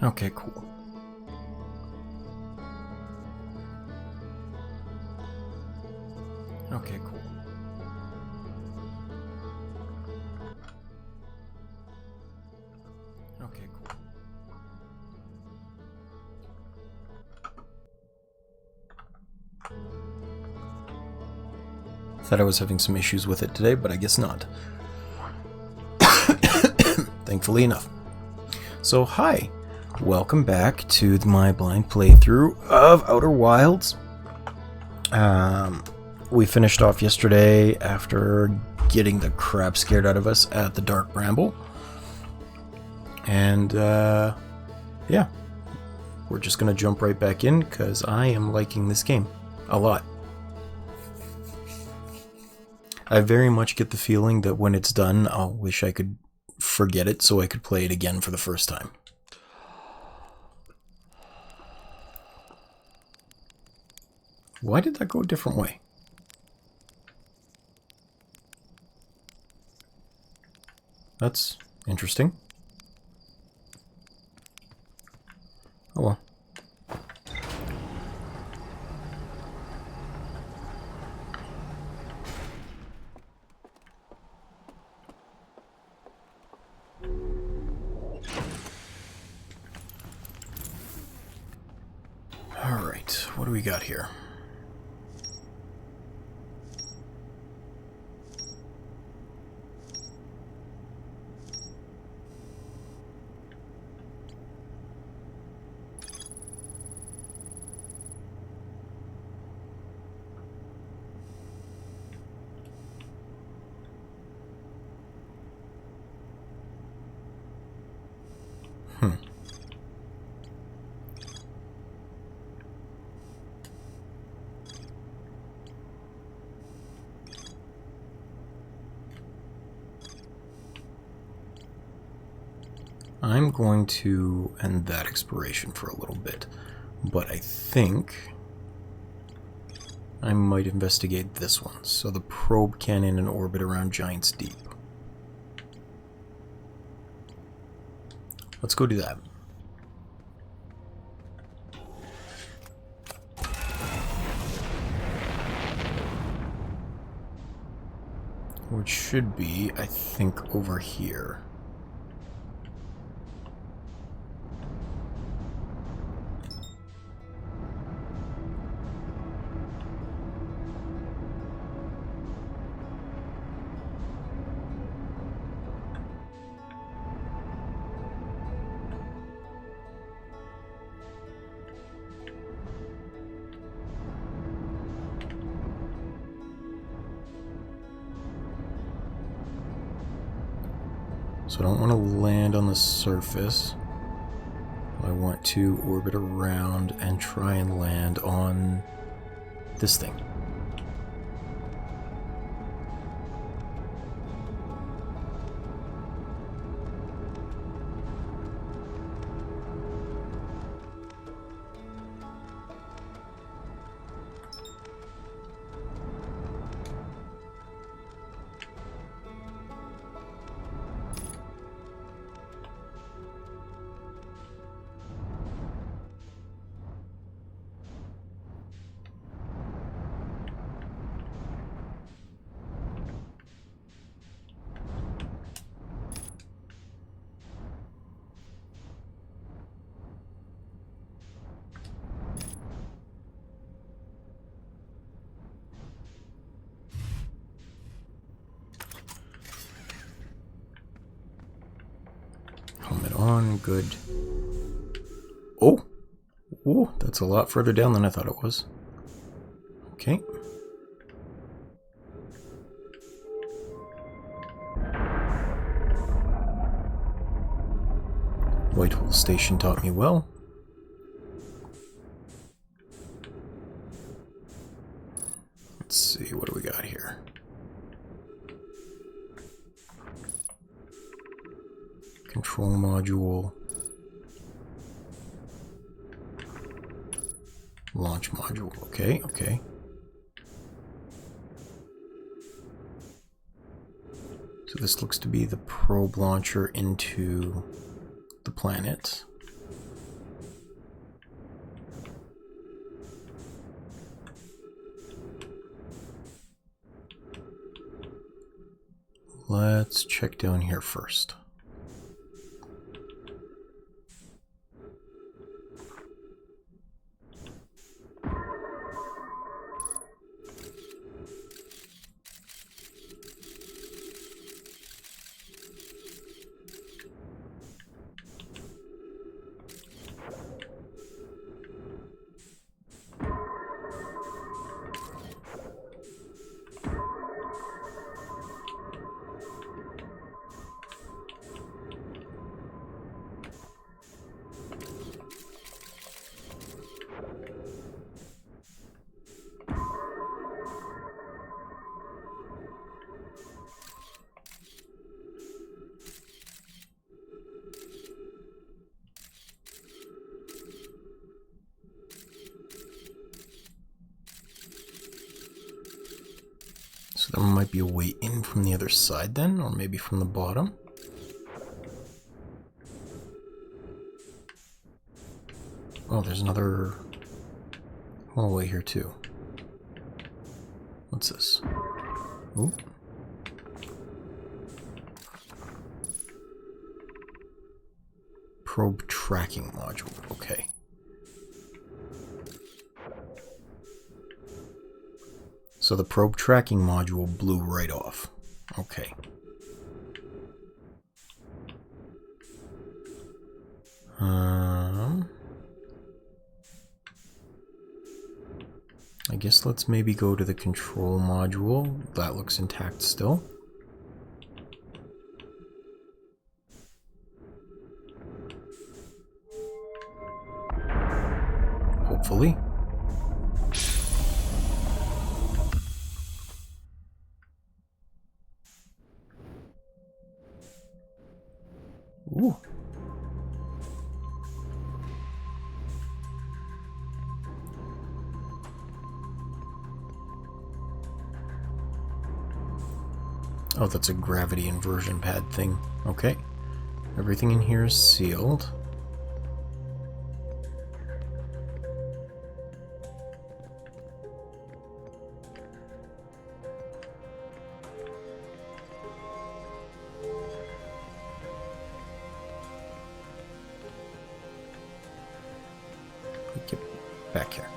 Okay, cool. Okay, cool. Okay, cool. Thought I was having some issues with it today, but I guess not. Thankfully enough. So, hi. Welcome back to my blind playthrough of Outer Wilds. We finished off yesterday after getting the crap scared out of us at the Dark Bramble. And, yeah. We're just gonna jump right back in, because I am liking this game a lot. I very much get the feeling that when it's done, I'll wish I could forget it so I could play it again for the first time. Why did that go a different way? That's interesting. Oh well. Alright, what do we got here? I'm going to end that exploration for a little bit, but I think I might investigate this one. So the probe cannon in orbit around Giant's Deep. Let's go do that. Which should be, I think, over here. So I don't want to land on the surface. I want to orbit around and try and land on this thing. Helmet on, good. Oh! Ooh, that's a lot further down than I thought it was. Okay. Whitehall Station taught me well. Let's see, what do we got here? Control module. Launch module. Okay, okay. So this looks to be the probe launcher into the planet. Let's check down here first. So there might be a way in from the other side then, or maybe from the bottom. Oh, there's another hallway here too. What's this? Ooh. Probe tracking module. Okay. So the probe tracking module blew right off. Okay. I guess let's maybe go to the control module. That looks intact still. Hopefully. Ooh. Oh, that's a gravity inversion pad thing. Okay. Everything in here is sealed. Get back here.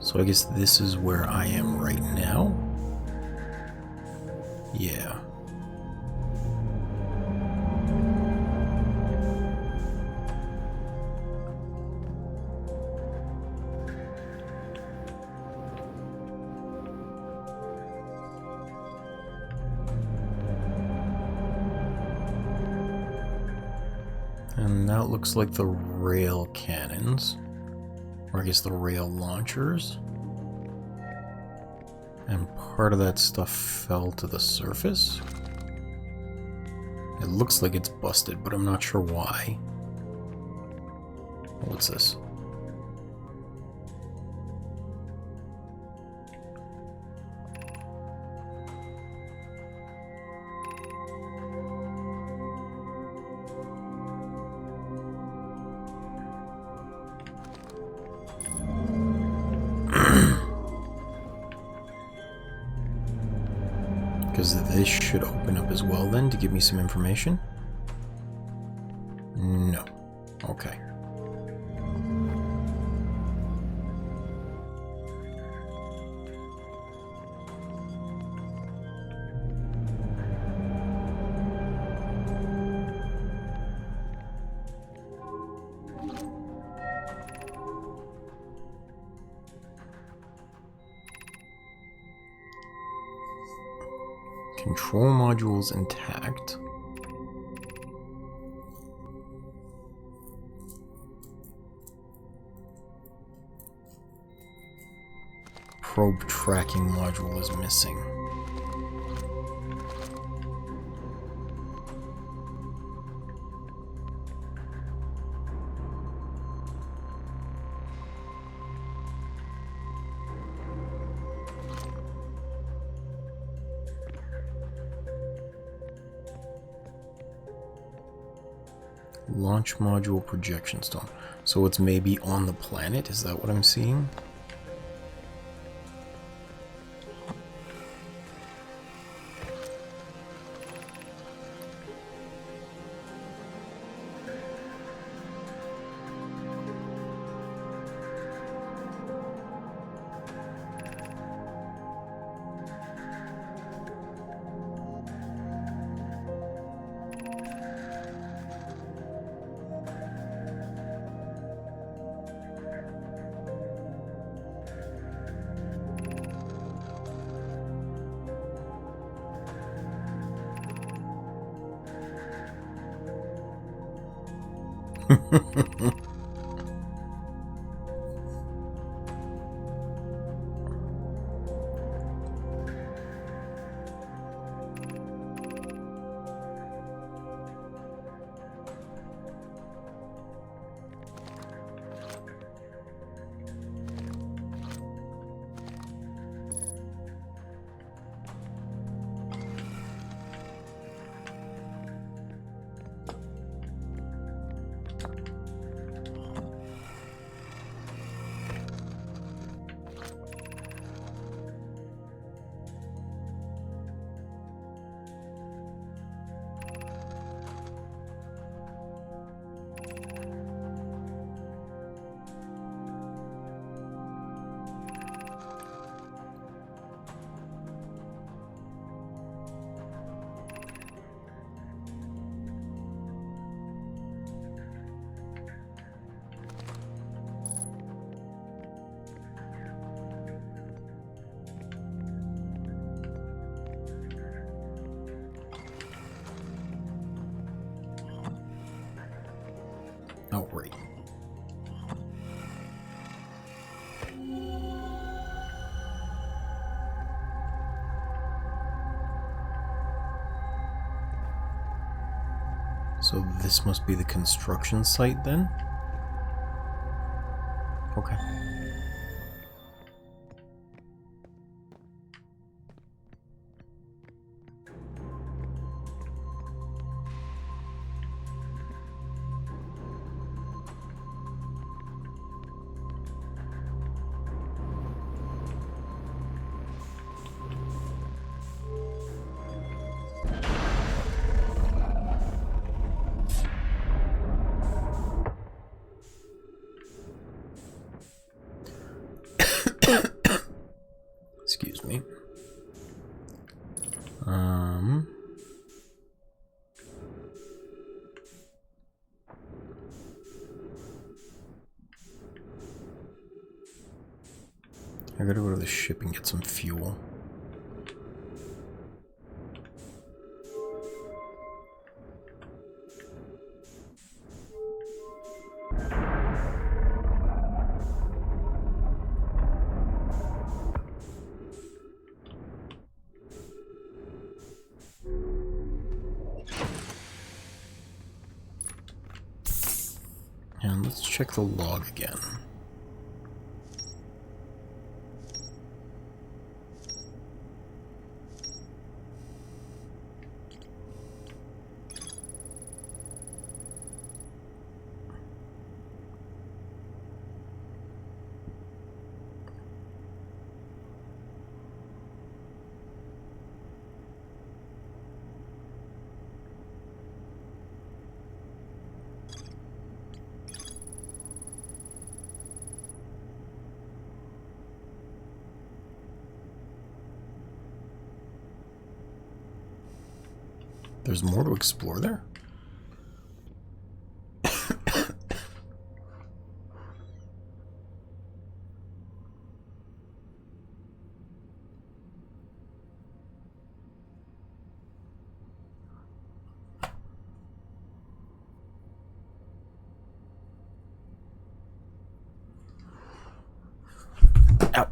So I guess this is where I am right now. Yeah. And that looks like the rail cannons. Or I guess the rail launchers. And part of that stuff fell to the surface. It looks like it's busted, but I'm not sure why. What's this? Because this should open up as well then to give me some information. No. Okay. Control module's intact. Probe tracking module is missing. Launch module projection stone. So it's maybe on the planet? Is that what I'm seeing? Oh, right. So this must be the construction site then? Okay. Excuse me. I gotta go to the ship and get some fuel. And let's check the log again. There's more to explore there? Ow.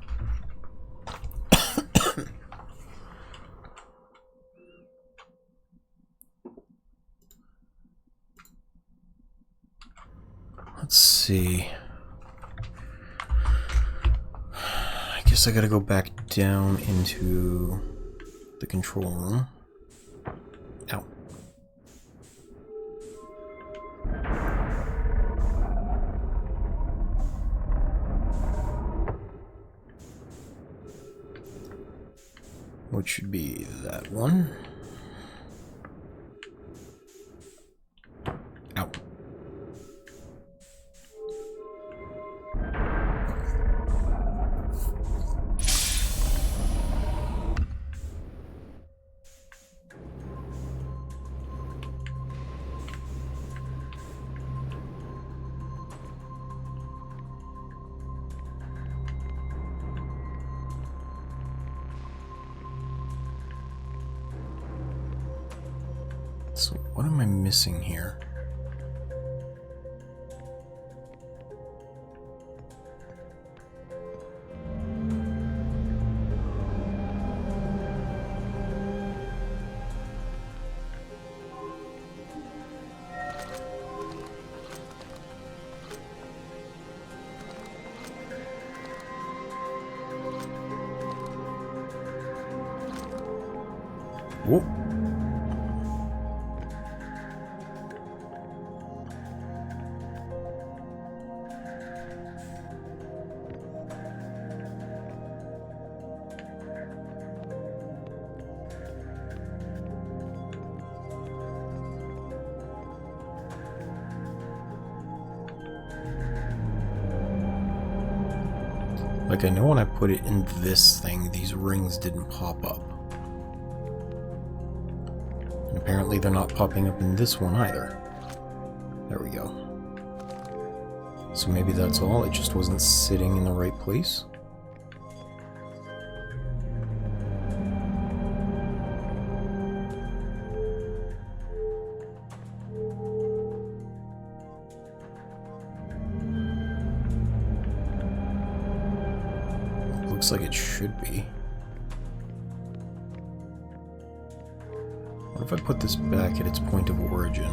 Let's see. I guess I gotta go back down into the control room. Ow. which should be that one. Ow. So what am I missing here? Whoa. Like, I know when I put it in this thing, these rings didn't pop up. And apparently they're not popping up in this one either. There we go. So maybe that's all, it just wasn't sitting in the right place? Looks like it should be. What if I put this back at its point of origin?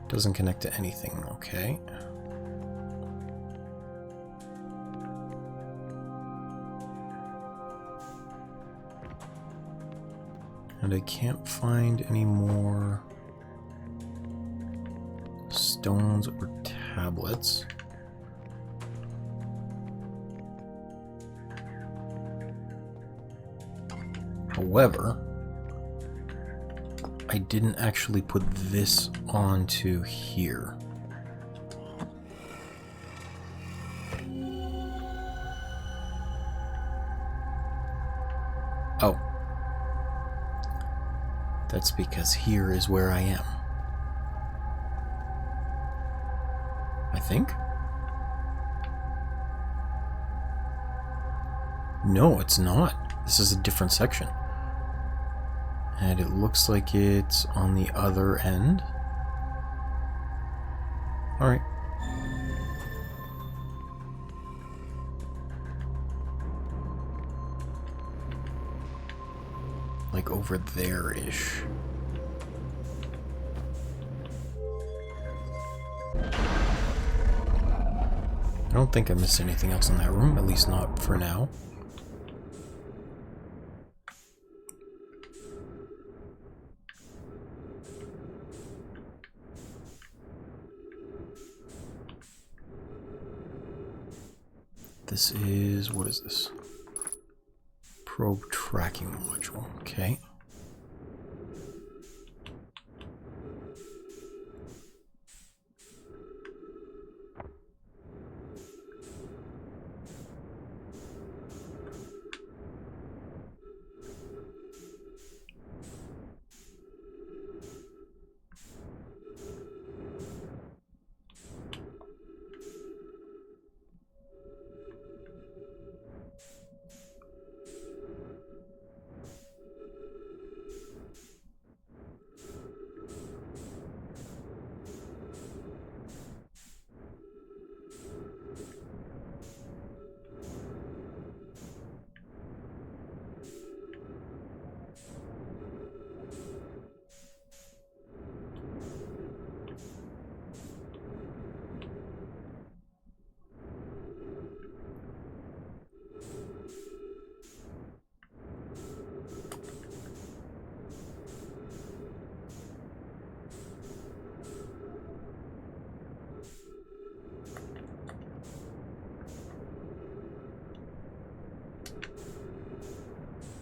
Doesn't connect to anything, okay. And I can't find any more stones or tablets. However, I didn't actually put this onto here. Oh. That's because here is where I am. I think? No, it's not. This is a different section. And it looks like it's on the other end. Alright. Like over there-ish. I don't think I missed anything else in that room, at least not for now. This is, what is this? Probe tracking module, okay.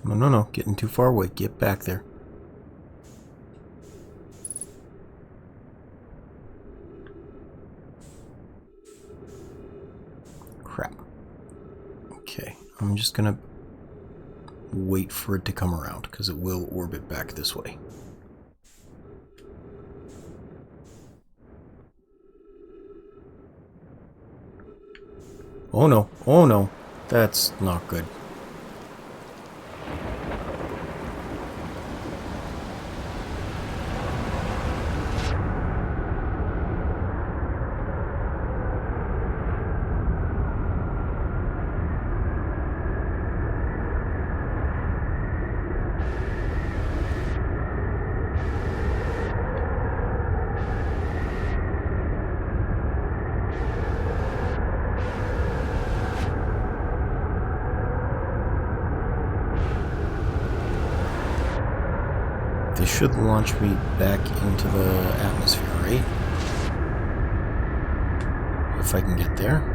No, no, no. Getting too far away. Get back there. Crap. Okay, I'm just gonna wait for it to come around, because it will orbit back this way. Oh no, oh no. That's not good. This should launch me back into the atmosphere, right? If I can get there.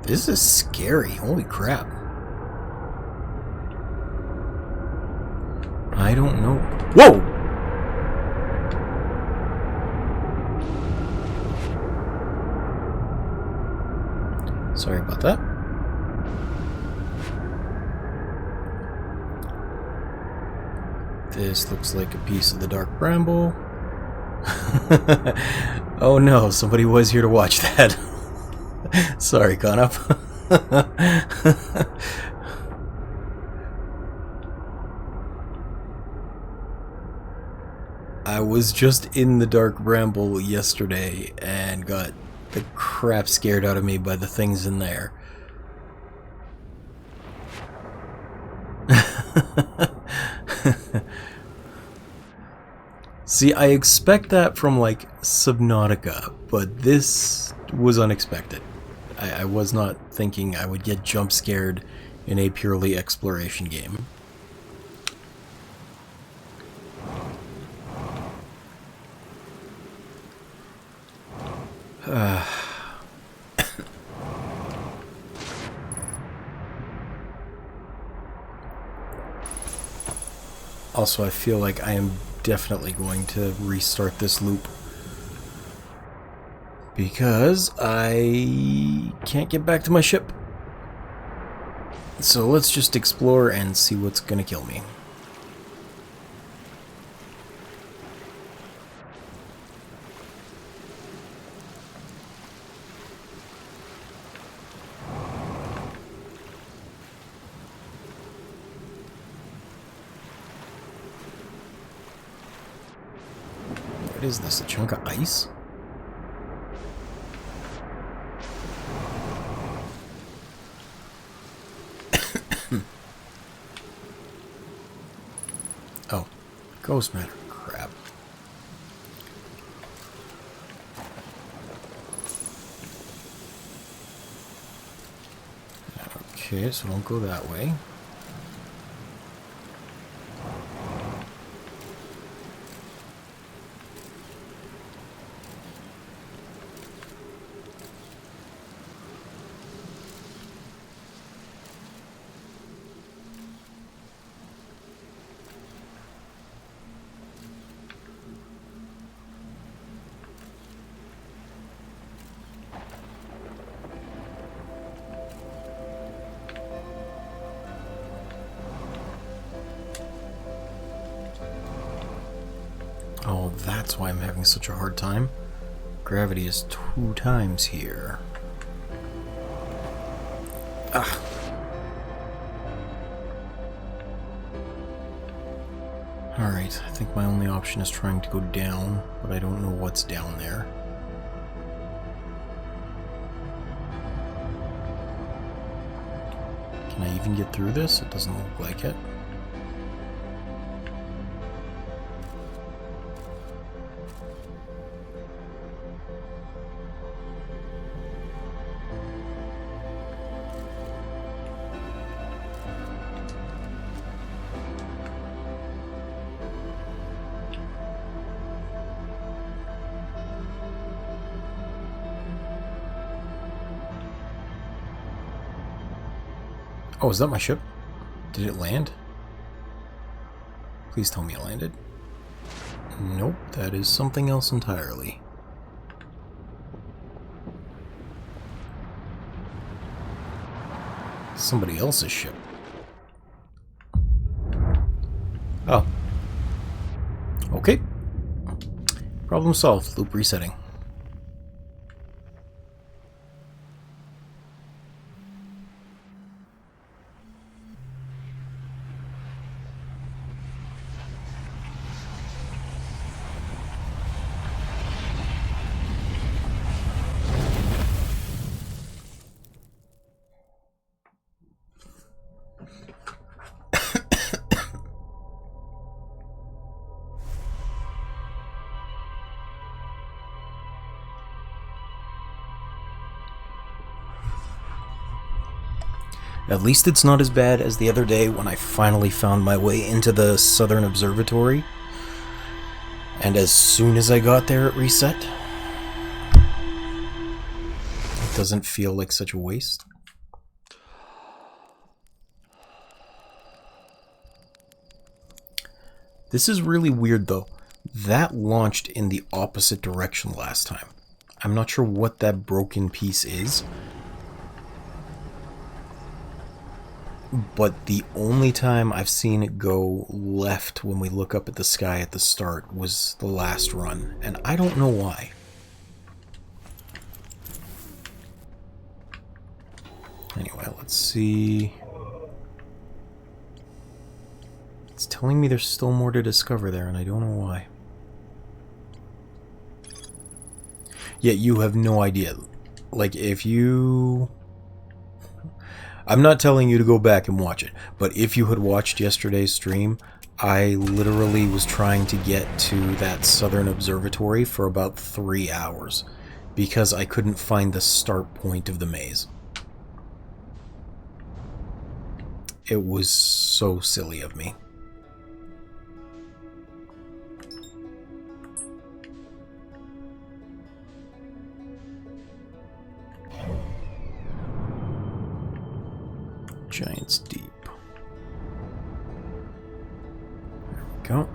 This is scary. Holy crap. I don't know. Whoa! Sorry about that. This looks like a piece of the dark bramble. Oh no, somebody was here to watch that. Sorry, Conop. I was just in the dark bramble yesterday and got the crap scared out of me by the things in there. See, I expect that from, like, Subnautica, but this was unexpected. I was not thinking I would get jump scared in a purely exploration game. Also, I feel like I am definitely going to restart this loop, because I can't get back to my ship. So let's just explore and see what's gonna kill me. What is this, a chunk of ice? Oh, ghost matter. Crap. Okay, so don't go that way. Oh, that's why I'm having such a hard time. Gravity is 2 times here. Ah. Alright, I think my only option is trying to go down, but I don't know what's down there. Can I even get through this? It doesn't look like it. Oh, is that my ship? Did it land? Please tell me it landed. Nope, that is something else entirely. Somebody else's ship. Oh. Okay. Problem solved. Loop resetting. At least it's not as bad as the other day when I finally found my way into the Southern Observatory. And as soon as I got there, it reset. It doesn't feel like such a waste. This is really weird though. That launched in the opposite direction last time. I'm not sure what that broken piece is. But the only time I've seen it go left when we look up at the sky at the start was the last run, and I don't know why. Anyway, let's see. It's telling me there's still more to discover there, and I don't know why. Yet you have no idea. Like, if you... I'm not telling you to go back and watch it, but if you had watched yesterday's stream, I literally was trying to get to that Southern Observatory for about 3 hours because I couldn't find the start point of the maze. It was so silly of me. Giant's Deep. There we go.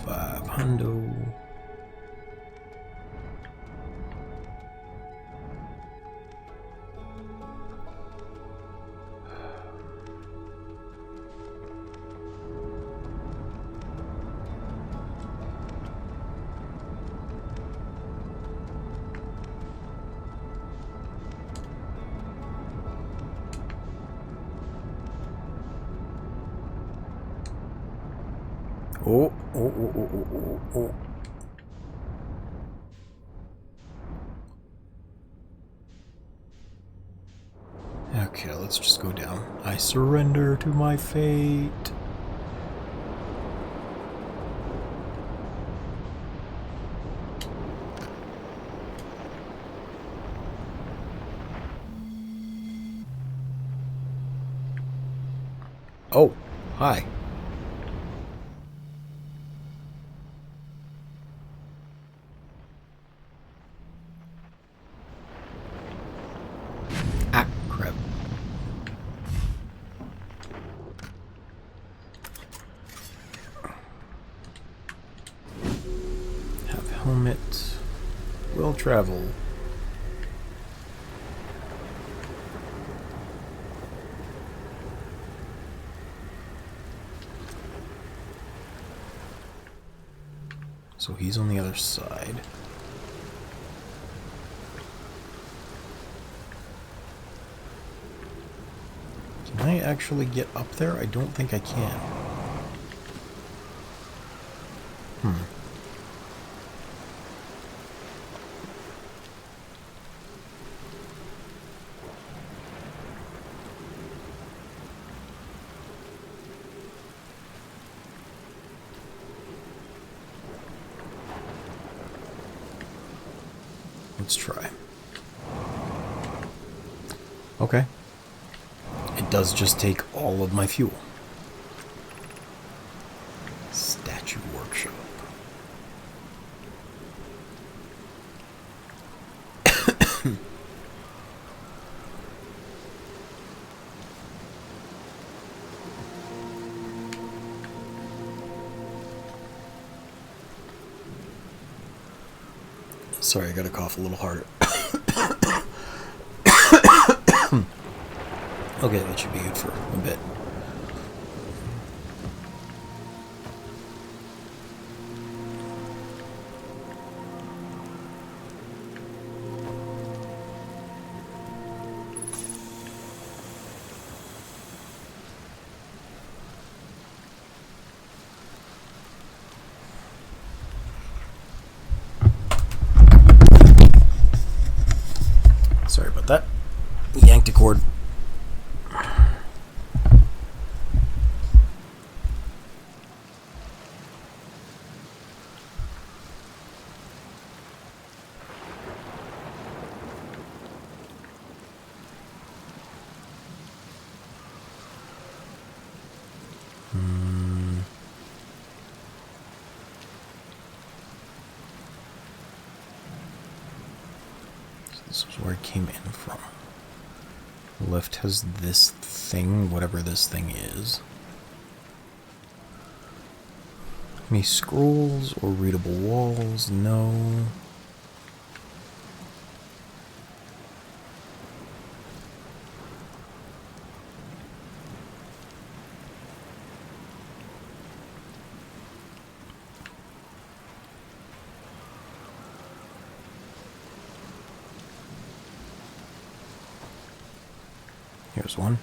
$500. Oh. Okay, let's just go down. I surrender to my fate. Oh, hi. Helmet. Will travel. So he's on the other side. Can I actually get up there? I don't think I can. Let's try. Okay. It does just take all of my fuel. Sorry, I gotta cough a little harder. Okay, that should be good for a bit. Sorry about that. Yanked a cord. This is where it came in from. The left has this thing, whatever this thing is. Any scrolls or readable walls? No. Here's one.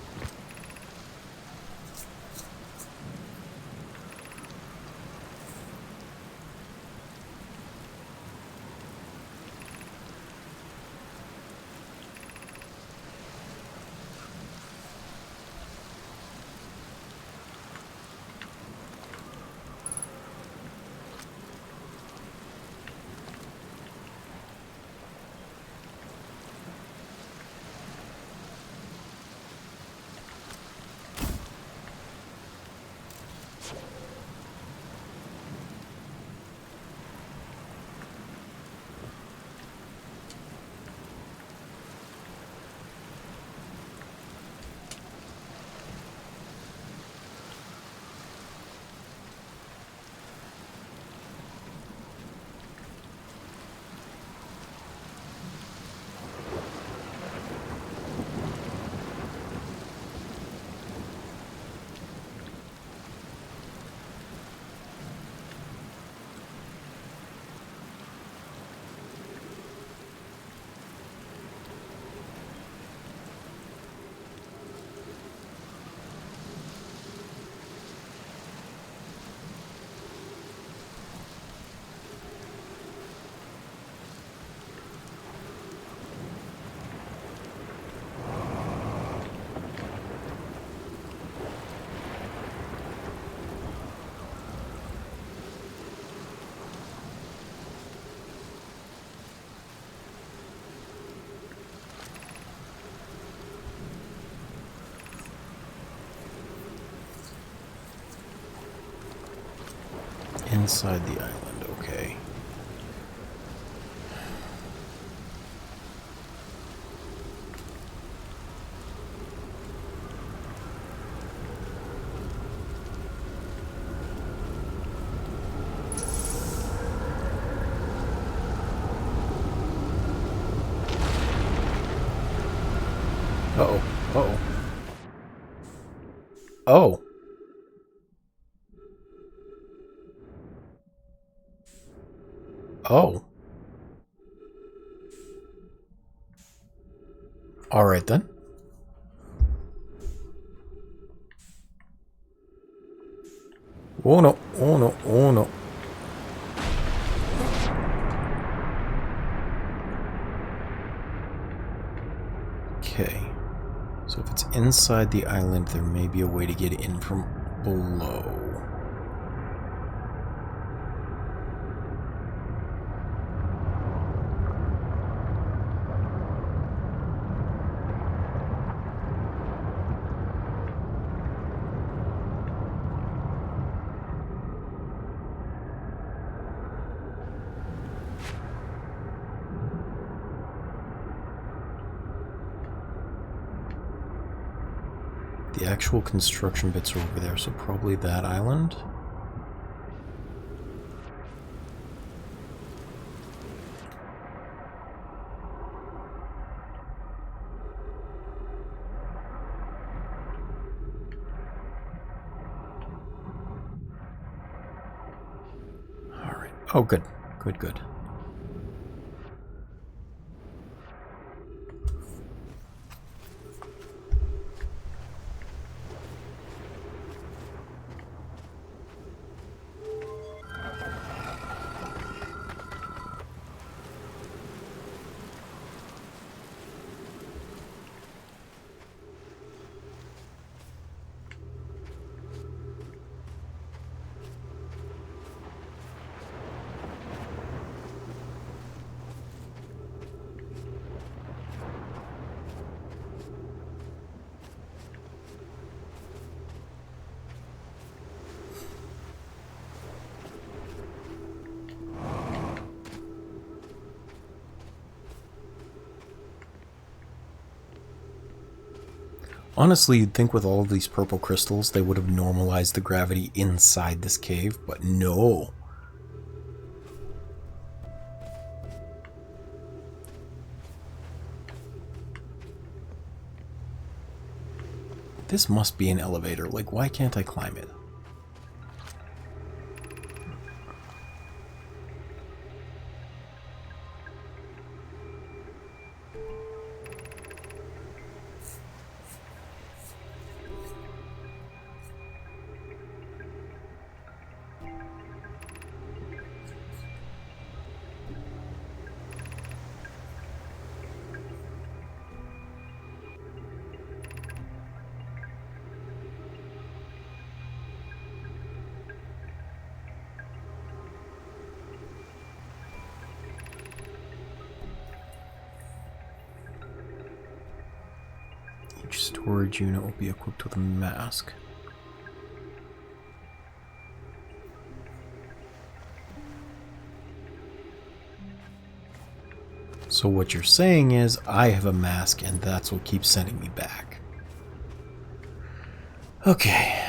Inside the island, okay. Uh-oh. Uh-oh. Oh. Oh. All right then. Oh no, oh no, oh no. Okay. So if it's inside the island, there may be a way to get in from below. The actual construction bits are over there, so probably that island. Oh, good. Good, good. Honestly, you'd think with all of these purple crystals, they would have normalized the gravity inside this cave, but no. This must be an elevator. Like, why can't I climb it? Each storage unit will be equipped with a mask. So what you're saying is, I have a mask and that's what keeps sending me back. Okay.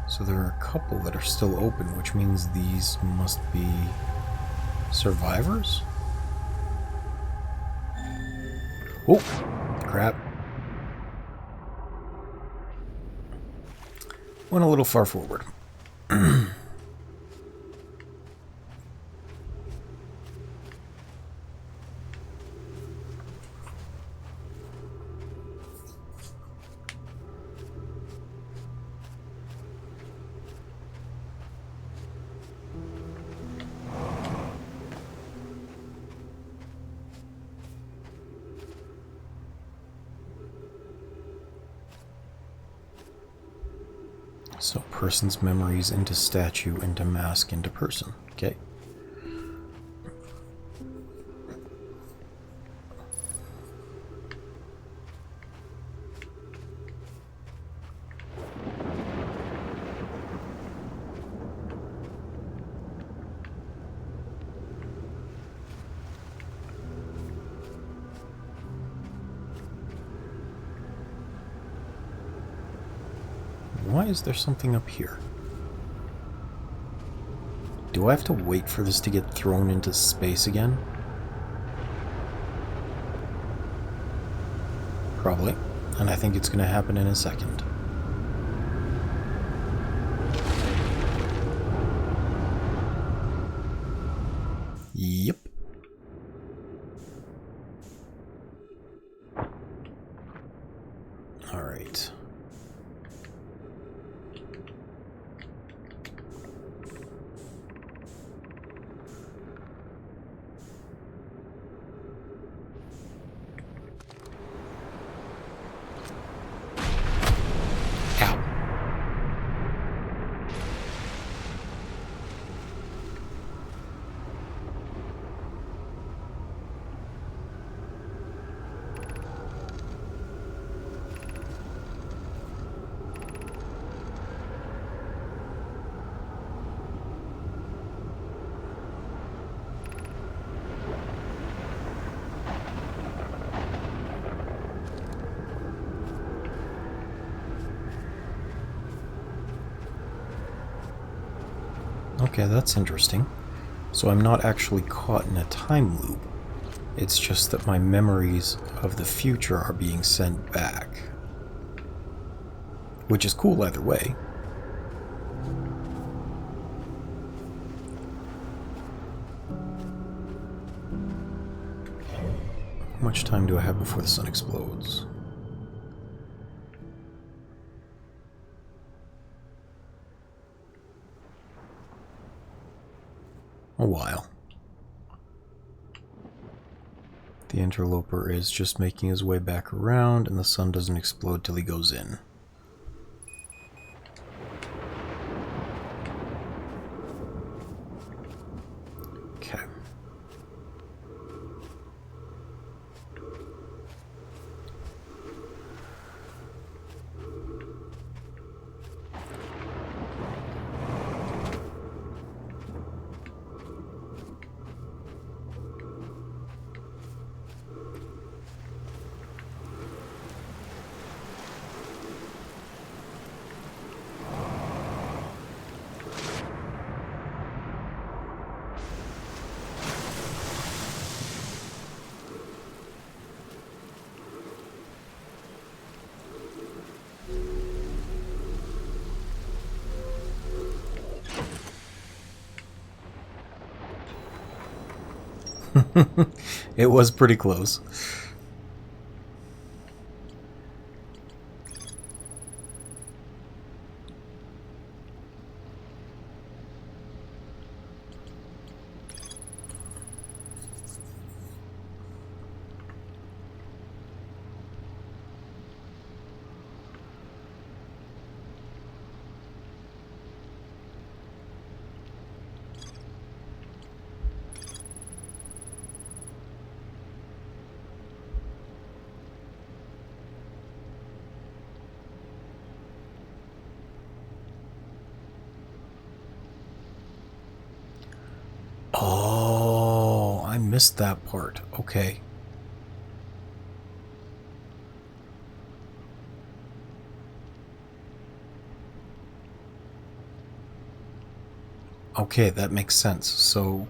So there are a couple that are still open, which means these must be survivors? Oh, crap. Went a little far forward. So person's memories into statue, into mask, into person. Okay. Why is there something up here? Do I have to wait for this to get thrown into space again? Probably. And I think it's going to happen in a second. Yep. Okay, that's interesting. So I'm not actually caught in a time loop. It's just that my memories of the future are being sent back. Which is cool either way. How much time do I have before the sun explodes? A while. The interloper is just making his way back around, and the sun doesn't explode till he goes in. Okay. It was pretty close. Oh, I missed that part. Okay. Okay, that makes sense. So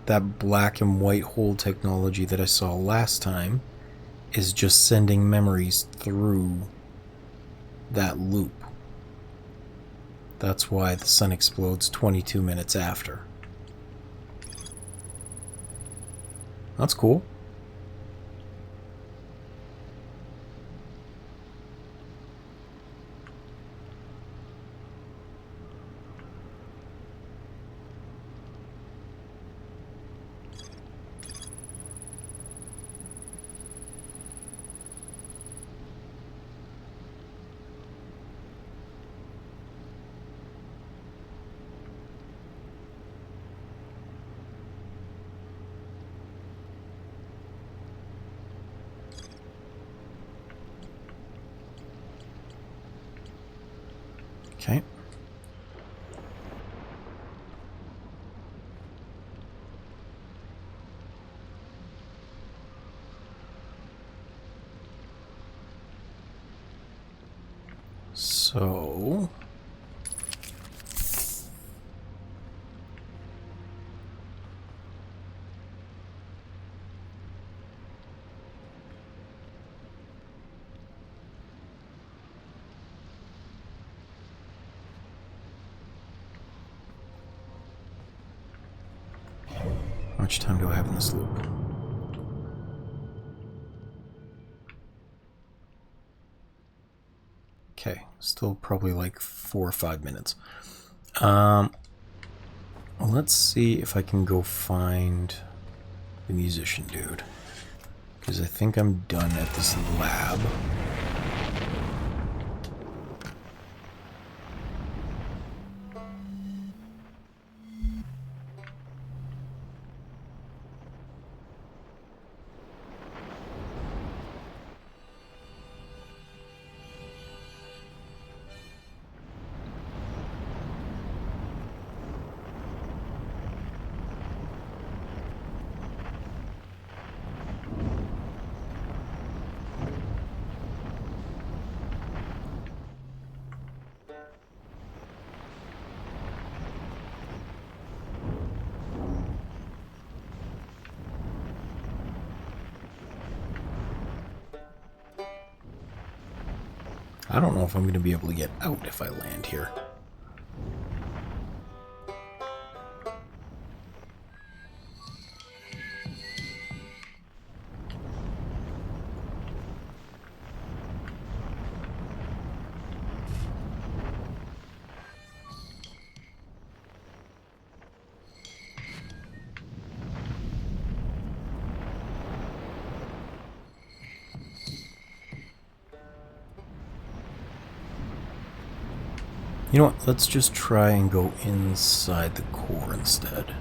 that black and white hole technology that I saw last time is just sending memories through that loop. That's why the sun explodes 22 minutes after. That's cool. Okay. So how much time do I have in this loop? Okay, still probably like 4 or 5 minutes. Let's see if I can go find the musician dude, because I think I'm done at this lab. I don't know if I'm going to be able to get out if I land here. You know what, let's just try and go inside the core instead.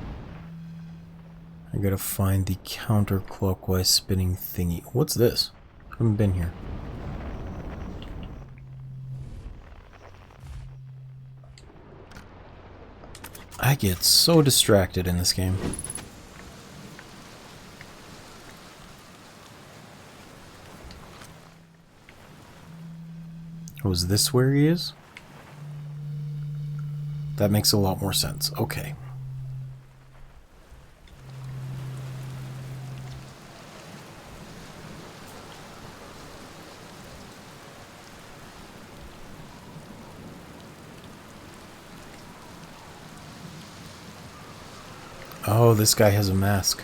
I gotta find the counterclockwise spinning thingy. What's this? I haven't been here. I get so distracted in this game. Oh, is this where he is? That makes a lot more sense. Okay. Oh, this guy has a mask.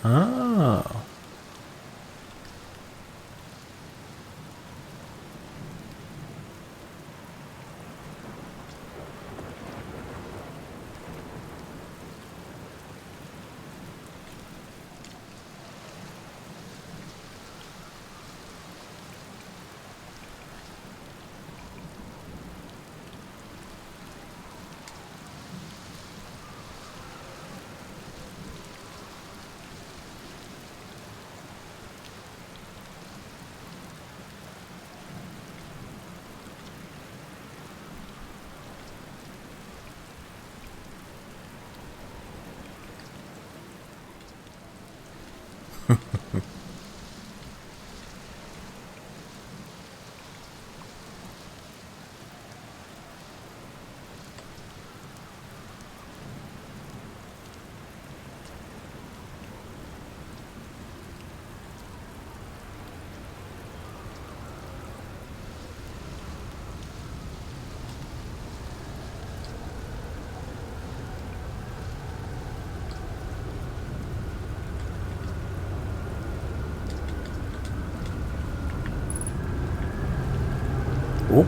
Oh. Oh.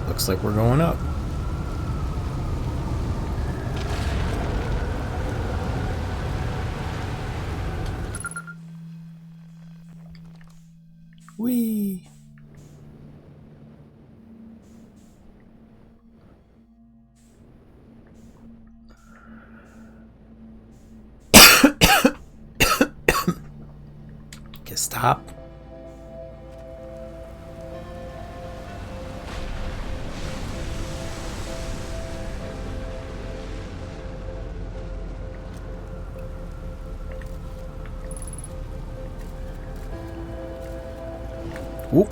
Looks like we're going up. Whee! Okay, stop. Whoop.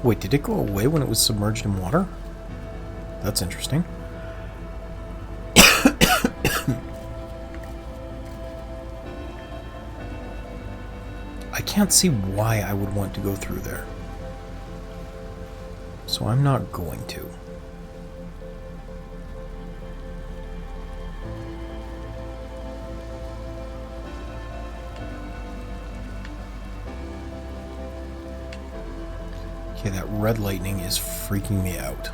Wait, did it go away when it was submerged in water? That's interesting. I can't see why I would want to go through there. So I'm not going to. Okay, that red lightning is freaking me out.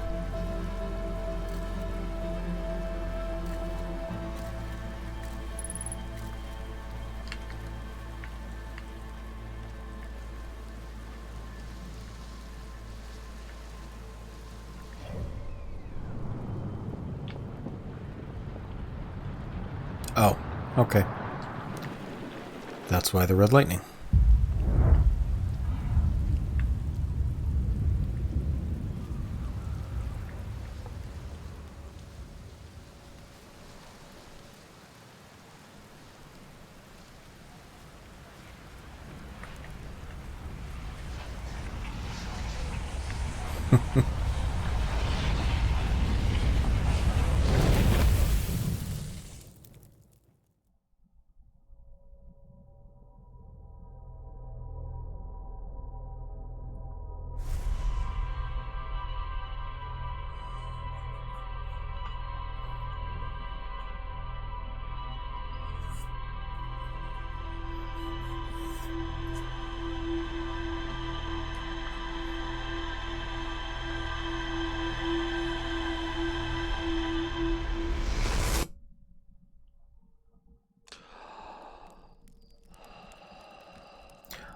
Oh, okay. That's why the red lightning.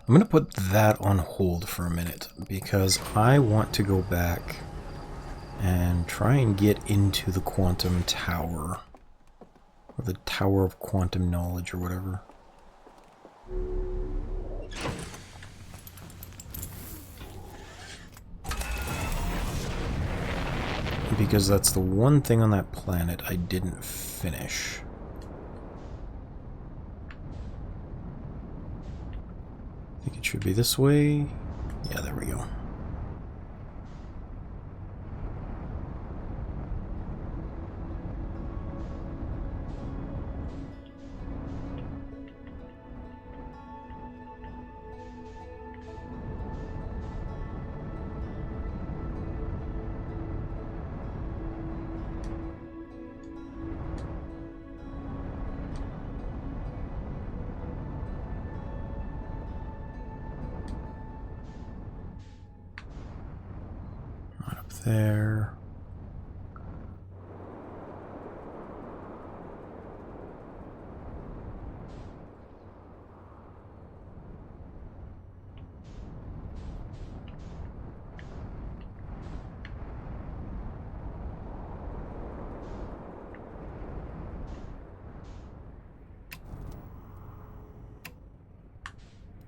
I'm going to put that on hold for a minute because I want to go back and try and get into the quantum tower. Or the Tower of Quantum Knowledge or whatever. Because that's the one thing on that planet I didn't finish. I think it should be this way. Yeah, there we go. There.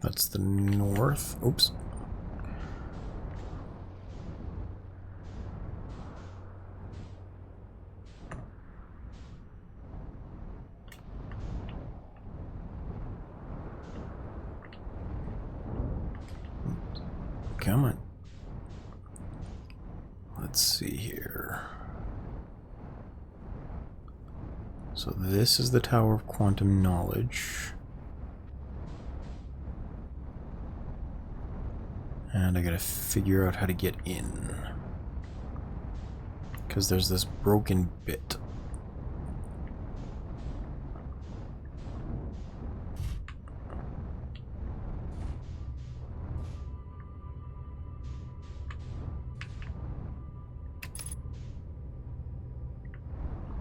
That's the north. Oops. Come on. Let's see here. So this is the Tower of Quantum Knowledge. And I gotta figure out how to get in. Because there's this broken bit.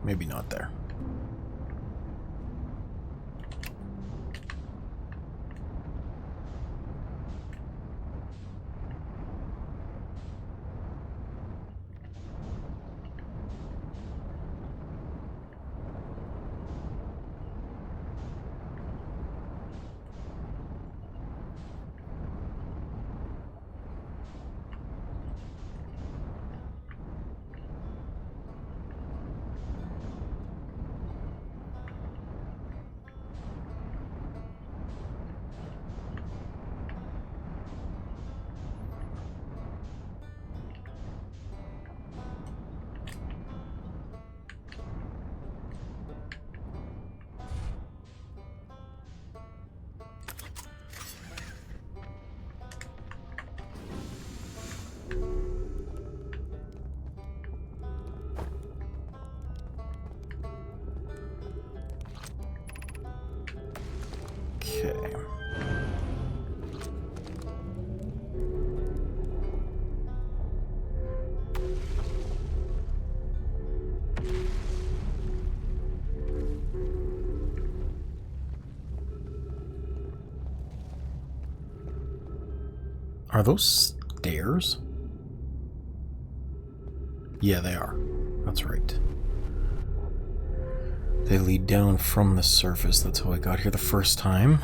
Maybe not there. Are those stairs? Yeah, they are. That's right. They lead down from the surface. That's how I got here the first time.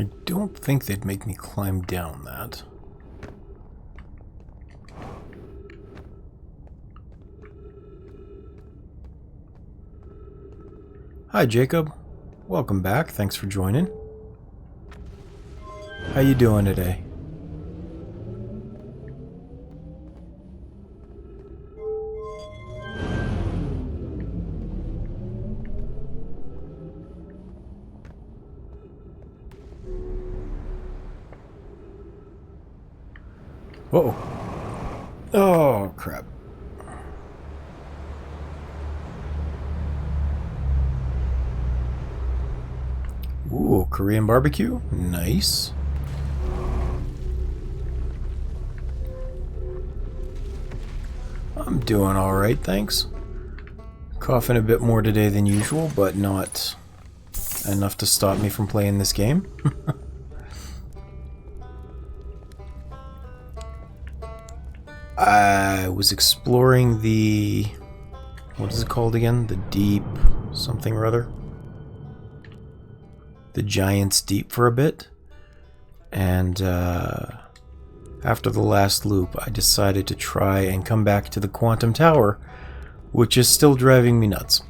I don't think they'd make me climb down that. Hi, Jacob. Welcome back. Thanks for joining. How you doing today? Whoa. Oh, crap. Ooh, Korean barbecue? Nice. I'm doing alright, thanks. Coughing a bit more today than usual, but not enough to stop me from playing this game. I was exploring the... what is it called again? The deep... something or other? The Giant's Deep for a bit. And after the last loop, I decided to try and come back to the Quantum Tower, which is still driving me nuts.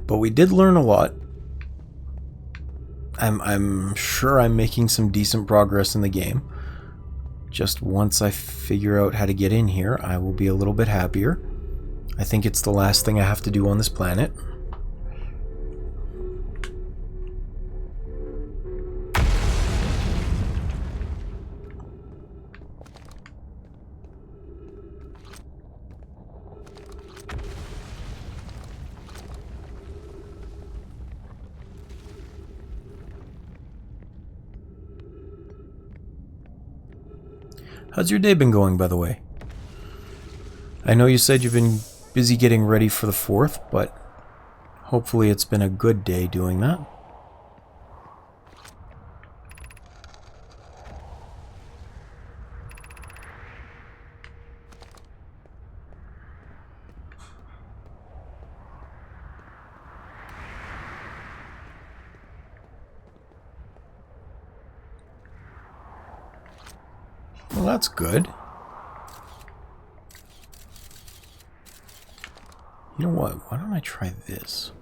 But we did learn a lot. I'm sure I'm making some decent progress in the game. Just once I figure out how to get in here, I will be a little bit happier. I think it's the last thing I have to do on this planet. How's your day been going, by the way? I know you said you've been busy getting ready for the 4th, but hopefully it's been a good day doing that. Well, that's good. You know what? Why don't I try this?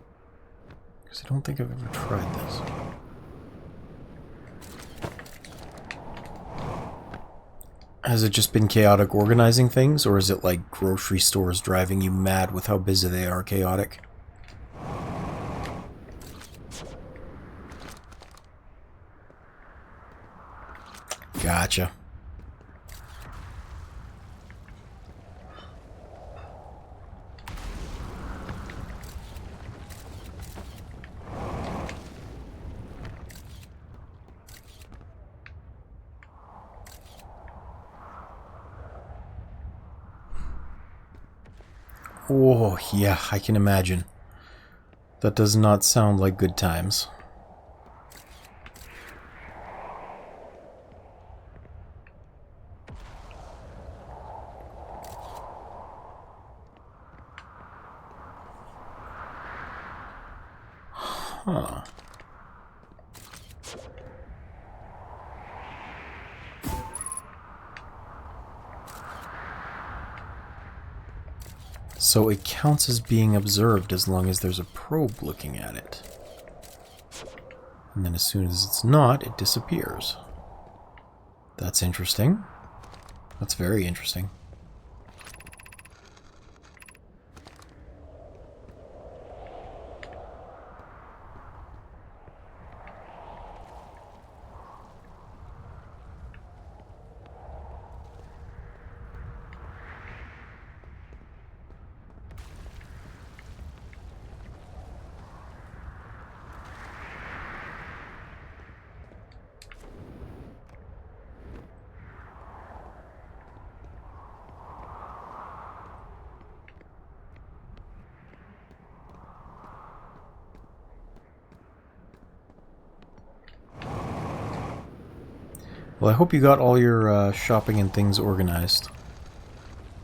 Because I don't think I've ever tried this. Has it just been chaotic organizing things, or is it like grocery stores driving you mad with how busy they are chaotic? Gotcha. Oh, yeah, I can imagine. That does not sound like good times. Huh. So it counts as being observed as long as there's a probe looking at it. And then as soon as it's not, it disappears. That's interesting. That's very interesting. Well, I hope you got all your shopping and things organized,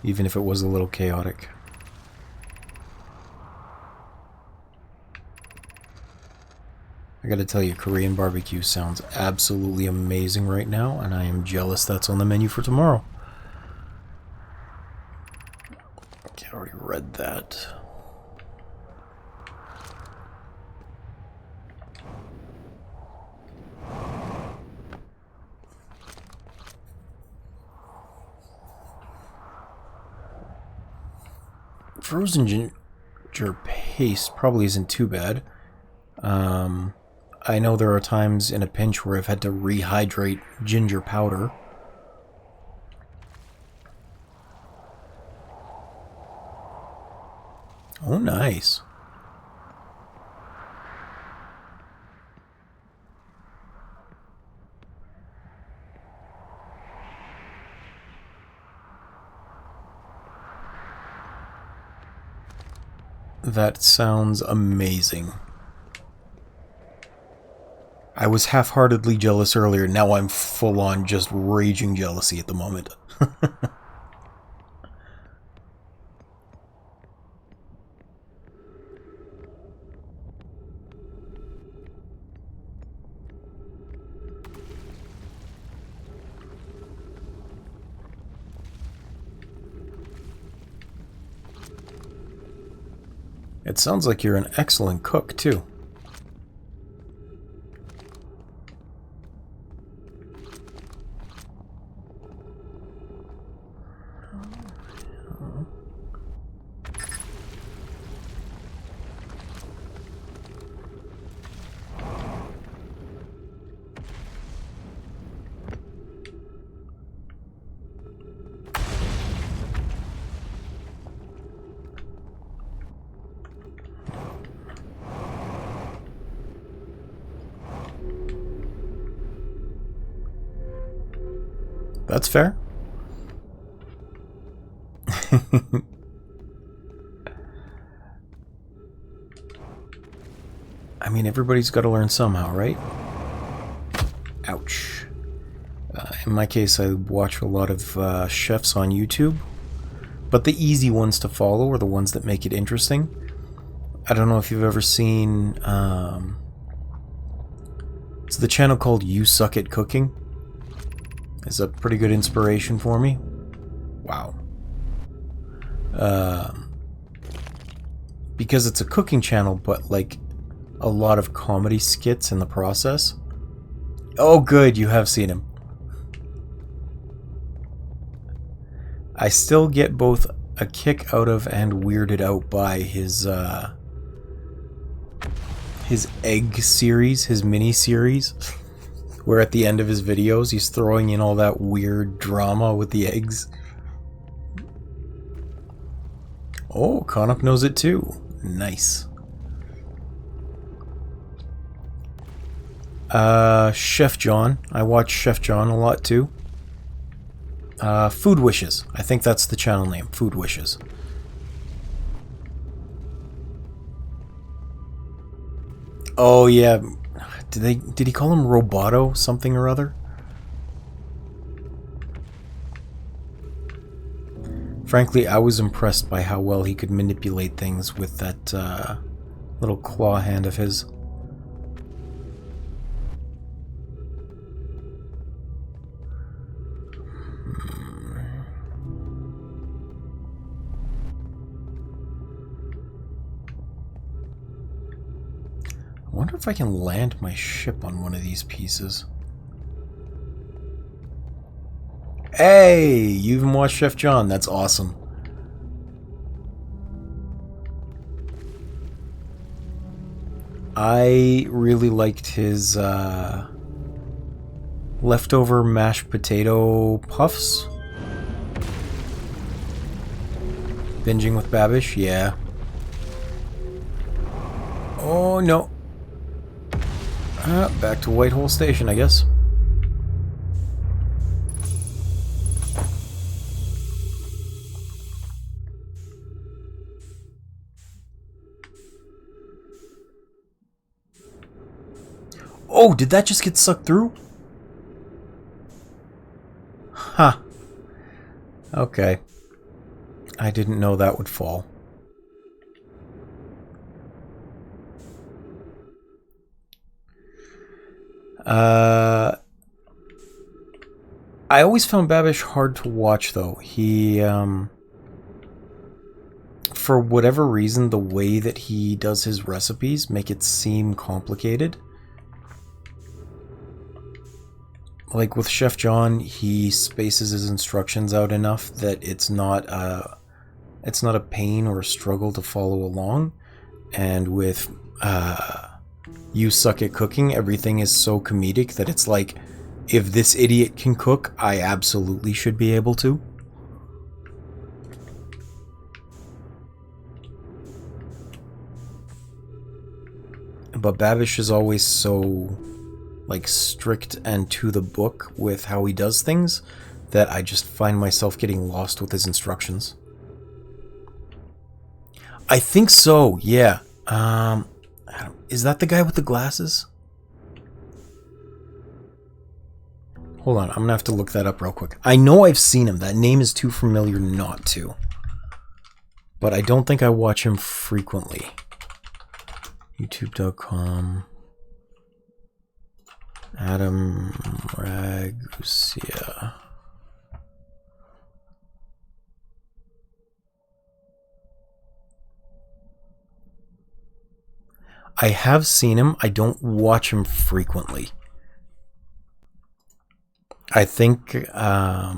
even if it was a little chaotic. I gotta tell you, Korean barbecue sounds absolutely amazing right now, and I am jealous that's on the menu for tomorrow. Okay, I already read that. Frozen ginger paste probably isn't too bad. I know there are times in a pinch where I've had to rehydrate ginger powder. Oh, nice. That sounds amazing. I was half-heartedly jealous earlier, now I'm full-on just raging jealousy at the moment. It sounds like you're an excellent cook, too. That's fair. I mean, everybody's got to learn somehow, right? Ouch. In my case, I watch a lot of chefs on YouTube, but the easy ones to follow are the ones that make it interesting. I don't know if you've ever seen... it's the channel called You Suck at Cooking. is a pretty good inspiration for me. Wow. Because it's a cooking channel, but like a lot of comedy skits in the process. Oh good, you have seen him. I still get both a kick out of and weirded out by his egg series, his mini series, where at the end of his videos he's throwing in all that weird drama with the eggs. Oh, Conup knows it too. Nice. Chef John. I watch Chef John a lot too. Food Wishes. I think that's the channel name. Food Wishes. Oh yeah. Did he call him Roboto something or other? Frankly, I was impressed by how well he could manipulate things with that little claw hand of his. I wonder if I can land my ship on one of these pieces. Hey, you even watched Chef John. That's awesome. I really liked his leftover mashed potato puffs. Binging with Babish, yeah. Oh no. Back to Whitehole Station, I guess. Oh, did that just get sucked through? Huh. Okay. I didn't know that would fall. I always found Babish hard to watch, though. He, for whatever reason, the way that he does his recipes make it seem complicated. Like with Chef John, he spaces his instructions out enough that it's not a pain or a struggle to follow along. And with You Suck at Cooking, everything is so comedic that it's like, if this idiot can cook, I absolutely should be able to. But Babish is always so, like, strict and to the book with how he does things that I just find myself getting lost with his instructions. I think so, yeah. Is that the guy with the glasses? Hold on, I'm gonna have to look that up real quick. I know I've seen him. That name is too familiar not to. But I don't think I watch him frequently. YouTube.com. Adam Ragusia. I have seen him. I don't watch him frequently. I think I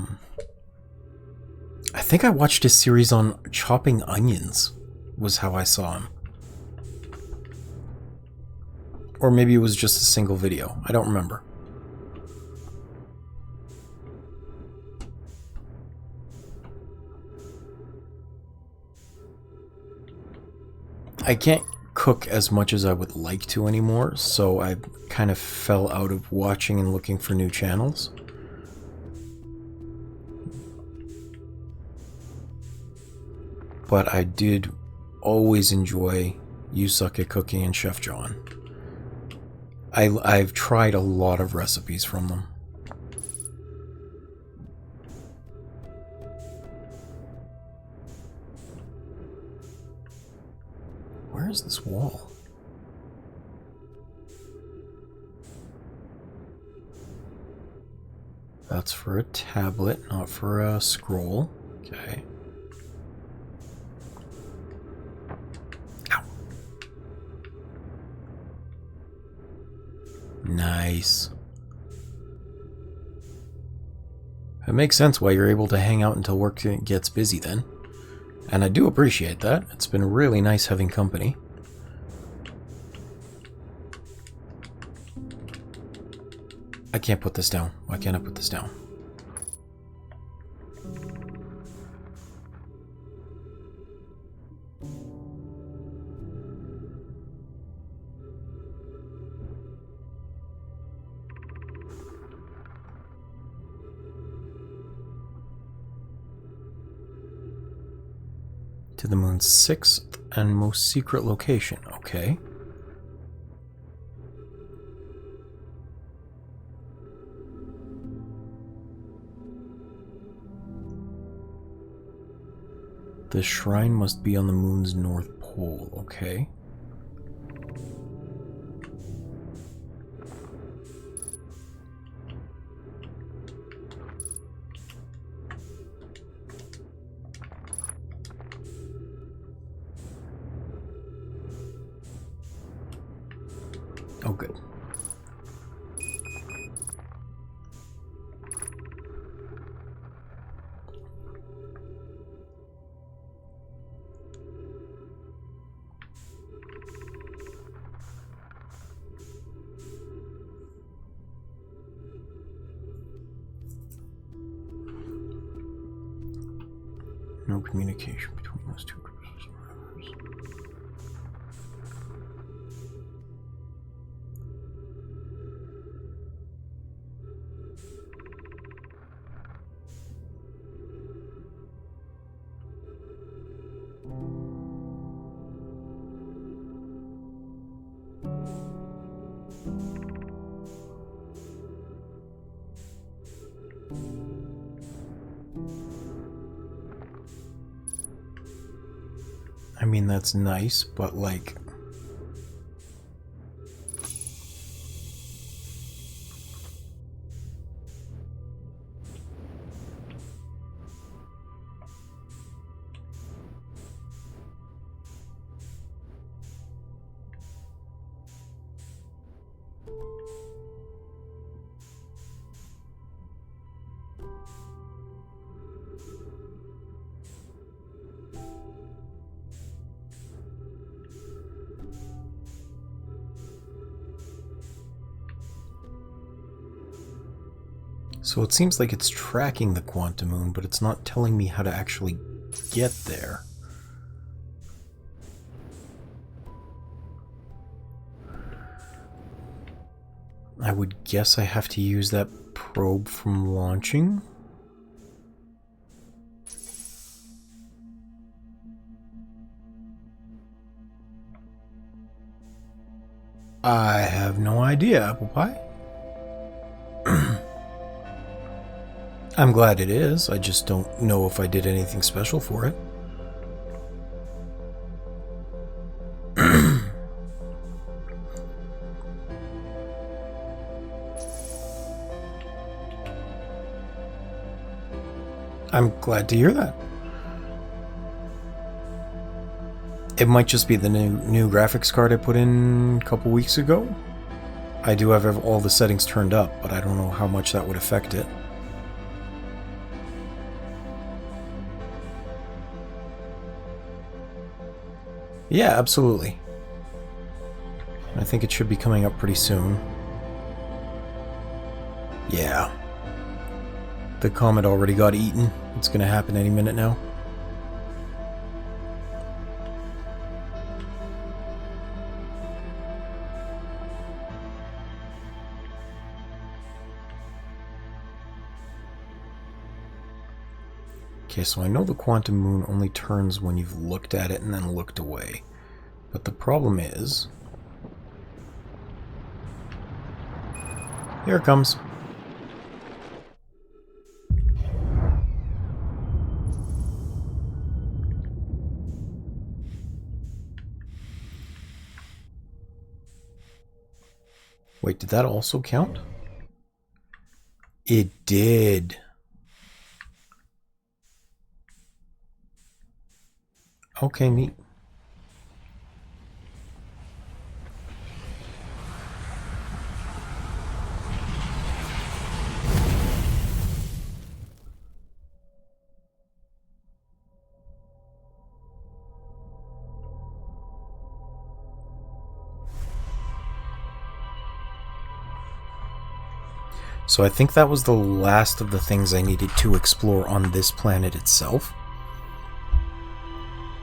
watched his series on chopping onions was how I saw him. Or maybe it was just a single video. I don't remember. I can't cook as much as I would like to anymore, so I kind of fell out of watching and looking for new channels. But I did always enjoy You Suck at Cooking and Chef John. I've tried a lot of recipes from them. Where is this wall? That's for a tablet, not for a scroll. Okay. Ow. Nice. It makes sense why you're able to hang out until work gets busy then. And I do appreciate that. It's been really nice having company. I can't put this down. Why can't I put this down? To the moon's 6th and most secret location. Okay. The shrine must be on the moon's north pole. Okay. Oh, good. No communication between those two groups of survivors. I mean, that's nice, but like... So it seems like it's tracking the quantum moon, but it's not telling me how to actually get there. I would guess I have to use that probe from launching. I have no idea, Apple Pie. I'm glad it is, I just don't know if I did anything special for it. I'm glad to hear that. It might just be the new graphics card I put in a couple weeks ago. I do have all the settings turned up, but I don't know how much that would affect it. Yeah, absolutely. I think it should be coming up pretty soon. Yeah. The comet already got eaten. It's gonna happen any minute now. Okay, so I know the quantum moon only turns when you've looked at it and then looked away. But the problem is... Here it comes. Wait, did that also count? It did. Okay, neat. So I think that was the last of the things I needed to explore on this planet itself.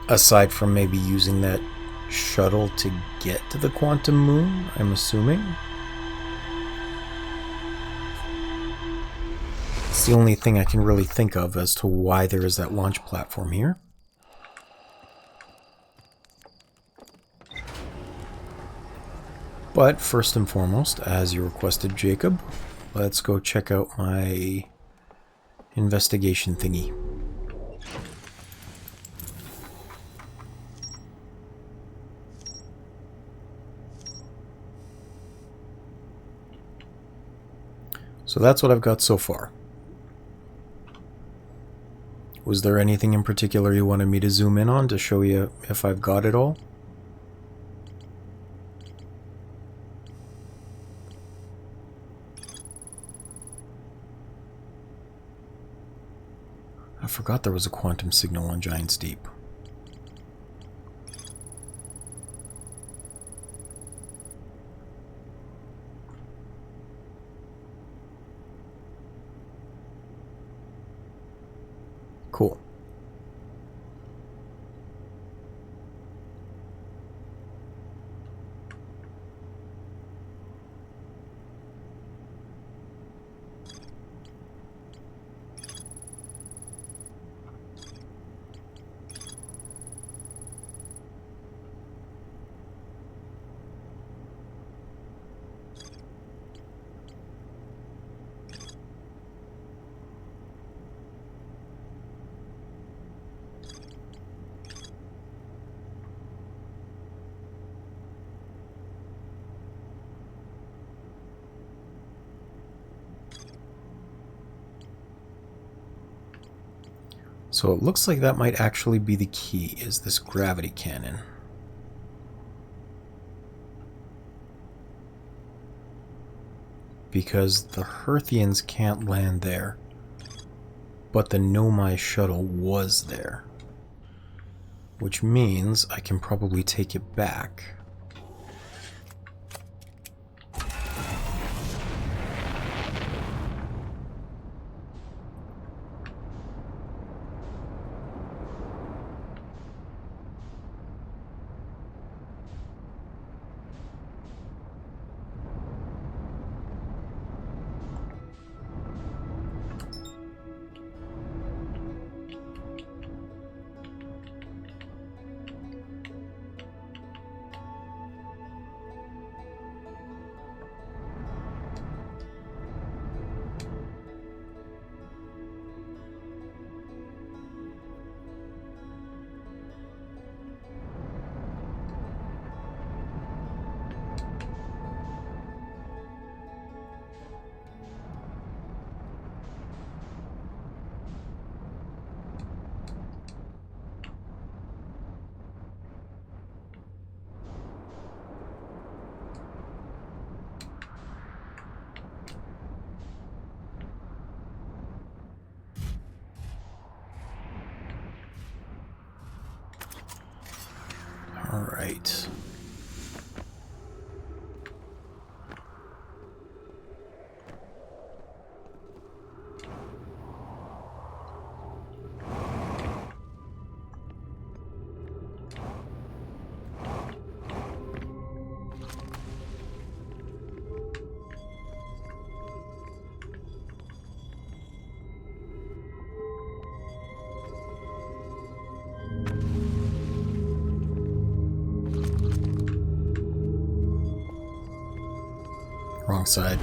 Aside from maybe using that shuttle to get to the quantum moon, I'm assuming. It's the only thing I can really think of as to why there is that launch platform here. But first and foremost, as you requested, Jacob, let's go check out my investigation thingy. So that's what I've got so far. Was there anything in particular you wanted me to zoom in on to show you if I've got it all? I forgot there was a quantum signal on Giant's Deep. Cool. So it looks like that might actually be the key, is this gravity cannon. Because the Hearthians can't land there, but the Nomai shuttle was there. Which means I can probably take it back. All right. Wrong side.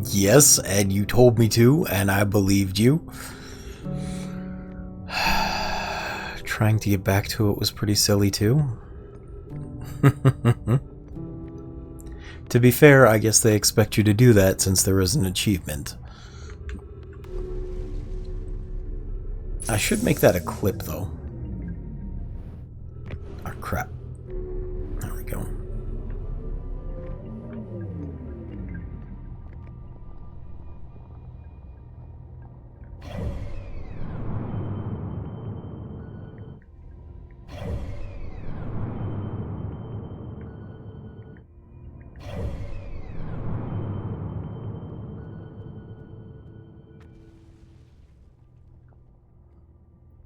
Yes, and you told me to, and I believed you. Trying to get back to it was pretty silly too. To be fair, I guess they expect you to do that since there is an achievement. I should make that a clip, though. Oh, crap. There we go.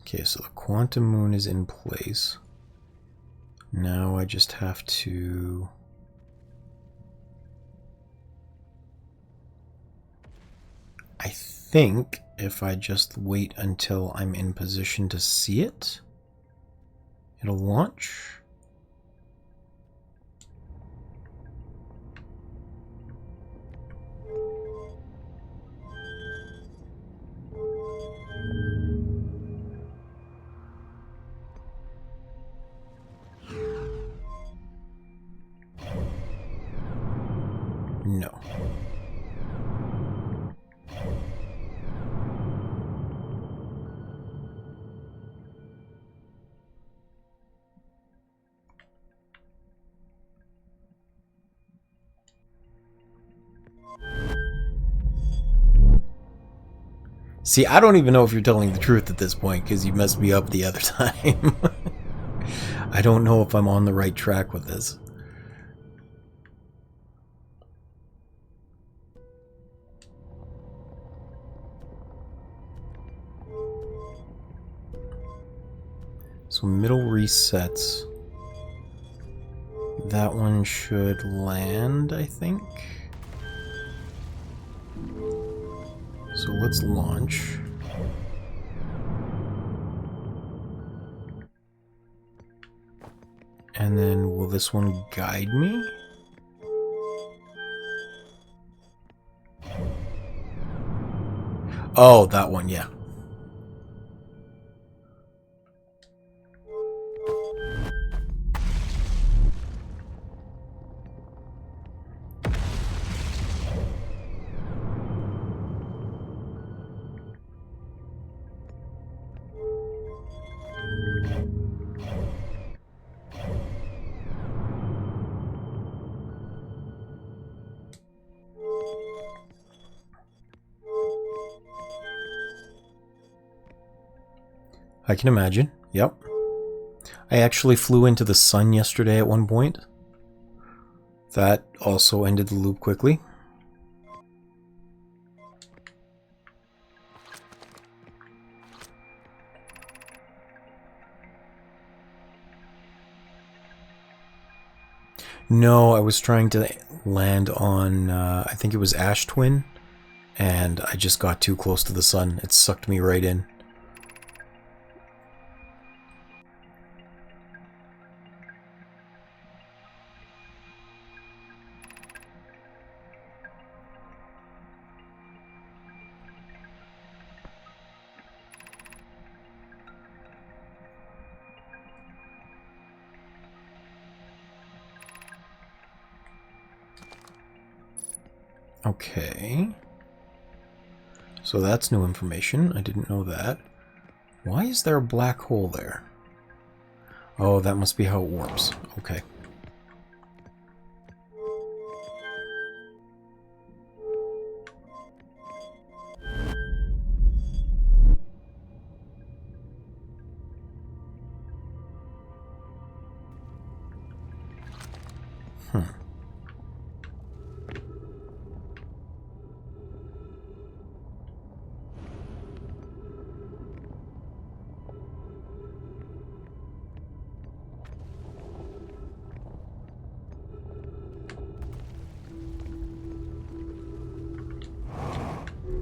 Okay, so the quantum moon is in place. Now I just have to... I think if I just wait until I'm in position to see it, it'll launch. No. See, I don't even know if you're telling the truth at this point because you messed me up the other time. I don't know if I'm on the right track with this. So middle resets. That one should land, I think. So let's launch. And then will this one guide me? Oh, that one, yeah. I can imagine. Yep. I actually flew into the sun yesterday at one point. That also ended the loop quickly. No, I was trying to land on, I think it was Ash Twin, and I just got too close to the sun. It sucked me right in. Okay. So that's new information. I didn't know that. Why is there a black hole there? Oh, that must be how it warps. Okay.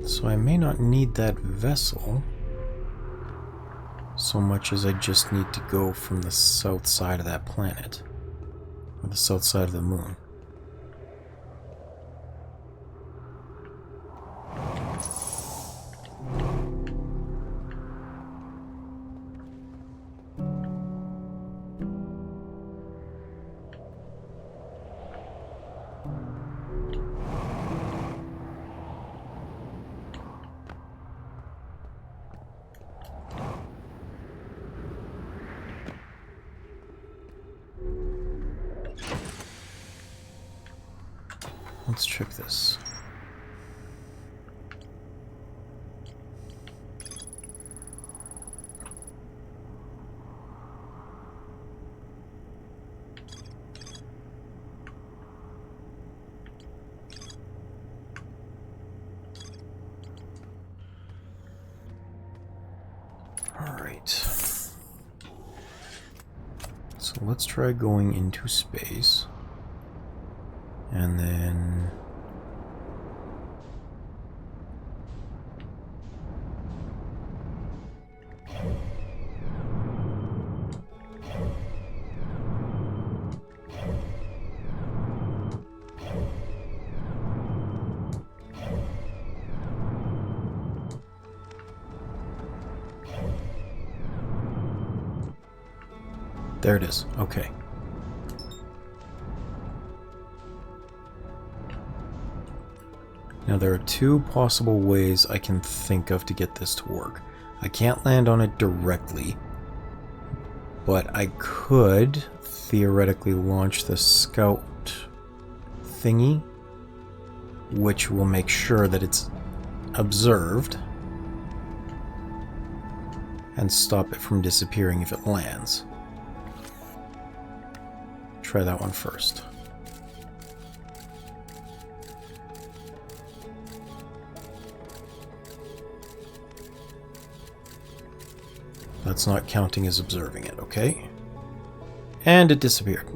So I may not need that vessel so much as I just need to go from the south side of that planet, or the south side of the moon. Let's check this. Alright. So let's try going into space. And then... there it is. Okay. Now there are two possible ways I can think of to get this to work. I can't land on it directly, but I could theoretically launch the scout thingy, which will make sure that it's observed and stop it from disappearing if it lands. Try that one first. That's not counting as observing it, okay? And it disappeared.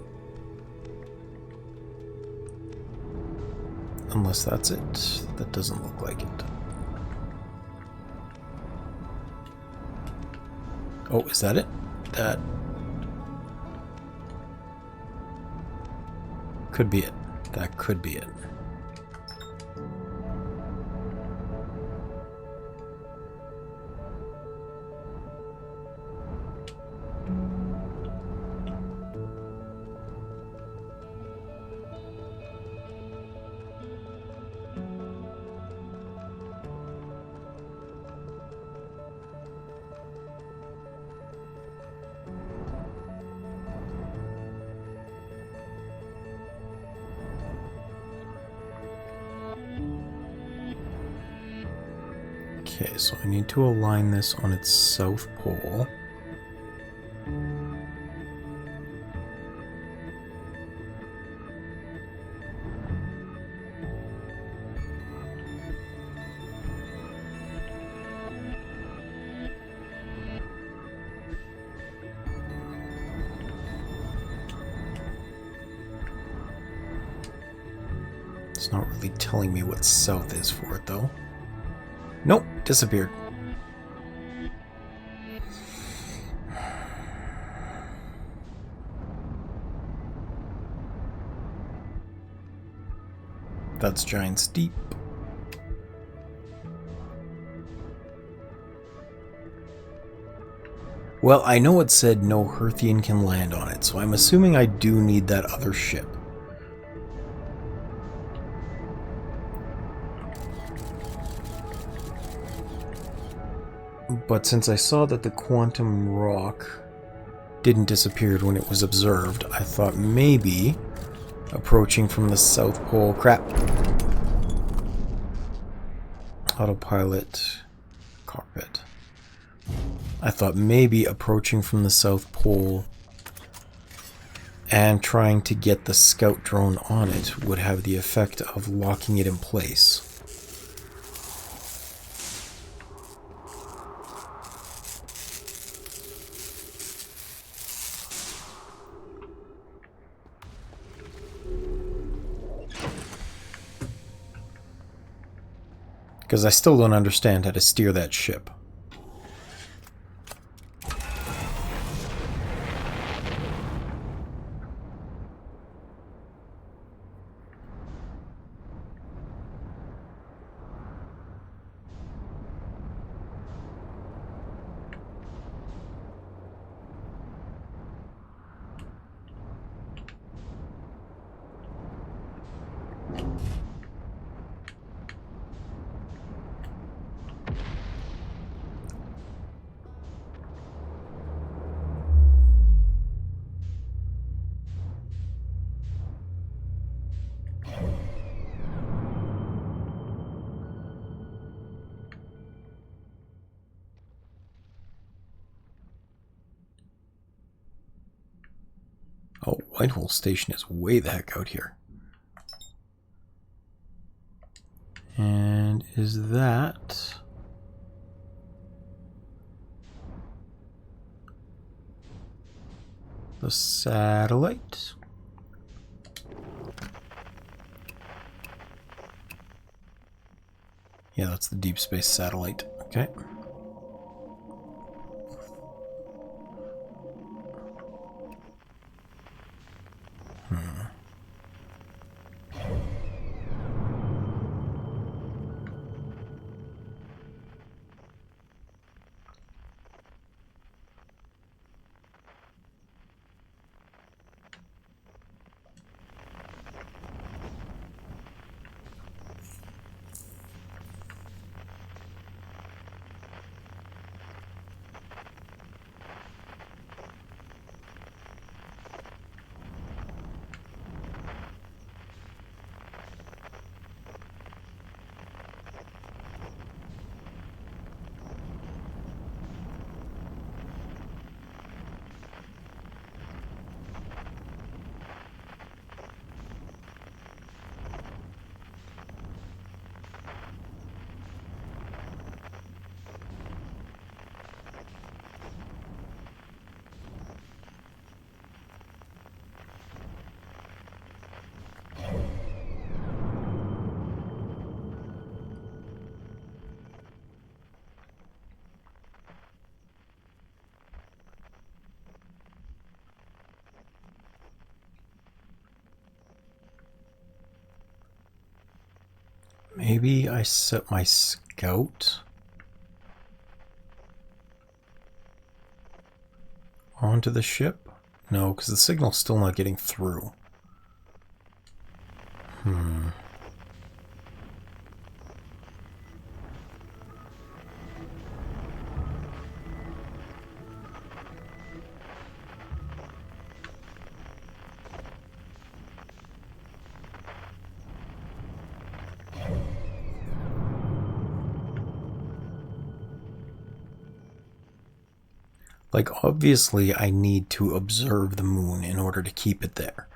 Unless that's it. That doesn't look like it. Oh, is that it? That could be it. That could be it. Okay, so I need to align this on its south pole. It's not really telling me what south is for it, though. Nope, disappeared. That's Giant's Deep. Well, I know it said no Hearthian can land on it, so I'm assuming I do need that other ship. But since I saw that the quantum rock didn't disappear when it was observed, I thought maybe approaching from the South Pole... Crap! Autopilot cockpit. I thought maybe approaching from the South Pole and trying to get the scout drone on it would have the effect of locking it in place. Because I still don't understand how to steer that ship. Whitehole Station is way the heck out here. And is that... the satellite? Yeah, that's the deep space satellite. Okay. Maybe I set my scout onto the ship? No, because the signal's still not getting through. Like, obviously, I need to observe the moon in order to keep it there.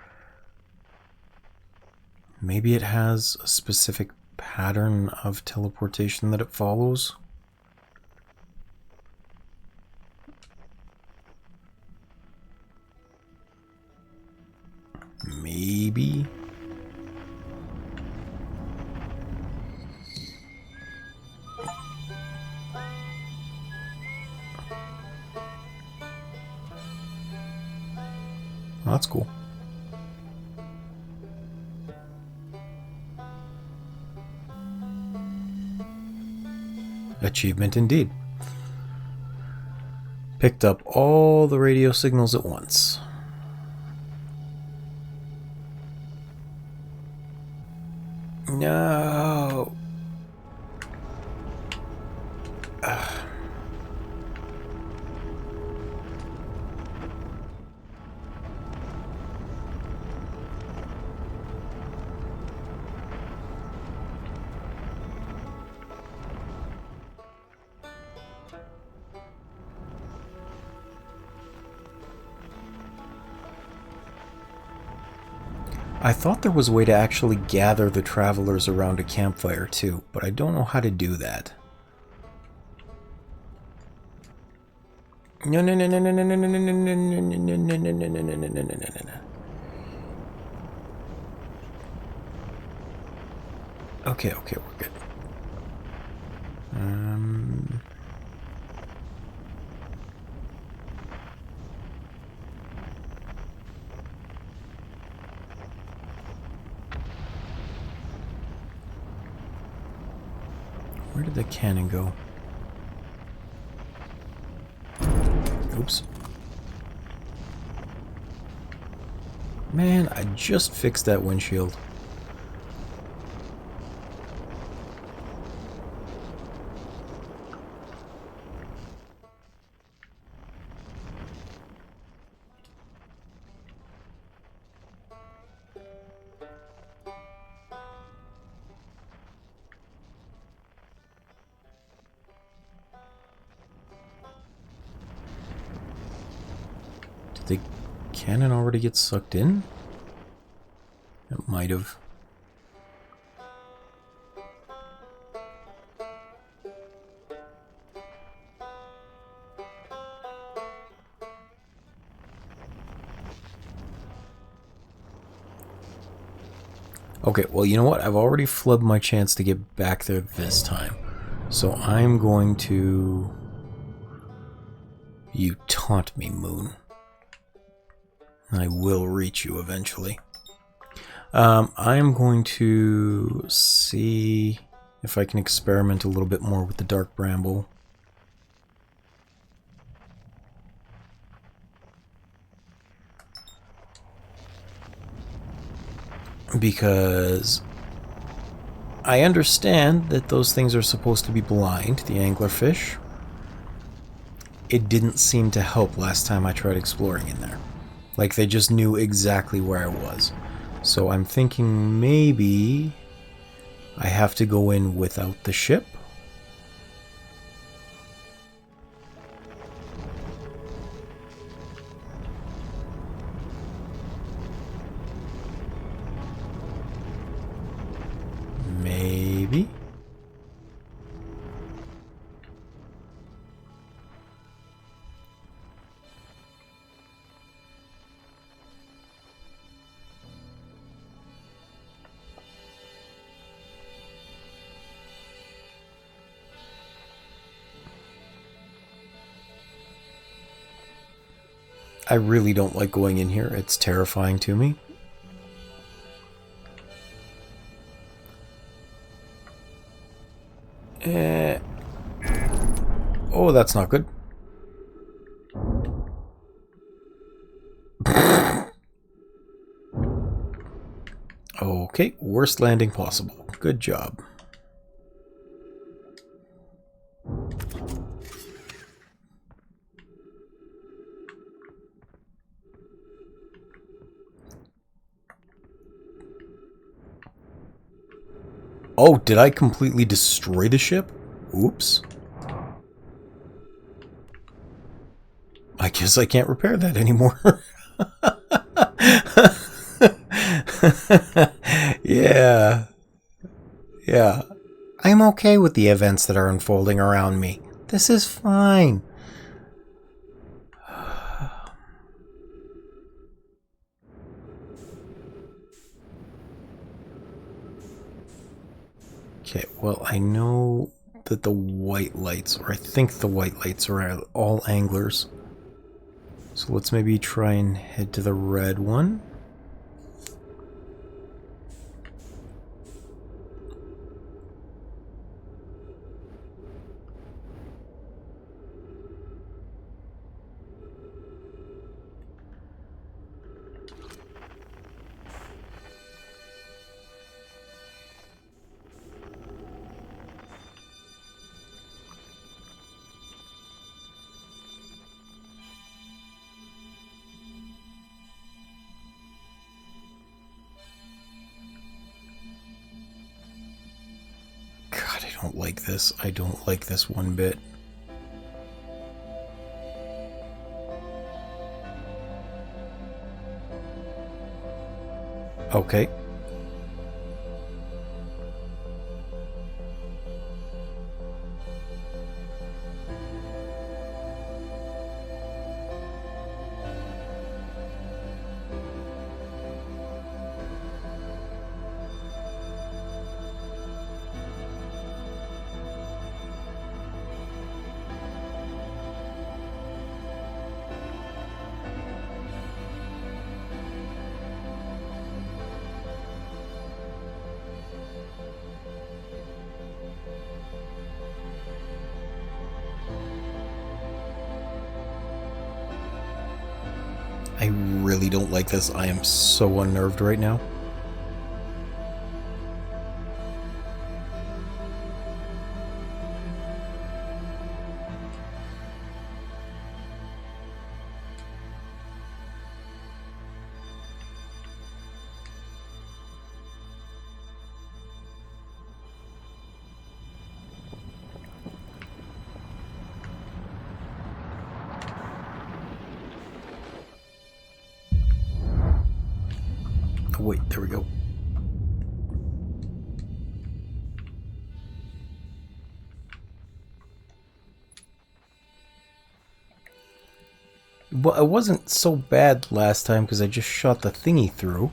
Maybe it has a specific pattern of teleportation that it follows. Maybe. Well, that's cool. Achievement indeed. Picked up all the radio signals at once. No. I thought there was a way to actually gather the travelers around a campfire too, but I don't know how to do that. No, no, no, no, no, no, no, no, no, no, no, no, no, no, no, no, no, no, no, no. Okay, okay, we're good. Where did the cannon go? Oops. Man, I just fixed that windshield. cannon already get sucked in? It might have. Okay, well, you know what? I've already flubbed my chance to get back there this time. So I'm going to... You taunt me, Moon. I will reach you eventually. I'm going to see if I can experiment a little bit more with the Dark Bramble. Because I understand that those things are supposed to be blind, the anglerfish. It didn't seem to help last time I tried exploring in there. Like, they just knew exactly where I was. So I'm thinking maybe I have to go in without the ship. Maybe. I really don't like going in here. It's terrifying to me. Oh, that's not good. Okay, worst landing possible. Good job. Oh, did I completely destroy the ship? Oops. I guess I can't repair that anymore. Yeah. Yeah. I'm okay with the events that are unfolding around me. This is fine. Okay, well, I know that the white lights, or I think the white lights are all anglers. So let's maybe try and head to the red one. God, I don't like this. I don't like this one bit. Okay. I really don't like this. I am so unnerved right now. wait, there we go. Well, it wasn't so bad last time because I just shot the thingy through.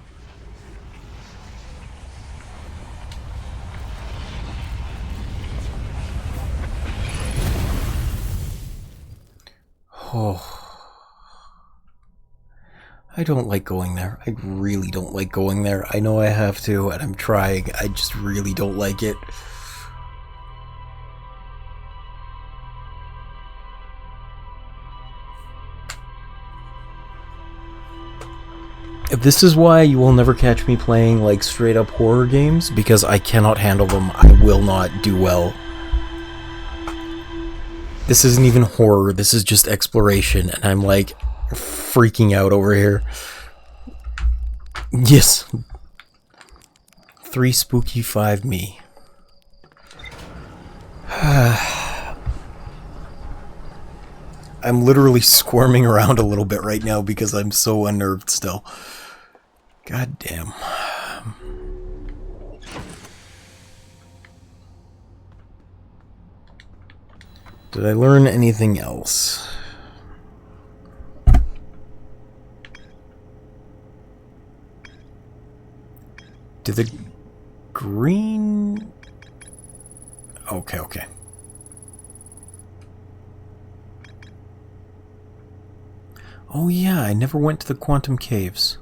Oh. I don't like going there. I really don't like going there. I know I have to, and I'm trying. I just really don't like it. This is why you will never catch me playing like straight up horror games, because I cannot handle them. I will not do well. This isn't even horror, this is just exploration, and I'm like freaking out over here. Yes. 3 spooky, 5 me. I'm literally squirming around a little bit right now because I'm so unnerved still. God damn. Did I learn anything else? Did the green... Okay. Oh yeah, I never went to the quantum caves.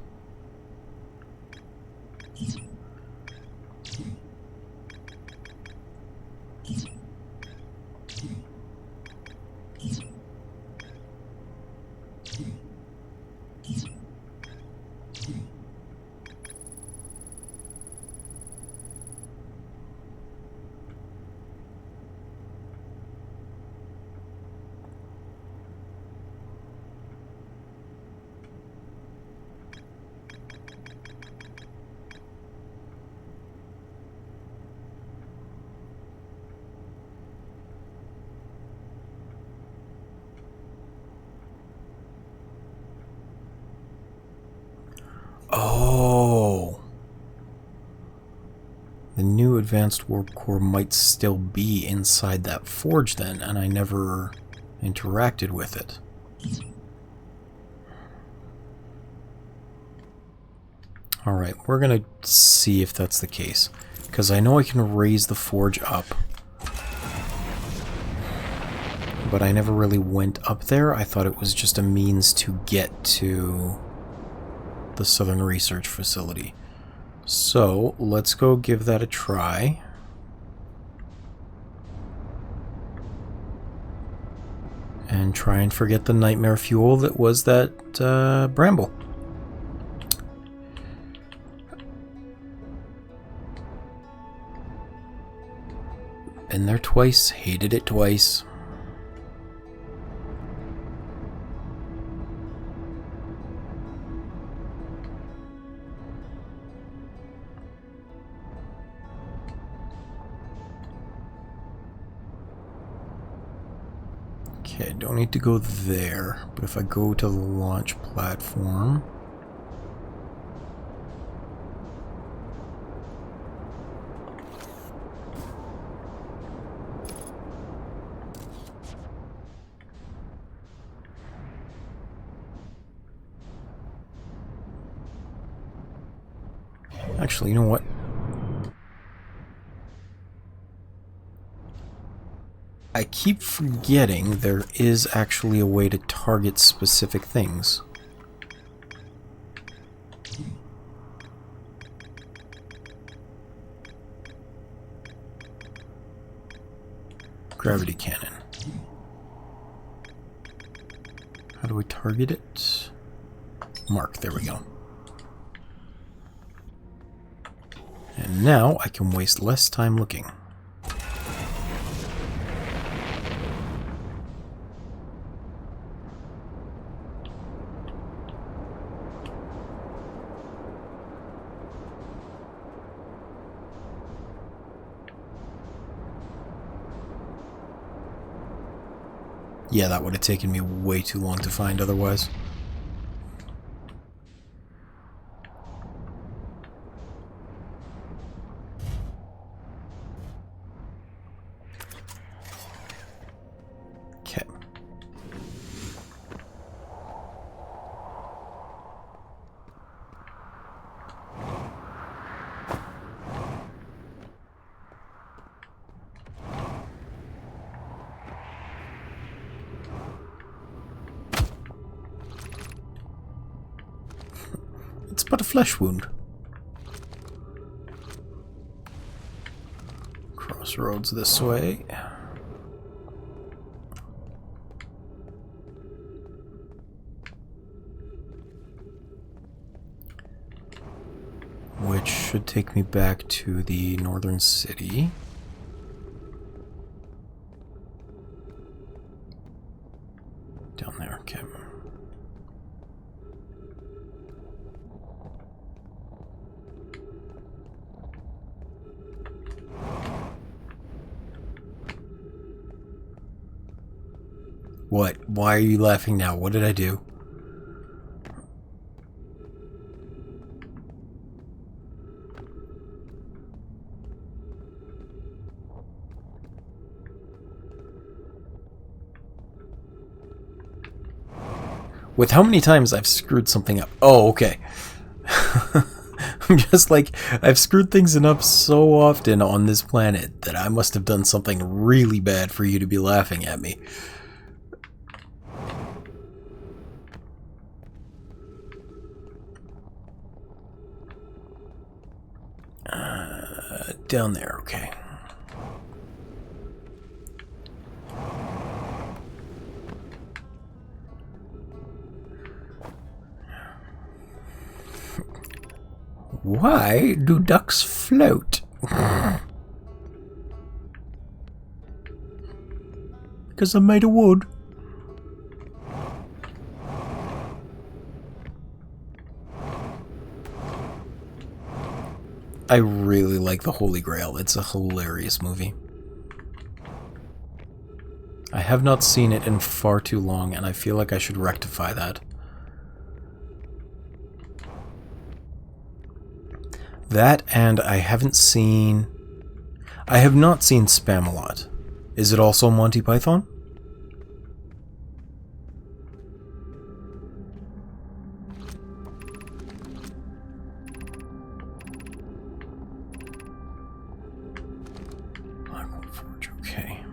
Oh. The new advanced warp core might still be inside that forge then, and I never interacted with it. Alright, we're gonna see if that's the case. Because I know I can raise the forge up. But I never really went up there. I thought it was just a means to get to the Southern Research Facility. So, let's go give that a try. And try and forget the nightmare fuel that was that bramble. Been there twice, hated it twice. Okay, don't need to go there, but if I go to the launch platform... Actually, you know what? I keep forgetting there is actually a way to target specific things. Gravity cannon. How do we target it? Mark, there we go. And now I can waste less time looking. Yeah, that would have taken me way too long to find otherwise. but a flesh wound. Crossroads this way. Which should take me back to the northern city. Down there, okay. What? Why are you laughing now? What did I do? With how many times I've screwed something up. Oh, okay. I'm just like, I've screwed things up so often on this planet that I must have done something really bad for you to be laughing at me. Down there, okay. Why do ducks float? Because I'm made of wood. I really like The Holy Grail. It's a hilarious movie. I have not seen it in far too long, and I feel like I should rectify that. That, and I have not seen Spamalot. Is it also Monty Python? Forge, okay.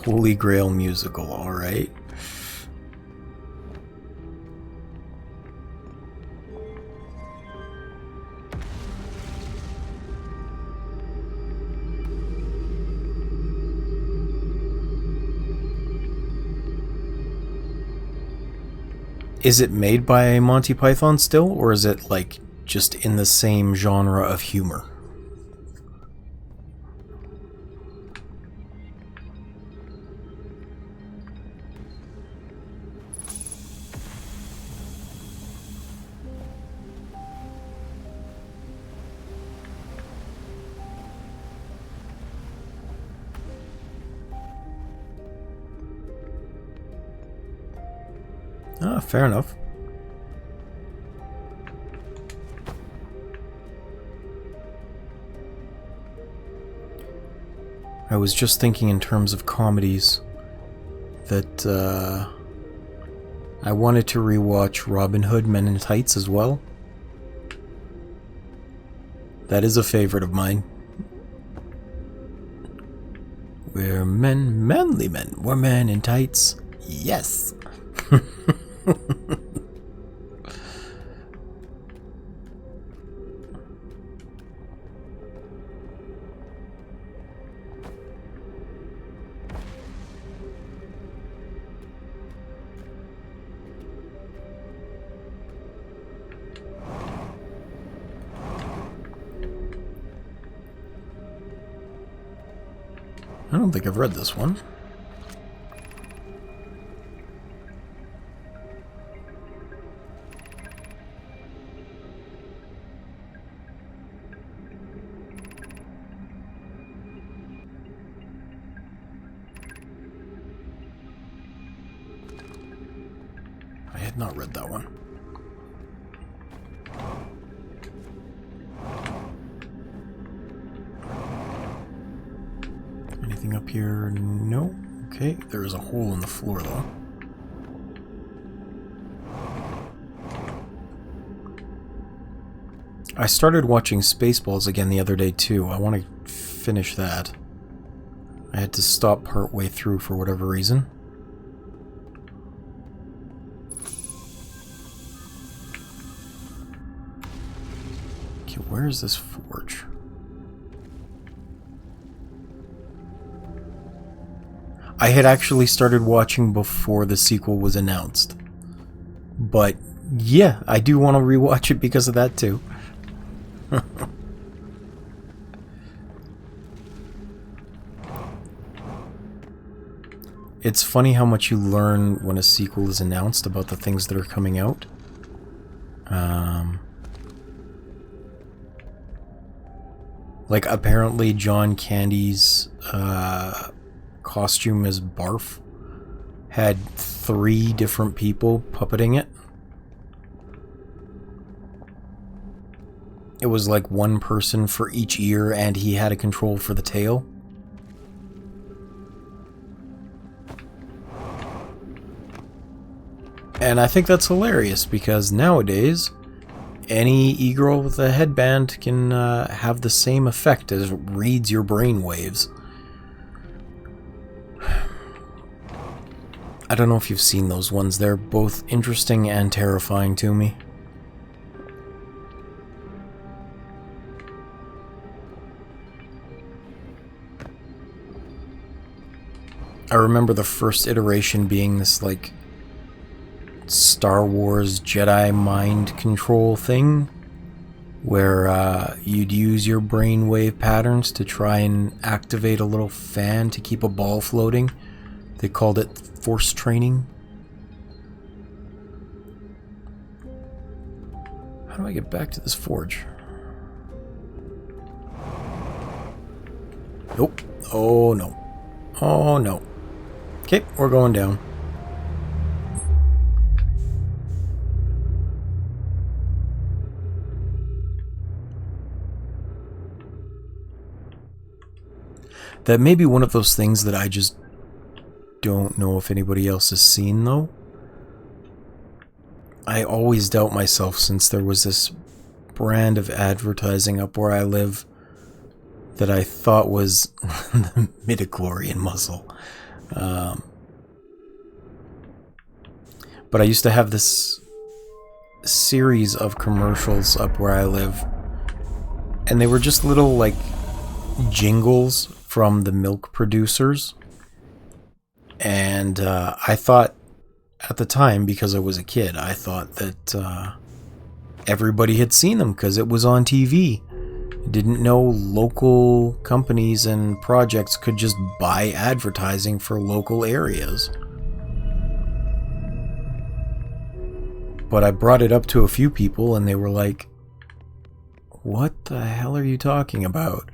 Holy Grail musical, alright. Is it made by Monty Python still, or is it, like, just in the same genre of humor? Ah, fair enough. I was just thinking in terms of comedies that I wanted to rewatch Robin Hood Men in Tights as well. That is a favorite of mine. We're men, manly men. We're men in tights. Yes. I don't think I've read this one. I had not read that one. Anything up here? No. Okay, there is a hole in the floor though. I started watching Spaceballs again the other day too. I want to finish that. I had to stop part way through for whatever reason. Okay, where is this forge? I had actually started watching before the sequel was announced. But yeah, I do want to rewatch it because of that too. It's funny how much you learn when a sequel is announced about the things that are coming out. Like, apparently John Candy's costume as Barf had 3 different people puppeting it. It was like one person for each ear, and he had a control for the tail. And I think that's hilarious, because nowadays, any e-girl with a headband can have the same effect as it reads your brain waves. I don't know if you've seen those ones. They're both interesting and terrifying to me. I remember the first iteration being this, like, Star Wars Jedi mind control thing, where you'd use your brainwave patterns to try and activate a little fan to keep a ball floating. They called it force training. How do I get back to this forge? Nope. Oh no. Oh no. Okay, we're going down. That may be one of those things that I just don't know if anybody else has seen, though. I always doubt myself, since there was this brand of advertising up where I live that I thought was the midichlorian muzzle. But I used to have this series of commercials up where I live, and they were just little, like, jingles from the milk producers. And I thought, at the time, because I was a kid, I thought that everybody had seen them because it was on TV. I didn't know local companies and projects could just buy advertising for local areas. But I brought it up to a few people and they were like, "What the hell are you talking about?"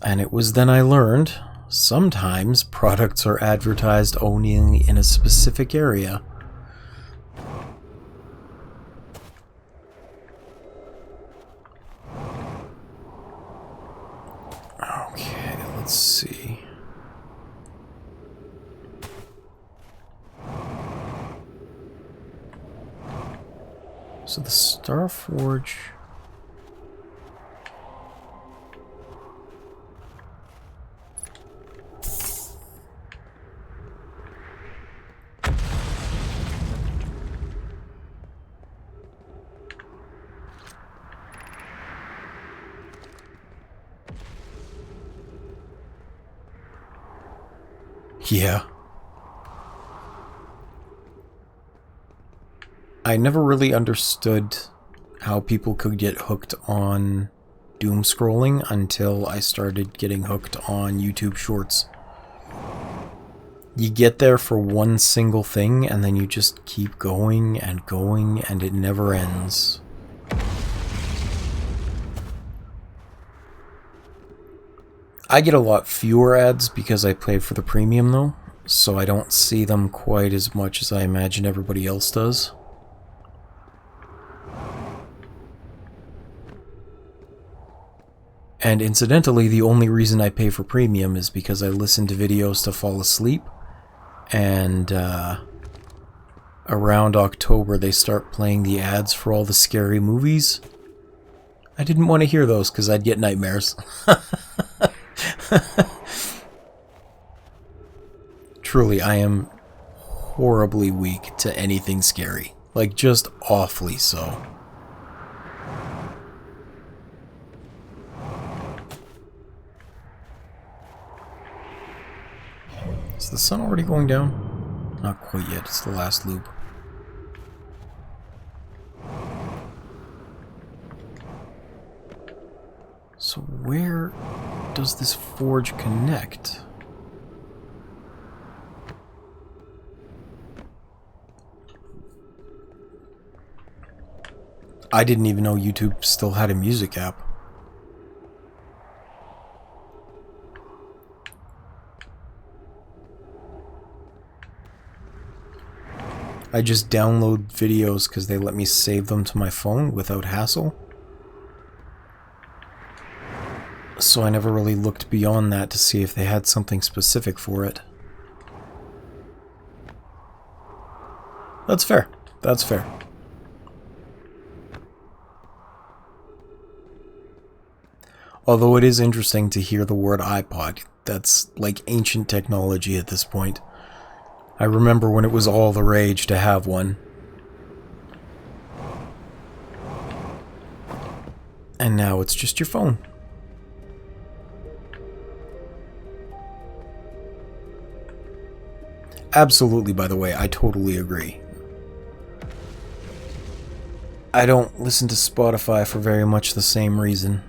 And it was then I learned sometimes products are advertised only in a specific area. Okay, let's see. So the Star Forge... Yeah. I never really understood how people could get hooked on doom scrolling until I started getting hooked on YouTube Shorts. You get there for one single thing and then you just keep going and it never ends. I get a lot fewer ads because I pay for the premium though, so I don't see them quite as much as I imagine everybody else does. And incidentally, the only reason I pay for premium is because I listen to videos to fall asleep, and around October they start playing the ads for all the scary movies. I didn't want to hear those because I'd get nightmares. Truly, I am horribly weak to anything scary. Like, just awfully so. the sun already going down? Not quite yet, it's the last loop. So where does this forge connect? I didn't even know YouTube still had a music app. I just download videos because they let me save them to my phone without hassle. So I never really looked beyond that to see if they had something specific for it. That's fair. That's fair. Although it is interesting to hear the word iPod. That's like ancient technology at this point. I remember when it was all the rage to have one. And now it's just your phone. Absolutely, by the way, I totally agree. I don't listen to Spotify for very much the same reason.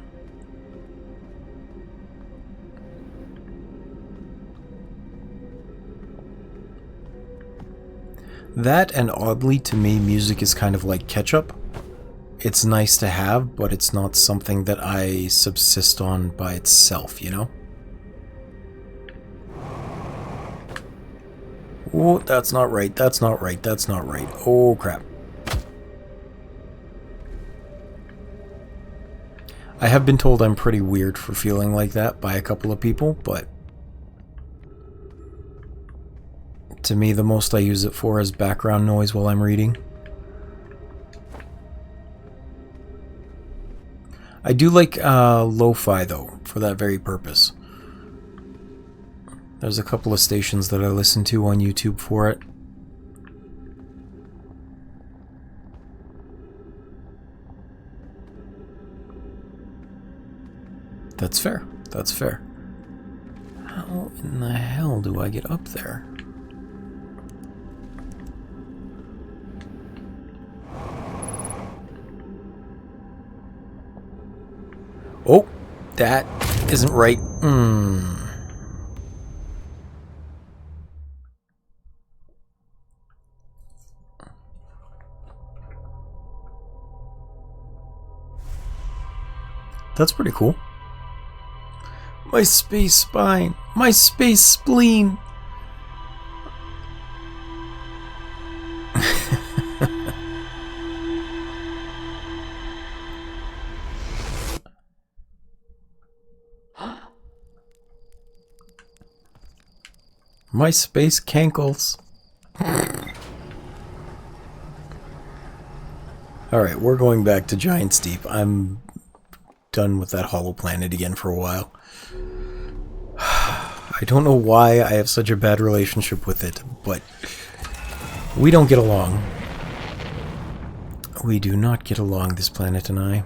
That, and oddly to me, music is kind of like ketchup. It's nice to have, but it's not something that I subsist on by itself, you know? Oh, that's not right, that's not right, that's not right. Oh, crap. I have been told I'm pretty weird for feeling like that by a couple of people, but to me, the most I use it for is background noise while I'm reading. I do like lo-fi, though, for that very purpose. There's a couple of stations that I listen to on YouTube for it. That's fair. That's fair. How in the hell do I get up there? Oh, that isn't right. That's pretty cool. My space spine. My space spleen. My space cankles. Alright, we're going back to Giant's Deep. I'm done with that hollow planet again for a while. I don't know why I have such a bad relationship with it, but we don't get along. We do not get along, this planet and I.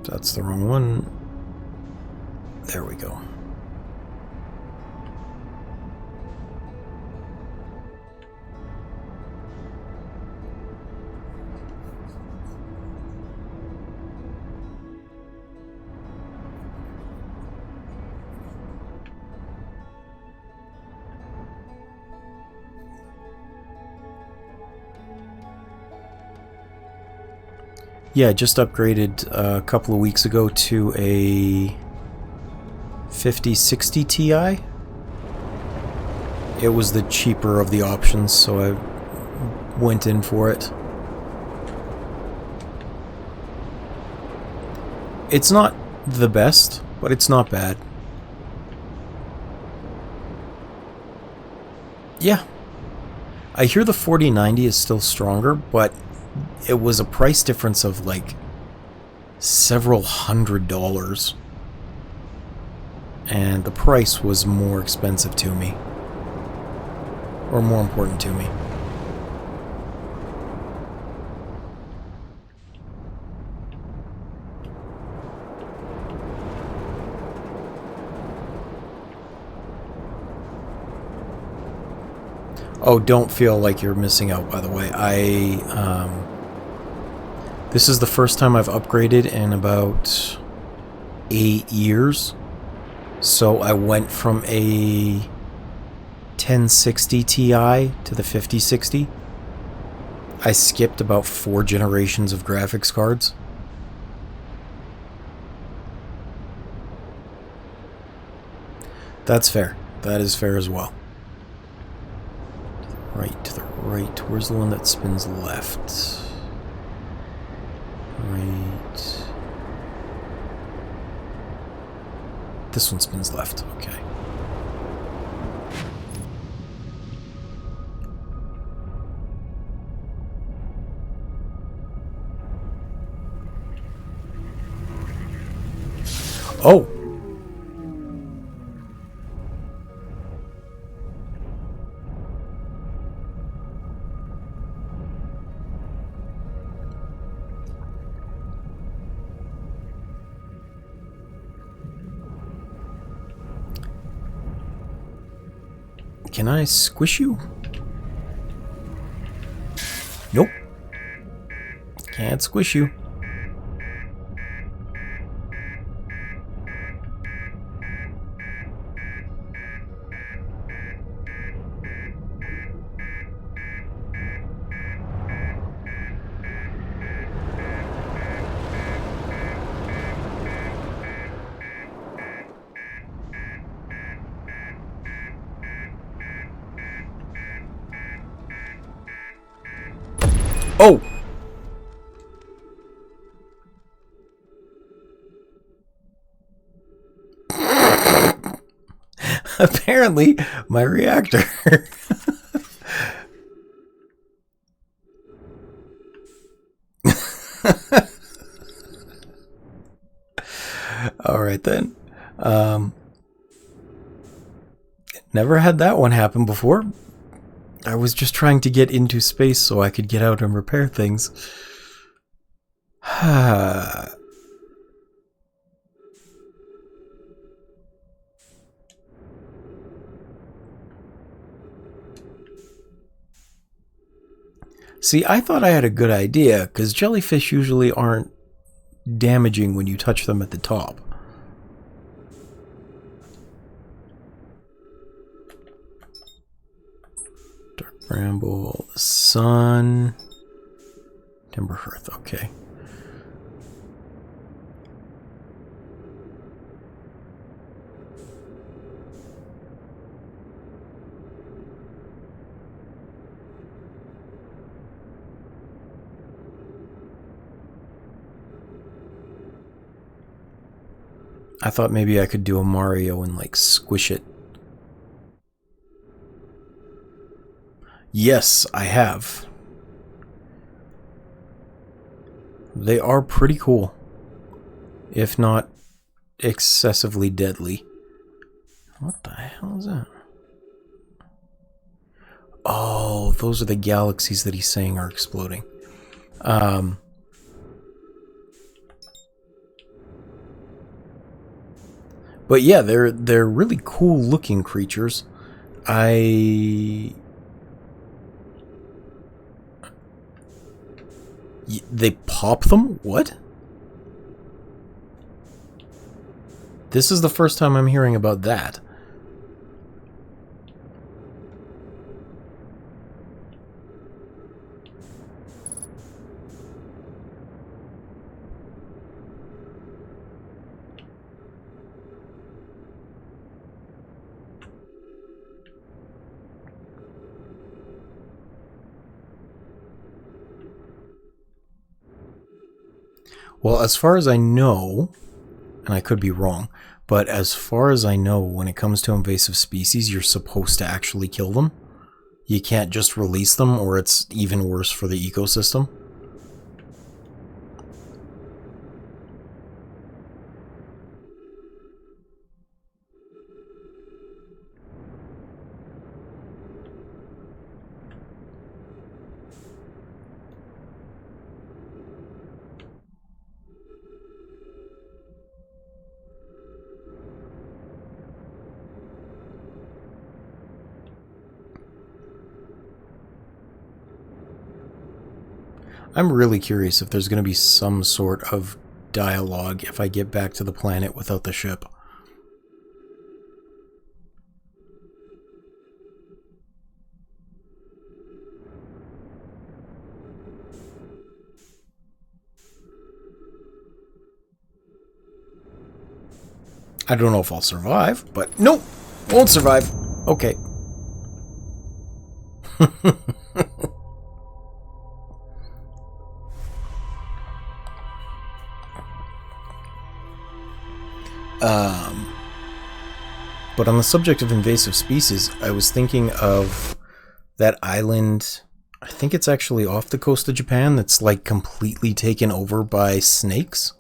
That's the wrong one. There we go. Yeah, just upgraded a couple of weeks ago to a 5060 Ti. It was the cheaper of the options, so I went in for it. It's not the best, but it's not bad. Yeah. I hear the 4090 is still stronger, but it was a price difference of like several $100s. And the price was more expensive to me. Or more important to me. Oh, don't feel like you're missing out, by the way. This is the first time I've upgraded in about 8 years. So I went from a 1060 Ti to the 5060. I skipped about 4 generations of graphics cards. That's fair. That is fair as well. To the right. Where's the one that spins left? Right. This one spins left. Okay. Oh! Can I squish you? Nope. Can't squish you. Oh! Apparently, my reactor. Alright then. Never had that one happen before. I was just trying to get into space so I could get out and repair things. See, I thought I had a good idea, because jellyfish usually aren't damaging when you touch them at the top. Dark bramble, the sun, timber hearth, okay. I thought maybe I could do a Mario and like squish it. Yes, I have. They are pretty cool, if not excessively deadly. What the hell is that? Oh, those are the galaxies that he's saying are exploding. But yeah, they're really cool looking creatures. They pop them? What? This is the first time I'm hearing about that. Well, as far as I know, and I could be wrong, but as far as I know, when it comes to invasive species, you're supposed to actually kill them. You can't just release them, or it's even worse for the ecosystem. I'm really curious if there's going to be some sort of dialogue if I get back to the planet without the ship. I don't know if I'll survive, but nope, won't survive. Okay. But on the subject of invasive species, I was thinking of that island. I think it's actually off the coast of Japan that's like completely taken over by snakes.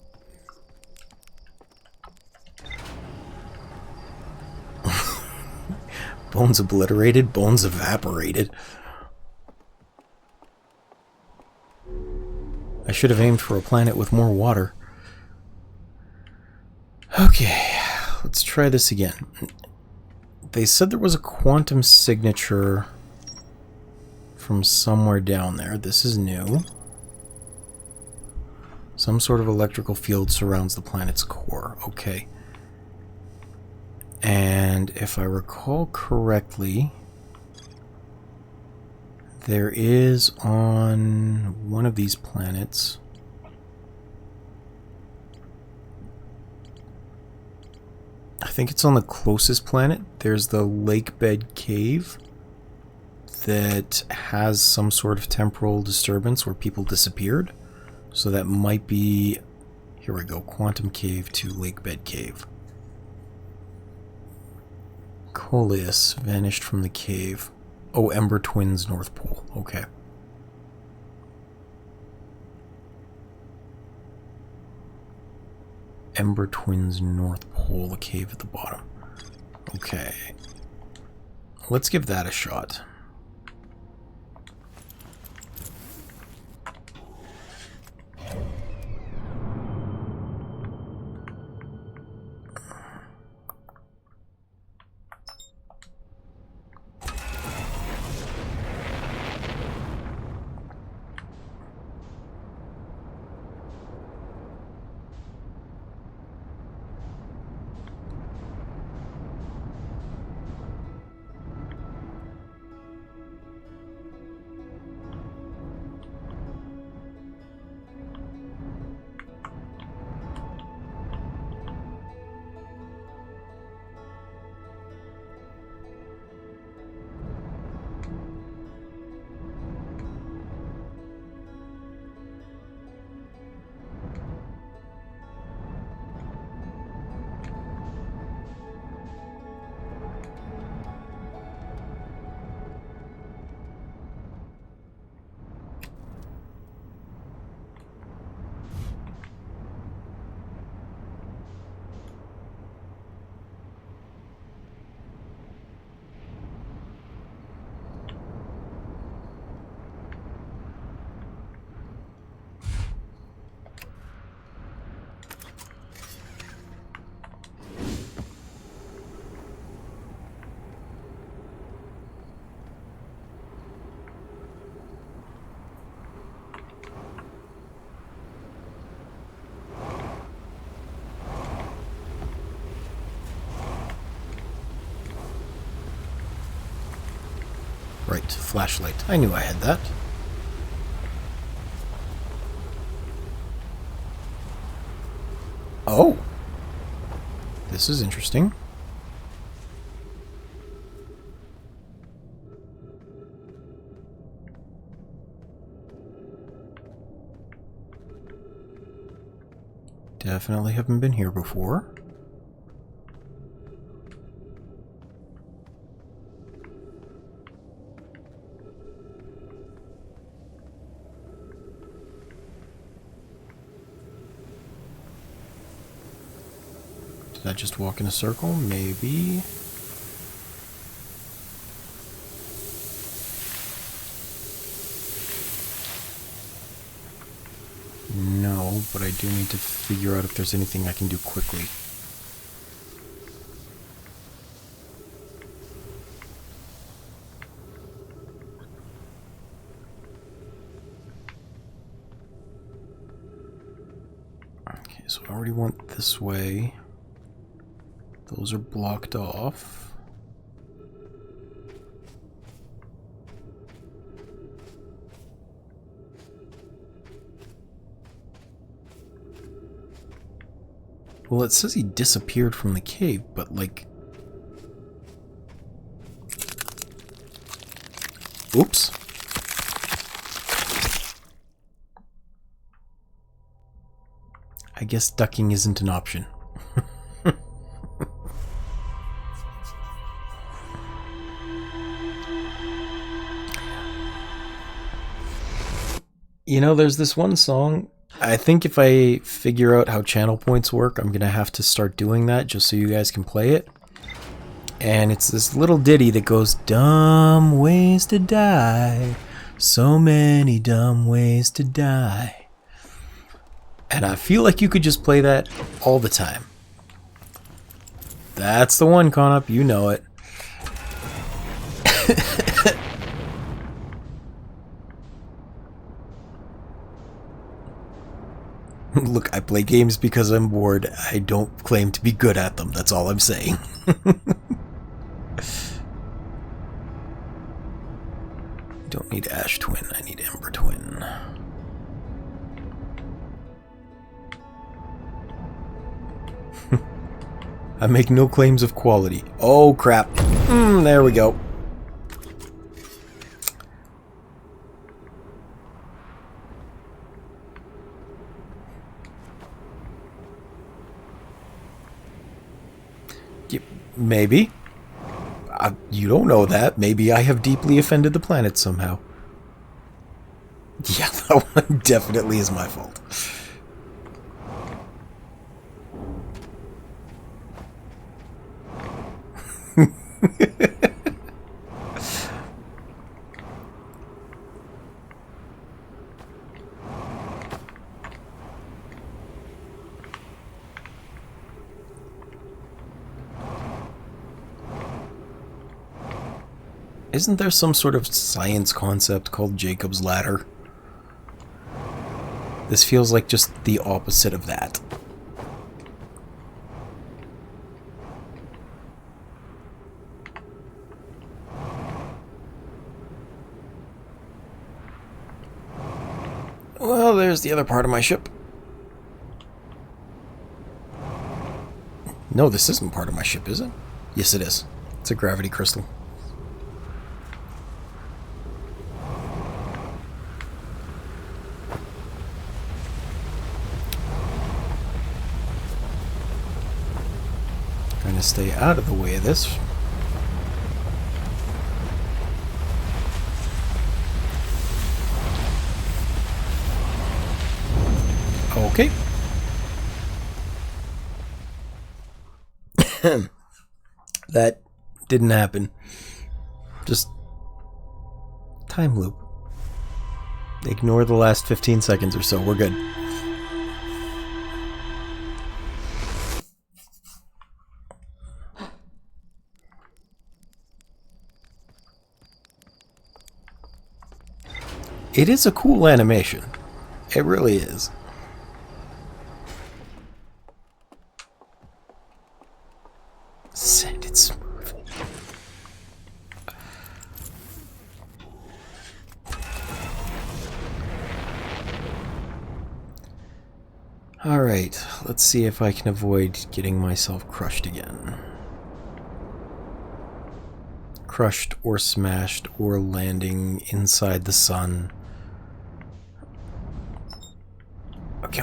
Bones obliterated, bones evaporated. I should have aimed for a planet with more water. Okay, let's try this again. They said there was a quantum signature from somewhere down there. This is new. Some sort of electrical field surrounds the planet's core. Okay. And if I recall correctly, there is on one of these planets I think it's on the closest planet. There's the lake bed cave that has some sort of temporal disturbance where people disappeared. So that might be... Here we go. Quantum cave to lake bed cave. Coleus vanished from the cave. Oh, Ember Twins North Pole. Okay. Ember Twins North Pole, the cave at the bottom. Okay. Let's give that a shot. Right, flashlight. I knew I had that. Oh! This is interesting. Definitely haven't been here before. Did I just walk in a circle? Maybe. No, but I do need to figure out if there's anything I can do quickly. already went this way. Those are blocked off. Well, it says he disappeared from the cave, but like... Oops. I guess ducking isn't an option. You know, there's this one song. I think if I figure out how channel points work, I'm gonna have to start doing that just so you guys can play it. And it's this little ditty that goes, dumb ways to die, so many dumb ways to die. And I feel like you could just play that all the time. That's the one, Conup, you know it. Look, I play games because I'm bored. I don't claim to be good at them. That's all I'm saying. Don't need Ash Twin. I need Ember Twin. I make no claims of quality. Oh, crap. There we go. Maybe. You don't know that. Maybe I have deeply offended the planet somehow. Yeah, that one definitely is my fault. Isn't there some sort of science concept called Jacob's Ladder? This feels like just the opposite of that. Well, there's the other part of my ship. No, this isn't part of my ship, is it? Yes, it is. It's a gravity crystal. Trying to stay out of the way of this. Okay. That didn't happen. Just time loop. Ignore the last 15 seconds or so. We're good. It is a cool animation. It really is. Send it smooth. Alright, let's see if I can avoid getting myself crushed again. Crushed or smashed or landing inside the sun. Okay.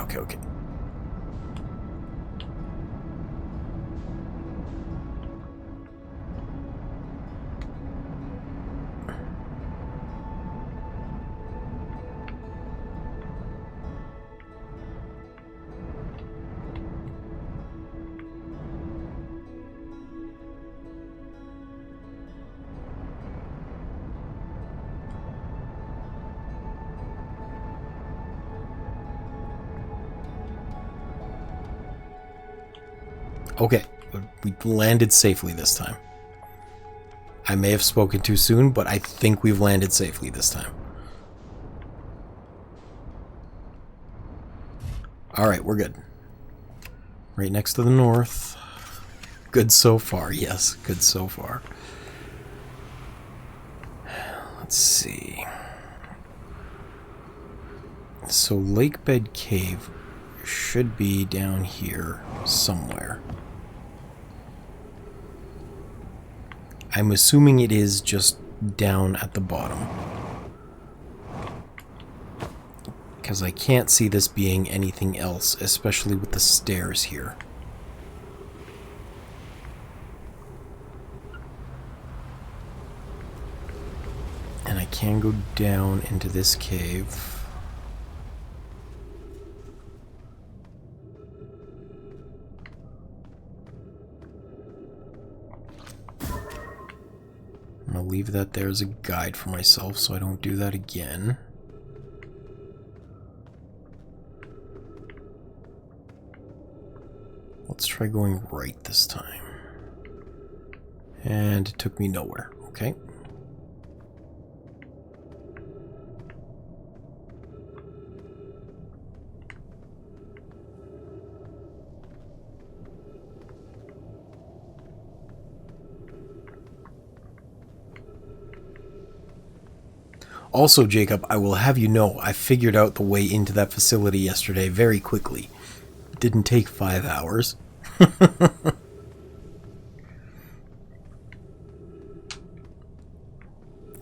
Okay, we landed safely this time. I may have spoken too soon, but I think we've landed safely this time. Alright, we're good. Right next to the north. Good so far, yes, good so far. Let's see. So Lakebed Cave should be down here somewhere. I'm assuming it is just down at the bottom, because I can't see this being anything else, especially with the stairs here. And I can go down into this cave. I'm gonna leave that there as a guide for myself so I don't do that again. Let's try going right this time. And it took me nowhere. Okay. Also, Jacob, I will have you know, I figured out the way into that facility yesterday very quickly. It didn't take 5 hours.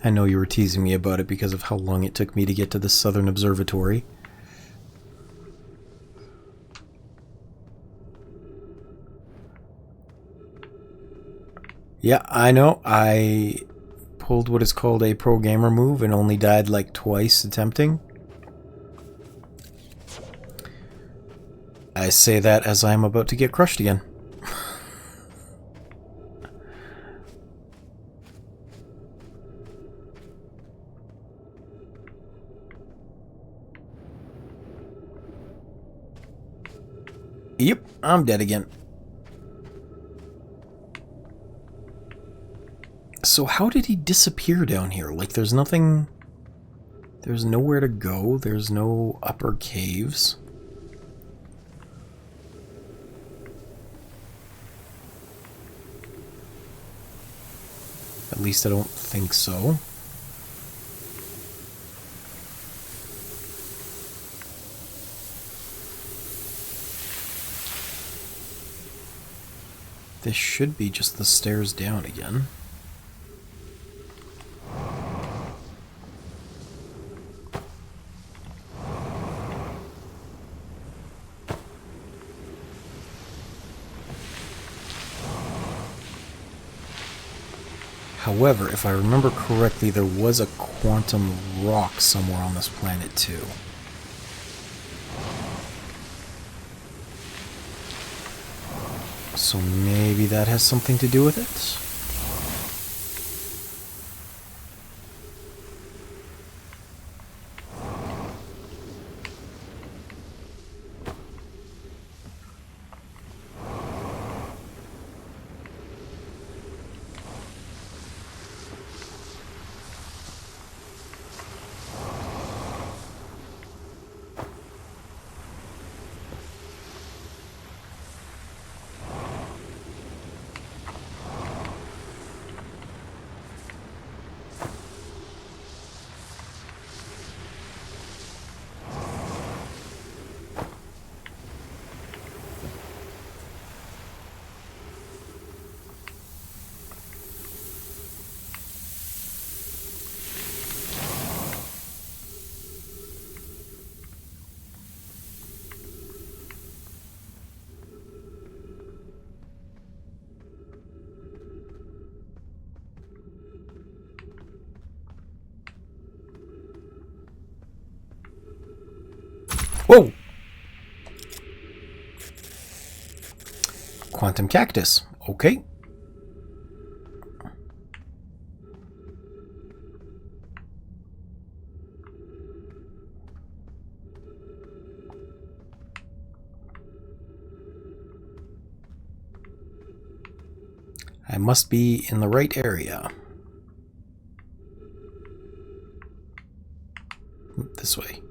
I know you were teasing me about it because of how long it took me to get to the Southern Observatory. Yeah, I know. I pulled what is called a pro gamer move and only died like twice attempting. I say that as I am about to get crushed again. Yep, I'm dead again. So how did he disappear down here? Like, there's nothing... There's nowhere to go. There's no upper caves. At least I don't think so. This should be just the stairs down again. However, if I remember correctly, there was a quantum rock somewhere on this planet too. So maybe that has something to do with it? Whoa! Quantum cactus. Okay. I must be in the right area. This way.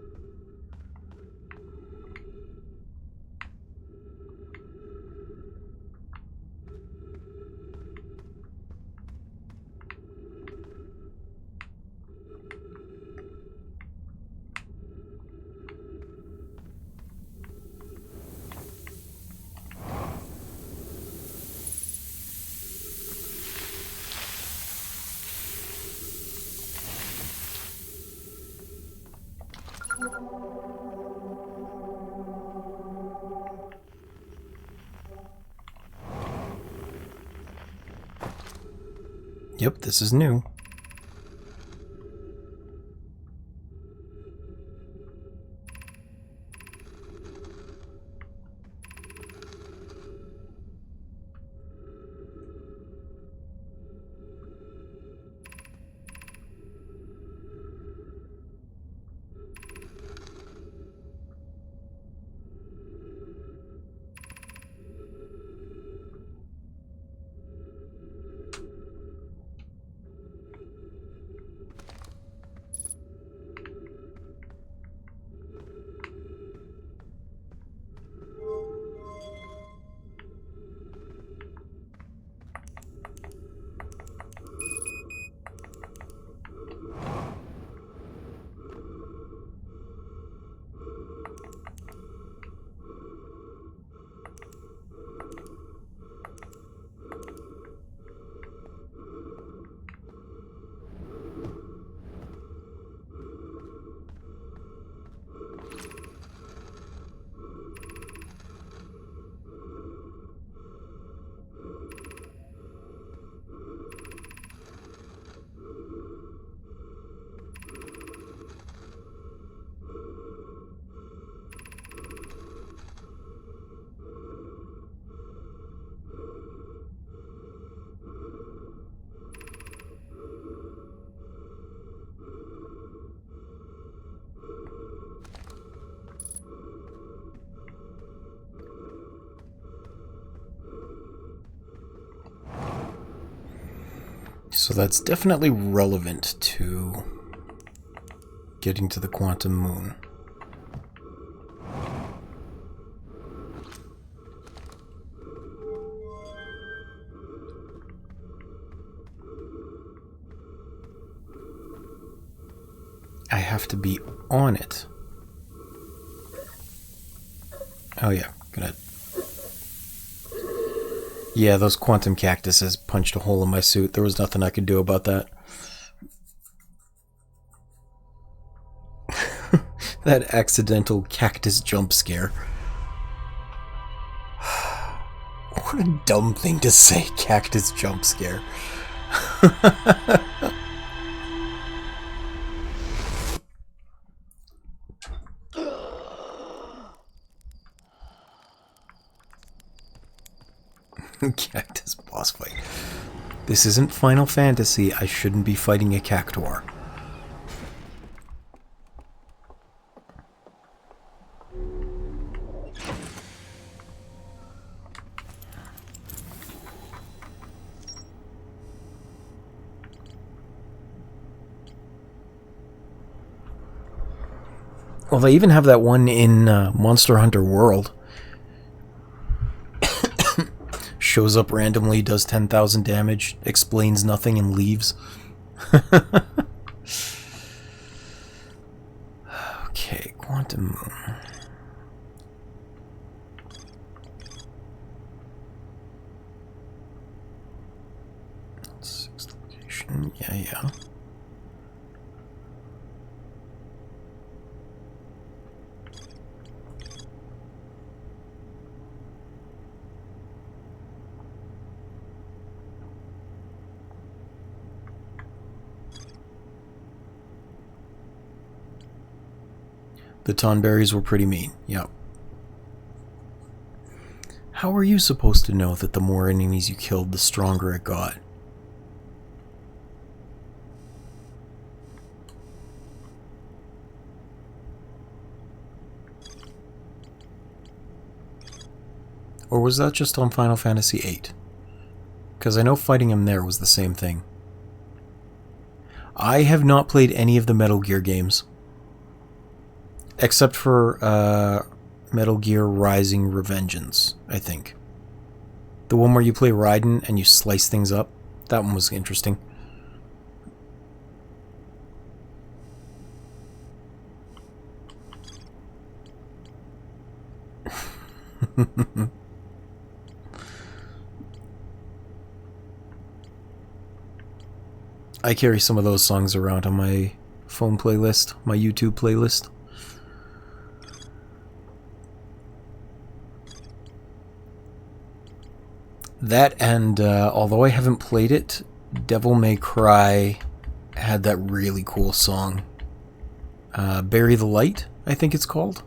Yep, this is new. So that's definitely relevant to getting to the quantum moon. I have to be on it. Oh yeah, gonna... Yeah, those quantum cactuses punched a hole in my suit. There was nothing I could do about that. That accidental cactus jump scare. What a dumb thing to say, cactus jump scare. Cactus boss fight. This isn't Final Fantasy. I shouldn't be fighting a cactuar. Well, they even have that one in Monster Hunter World. Shows up randomly, does 10,000 damage, explains nothing, and leaves. Okay, quantum moon. Sixth location, yeah. The Tonberries were pretty mean, yep. How are you supposed to know that the more enemies you killed, the stronger it got? Or was that just on Final Fantasy VIII? Because I know fighting him there was the same thing. I have not played any of the Metal Gear games. Except for Metal Gear Rising Revengeance, I think. The one where you play Raiden and you slice things up. That one was interesting. I carry some of those songs around on my phone playlist, my YouTube playlist. That and although I haven't played it, Devil May Cry had that really cool song. Bury the Light, I think it's called.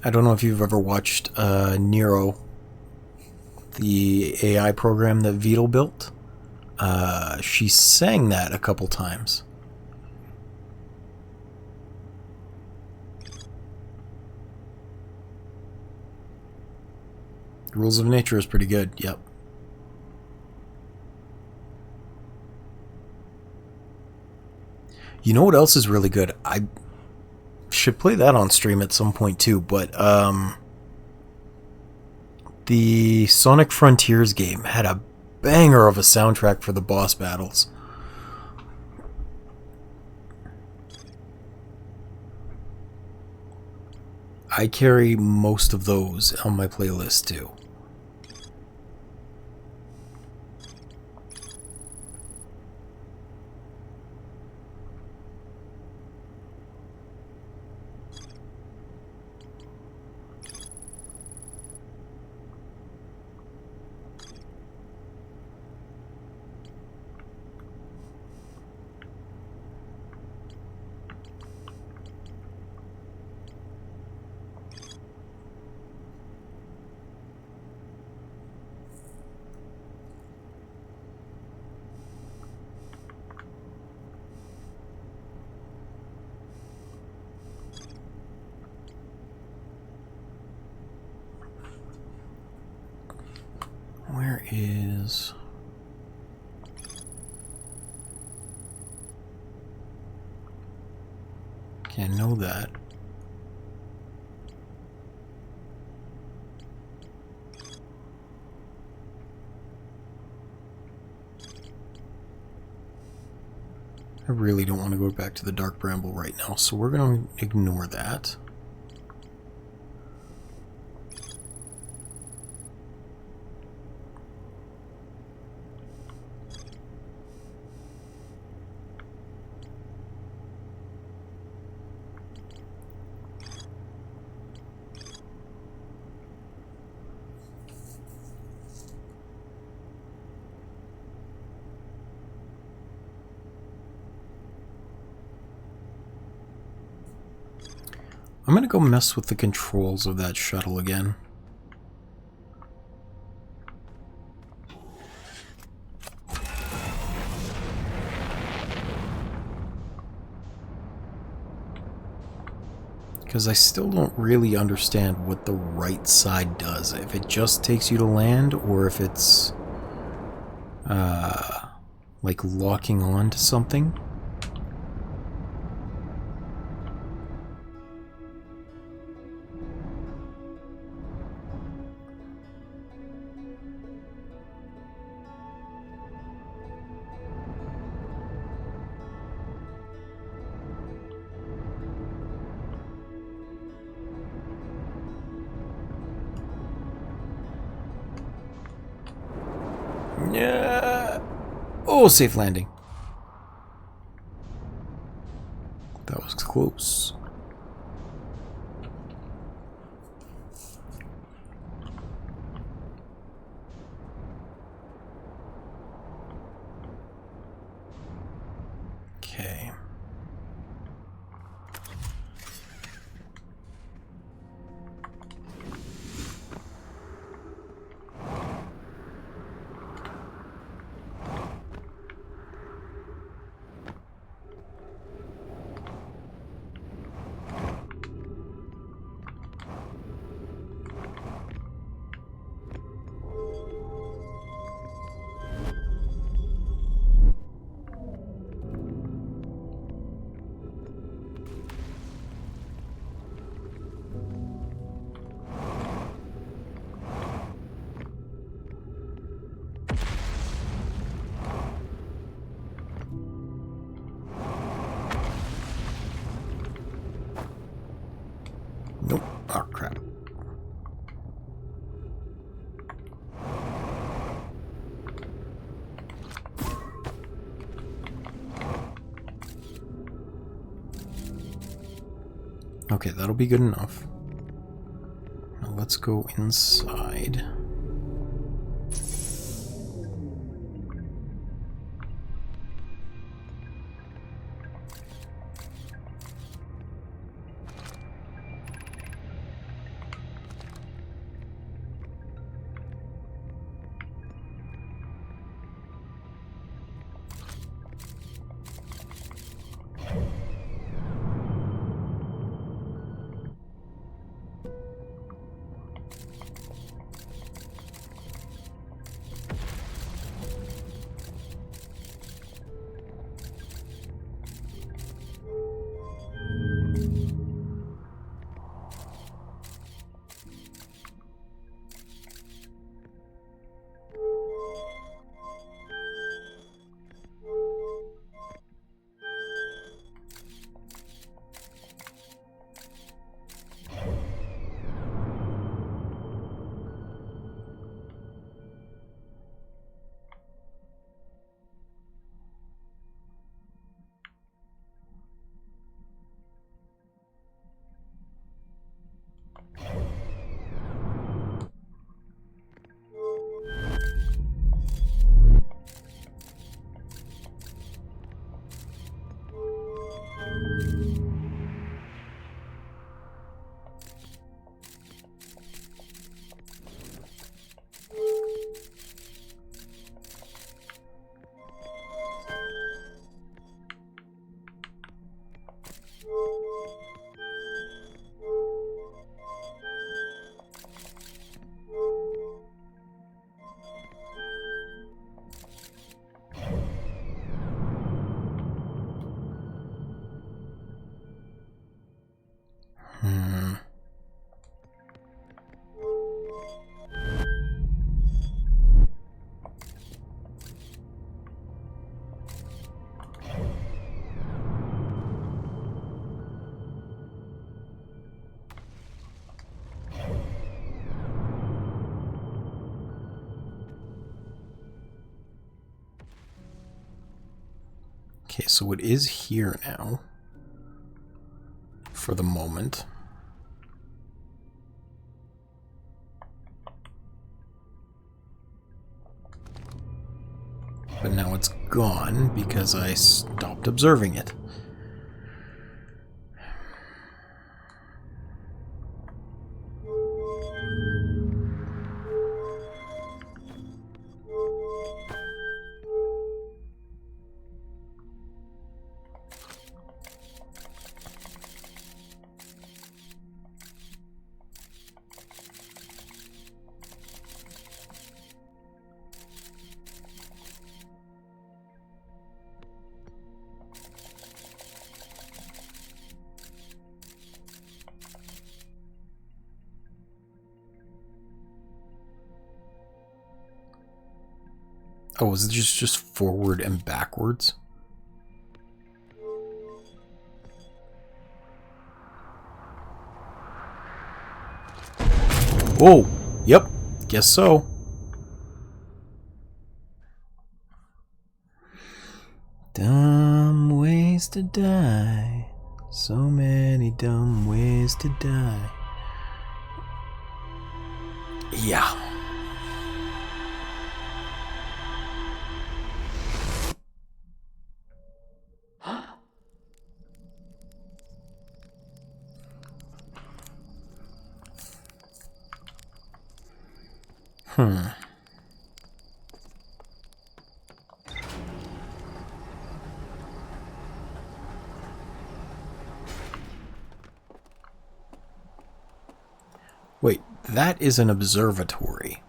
I don't know if you've ever watched Nero, the AI program that Vital built. She sang that a couple times. Rules of Nature is pretty good, yep. You know what else is really good? I should play that on stream at some point too, but the Sonic Frontiers game had a banger of a soundtrack for the boss battles. I carry most of those on my playlist too. Where is... Okay, I know that. I really don't want to go back to the Dark Bramble right now, so we're going to ignore that. I'm gonna go mess with the controls of that shuttle again. Because I still don't really understand what the right side does. If it just takes you to land, or if it's like locking on to something. Yeah. Oh, safe landing. That was close. Okay. Nope. Oh, crap. Okay, that'll be good enough. Now let's go inside. Okay, so it is here now. For the moment. But now it's gone because I stopped observing it. Oh, is it just forward and backwards? Whoa! Yep, guess so. Dumb ways to die. So many dumb ways to die. Yeah. Wait, that is an observatory.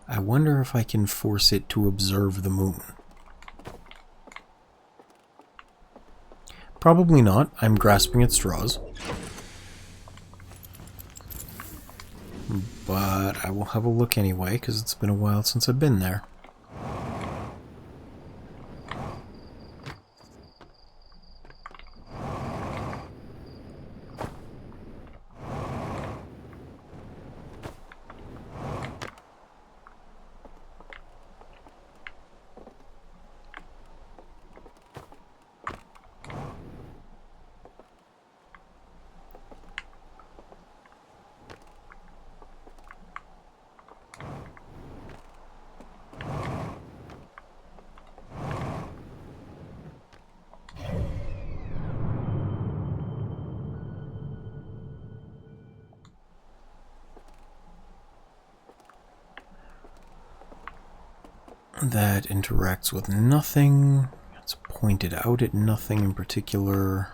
I wonder if I can force it to observe the moon. Probably not. I'm grasping at straws. But I will have a look anyway, because it's been a while since I've been there. That interacts with nothing. It's pointed out at nothing in particular.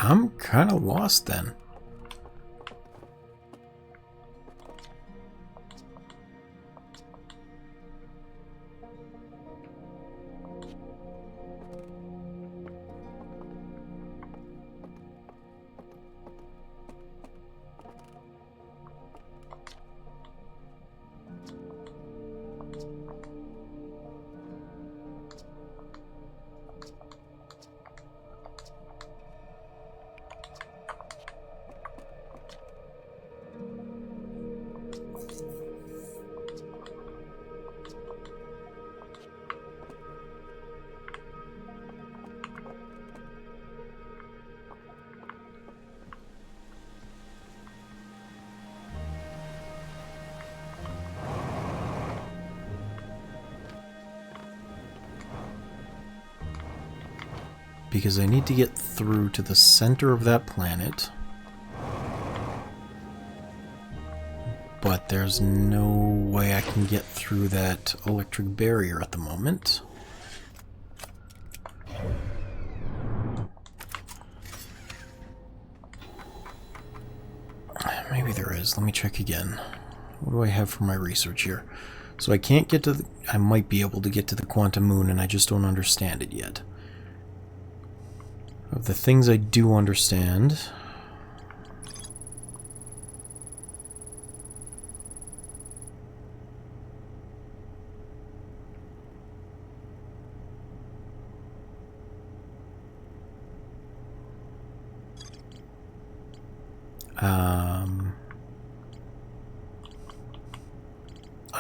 I'm kind of lost then. Because I need to get through to the center of that planet. But there's no way I can get through that electric barrier at the moment. Maybe there is. Let me check again. What do I have for my research here? So I can't get to the... I might be able to get to the quantum moon, and I just don't understand it yet. Of the things I do understand...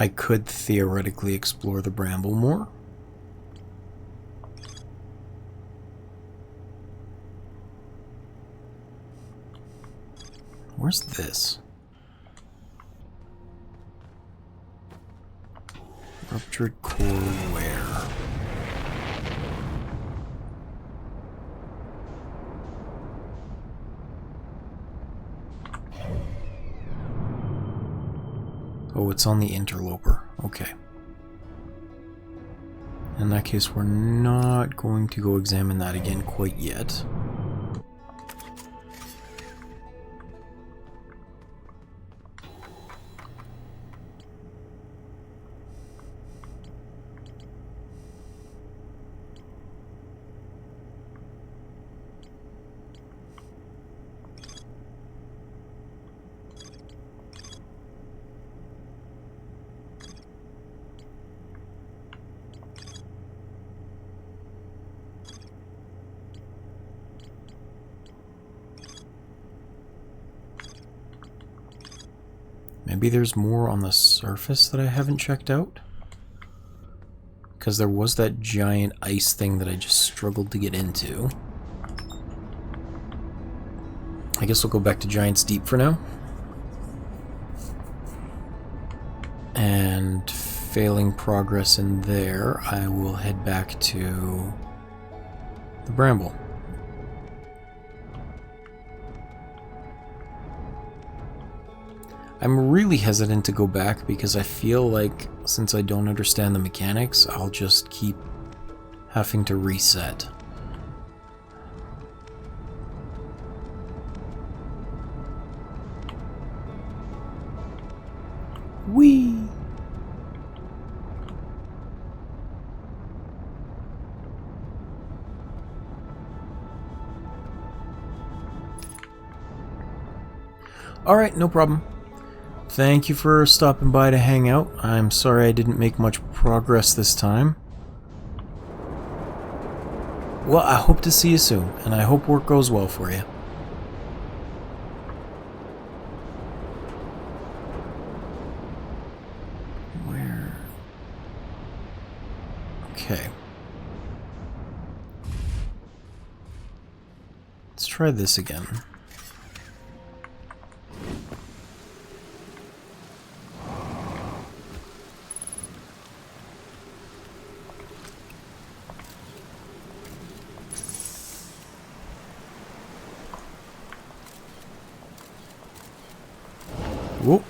I could theoretically explore the bramble more. Where's this? Ruptured core where? Oh, it's on the interloper. Okay. In that case, we're not going to go examine that again quite yet. Maybe there's more on the surface that I haven't checked out? Because there was that giant ice thing that I just struggled to get into. I guess we'll go back to Giant's Deep for now. And failing progress in there, I will head back to the Bramble. I'm really hesitant to go back because I feel like since I don't understand the mechanics, I'll just keep having to reset. Whee! Alright, no problem. Thank you for stopping by to hang out. I'm sorry I didn't make much progress this time. Well, I hope to see you soon, and I hope work goes well for you. Where? Okay. Let's try this again. Whoop.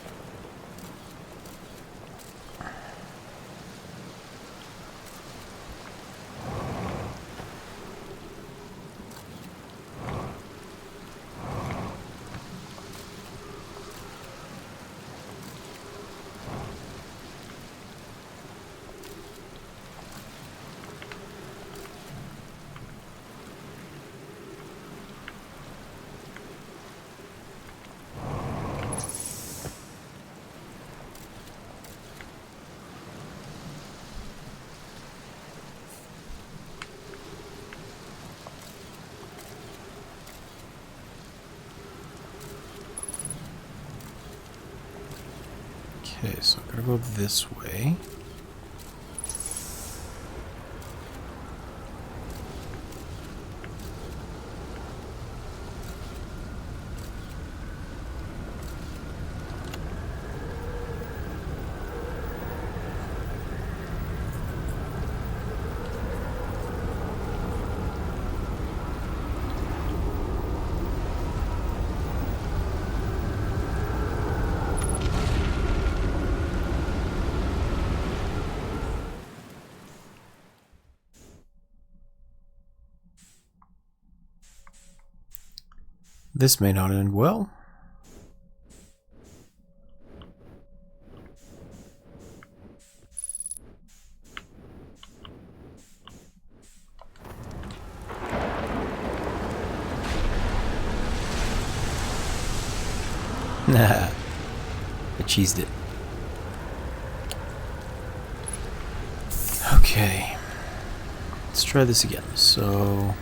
Okay, so I'm gonna go this way. This may not end well. Nah, I cheesed it. Okay, let's try this again. So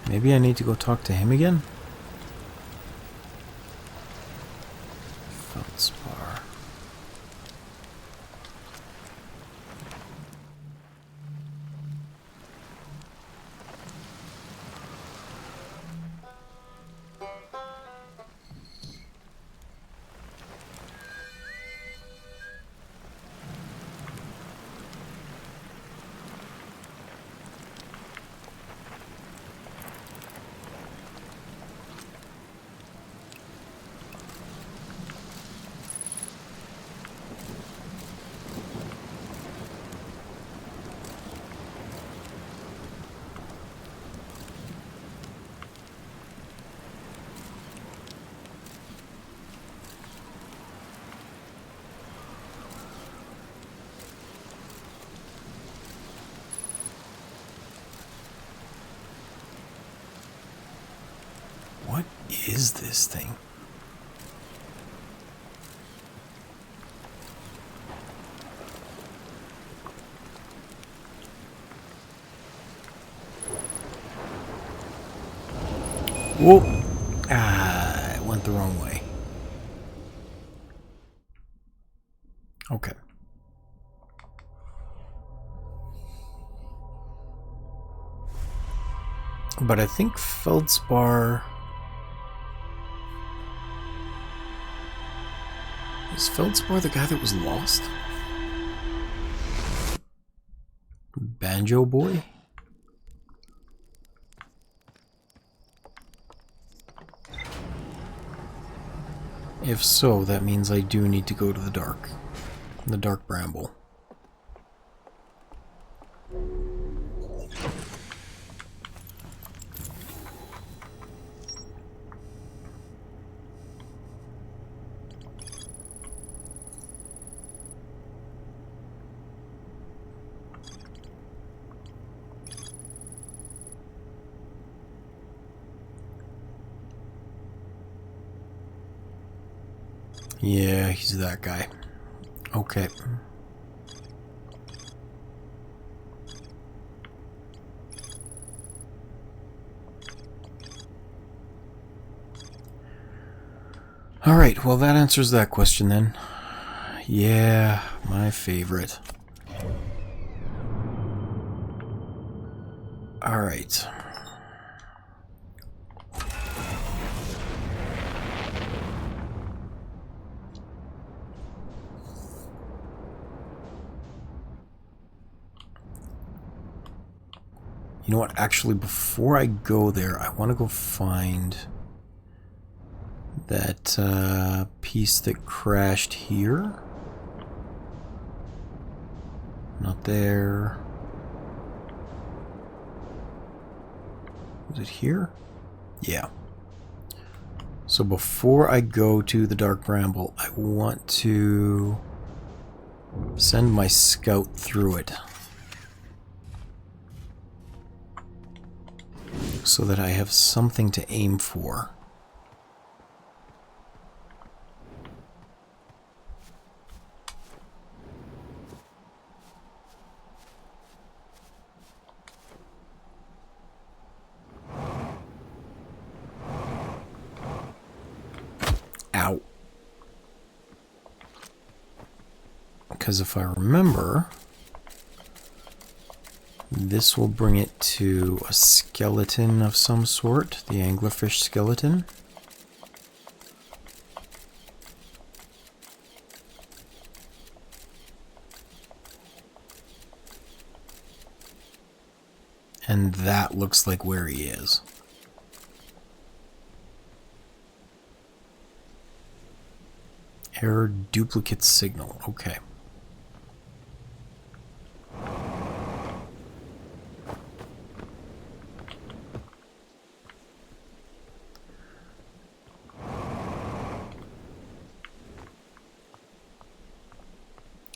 maybe I need to go talk to him again? Feldspar. What is this thing? Whoa! Ah, it went the wrong way. Okay. But I think Feldspar... Is Feldspar the guy that was lost? Banjo Boy? If so, that means I do need to go to the dark bramble. Yeah, he's that guy. Okay. Alright, well that answers that question then. Yeah, my favorite. Alright. You know what, actually before I go there, I want to go find that piece that crashed here. Not there. Was it here? Yeah. So before I go to the Dark Bramble, I want to send my scout through it, so that I have something to aim for. Ow. Because if I remember, this will bring it to a skeleton of some sort, the anglerfish skeleton. And that looks like where he is. Error duplicate signal. Okay.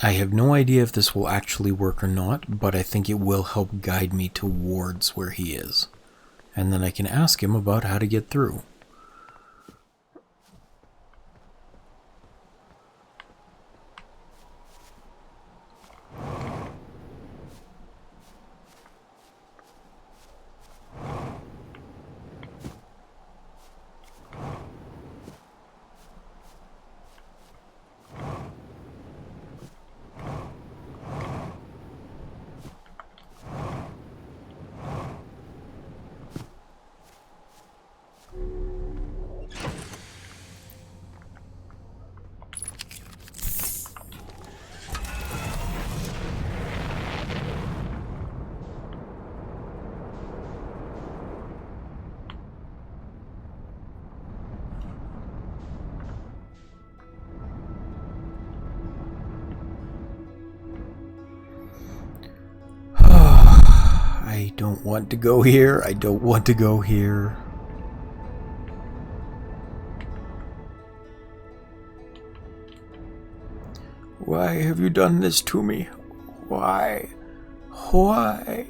I have no idea if this will actually work or not, but I think it will help guide me towards where he is. And then I can ask him about how to get through. I don't want to go here. I don't want to go here. Why have you done this to me? Why? Why?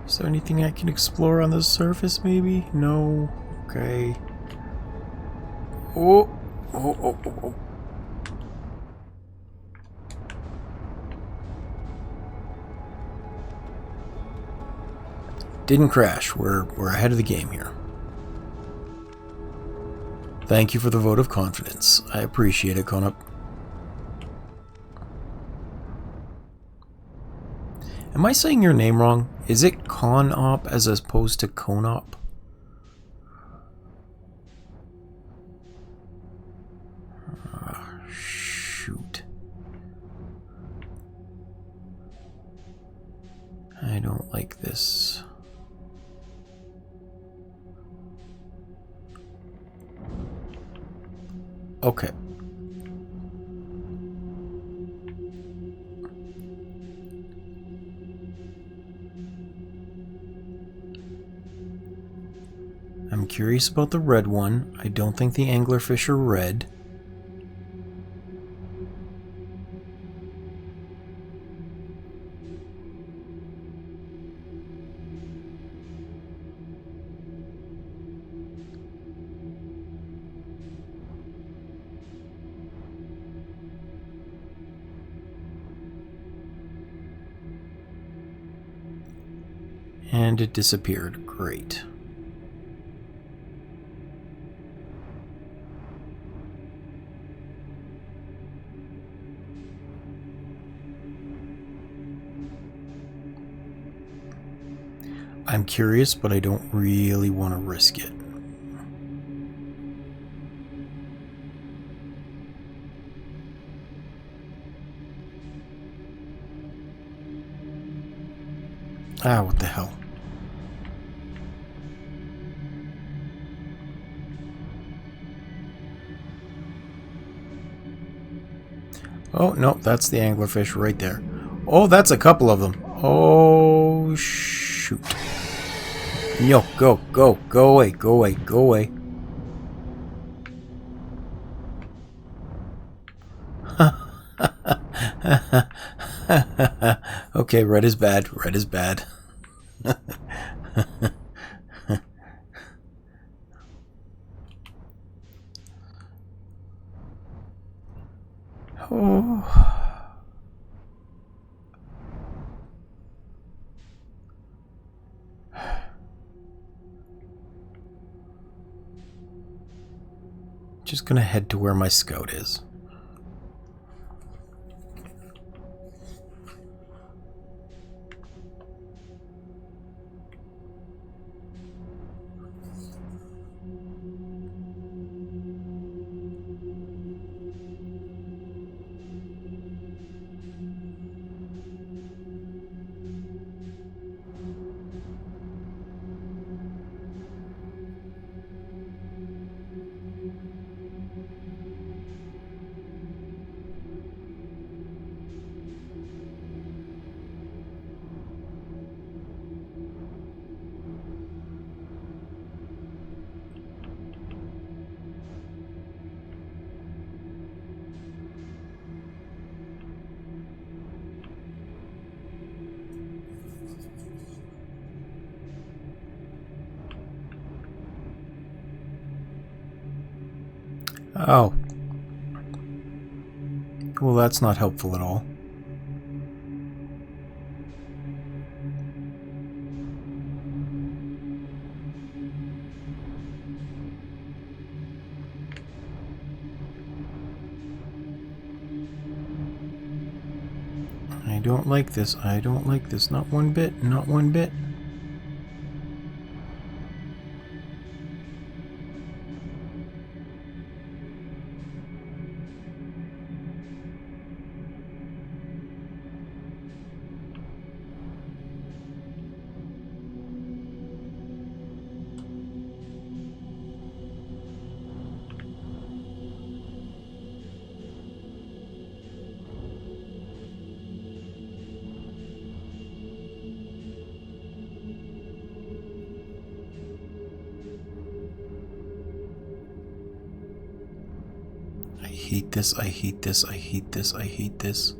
Is there anything I can explore on the surface, maybe? No? Okay. Oh. Oh, oh, oh, oh. Didn't crash. We're ahead of the game here. Thank you for the vote of confidence. I appreciate it, Conop. Am I saying your name wrong? Is it Conop as opposed to Conop? Shoot. I don't like this. Okay. I'm curious about the red one. I don't think the anglerfish are red. And it disappeared. Great. I'm curious, but I don't really want to risk it. Ah, what the hell. Oh, no, that's the anglerfish right there. Oh, that's a couple of them. Oh, shoot. No, go, go, go away, go away, go away. Okay, red is bad, red is bad. Oh. Just gonna head to where my scout is. Oh. Well, that's not helpful at all. I don't like this. I don't like this. Not one bit. Not one bit. I hate this. I hate this. I hate this. I hate this.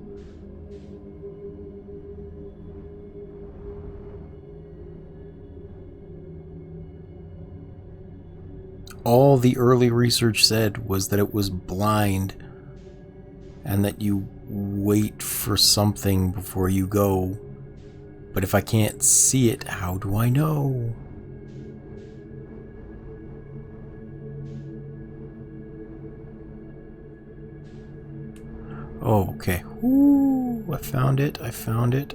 All the early research said was that it was blind and that you wait for something before you go. But if I can't see it, how do I know? Oh, okay. Ooh, I found it. I found it.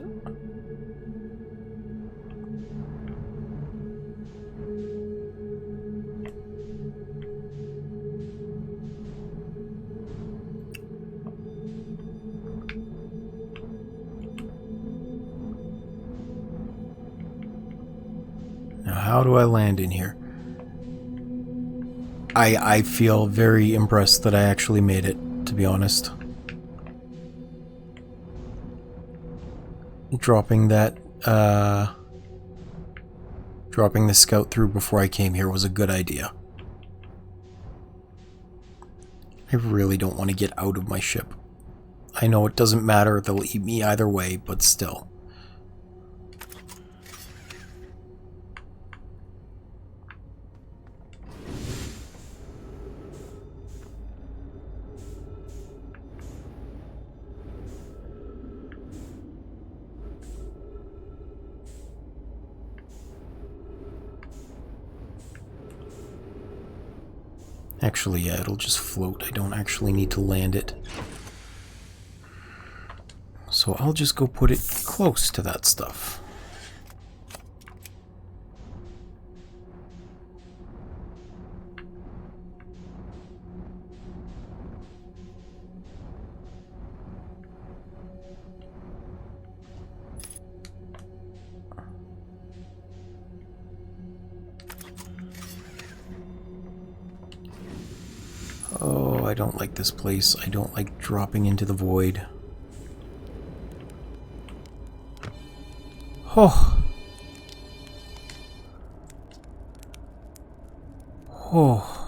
Now, how do I land in here? I feel very impressed that I actually made it, to be honest. Dropping that, dropping the scout through before I came here was a good idea. I really don't want to get out of my ship. I know it doesn't matter, they'll eat me either way, but still. Actually, yeah, it'll just float. I don't actually need to land it. So I'll just go put it close to that stuff. Oh, I don't like this place. I don't like dropping into the void. Oh. Oh.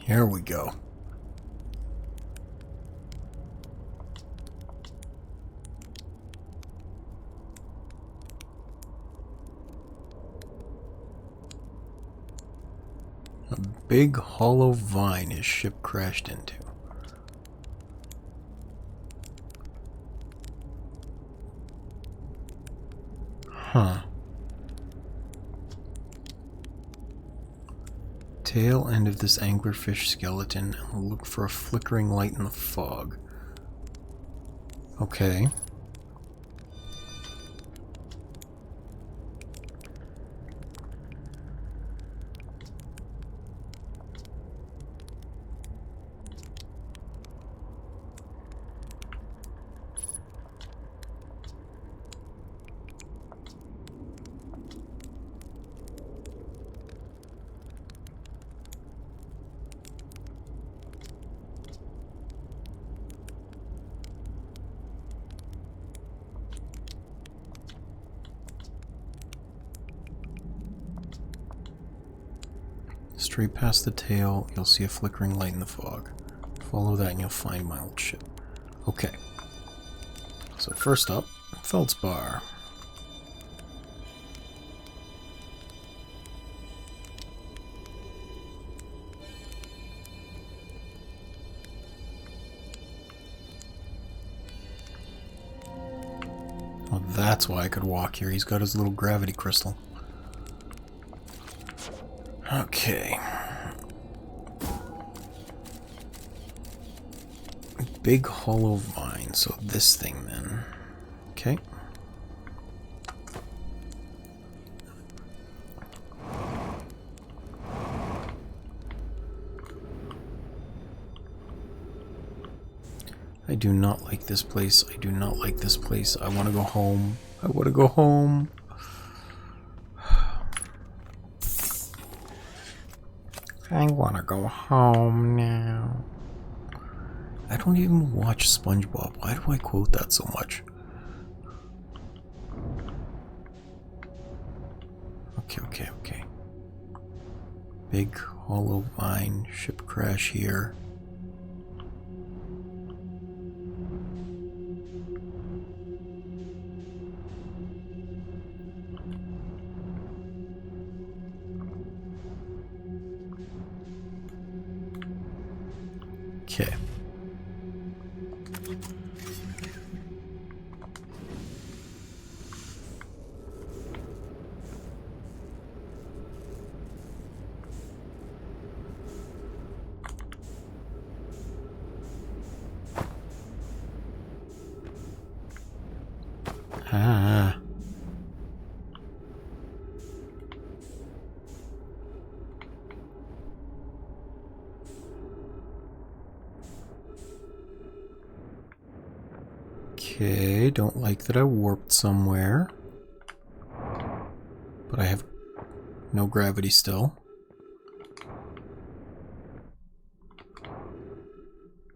Here we go. A big hollow vine his ship crashed into. Huh. Tail end of this anglerfish skeleton and we'll look for a flickering light in the fog. Okay. Straight past the tail, you'll see a flickering light in the fog. Follow that and you'll find my old ship. Okay. So first up, feldspar. Oh, that's why I could walk here. He's got his little gravity crystal. Okay. Big hollow vine, so this thing then. Okay. I do not like this place. I do not like this place. I want to go home. I want to go home. I want to go home now. I don't even watch SpongeBob. Why do I quote that so much? Okay. Big hollow vine, ship crash here. Okay. Ah. Okay, don't like that I warped somewhere. But I have no gravity still.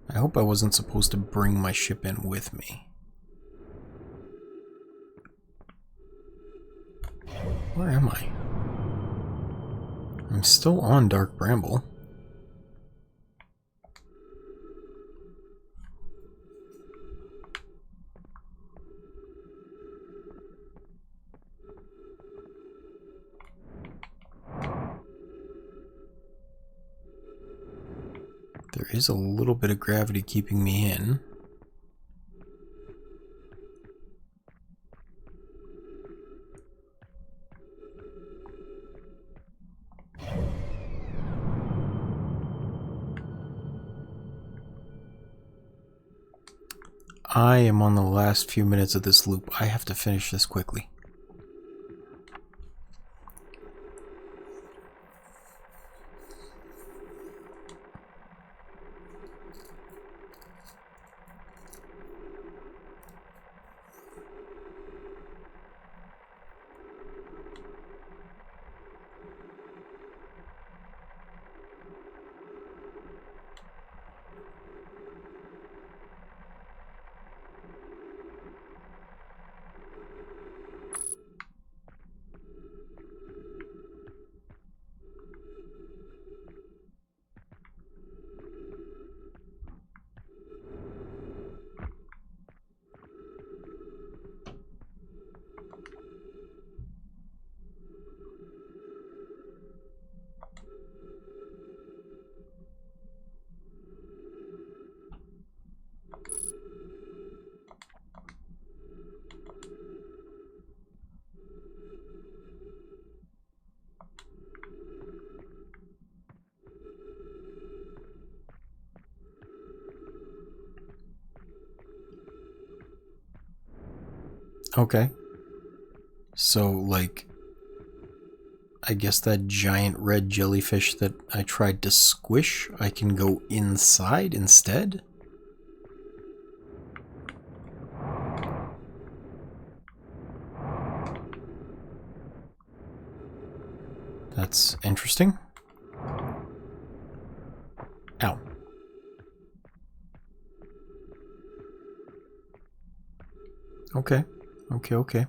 I hope I wasn't supposed to bring my ship in with me. Where am I? I'm still on Dark Bramble. There is a little bit of gravity keeping me in. I am on the last few minutes of this loop. I have to finish this quickly. Okay. So, like, I guess that giant red jellyfish that I tried to squish, I can go inside instead? That's interesting. Ow. Okay. Okay.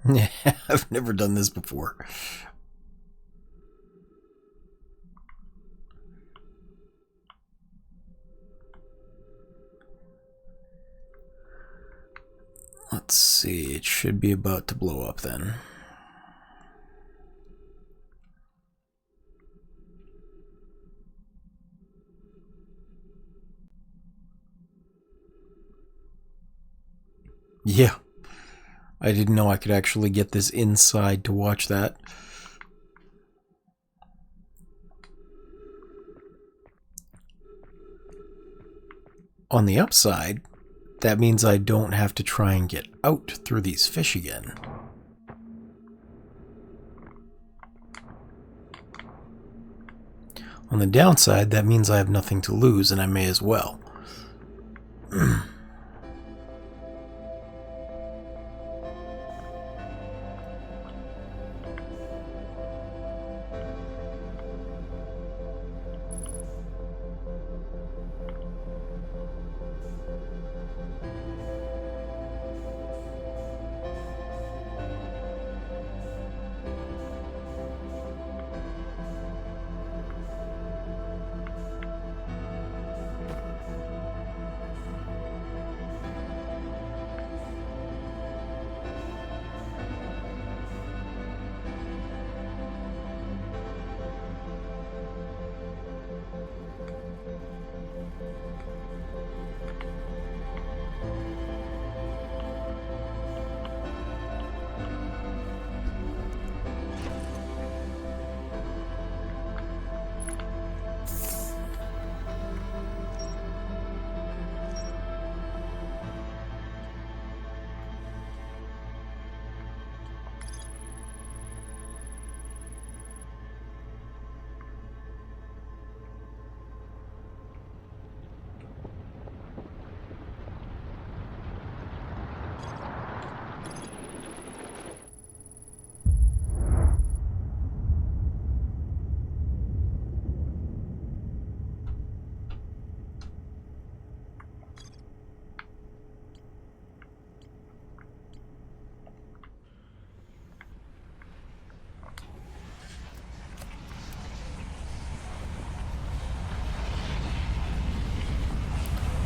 Yeah, I've never done this before. Let's see, it should be about to blow up then. Yeah. I didn't know I could actually get this inside to watch that. On the upside, that means I don't have to try and get out through these fish again. On the downside, that means I have nothing to lose, and I may as well.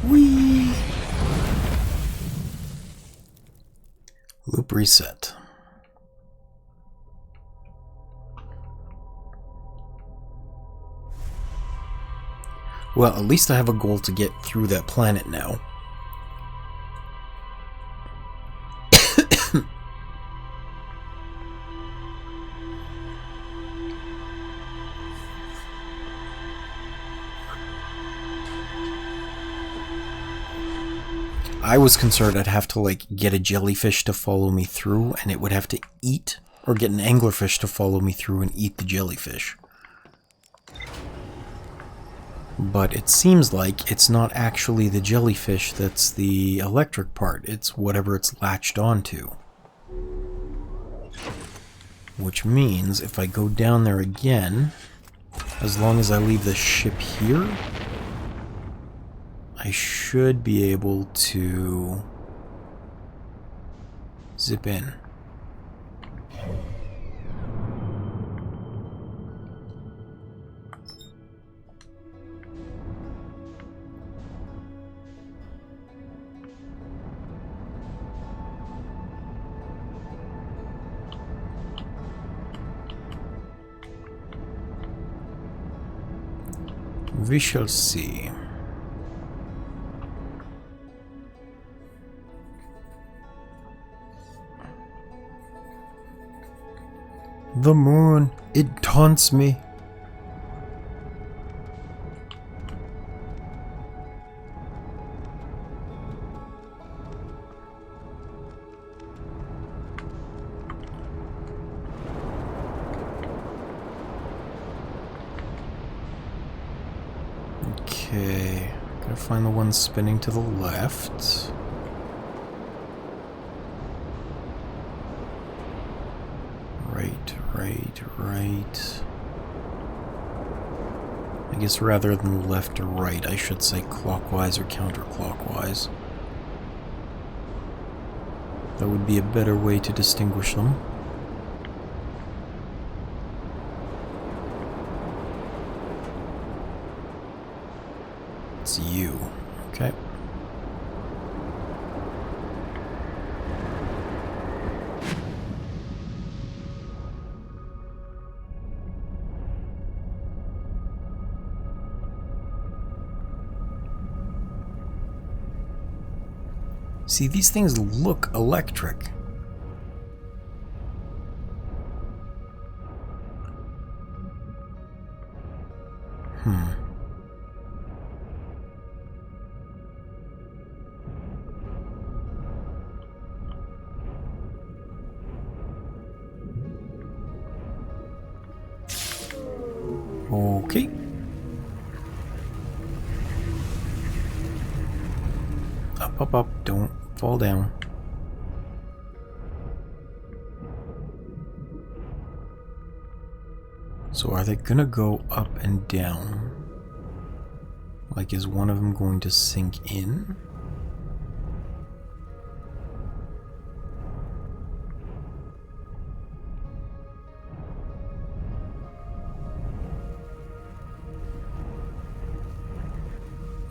Whee! Loop reset. Well, at least I have a goal to get through that planet now. I was concerned I'd have to, like, get a jellyfish to follow me through, and it would have to eat, or get an anglerfish to follow me through and eat the jellyfish. But it seems like it's not actually the jellyfish that's the electric part, it's whatever it's latched onto. Which means if I go down there again, as long as I leave the ship here, I should be able to zip in. We shall see. The moon, it taunts me. Okay, gotta find the one spinning to the left. Right. I guess rather than left or right, I should say clockwise or counterclockwise. That would be a better way to distinguish them. It's you, okay. See, these things look electric. Okay. Up, up, up. Don't fall down. So are they gonna go up and down? Like, is one of them going to sink in?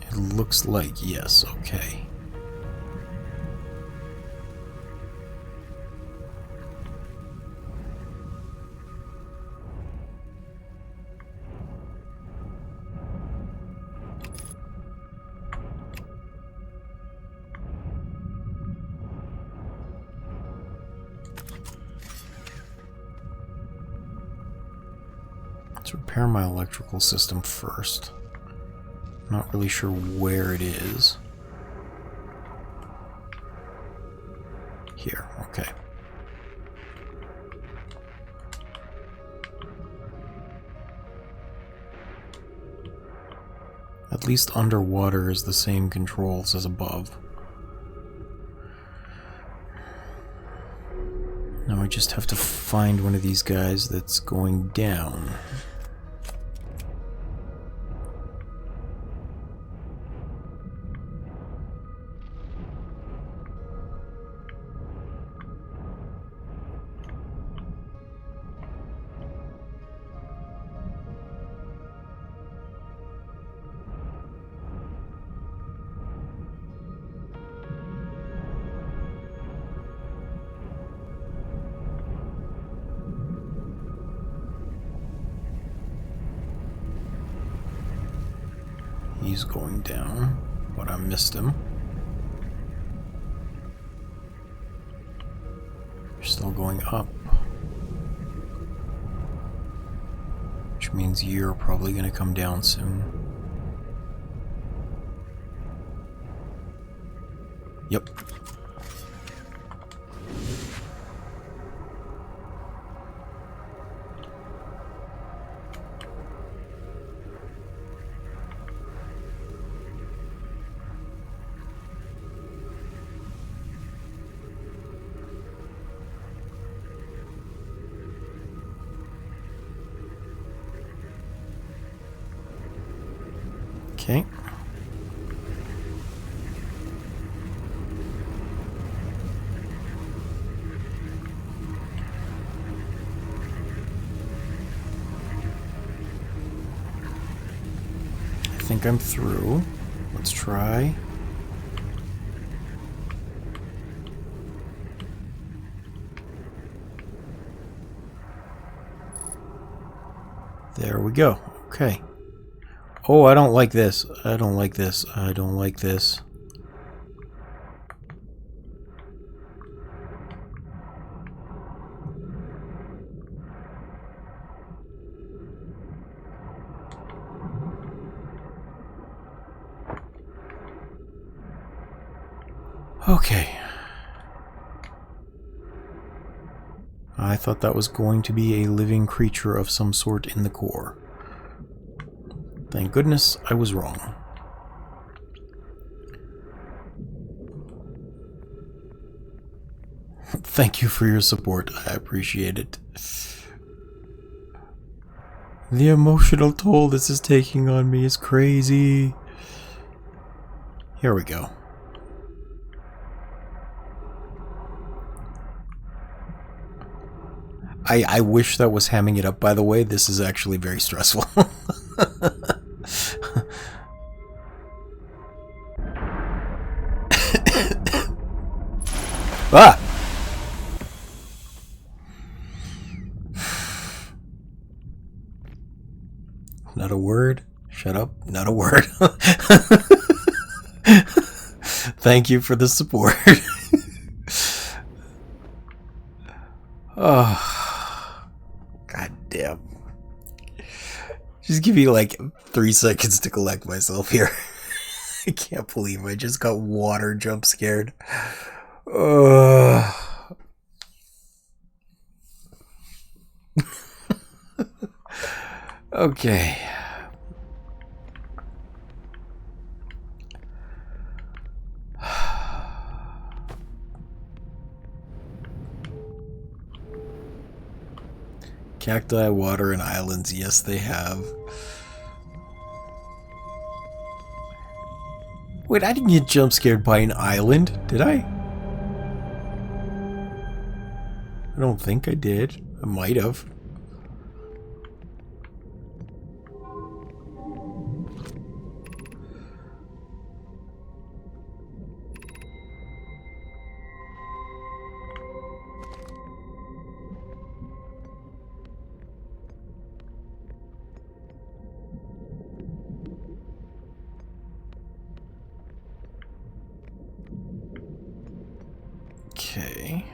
It looks like yes, okay. Let's repair my electrical system first. Not really sure where it is. Here, okay. At least underwater is the same controls as above. Now I just have to find one of these guys that's going down. He's going down, but I missed him. You're still going up. Which means you're probably going to come down soon. Yep. Okay. I think I'm through. Let's try. There we go. Okay. Oh, I don't like this. I don't like this. I don't like this. Okay. I thought that was going to be a living creature of some sort in the core. Thank goodness I was wrong. Thank you for your support. I appreciate it. The emotional toll this is taking on me is crazy. Here we go. I wish that was hamming it up, by the way. This is actually very stressful. Ah! Not a word. Shut up. Not a word. Thank you for the support. Oh, god damn. Just give me like 3 seconds to collect myself here. I can't believe I just got water jump scared. Okay. Cacti, water, and islands. Yes, they have. Wait, I didn't get jump scared by an island, did I? I don't think I did. I might have. Okay.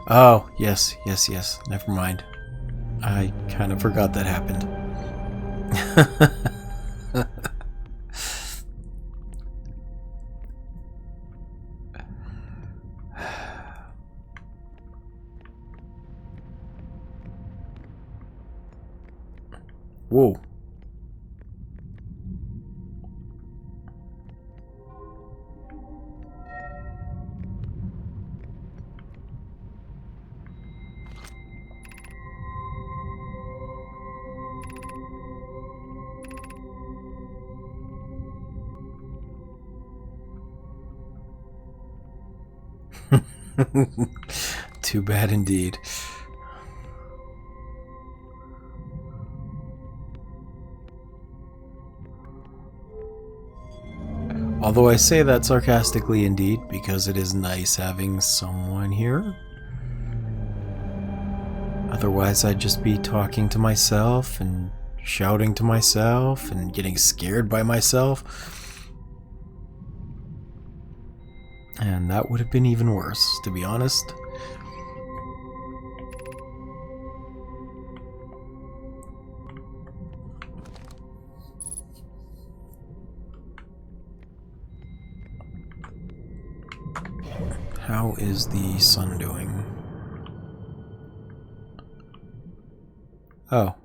Oh, yes, yes, yes. Never mind. I kind of forgot that happened. Whoa. Too bad indeed. Although I say that sarcastically indeed, because it is nice having someone here. Otherwise I'd just be talking to myself and shouting to myself and getting scared by myself. And that would have been even worse, to be honest. How is the sun doing? Oh,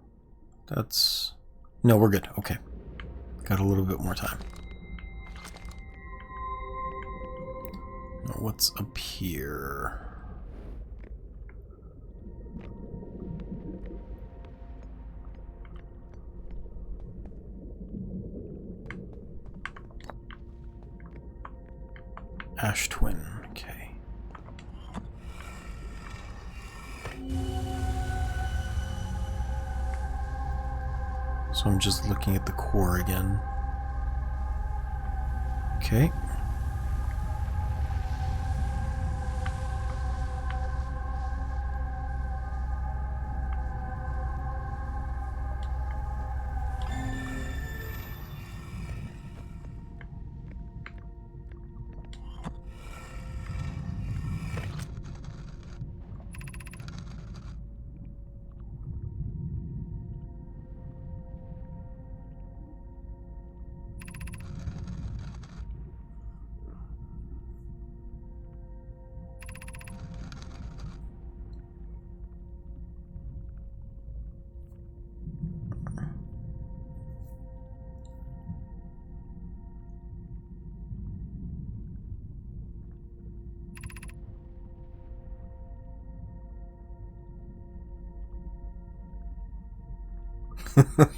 that's... No, we're good. Okay. Got a little bit more time. Now, what's up here? Ash Twin. Okay. So I'm just looking at the core again. Okay.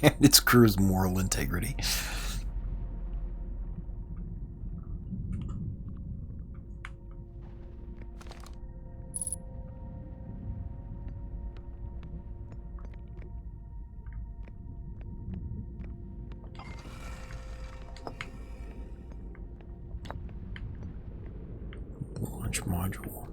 And its crew's moral integrity. Launch module.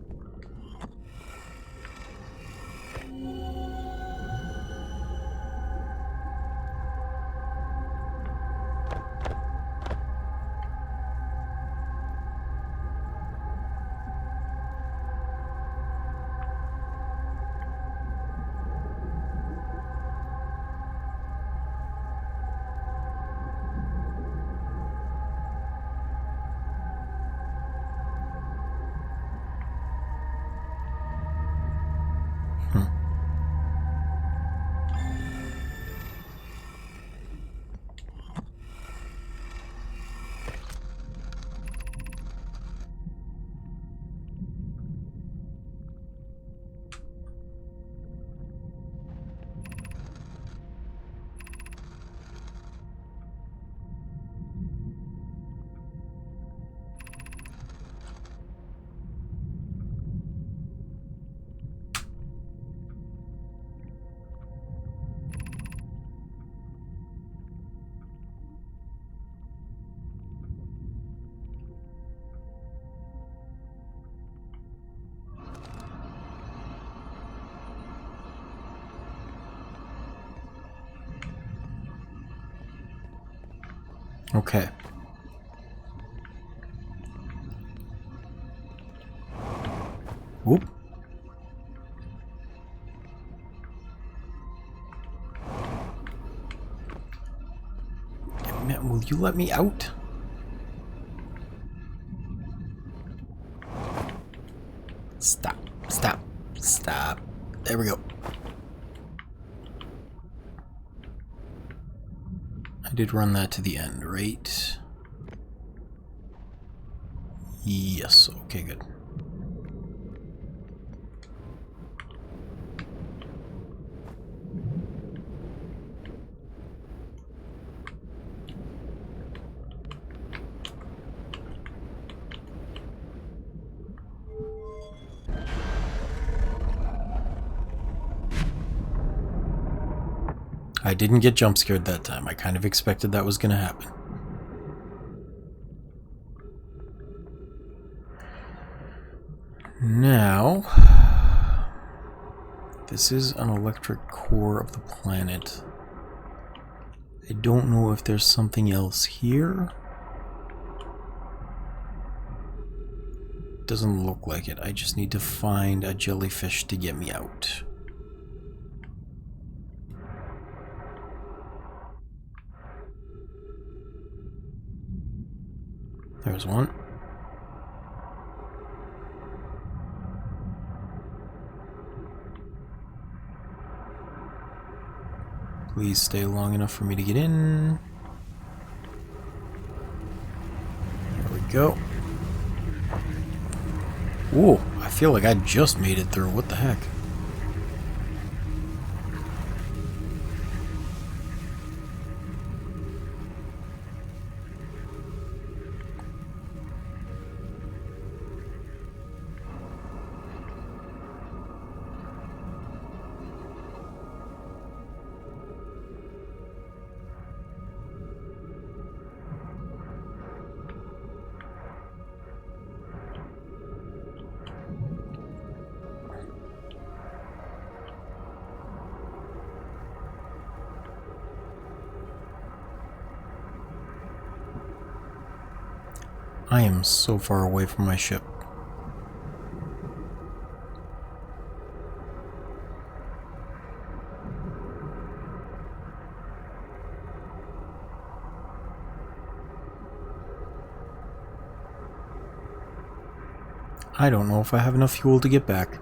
Okay. Whoop. Man, will you let me out? Stop. Stop. Stop. There we go. I did run that to the end, right? Yes. Okay, good. I didn't get jump scared that time. I kind of expected that was going to happen. Now, this is an electric core of the planet. I don't know if there's something else here. Doesn't look like it. I just need to find a jellyfish to get me out. There's one. Please stay long enough for me to get in. There we go. Ooh, I feel like I just made it through. What the heck? I am so far away from my ship. I don't know if I have enough fuel to get back.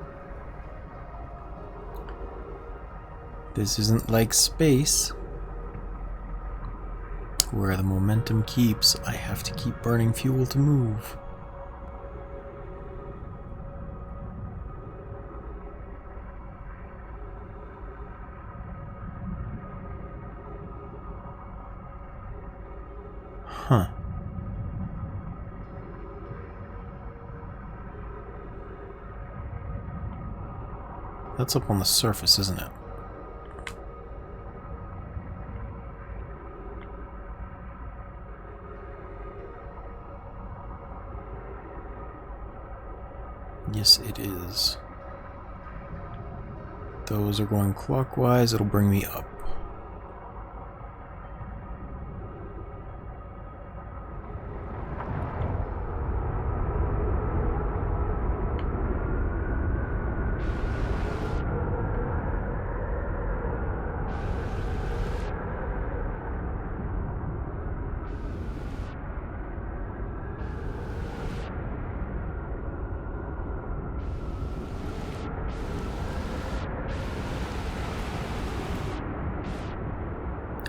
This isn't like space, where the momentum keeps. I have to keep burning fuel to move. Huh. That's up on the surface, isn't it? Yes, it is. Those are going clockwise. It'll bring me up.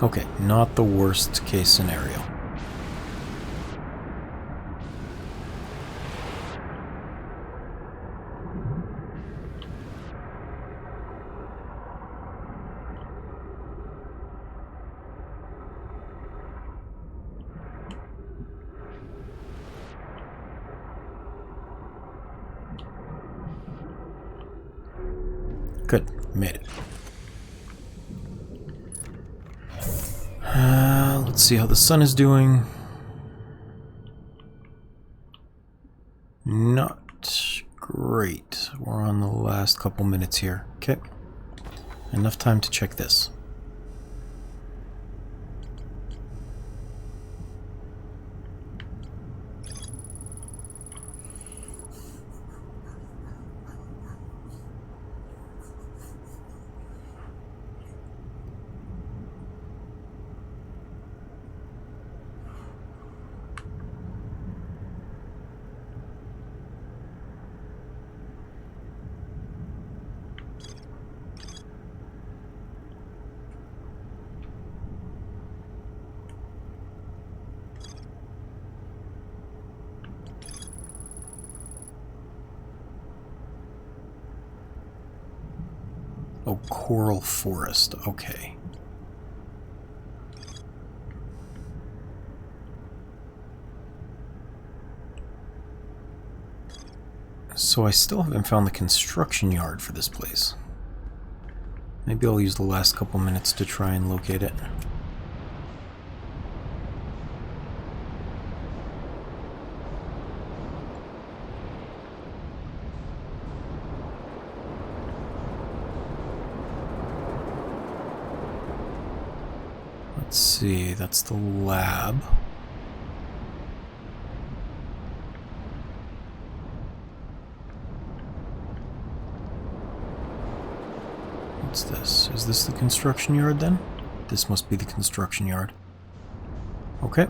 Okay, not the worst case scenario. Good, made it. Let's see how the sun is doing. Not great. We're on the last couple minutes here. Okay. Enough time to check this. Oh, coral forest. Okay. So I still haven't found the construction yard for this place. Maybe I'll use the last couple minutes to try and locate it. Let's see, that's the lab. What's this? Is this the construction yard then? This must be the construction yard. Okay.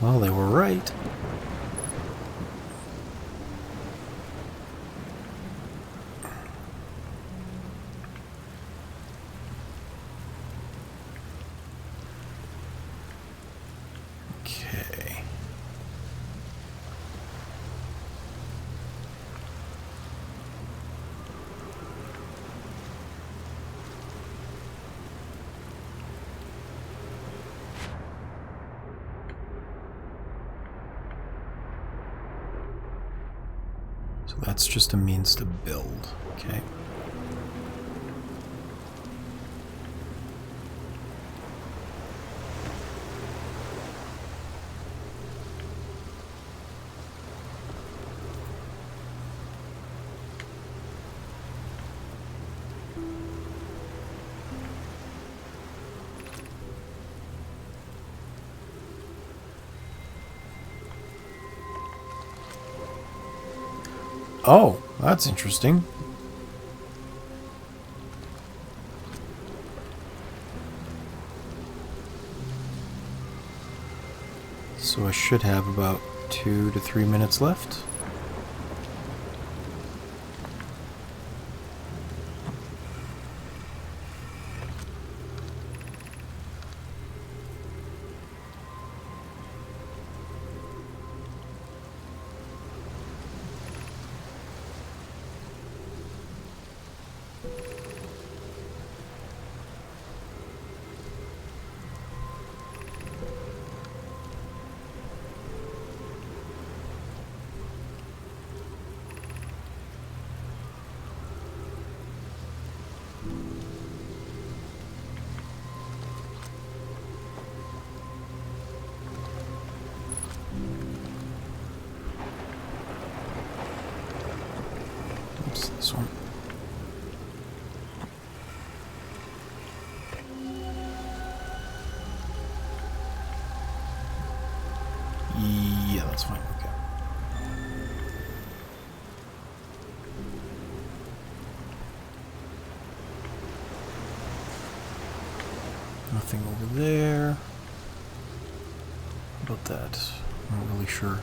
Well, they were right. Okay. So that's just a means to build, okay? Oh, that's interesting. So I should have about 2 to 3 minutes left. Oops, this one. Yeah, that's fine. Okay. Nothing over there. What about that? I'm not really sure.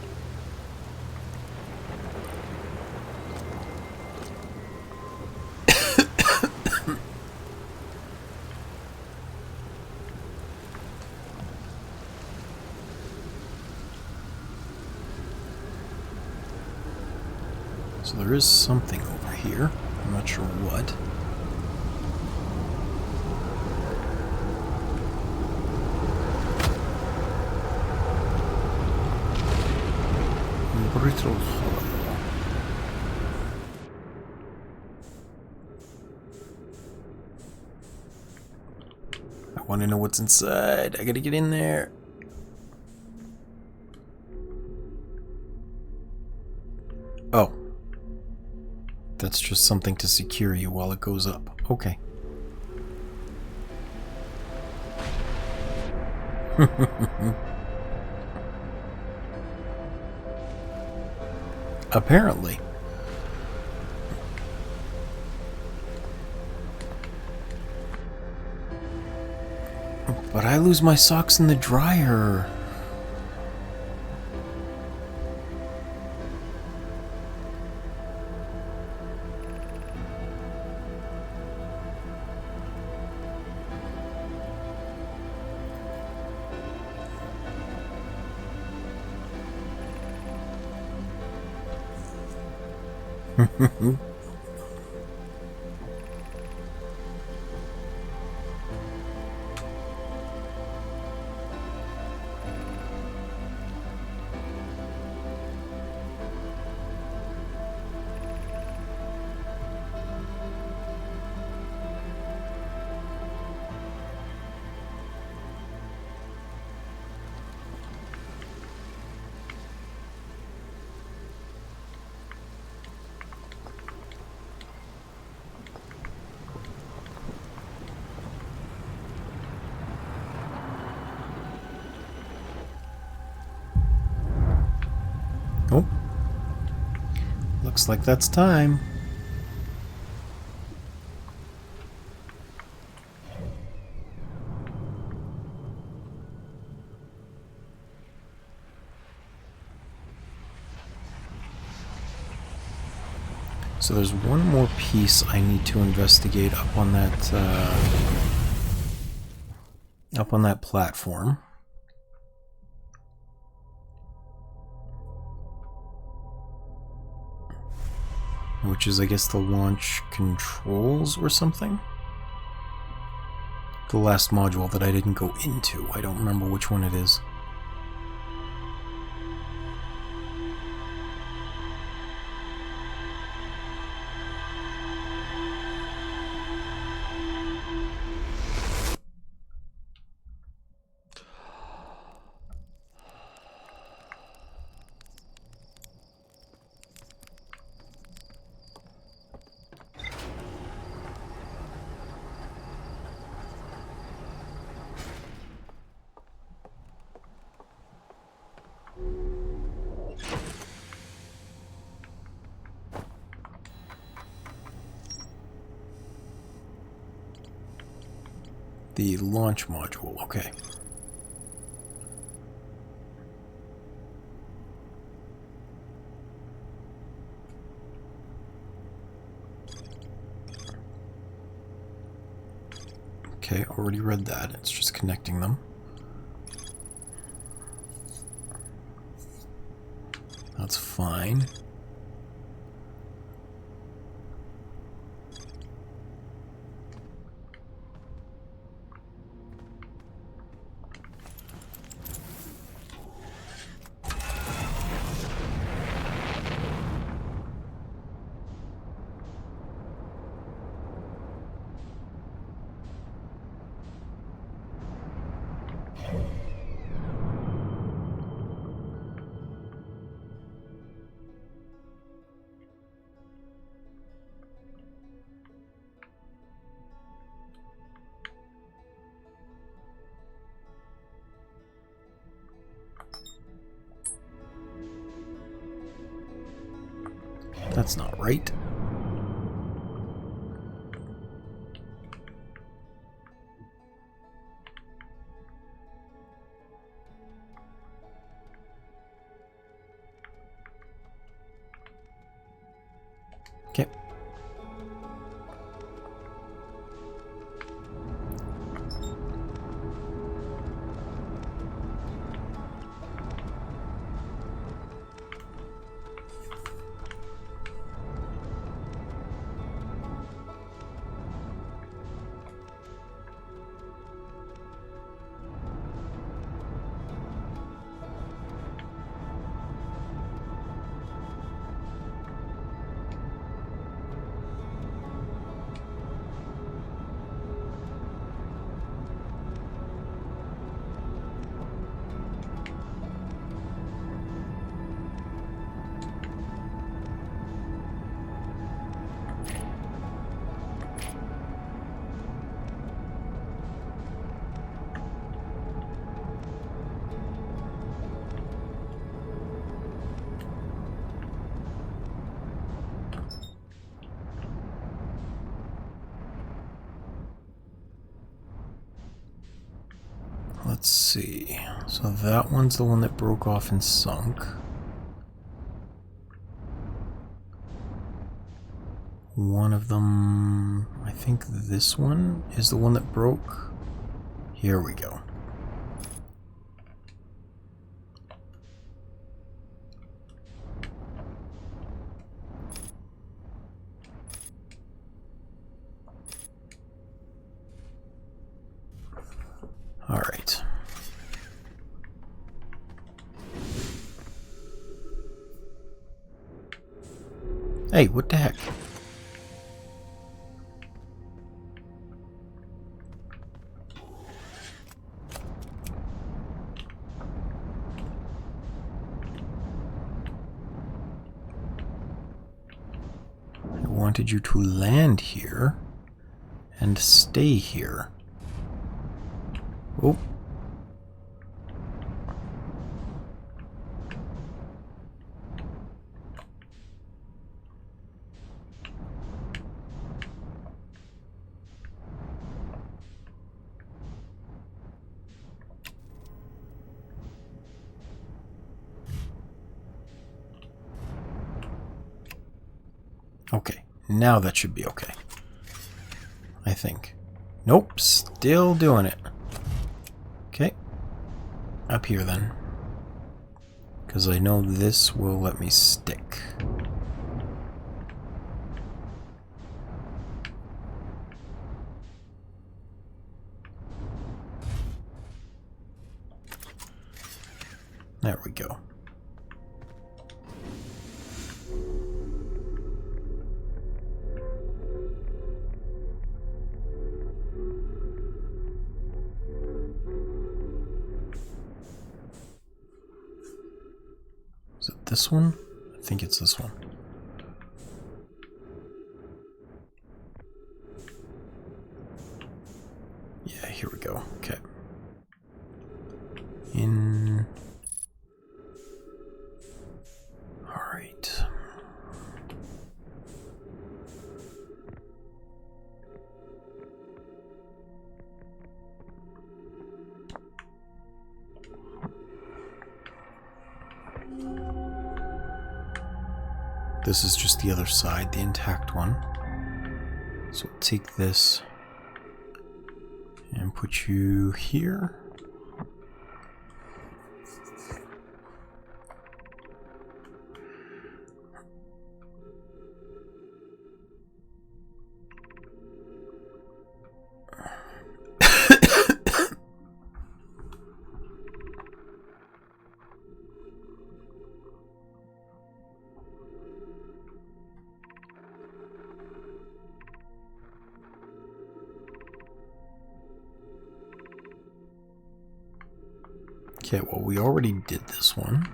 So there is something over here. I'm not sure what. Brittle hollow. I want to know what's inside. I gotta get in there. Oh. That's just something to secure you while it goes up. Okay. Apparently. But I lose my socks in the dryer. Oh. Looks like that's time. So there's one more piece I need to investigate up on that platform. Which is, I guess, the launch controls or something? The last module that I didn't go into. I don't remember which one it is. The launch module, okay. Okay, already read that. It's just connecting them. That's fine. That's not right. Okay. let's see. So that one's the one that broke off and sunk. One of them, I think this one is the one that broke. Here we go. All right. Hey, what the heck? I wanted you to land here and stay here. Oh. Okay, now that should be okay. I think. Nope, still doing it. Okay, up here then. Because I know this will let me stick. There we go. Is it this one? I think it's this one. Yeah, here we go. Okay. In. All right. This is just the other side, the intact one. So we'll take this and put you here. Okay, well, we already did this one.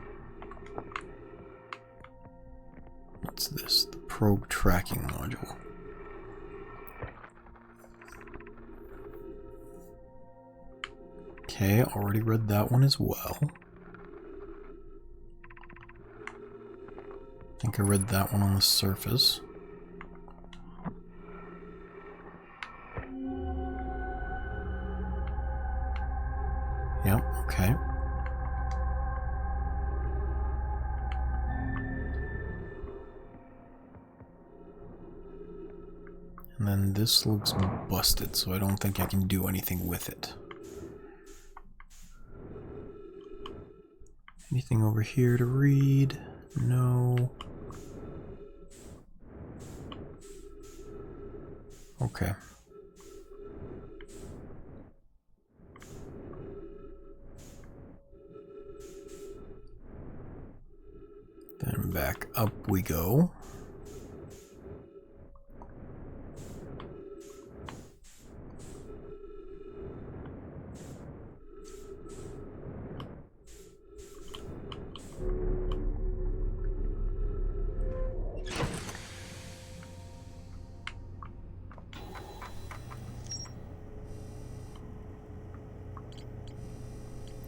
What's this? The probe tracking module. Okay, already read that one as well. I think I read that one on the surface. Yep, okay. And then this looks busted, so I don't think I can do anything with it. Anything over here to read? No. Okay. Then back up we go.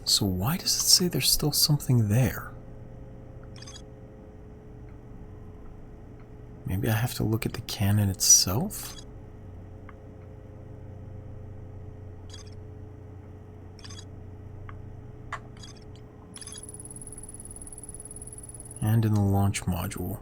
So why does it say there's still something there? Maybe I have to look at the cannon itself? and in the launch module.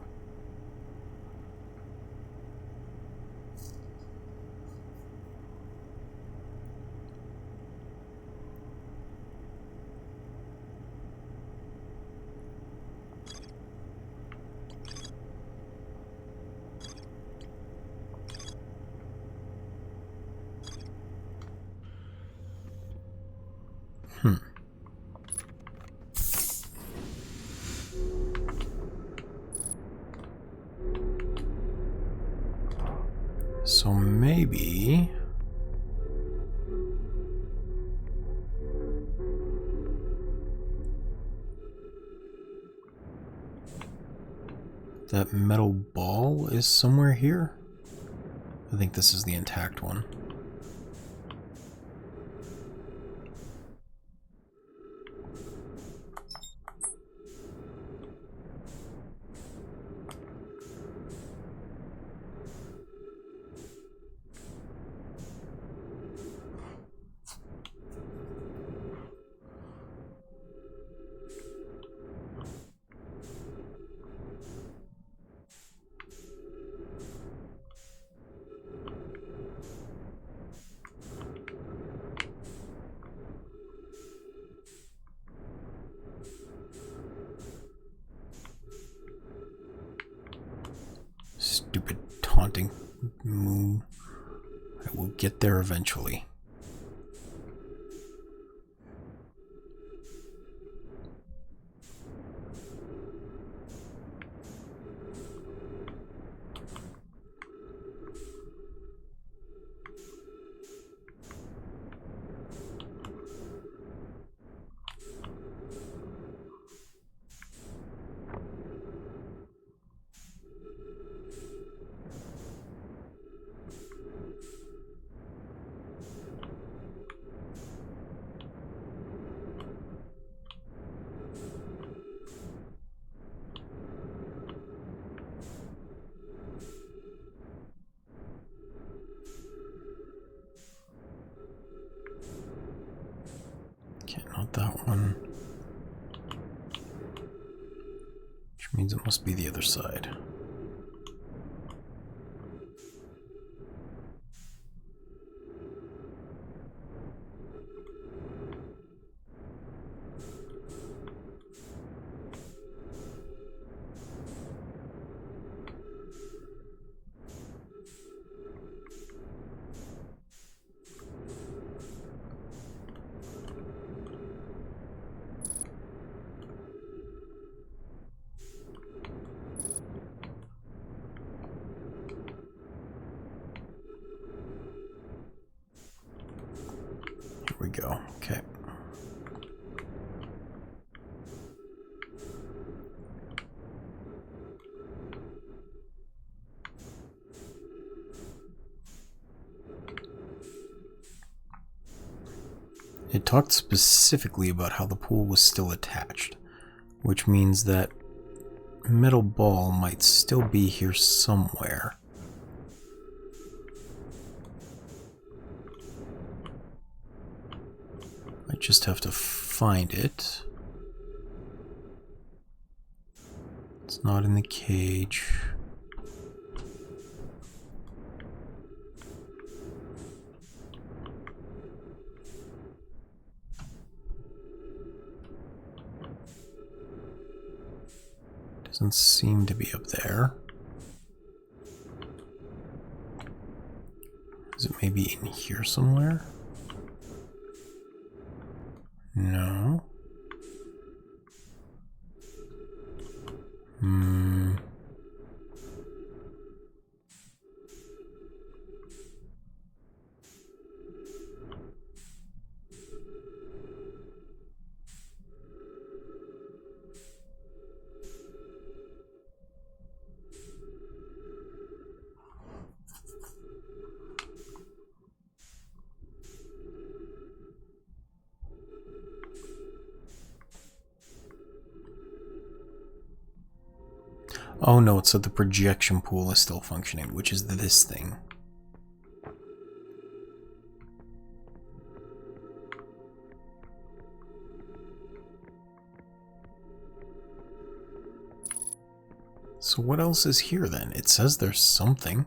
So maybe... that metal ball is somewhere here? I think this is the intact one. Stupid taunting moon. I will get there eventually. Okay, not that one. Which means it must be the other side. Here we go. Okay. It talked specifically about how the pool was still attached, which means that metal ball might still be here somewhere. I just have to find it. It's not in the cage. Doesn't seem to be up there. Is it maybe in here somewhere? No. Oh no, so the projection pool is still functioning, which is this thing. So what else is here then? It says there's something.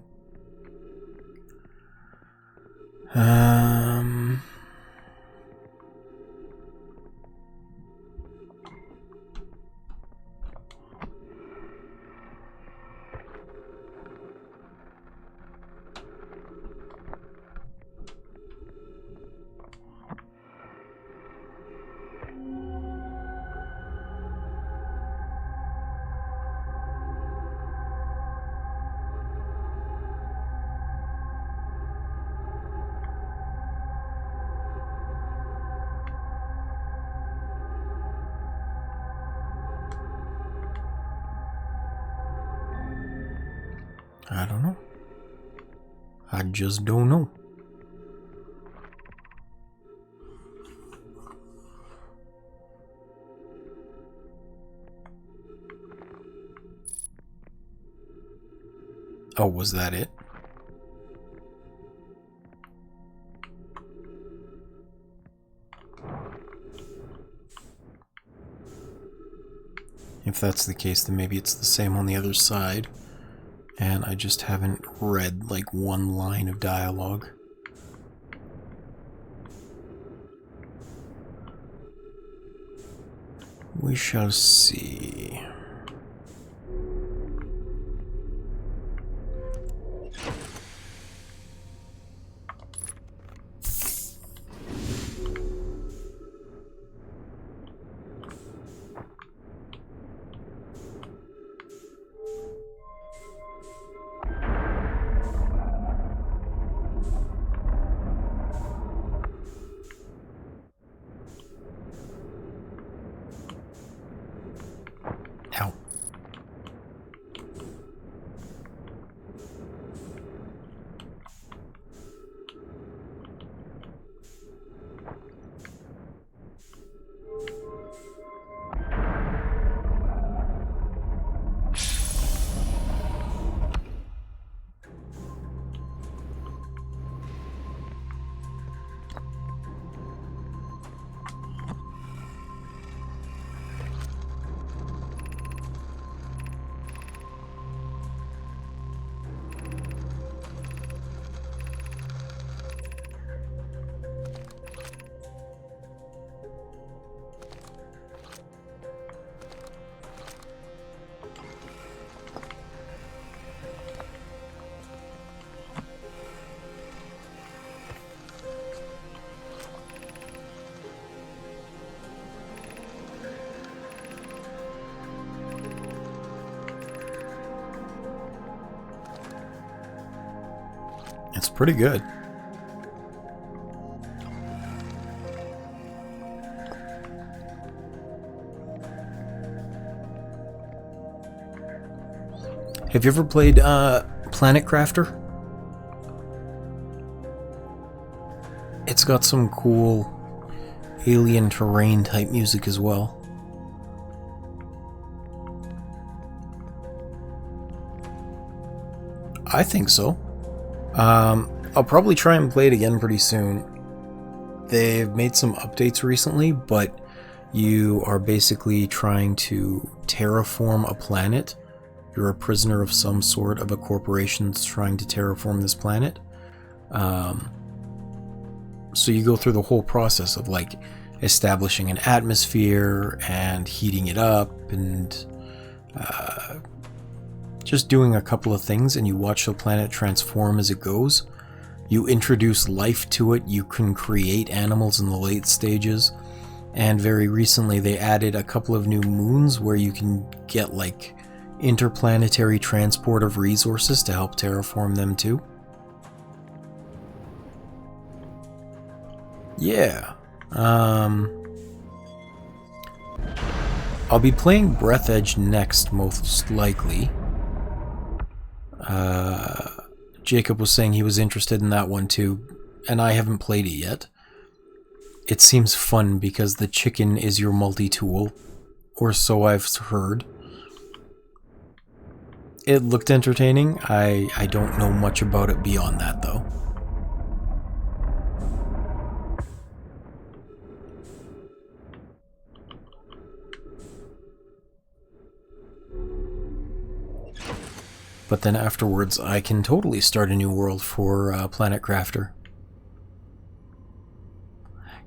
I don't know. I just don't know. Oh, was that it? If that's the case, then maybe it's the same on the other side. And I just haven't read like one line of dialogue. We shall see. Ow. It's pretty good. Have you ever played Planet Crafter? It's got some cool alien terrain type music as well. I think so. I'll probably try and play it again pretty soon. They've made some updates recently, but you are basically trying to terraform a planet. You're a prisoner of some sort of a corporation that's trying to terraform this planet. So you go through the whole process of like establishing an atmosphere and heating it up and just doing a couple of things, and you watch the planet transform as it goes. You introduce life to it, you can create animals in the late stages, and very recently they added a couple of new moons where you can get like interplanetary transport of resources to help terraform them too. Yeah. I'll be playing Breath Edge next, most likely. Jacob was saying he was interested in that one too, and I haven't played it yet. It seems fun because the chicken is your multi-tool, or so I've heard. It looked entertaining. I don't know much about it beyond that though. But then afterwards, I can totally start a new world for Planet Crafter.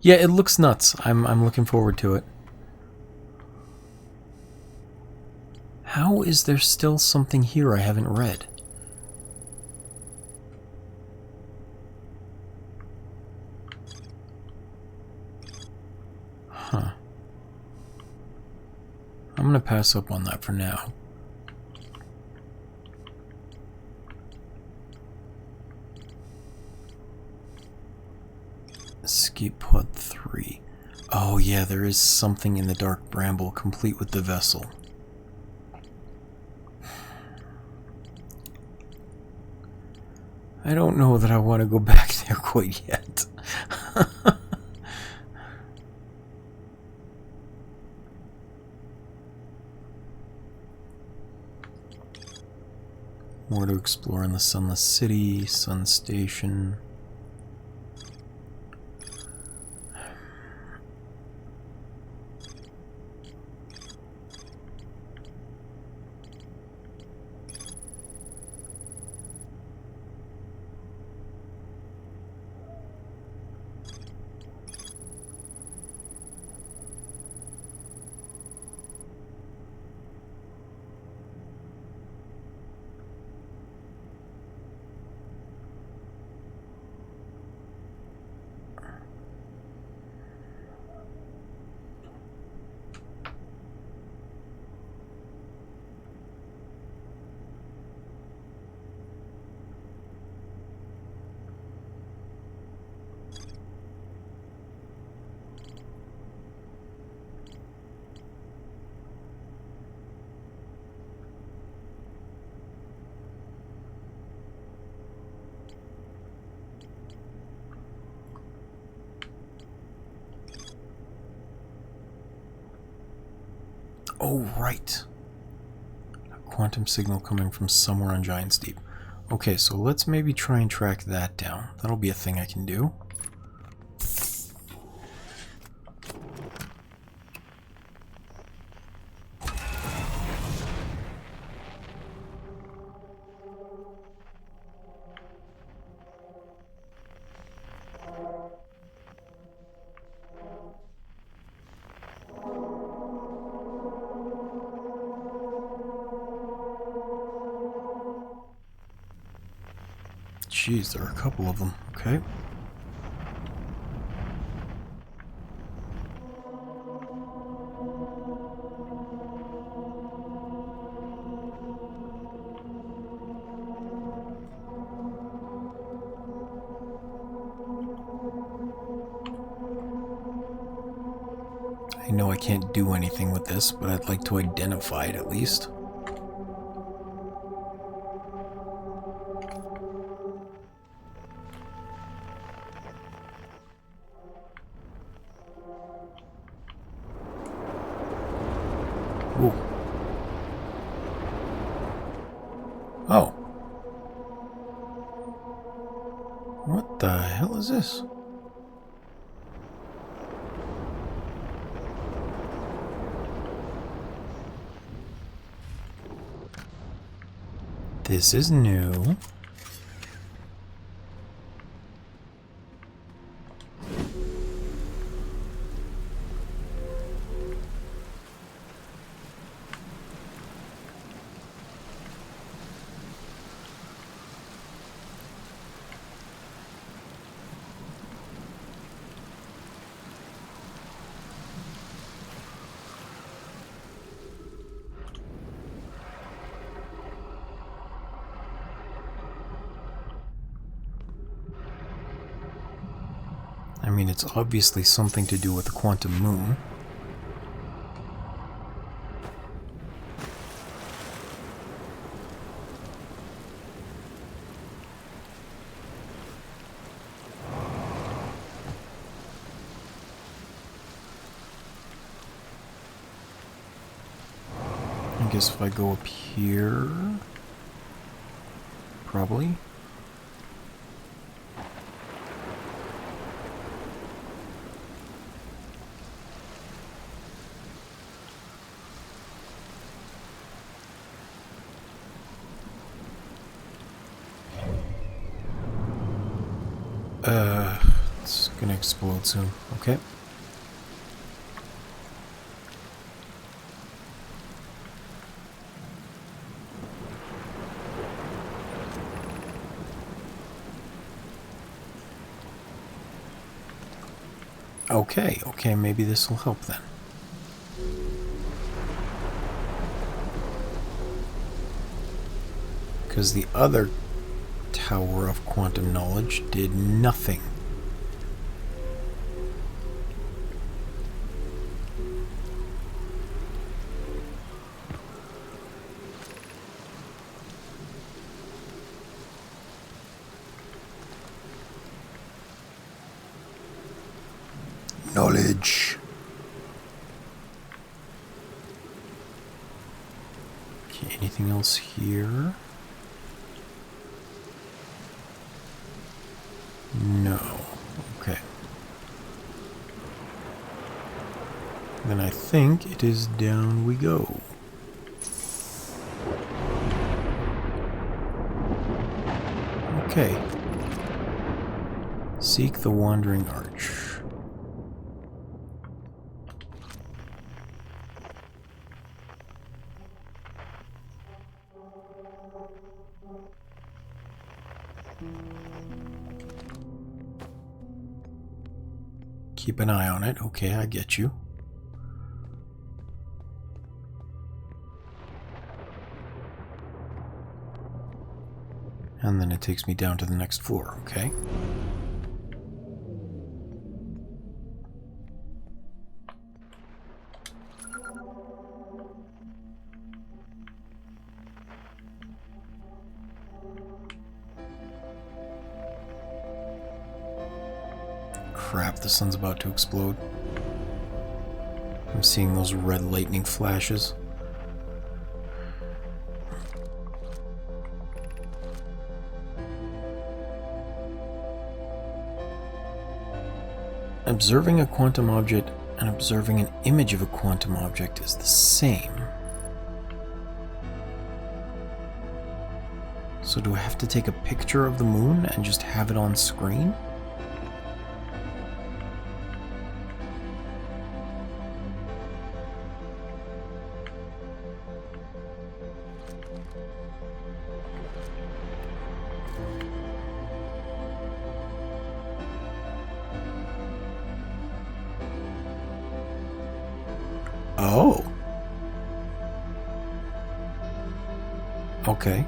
Yeah, it looks nuts. I'm looking forward to it. How is there still something here I haven't read? Huh. I'm gonna pass up on that for now. Escape pod 3. Oh yeah, there is something in the dark bramble complete with the vessel. I don't know that I want to go back there quite yet. More to explore in the Sunless City, Sun Station. Oh, right. A quantum signal coming from somewhere on Giant's Deep. Okay, so let's maybe try and track that down. That'll be a thing I can do. Jeez, there are a couple of them. Okay. I know I can't do anything with this, but I'd like to identify it at least. Ooh. Oh. What the hell is this? This is new. I mean, it's obviously something to do with the quantum moon. I guess if I go up here, probably. gonna explode soon. Okay. Okay, maybe this will help then. Because the other Tower of Quantum Knowledge did nothing. Knowledge. Okay, anything else here? No. Okay. Then I think it is down we go. Okay. Seek the Wandering Arch. Keep an eye on it. Okay, I get you. And then it takes me down to the next floor, okay? Crap, the sun's about to explode. I'm seeing those red lightning flashes. Observing a quantum object and observing an image of a quantum object is the same. So do I have to take a picture of the moon and just have it on screen? Oh. Okay.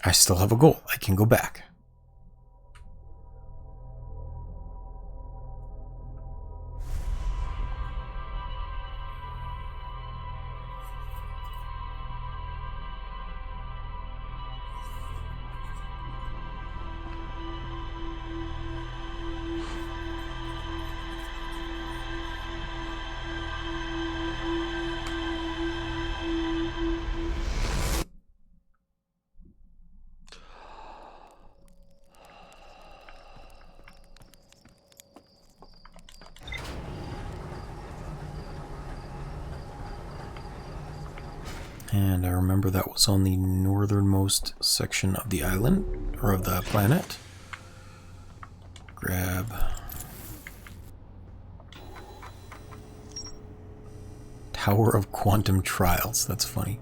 I still have a goal. I can go back. And I remember that was on the northernmost section of the island, or of the planet. Grab. Tower of Quantum Trials. That's funny.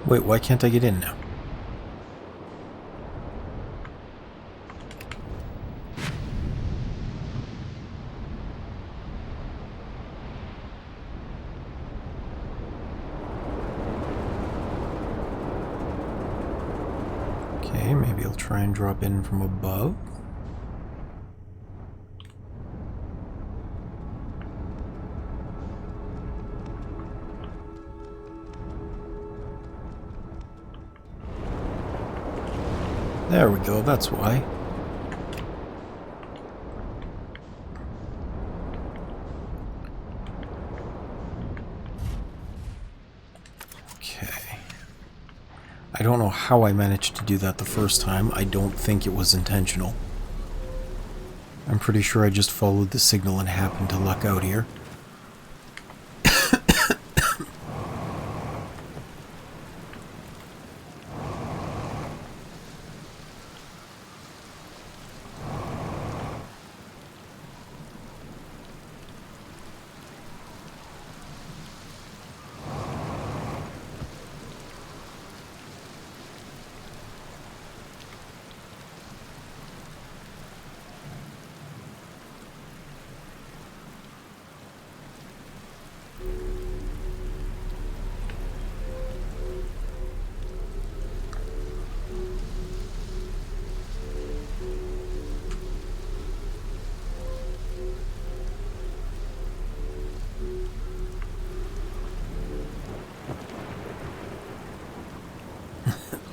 Wait, why can't I get in now? Okay, maybe I'll try and drop in from above. There we go, that's why. Okay. I don't know how I managed to do that the first time. I don't think it was intentional. I'm pretty sure I just followed the signal and happened to luck out here.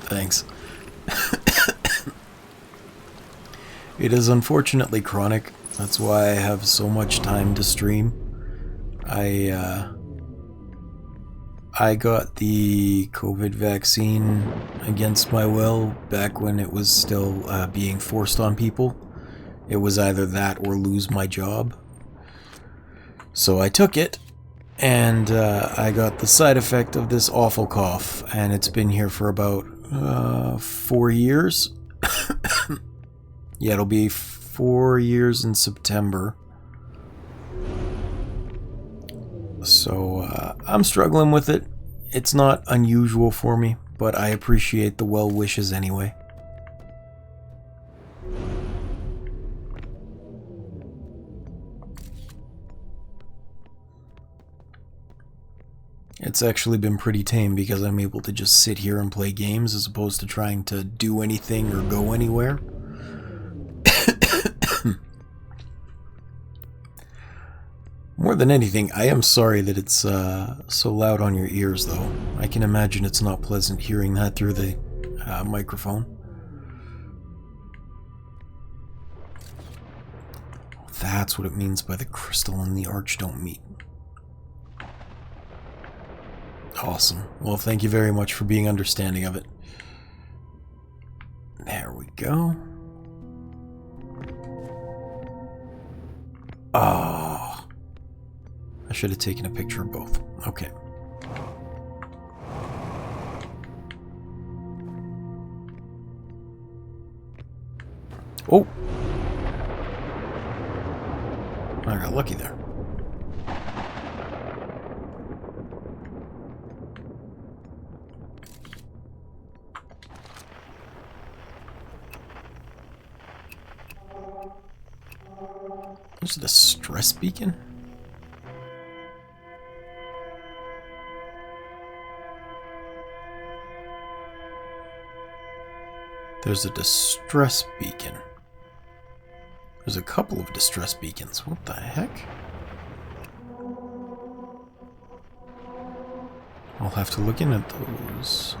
Thanks. It is unfortunately chronic. That's why I have so much time to stream. I got the COVID vaccine against my will back when it was still being forced on people. It was either that or lose my job. So I took it, and I got the side effect of this awful cough, and it's been here for about 4 years. Yeah, it'll be 4 years in September. So I'm struggling with it. It's not unusual for me, but I appreciate the well wishes anyway. It's actually been pretty tame because I'm able to just sit here and play games as opposed to trying to do anything or go anywhere. More than anything, I am sorry that it's so loud on your ears, though. I can imagine it's not pleasant hearing that through the microphone. That's what it means by the crystal and the arch don't meet. Awesome. Well, thank you very much for being understanding of it. There we go. Oh. I should have taken a picture of both. Okay. Oh! I got lucky there. There's a distress beacon? There's a distress beacon. There's a couple of distress beacons. What the heck? I'll have to look in at those.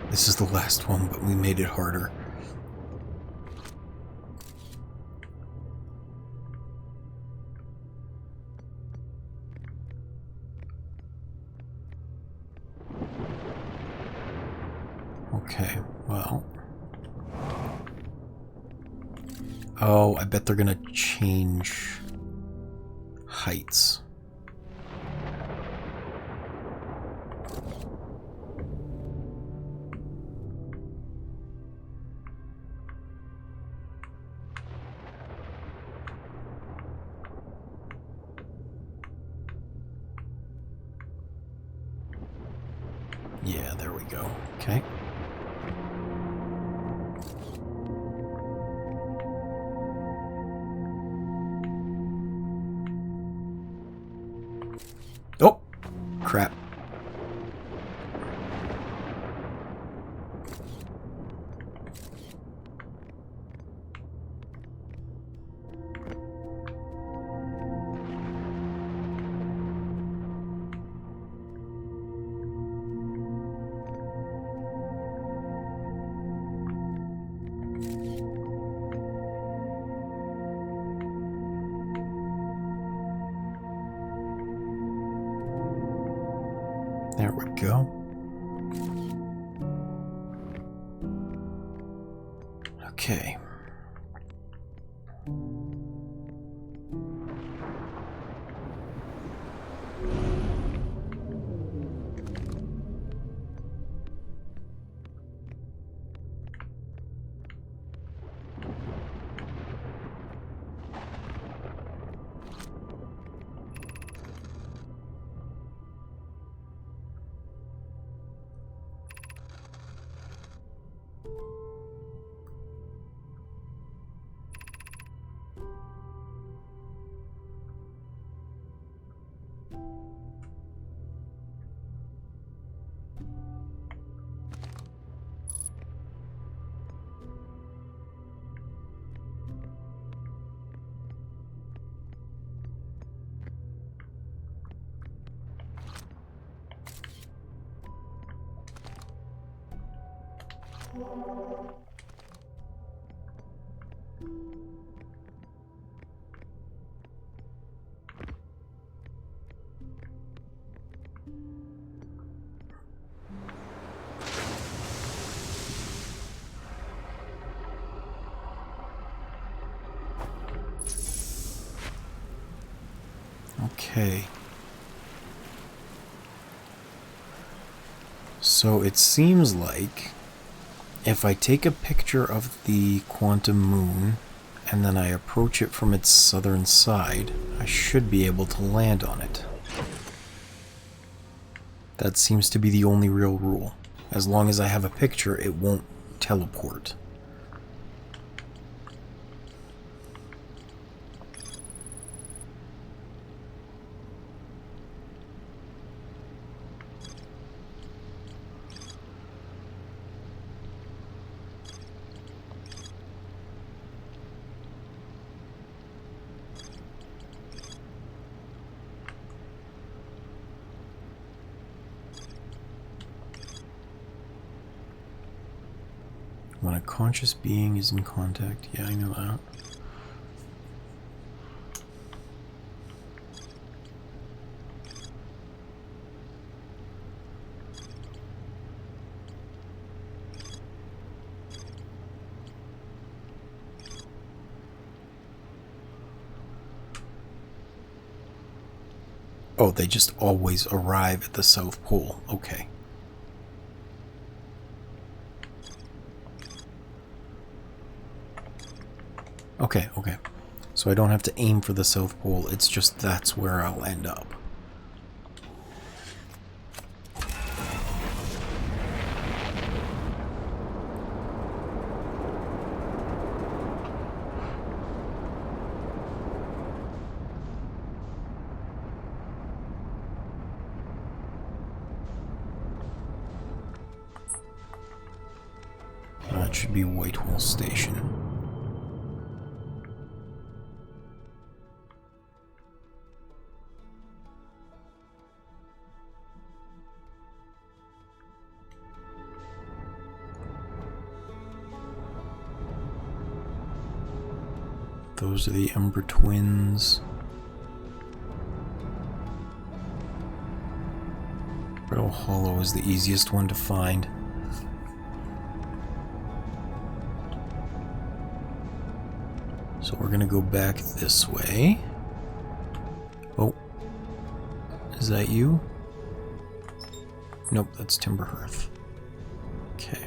This is the last one, but we made it harder. Okay, well. Oh, I bet they're gonna change heights. there we go. Okay. Oh! Crap. There we go. Okay. Okay. So it seems like if I take a picture of the quantum moon and then I approach it from its southern side, I should be able to land on it. That seems to be the only real rule. As long as I have a picture, it won't teleport. When a conscious being is in contact. Yeah, I know that. Oh, they just always arrive at the South Pole. Okay. Okay, okay. So I don't have to aim for the South Pole, it's just that's where I'll end up. That should be Whitehall Station. Those are the Ember Twins. Brittle Hollow is the easiest one to find. So we're gonna go back this way. Oh. Is that you? Nope, that's Timberhearth. Okay.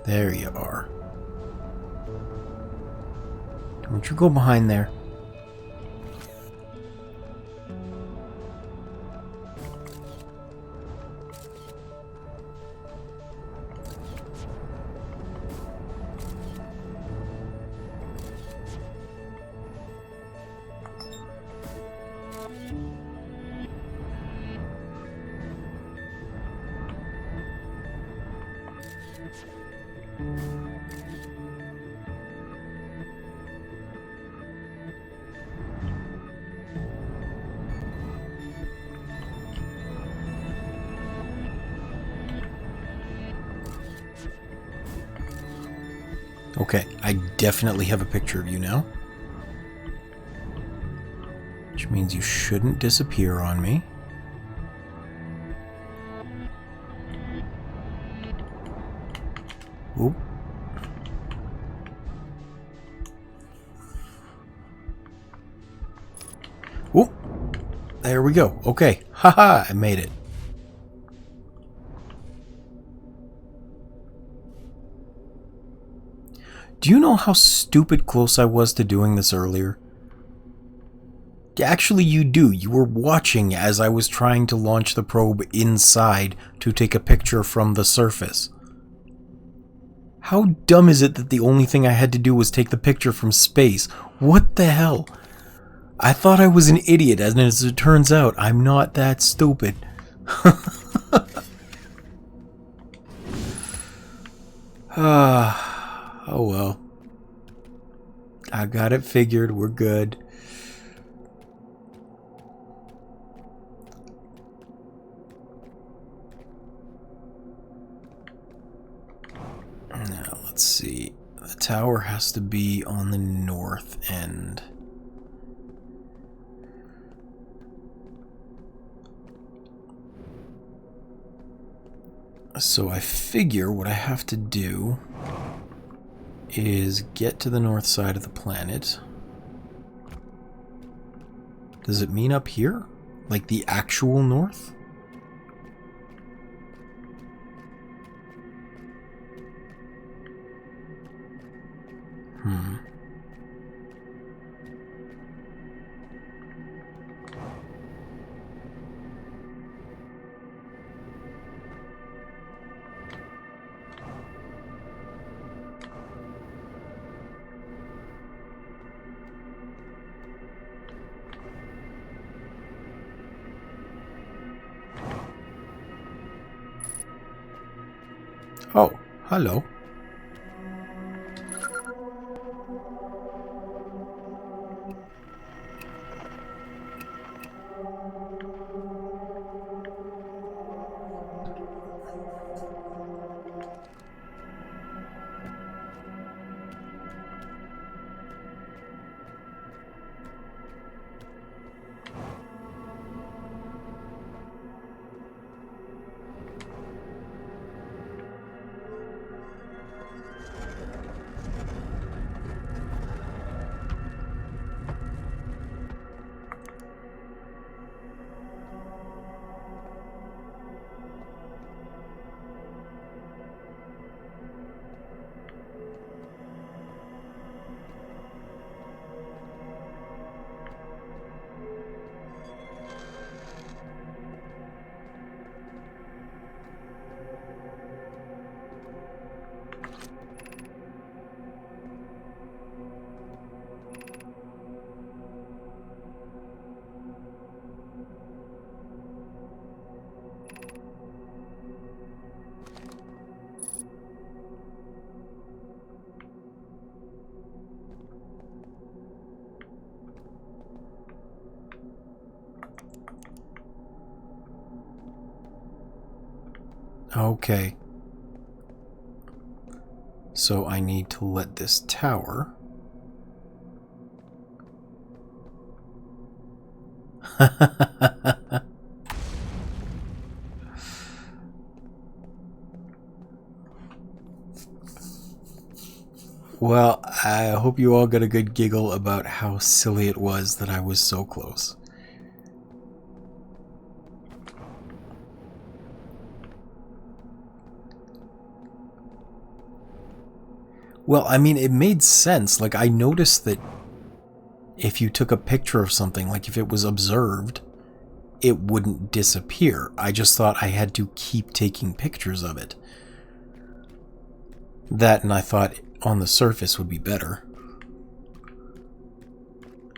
There you are. Don't you go behind there. Okay, I definitely have a picture of you now. Which means you shouldn't disappear on me. Oop. Oop. There we go. Okay. Haha, I made it. Do you know how stupid close I was to doing this earlier? Actually, you do. You were watching as I was trying to launch the probe inside to take a picture from the surface. How dumb is it that the only thing I had to do was take the picture from space? What the hell? I thought I was an idiot, and as it turns out, I'm not that stupid. Oh well. I got it figured. We're good. Now, let's see. The tower has to be on the north end. So I figure what I have to do is get to the north side of the planet. Does it mean up here? Like the actual north? Oh, hello. Okay. So I need to let this tower... Well, I hope you all got a good giggle about how silly it was that I was so close. Well, I mean, it made sense. Like, I noticed that if you took a picture of something, like if it was observed, it wouldn't disappear. I just thought I had to keep taking pictures of it. That, and I thought on the surface would be better.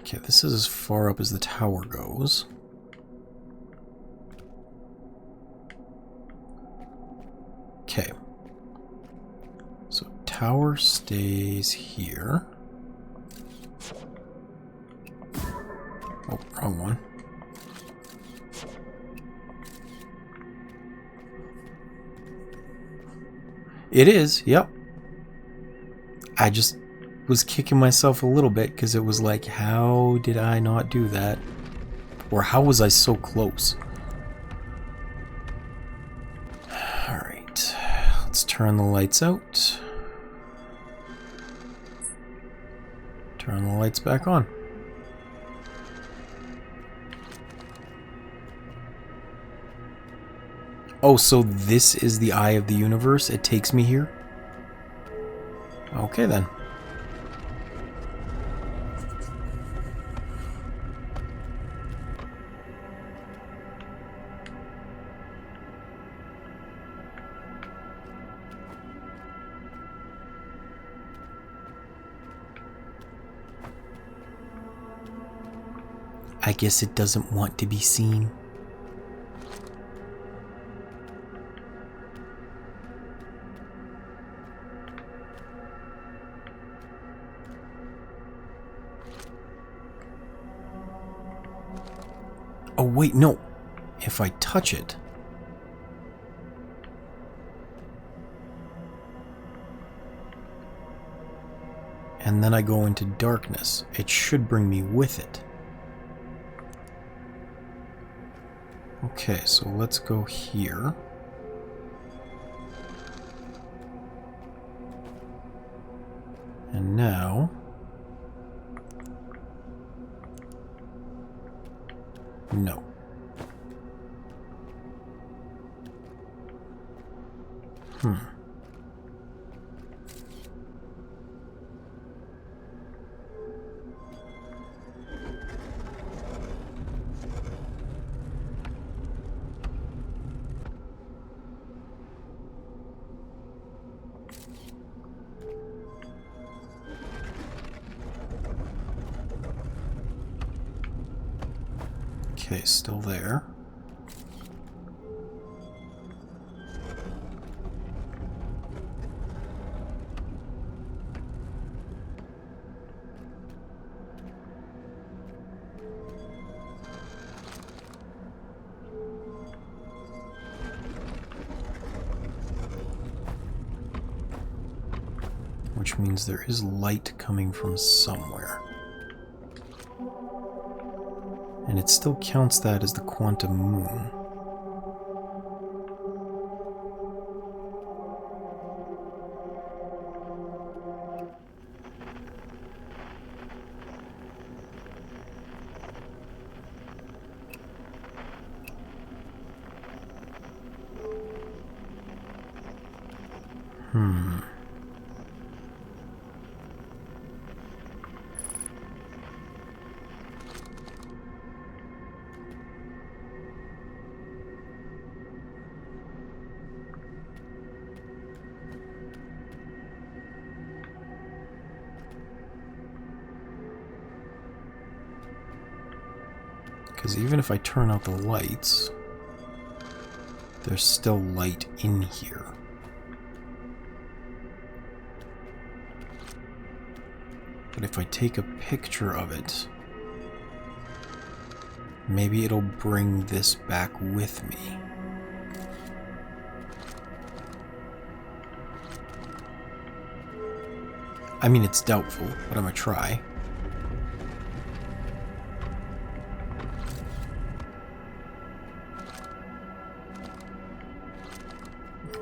Okay, this is as far up as the tower goes. Okay. So tower stays here. Oh, wrong one. It is, yep. I just was kicking myself a little bit because it was like, how did I not do that? Or how was I so close? Alright, let's turn the lights out. Turn the lights back on. Oh, so this is the eye of the universe? It takes me here? Okay, then. I guess it doesn't want to be seen. Oh, wait, no. If I touch it... and then I go into darkness, it should bring me with it. Okay, so let's go here. And now... no. Okay, still there. Which means there is light coming from somewhere. And it still counts that as the quantum moon. Because even if I turn out the lights, there's still light in here. But if I take a picture of it, maybe it'll bring this back with me. I mean, it's doubtful, but I'm gonna try.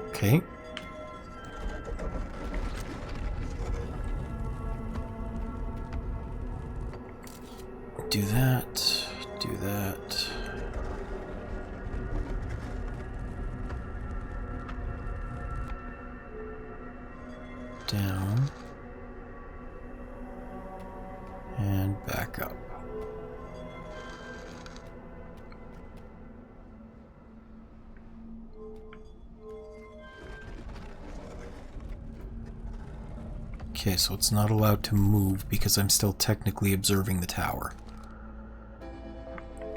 Okay. Do that. Do that. Down. back up. Okay, so it's not allowed to move because I'm still technically observing the tower.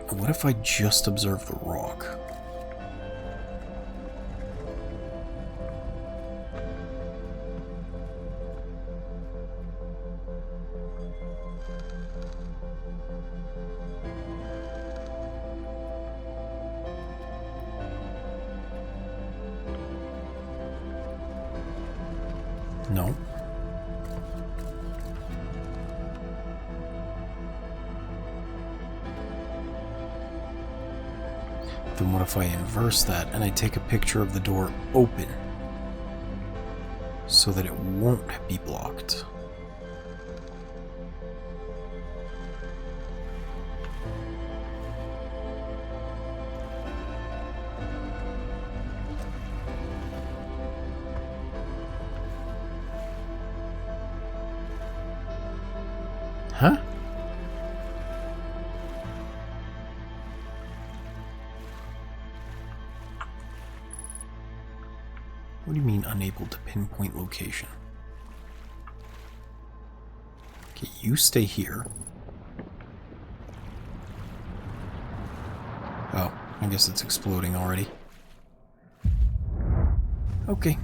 What if I just observe the rock? No. Then what if I inverse that and I take a picture of the door open so that it won't be blocked? Huh? What do you mean unable to pinpoint location? Okay, you stay here. Oh, I guess it's exploding already. Okay.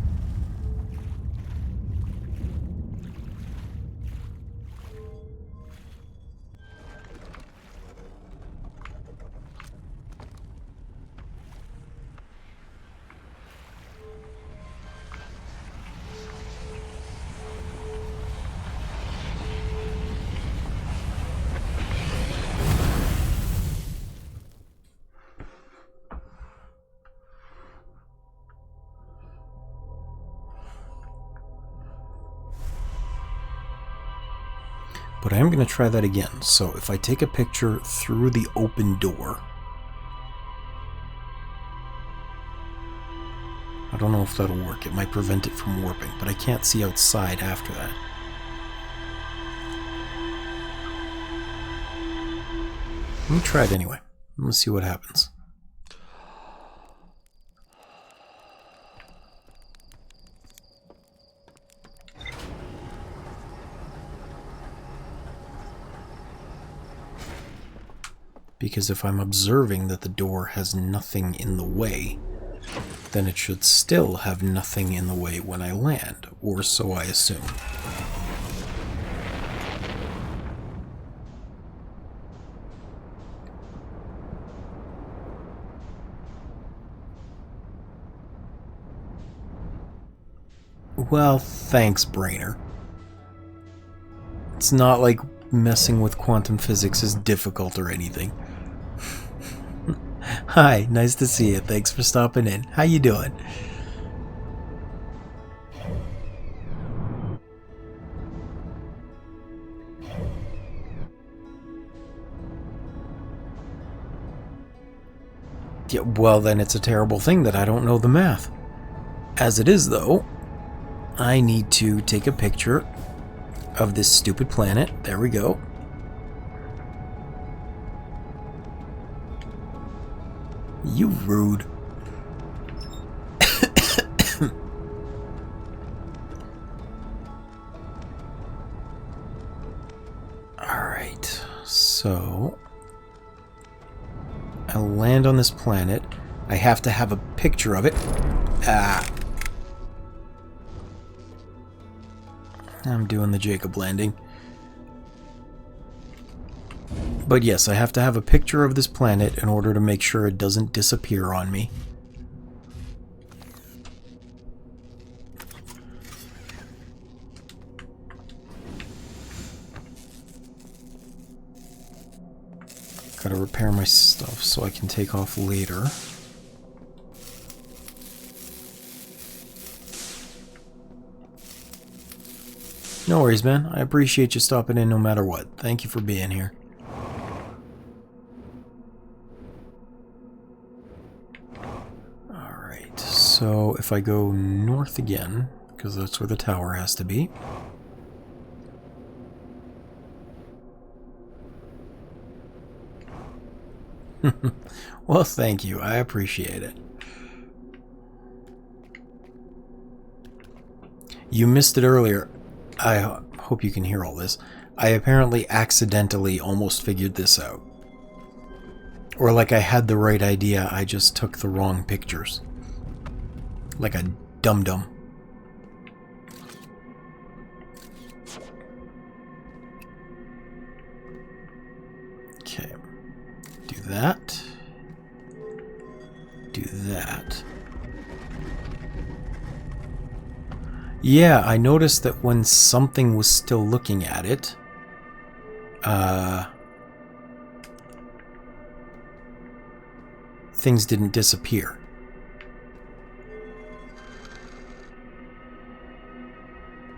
But I am going to try that again. So if I take a picture through the open door, I don't know if that'll work. It might prevent it from warping, but I can't see outside after that. Let me try it anyway. Let's see what happens. Because if I'm observing that the door has nothing in the way, then it should still have nothing in the way when I land, or so I assume. Well, thanks, Brainer. It's not like messing with quantum physics is difficult or anything. Hi, nice to see you. Thanks for stopping in. How you doing? Yeah, well, then it's a terrible thing that I don't know the math. As it is, though, I need to take a picture of this stupid planet. There we go. You rude. Alright, so I land on this planet. I have to have a picture of it. I'm doing the Jacob landing. But yes, I have to have a picture of this planet in order to make sure it doesn't disappear on me. Gotta repair my stuff so I can take off later. No worries, man. I appreciate you stopping in no matter what. Thank you for being here. Alright, so if I go north again, because that's where the tower has to be. Well, thank you. I appreciate it. You missed it earlier. I hope you can hear all this. I apparently accidentally almost figured this out. Or like I had the right idea, I just took the wrong pictures. Like a dum-dum. Okay. Do that. Do that. Yeah, I noticed that when something was still looking at it, things didn't disappear.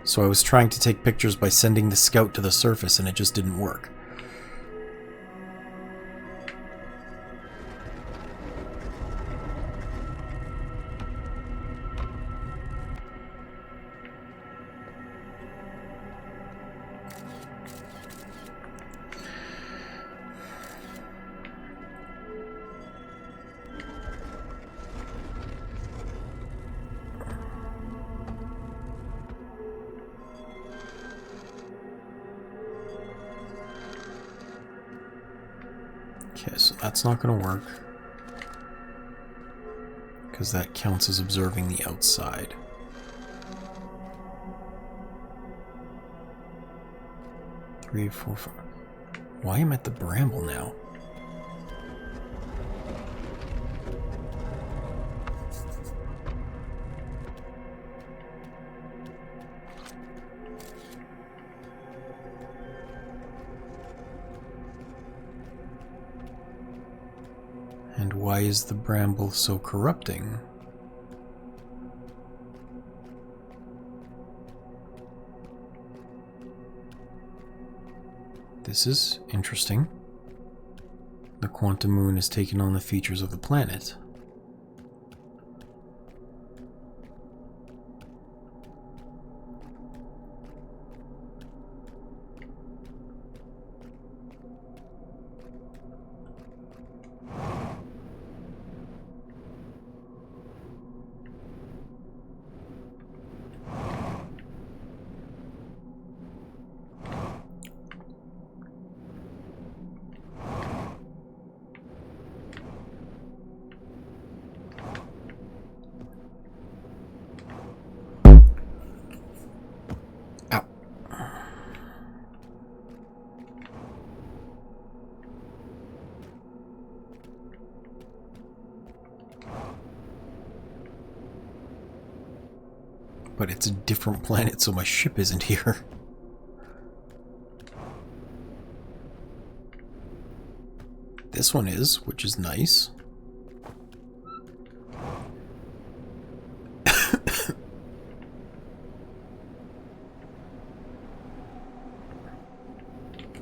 So I was trying to take pictures by sending the scout to the surface and it just didn't work. Okay, so that's not going to work. Because that counts as observing the outside. Three, four, five. Why am I at the bramble now? And why is the bramble so corrupting? This is interesting. The quantum moon has taken on the features of the planet. But it's a different planet, so my ship isn't here. This one is, which is nice.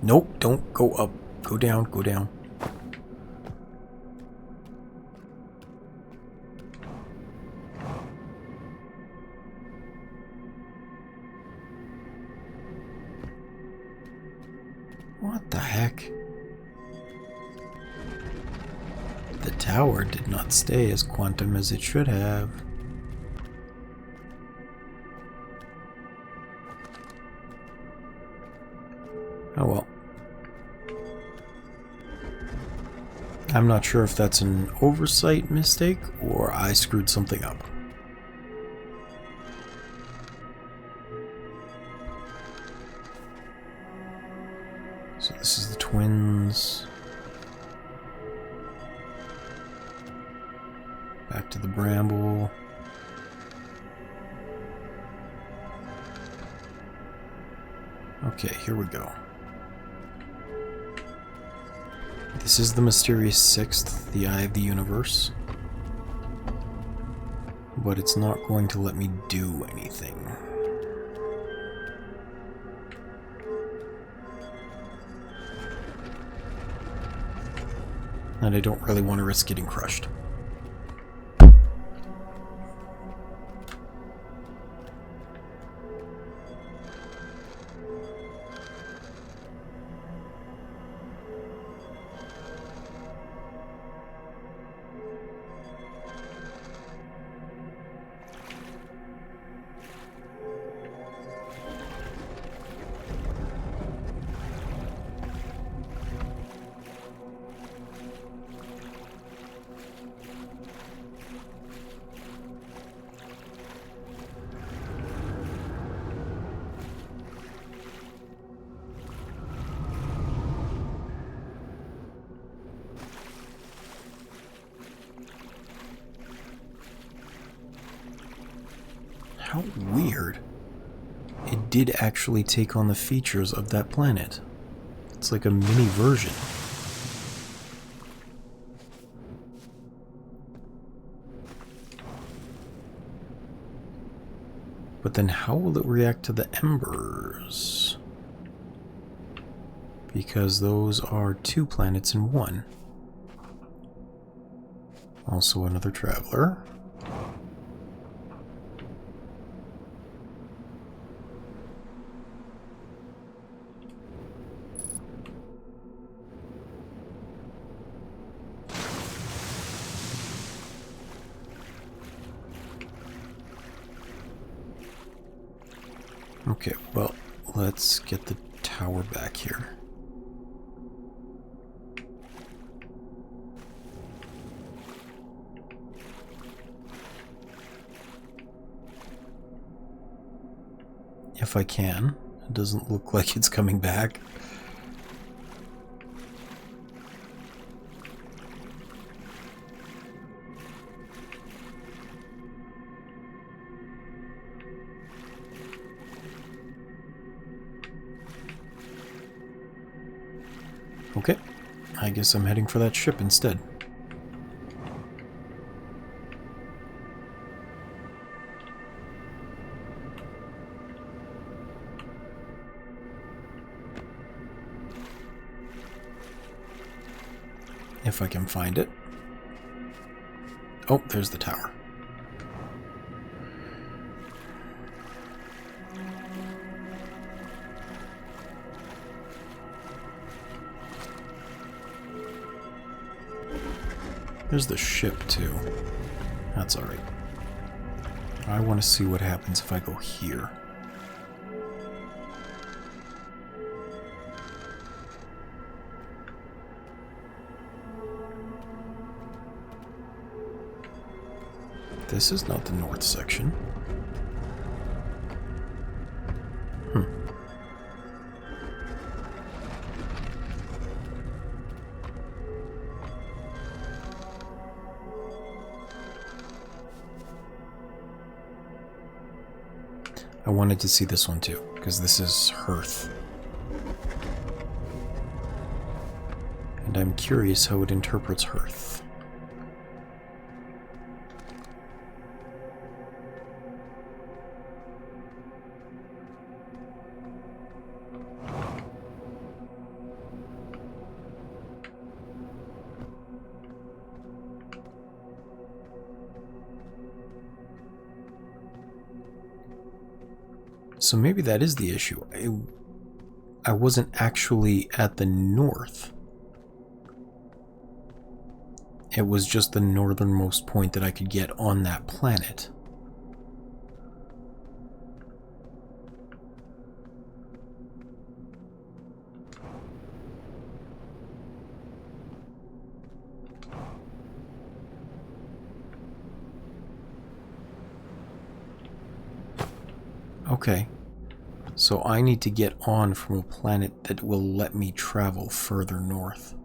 Nope, don't go up. Go down, go down. What the heck? The tower did not stay as quantum as it should have. Oh well. I'm not sure if that's an oversight mistake or I screwed something up. So this is the twins. Back to the bramble. Okay, here we go. This is the mysterious sixth, the eye of the universe. But it's not going to let me do anything. And I don't really want to risk getting crushed. How weird. It did actually take on the features of that planet. It's like a mini version. But then how will it react to the embers? Because those are 2 planets in 1. Also another traveler. Okay, well, let's get the tower back here. If I can. It doesn't look like it's coming back. Okay, I guess I'm heading for that ship instead. If I can find it. Oh, there's the tower. There's the ship, too. That's alright. I want to see what happens if I go here. This is not the north section. I wanted to see this one too, because this is Hearth. And I'm curious how it interprets Hearth. So maybe that is the issue. I wasn't actually at the north. It was just the northernmost point that I could get on that planet. Okay. So I need to get on from a planet that will let me travel further north.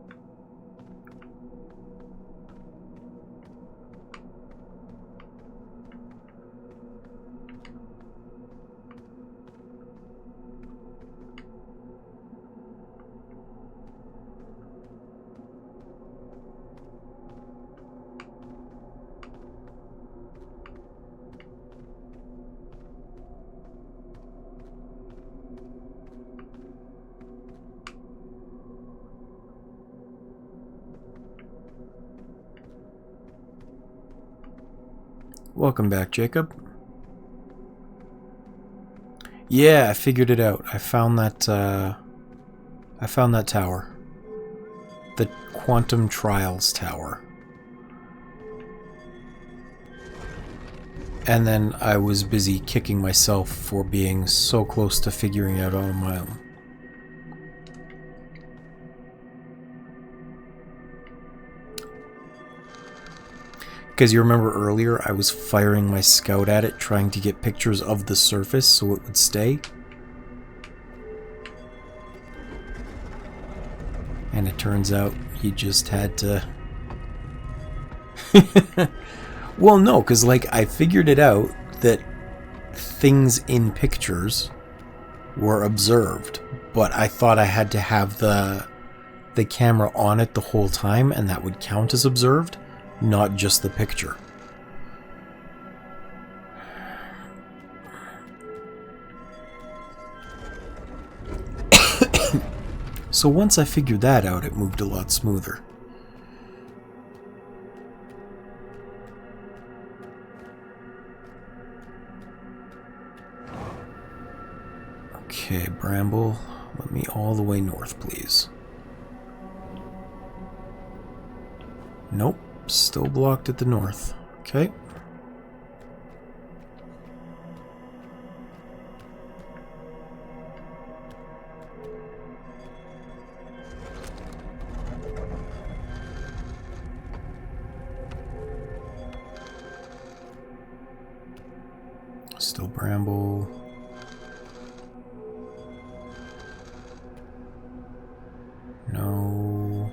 Welcome back, Jacob. Yeah, I figured it out. I found that tower. The Quantum Trials Tower. And then I was busy kicking myself for being so close to figuring it out on my own. Because you remember earlier, I was firing my scout at it, trying to get pictures of the surface so it would stay. And it turns out you just had to... Well, no, because like I figured it out that things in pictures were observed, but I thought I had to have the camera on it the whole time, and that would count as observed, not just the picture. So once I figured that out, it moved a lot smoother. Okay, Bramble, let me all the way north, please. Nope, still blocked at the north. Okay. Still Bramble. No.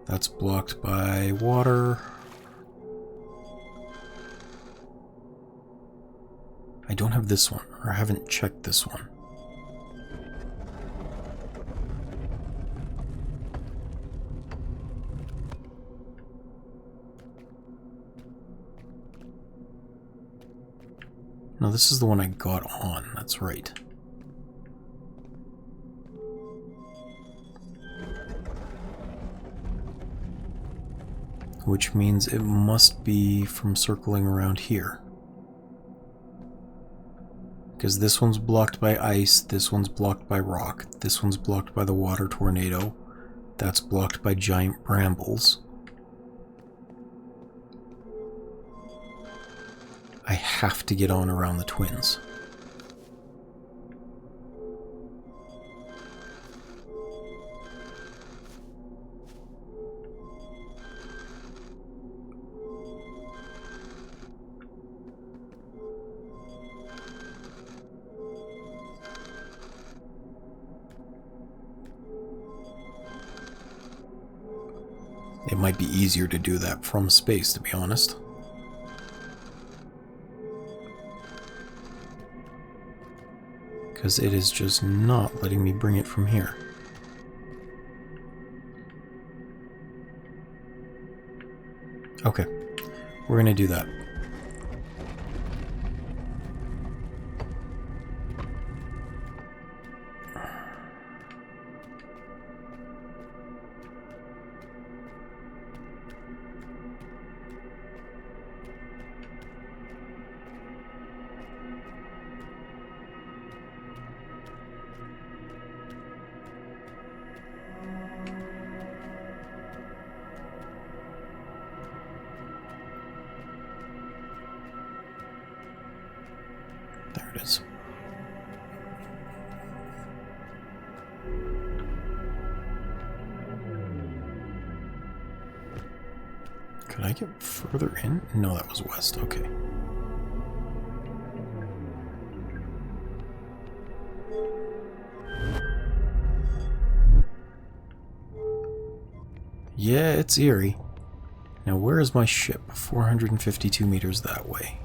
That's blocked by water. I don't have this one, or I haven't checked this one. No, this is the one I got on, that's right. Which means it must be from circling around here. Because this one's blocked by ice, this one's blocked by rock, this one's blocked by the water tornado, that's blocked by giant brambles. I have to get on around the twins. It might be easier to do that from space, to be honest. Because it is just not letting me bring it from here. Okay, we're gonna do that. There it is. Could I get further in? No, that was west. Okay. Yeah, it's eerie. Now, where is my ship? 452 meters that way.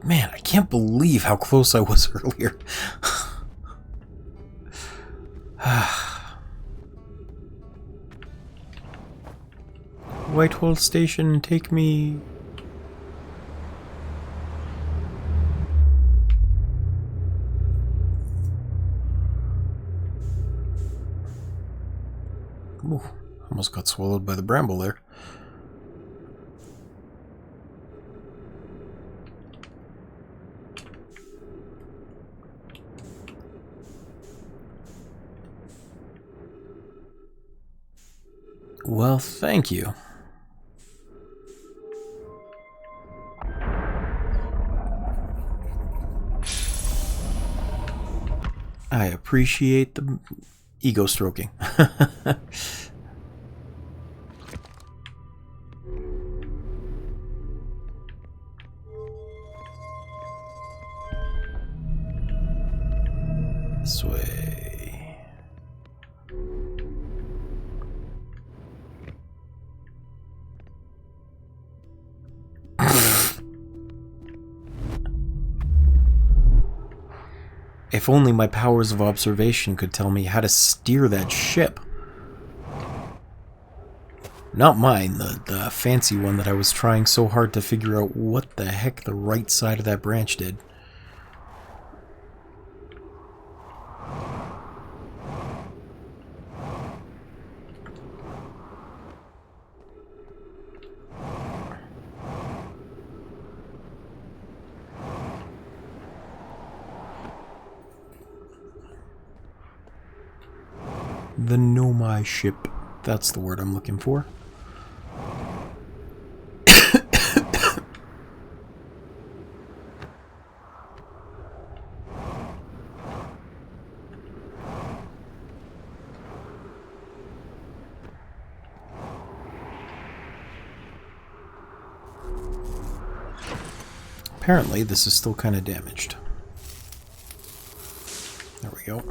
Man, I can't believe how close I was earlier. Whitehall Station, take me. Ooh, almost got swallowed by the bramble there. Well, thank you. I appreciate the ego stroking. This way. If only my powers of observation could tell me how to steer that ship. Not mine, the fancy one that I was trying so hard to figure out what the heck the right side of that branch did. The Nomai ship. That's the word I'm looking for. Apparently, this is still kind of damaged. There we go.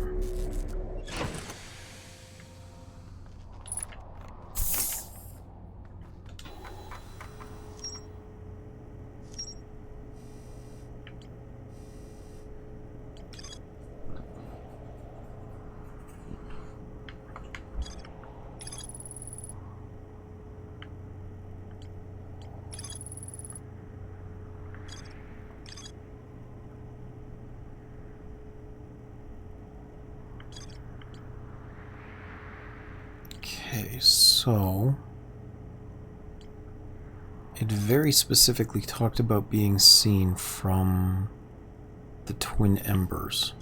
Okay, so it very specifically talked about being seen from the twin embers.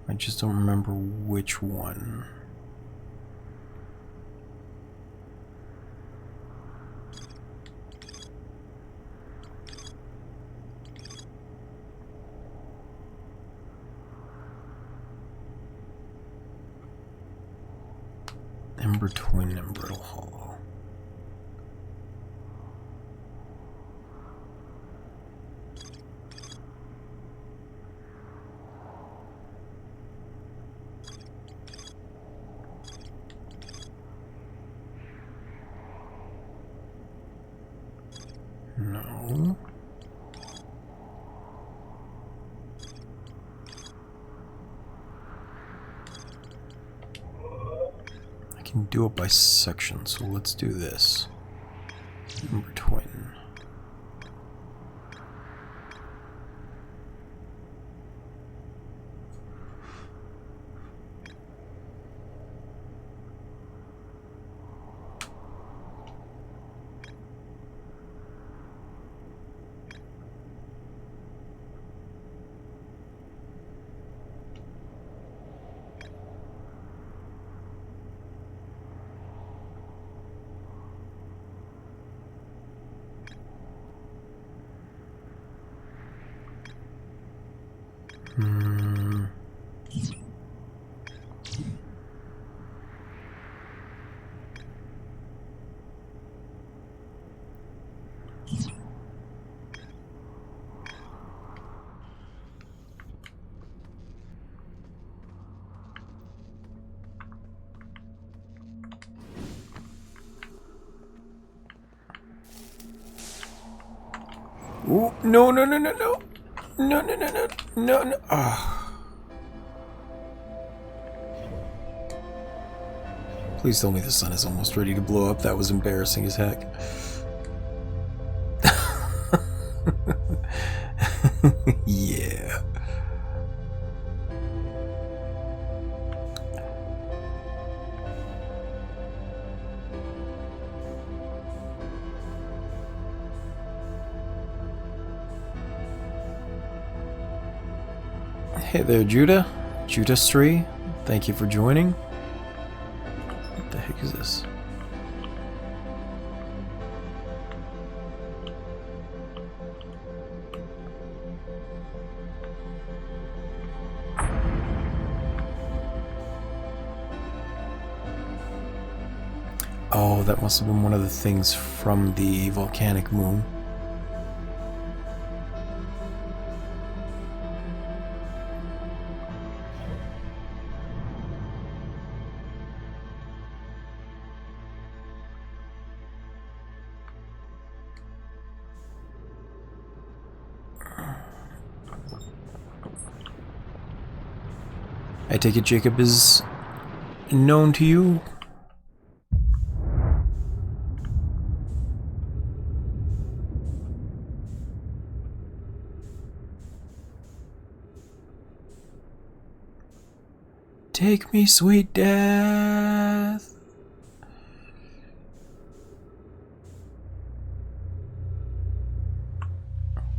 I just don't remember which one. Ember twin and brittle hollow. No. I can do it by section, so let's do this. Ember twin. Ooh, no, no, no, no, no. No, no, no, no, no, no. Ah. Please tell me the sun is almost ready to blow up. That was embarrassing as heck. Yeah. Hey there, Judah. Judah Stree. Thank you for joining. What the heck is this? Oh, that must have been one of the things from the volcanic moon. I take it Jacob is known to you? Take me, sweet death.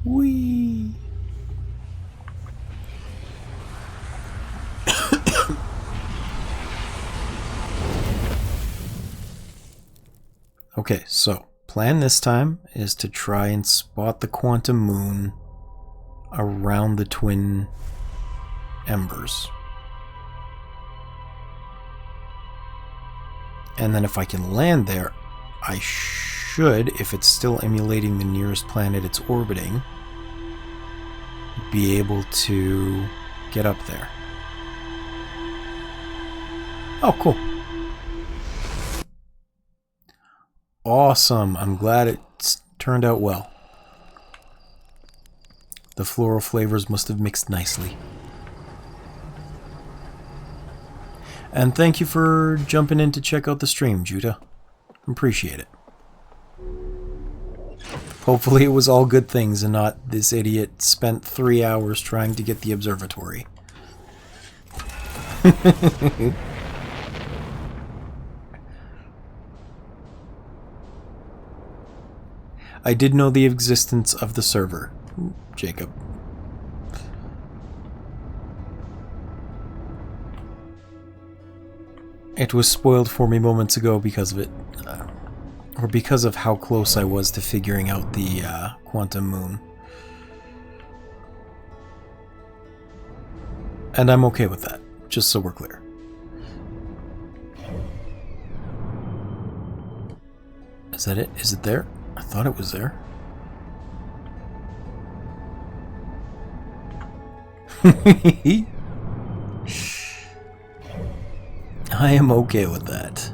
Whee. Okay, so plan this time is to try and spot the quantum moon around the twin embers. And then if I can land there, I should, if it's still emulating the nearest planet it's orbiting, be able to get up there. Oh, cool. Awesome. I'm glad it's turned out well. The floral flavors must have mixed nicely. And thank you for jumping in to check out the stream, Judah. Appreciate it. Hopefully it was all good things and not this idiot spent 3 hours trying to get the observatory. I did know the existence of the server, Jacob. It was spoiled for me moments ago because of it, or because of how close I was to figuring out the quantum moon. And I'm okay with that, just so we're clear. Is that it? Is it there? I thought it was there. I am okay with that.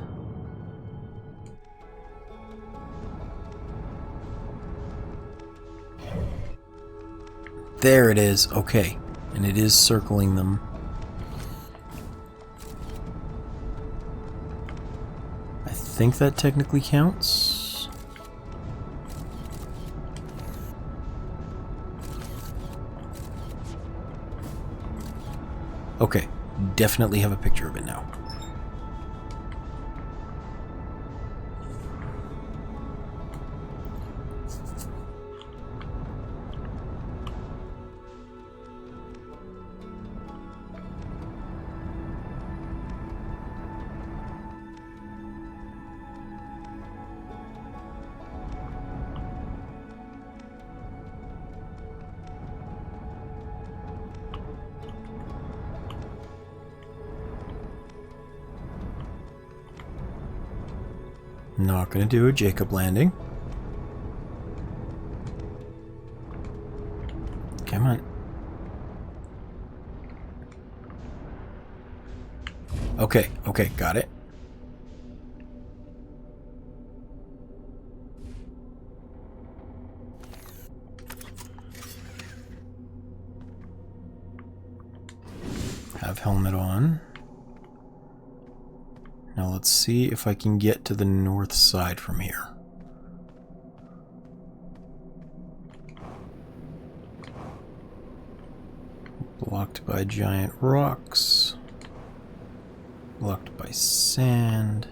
There it is. Okay. And it is circling them. I think that technically counts. Okay, definitely have a picture of it now. Not gonna do a Jacob landing. Come on. Okay, okay, got it. Have helmet on. Now let's see if I can get to the north side from here. Blocked by giant rocks. Blocked by sand.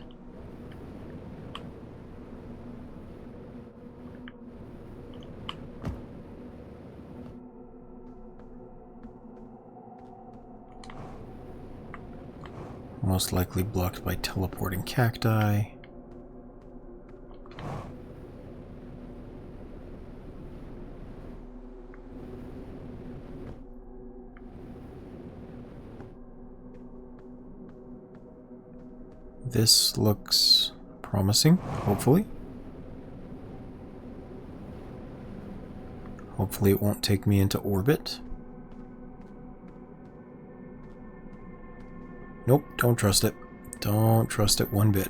Most likely blocked by teleporting cacti. This looks promising, hopefully. Hopefully it won't take me into orbit. Nope, don't trust it. Don't trust it one bit.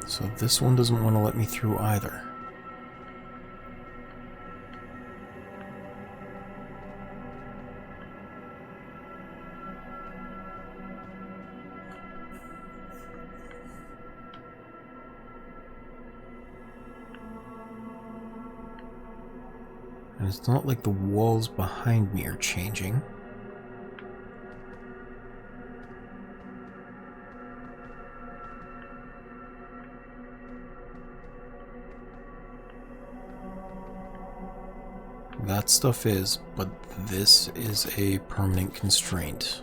So this one doesn't want to let me through either. And it's not like the walls behind me are changing. That stuff is, but this is a permanent constraint.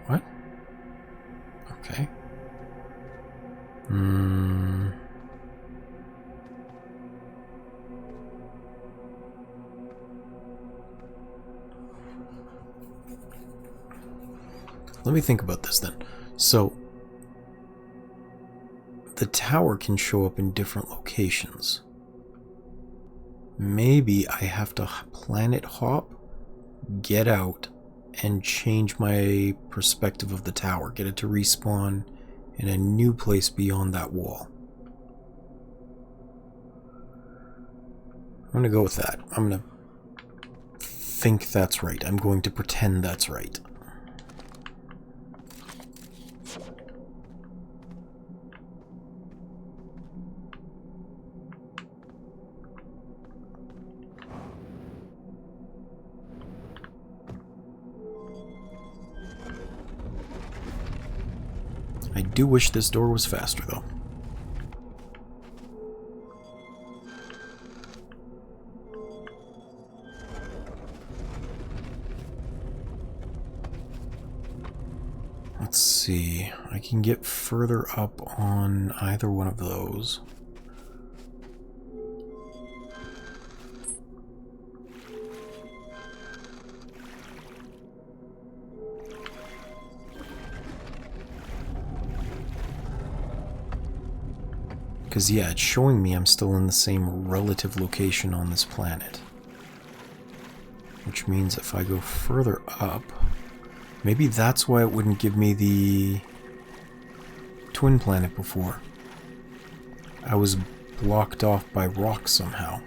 What? Okay. Let me think about this then. So, the tower can show up in different locations. Maybe I have to planet hop, get out, and change my perspective of the tower. Get it to respawn in a new place beyond that wall. I'm going to go with that. I'm going to think that's right. I'm going to pretend that's right. I do wish this door was faster, though. Let's see. I can get further up on either one of those. Because, yeah, it's showing me I'm still in the same relative location on this planet. Which means if I go further up, maybe that's why it wouldn't give me the twin planet before. I was blocked off by rocks somehow.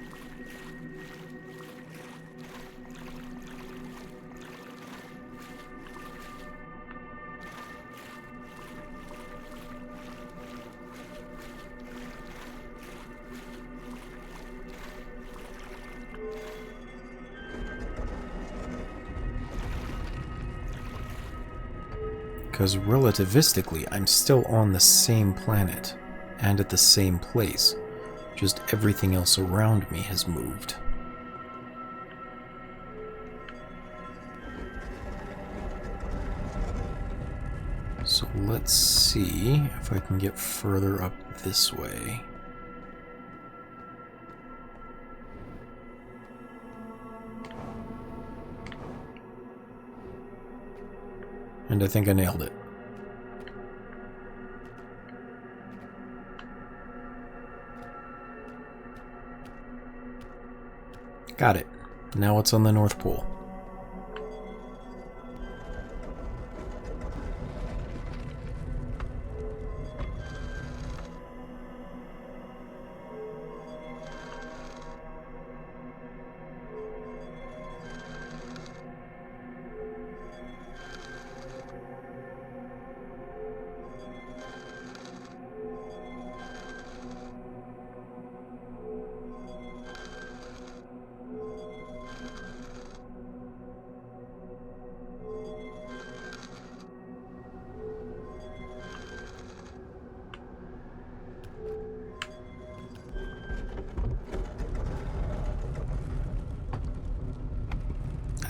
Because relativistically, I'm still on the same planet and at the same place. Just everything else around me has moved. So let's see if I can get further up this way. And I think I nailed it. Got it. Now it's on the North Pole.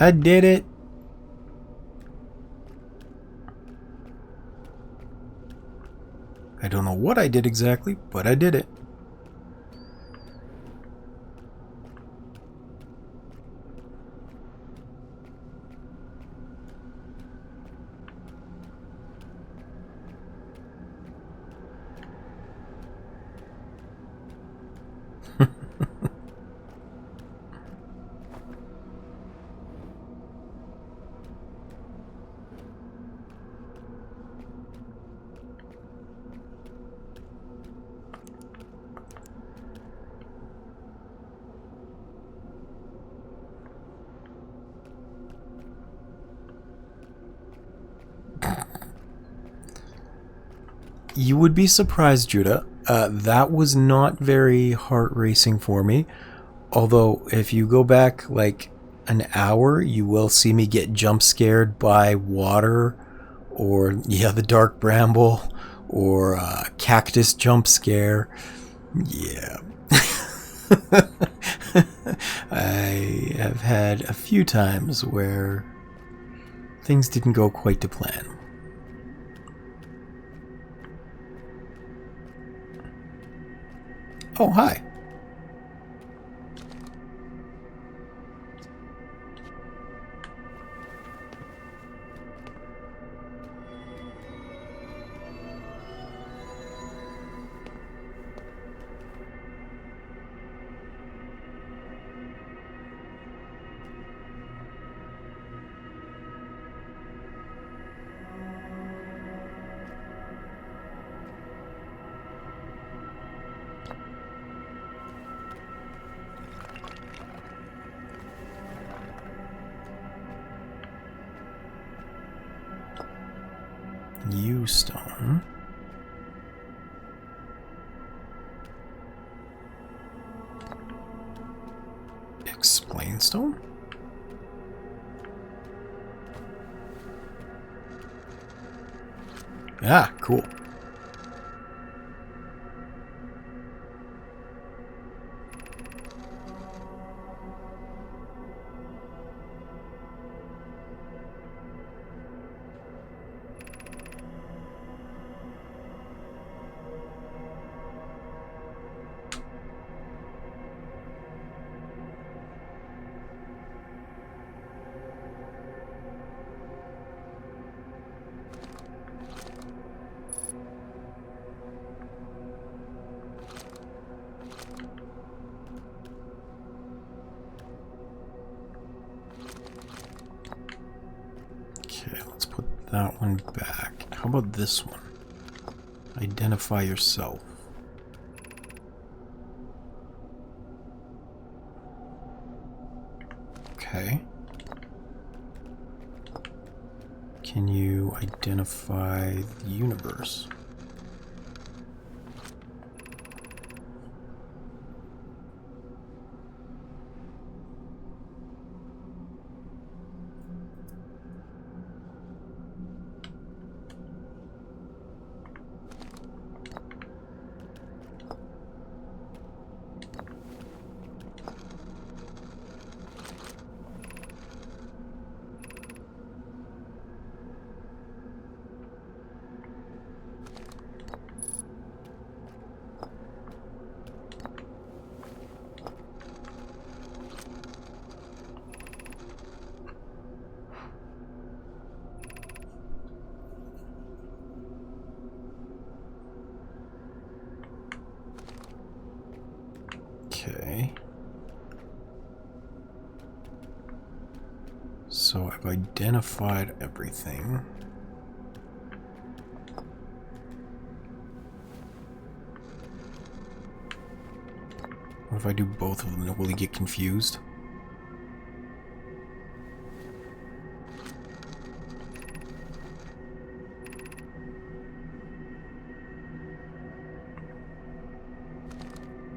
I did it. I don't know what I did exactly, but I did it. You would be surprised, Judah. That was not very heart racing for me. Although, if you go back like an hour, you will see me get jump scared by water, or the dark bramble, or cactus jump scare. Yeah. I have had a few times where things didn't go quite to plan. Oh, hi. Stone. Explain stone? Ah, cool. That one back. How about this one? Identify yourself. Okay. Can you identify the universe? So I've identified everything. What if I do both of them? Will he get confused?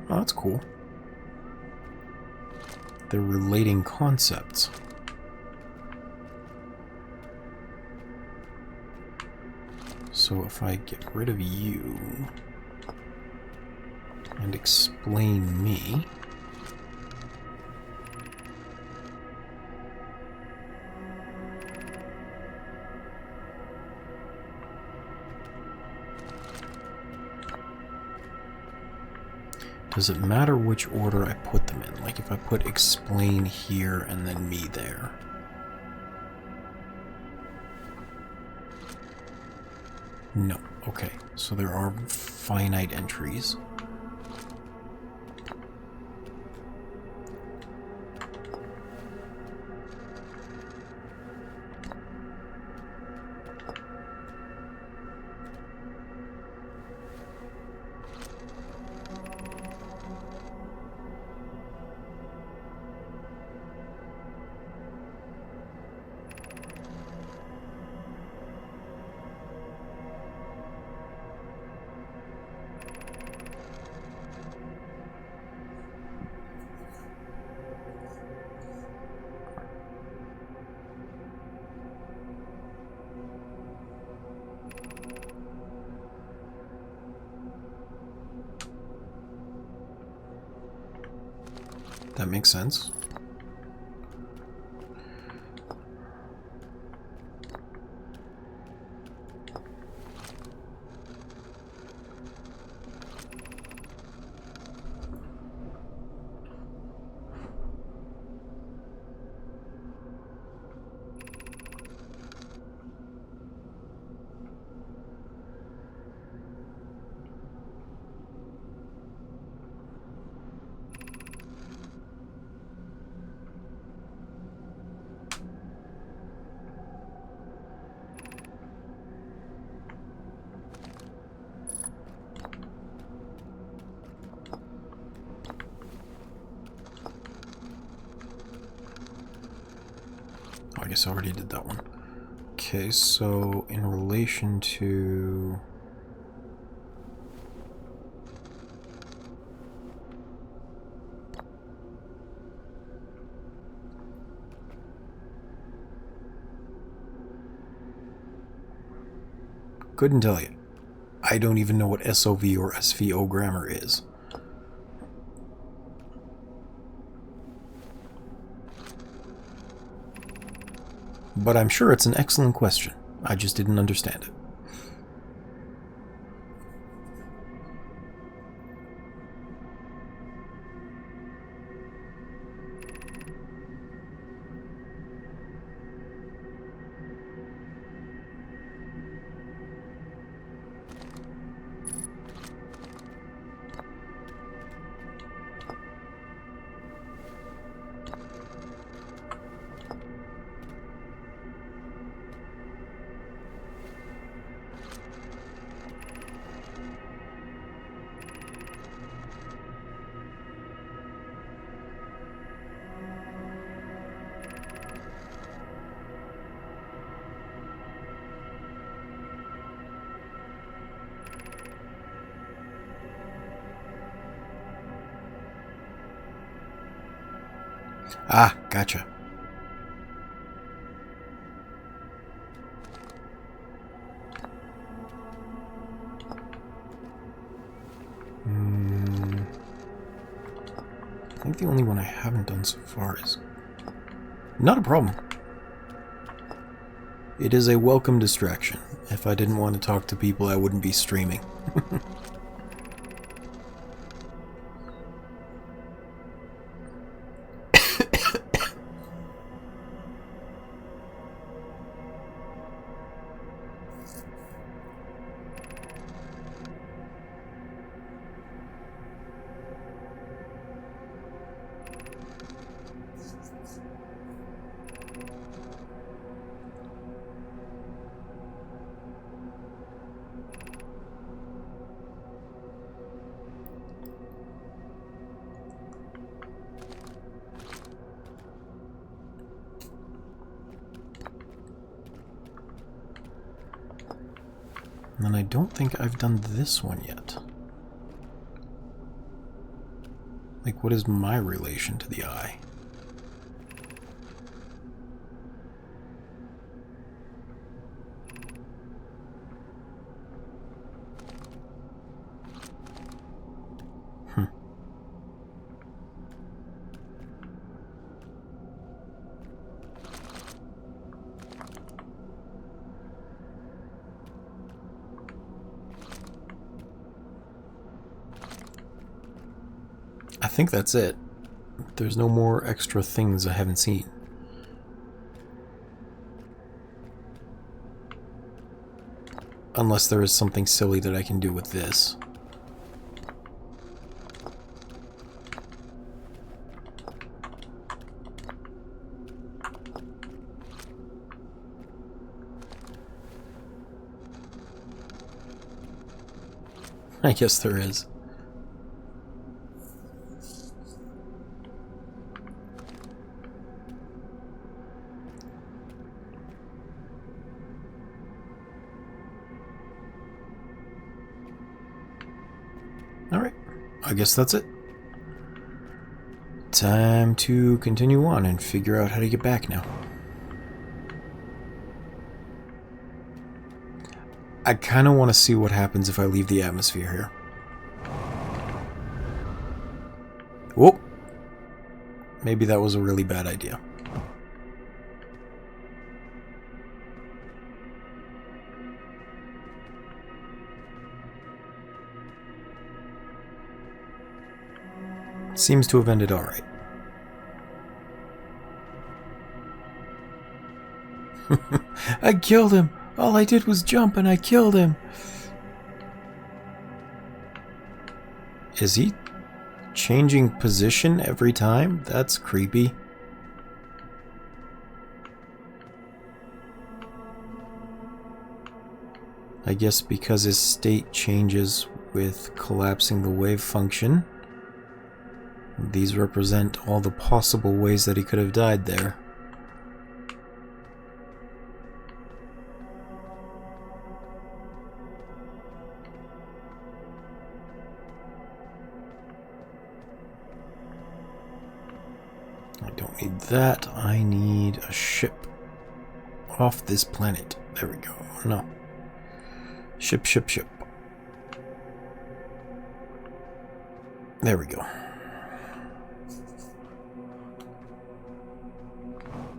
Oh, that's cool. They're relating concepts. So if I get rid of you and explain me, does it matter which order I put them in? Like if I put explain here and then me there. No. Okay. So there are finite entries. That makes sense. I guess I already did that one. Okay, so in relation to... Couldn't tell you. I don't even know what SOV or SVO grammar is. But I'm sure it's an excellent question. I just didn't understand it. Ah, gotcha. I think the only one I haven't done so far is... Not a problem. It is a welcome distraction. If I didn't want to talk to people, I wouldn't be streaming. And then I don't think I've done this one yet. Like, what is my relation to the eye? I think that's it. There's no more extra things I haven't seen. Unless there is something silly that I can do with this. I guess there is. Alright, I guess that's it. Time to continue on and figure out how to get back now. I kind of want to see what happens if I leave the atmosphere here. Whoop! Maybe that was a really bad idea. Seems to have ended alright. I killed him! All I did was jump and I killed him! Is he changing position every time? That's creepy. I guess because his state changes with collapsing the wave function. These represent all the possible ways that he could have died there. I don't need that. I need a ship off this planet. There we go. No. Ship. There we go.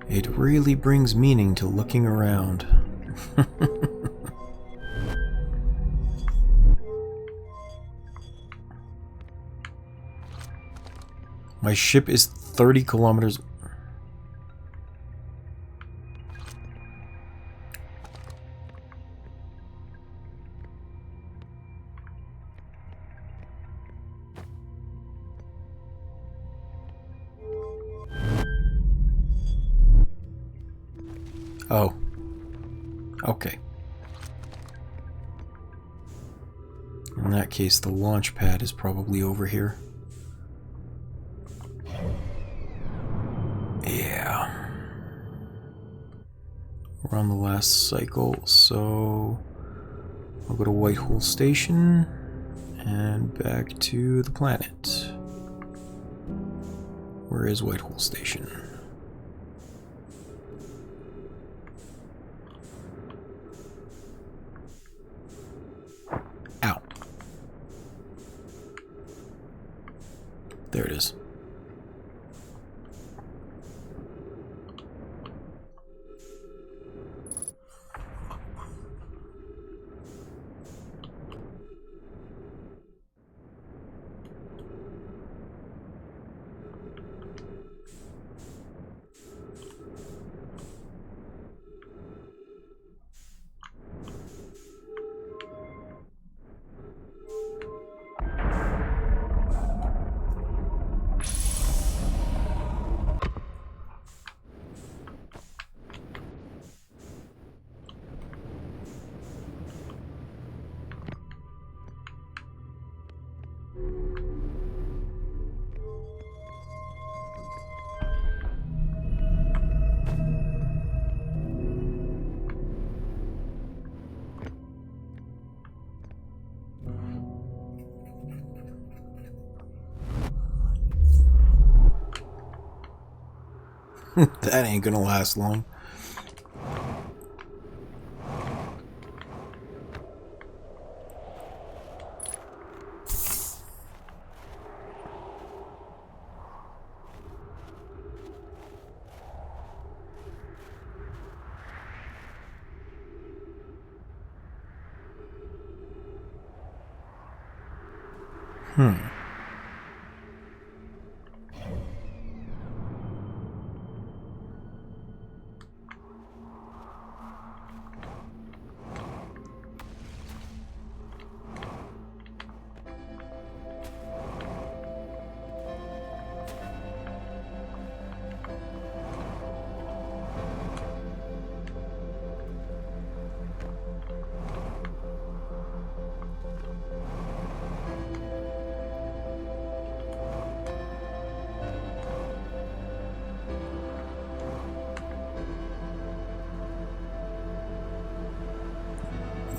It really brings meaning to looking around. My ship is 30 kilometers. Oh. Okay. In that case, the launch pad is probably over here. Yeah. We're on the last cycle, so I'll go to Whitehole Station and back to the planet. Where is Whitehole Station? Ow. There it is. That ain't gonna last long.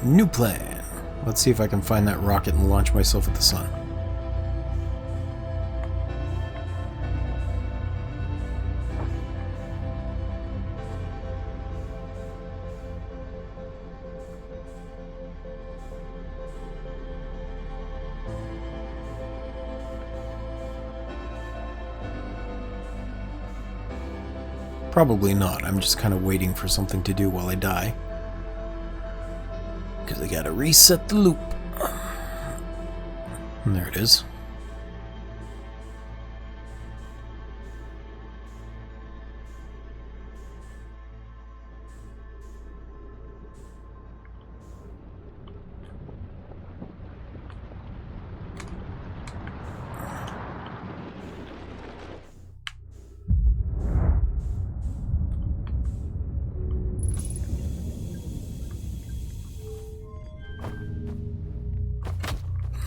New plan. Let's see if I can find that rocket and launch myself at the sun. Probably not. I'm just kind of waiting for something to do while I die. Because I gotta reset the loop. And there it is.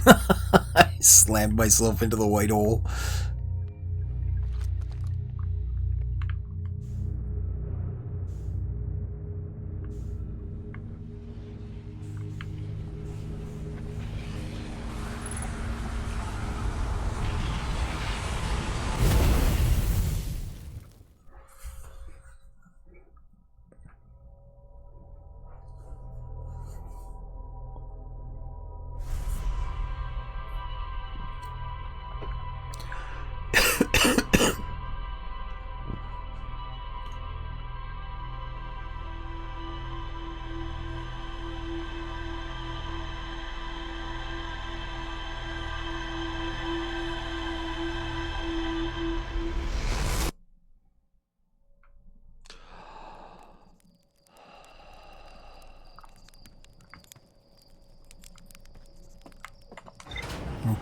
I slammed myself into the white hole.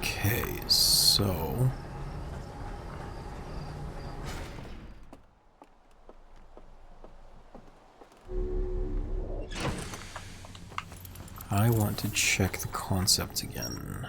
Okay, so I want to check the concepts again.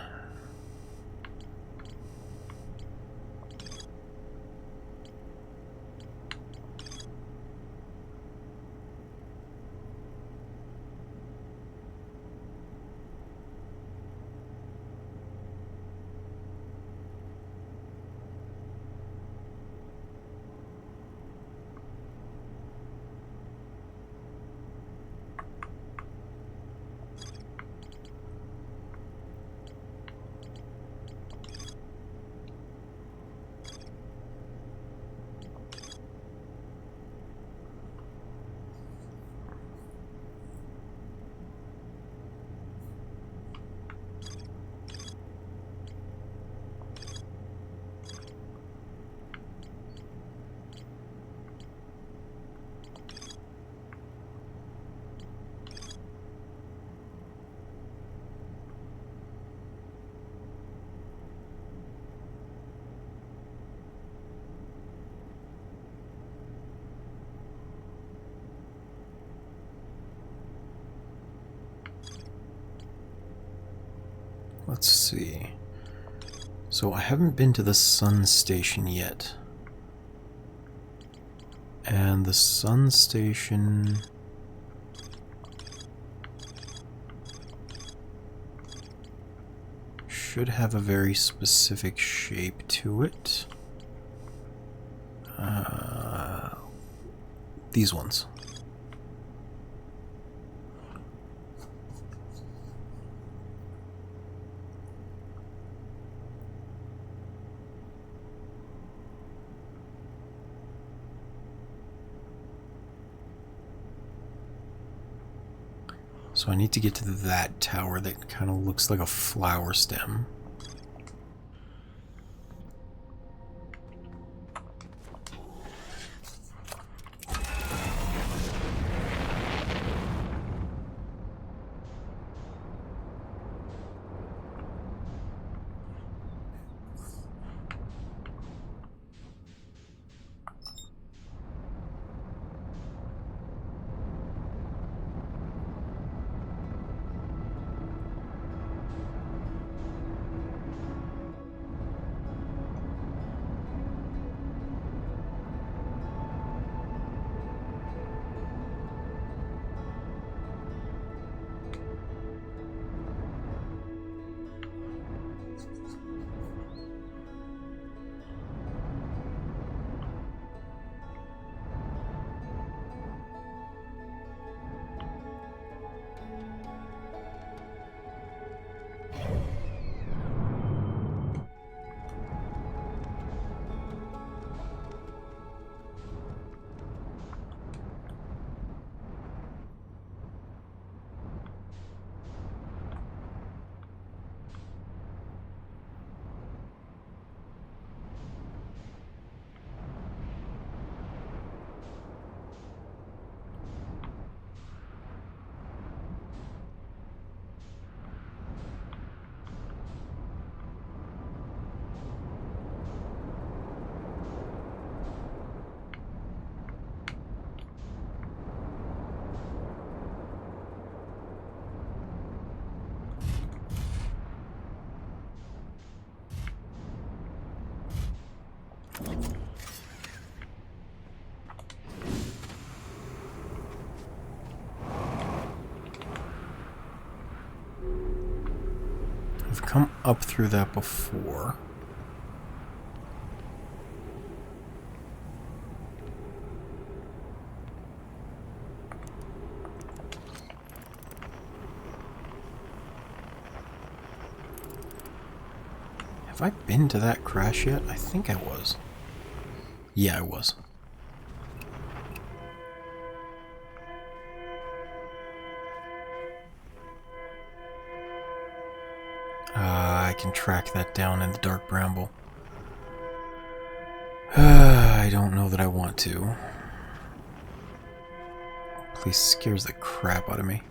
Let's see. So I haven't been to the sun station yet. And the sun station should have a very specific shape to it. These ones. So I need to get to that tower that kind of looks like a flower stem. I've come up through that before. Have I been to that crash yet? I think I was. Yeah, I was. I can track that down in the dark bramble. I don't know that I want to. Place scares the crap out of me.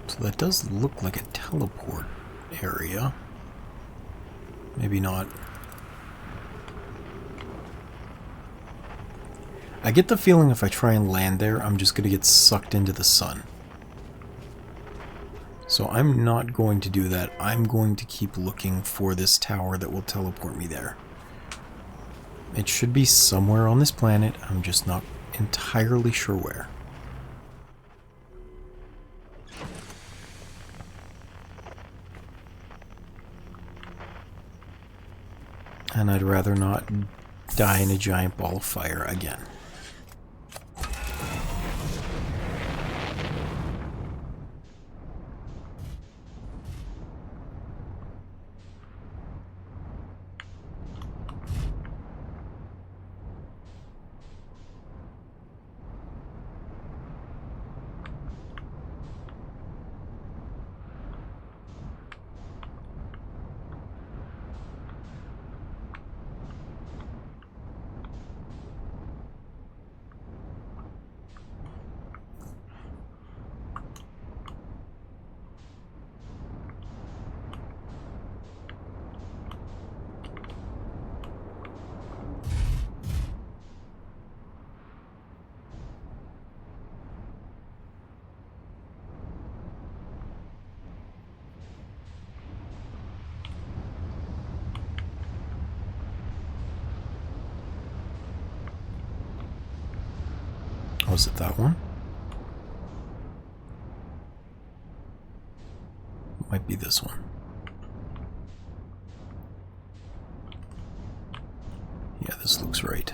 So that does look like a teleport area. Maybe not. I get the feeling if I try and land there, I'm just going to get sucked into the sun. So I'm not going to do that. I'm going to keep looking for this tower that will teleport me there. It should be somewhere on this planet. I'm just not entirely sure where. And I'd rather not die in a giant ball of fire again. Was it that one? Might be this one. Yeah, this looks right.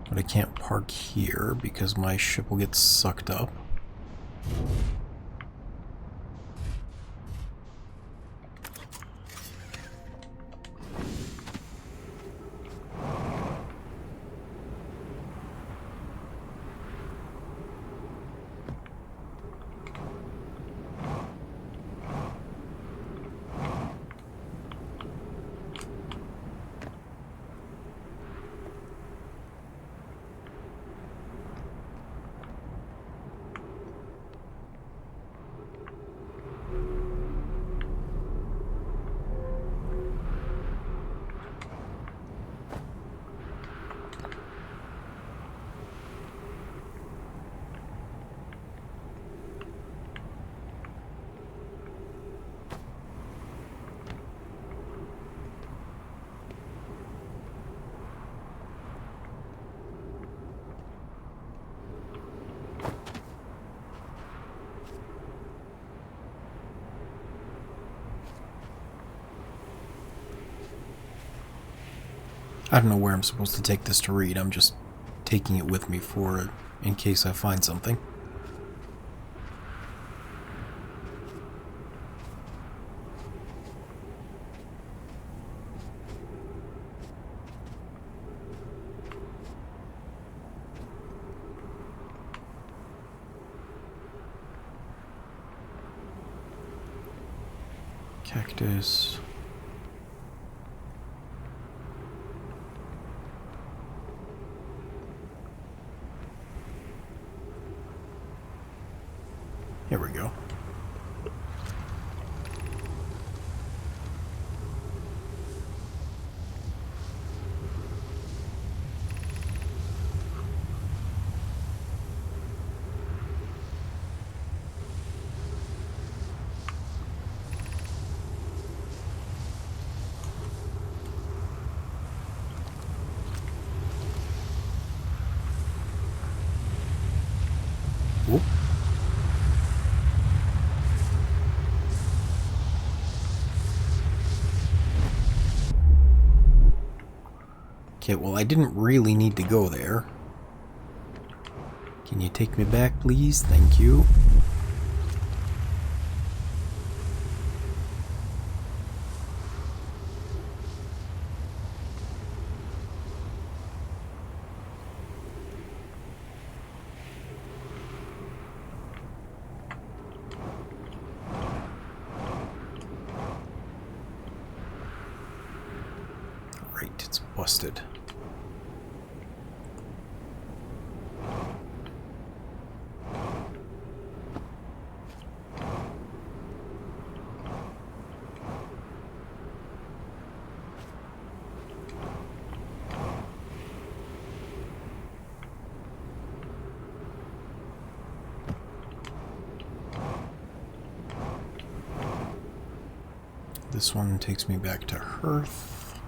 But I can't park here because my ship will get sucked up. I don't know where I'm supposed to take this to read. I'm just taking it with me for in case I find something. Cactus. Here we go. Whoop. Okay, well, I didn't really need to go there. Can you take me back, please? Thank you. Right, it's busted. This one takes me back to Hearth.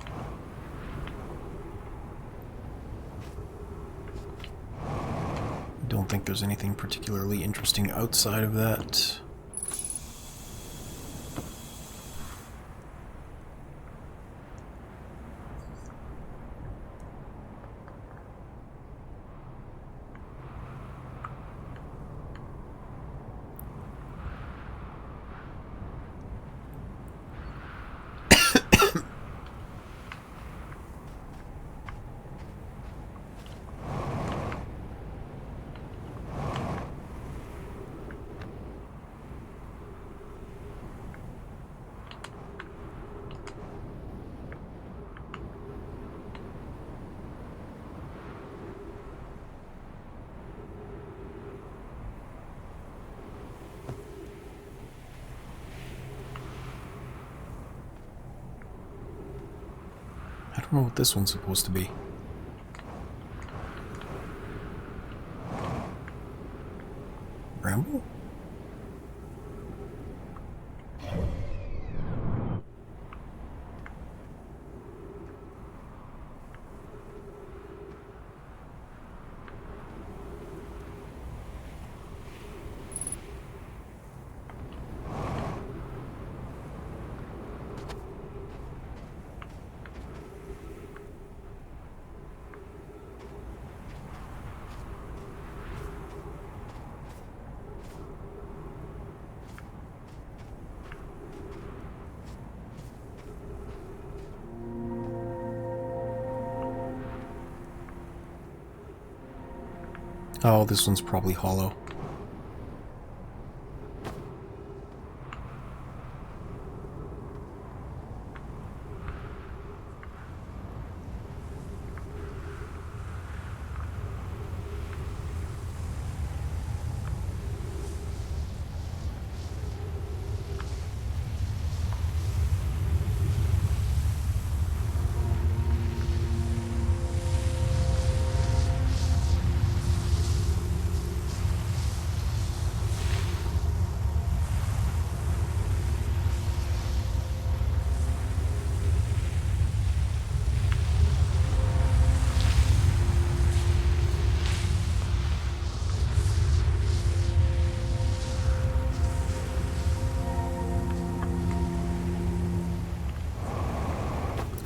Don't think there's anything particularly interesting outside of that. I don't know what this one's supposed to be. Bramble? Oh, this one's probably hollow.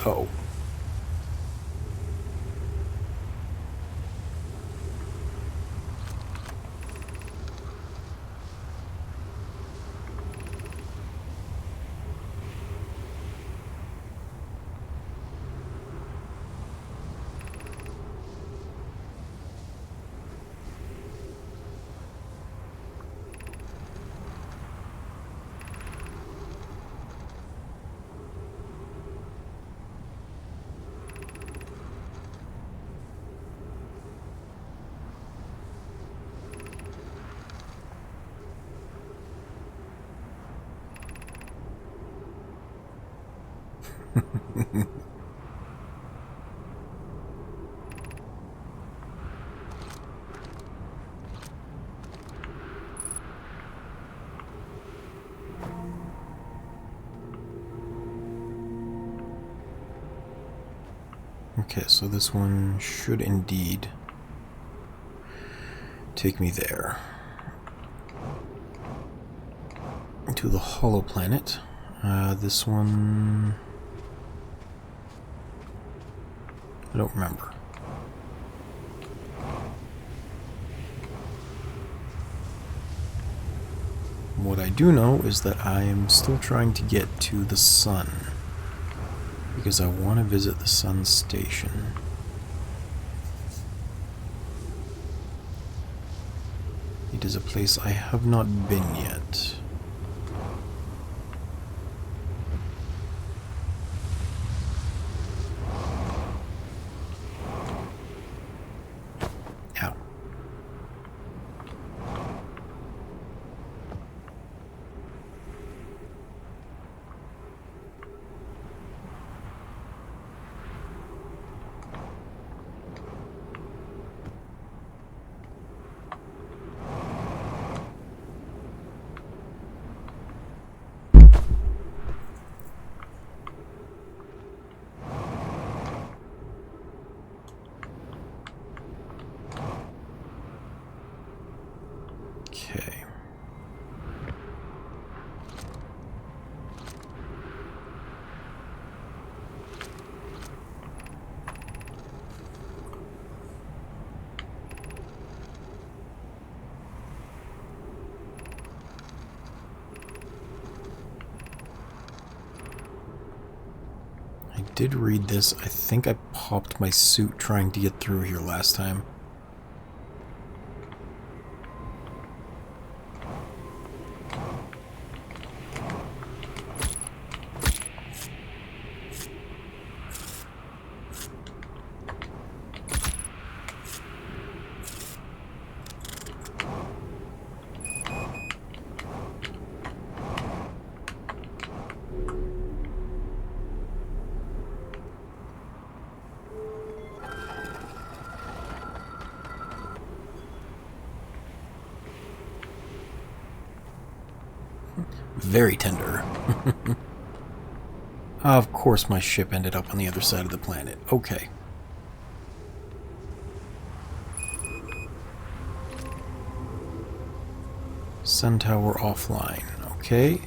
Oh. Okay, so this one should indeed take me there. To the hollow planet. This one... I don't remember. What I do know is that I am still trying to get to the sun, because I want to visit the sun station. It is a place I have not been yet. Ow. Okay. I did read this. I think I popped my suit trying to get through here last time. Very tender. Of course my ship ended up on the other side of the planet. Okay. Sun tower offline. Okay.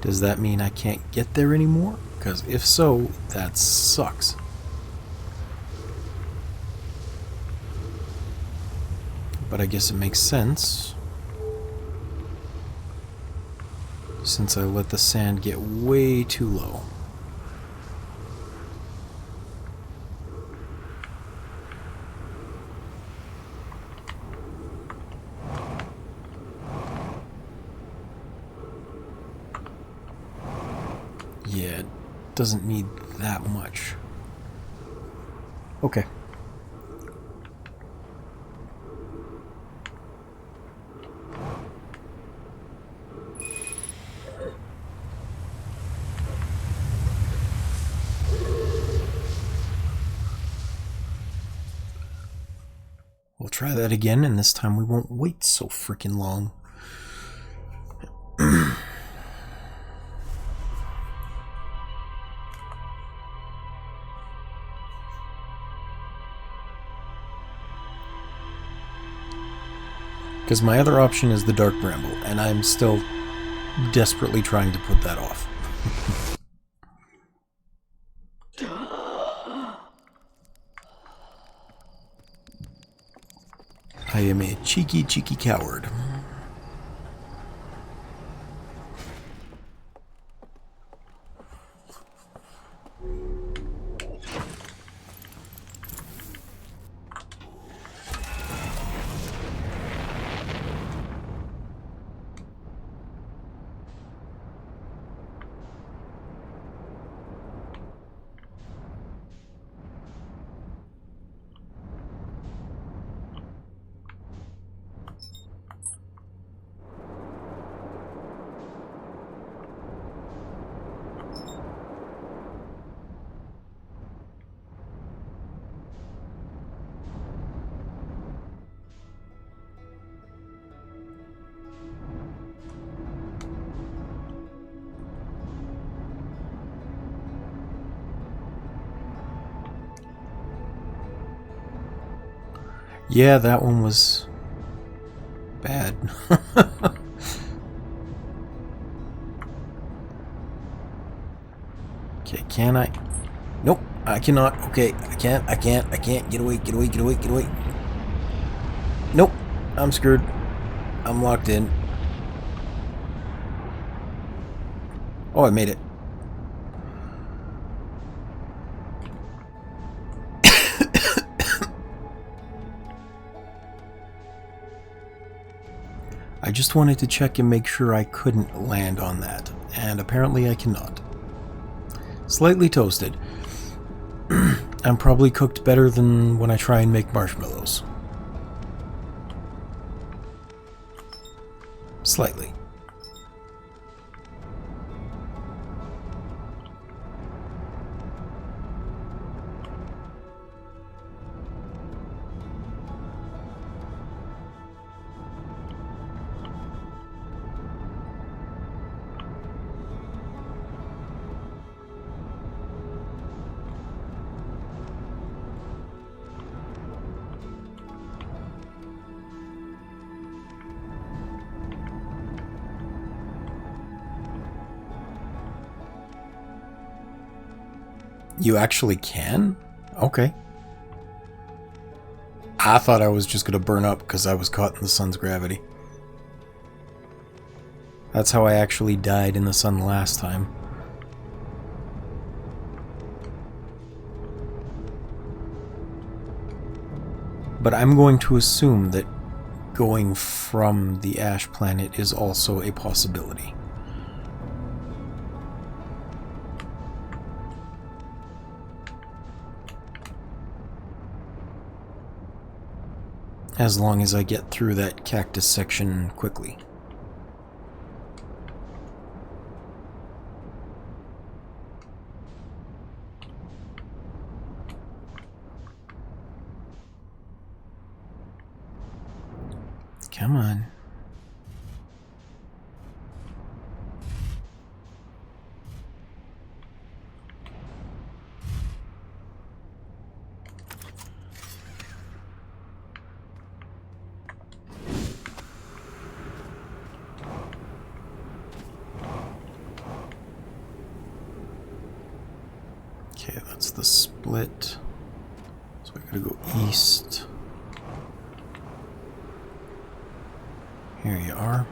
Does that mean I can't get there anymore? Because if so, that sucks. But I guess it makes sense, since I let the sand get way too low. doesn't need that much. Okay. We'll try that again, and this time we won't wait so freaking long. Because my other option is the Dark Bramble, and I'm still desperately trying to put that off. I am a cheeky, cheeky coward. Yeah, that one was bad. Okay, can I? Nope, I cannot. Okay, I can't. Get away, get away, get away, get away. Nope, I'm screwed. I'm locked in. Oh, I made it. I just wanted to check and make sure I couldn't land on that, and apparently I cannot. Slightly toasted. I'm probably cooked better than when I try and make marshmallows. Slightly. You actually can? Okay. I thought I was just going to burn up because I was caught in the sun's gravity. That's how I actually died in the sun last time. But I'm going to assume that going from the ash planet is also a possibility. As long as I get through that cactus section quickly. Come on. Okay, that's the split. So I gotta go east. Here you are.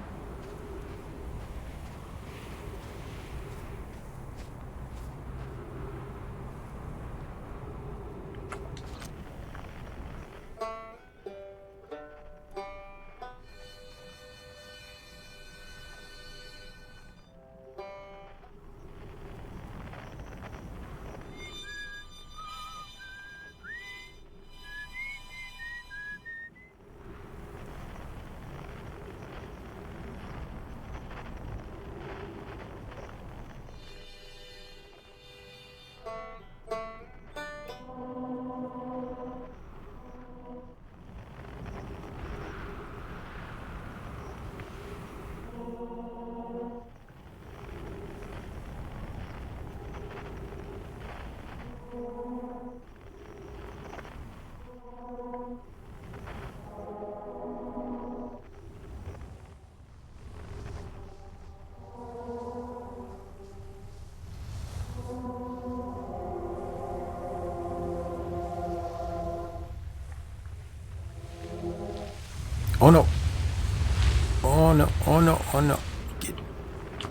Oh no! Oh no! Oh no! Oh no! Get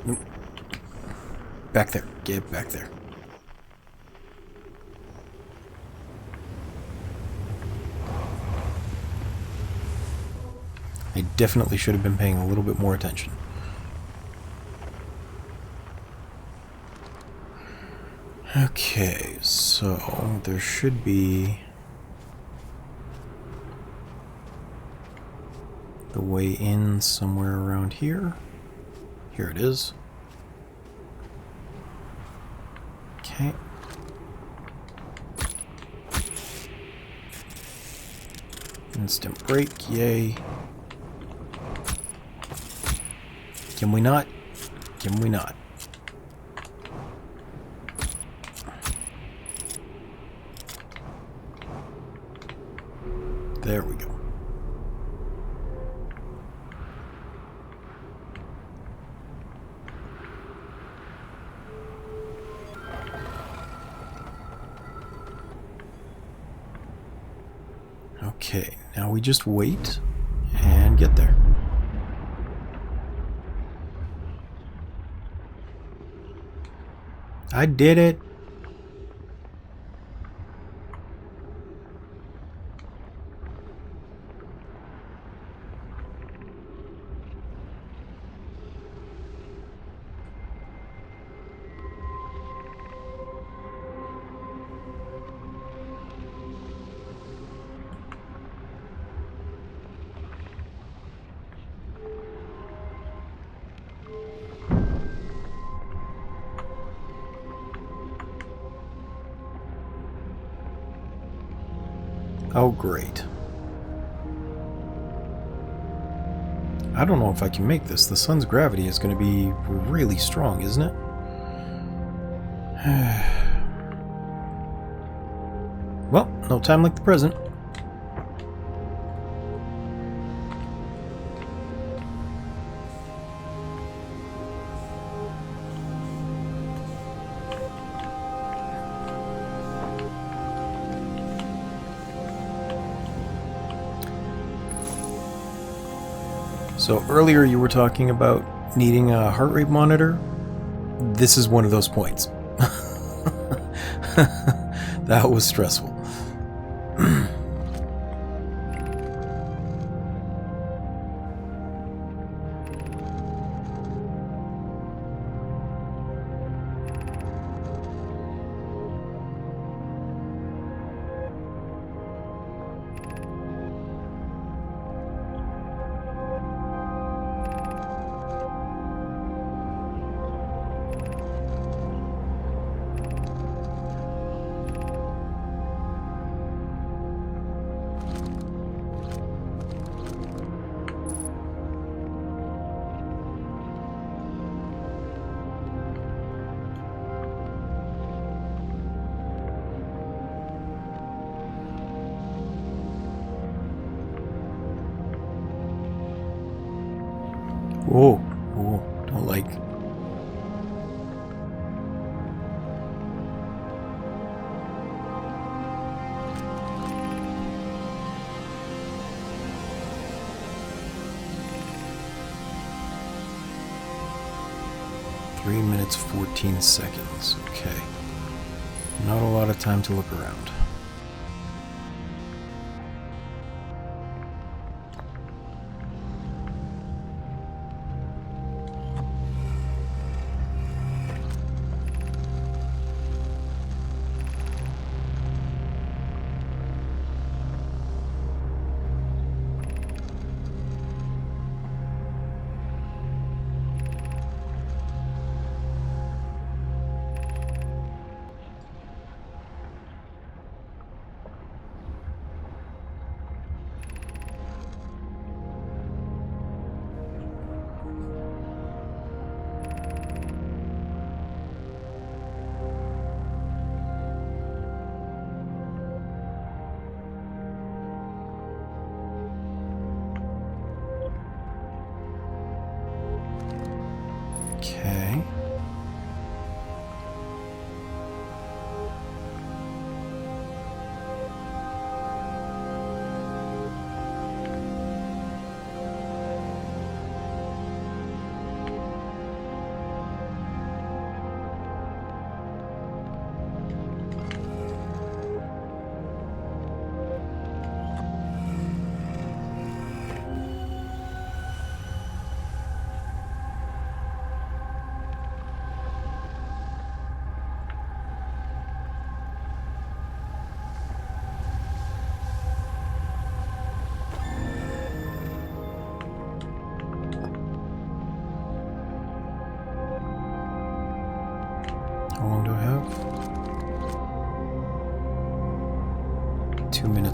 no. Back there! Get back there! I definitely should have been paying a little bit more attention. Okay, so there should be the way in somewhere around here. Here it is. Okay. Instant brake, yay. Can we not? Can we not? There we go. Okay, now we just wait and get there. I did it! Oh, great. I don't know if I can make this. The sun's gravity is going to be really strong, isn't it? Well, no time like the present. So earlier you were talking about needing a heart rate monitor. This is one of those points. That was stressful. Whoa, whoa, don't like. Three minutes, 14 seconds. Okay. Not a lot of time to look around.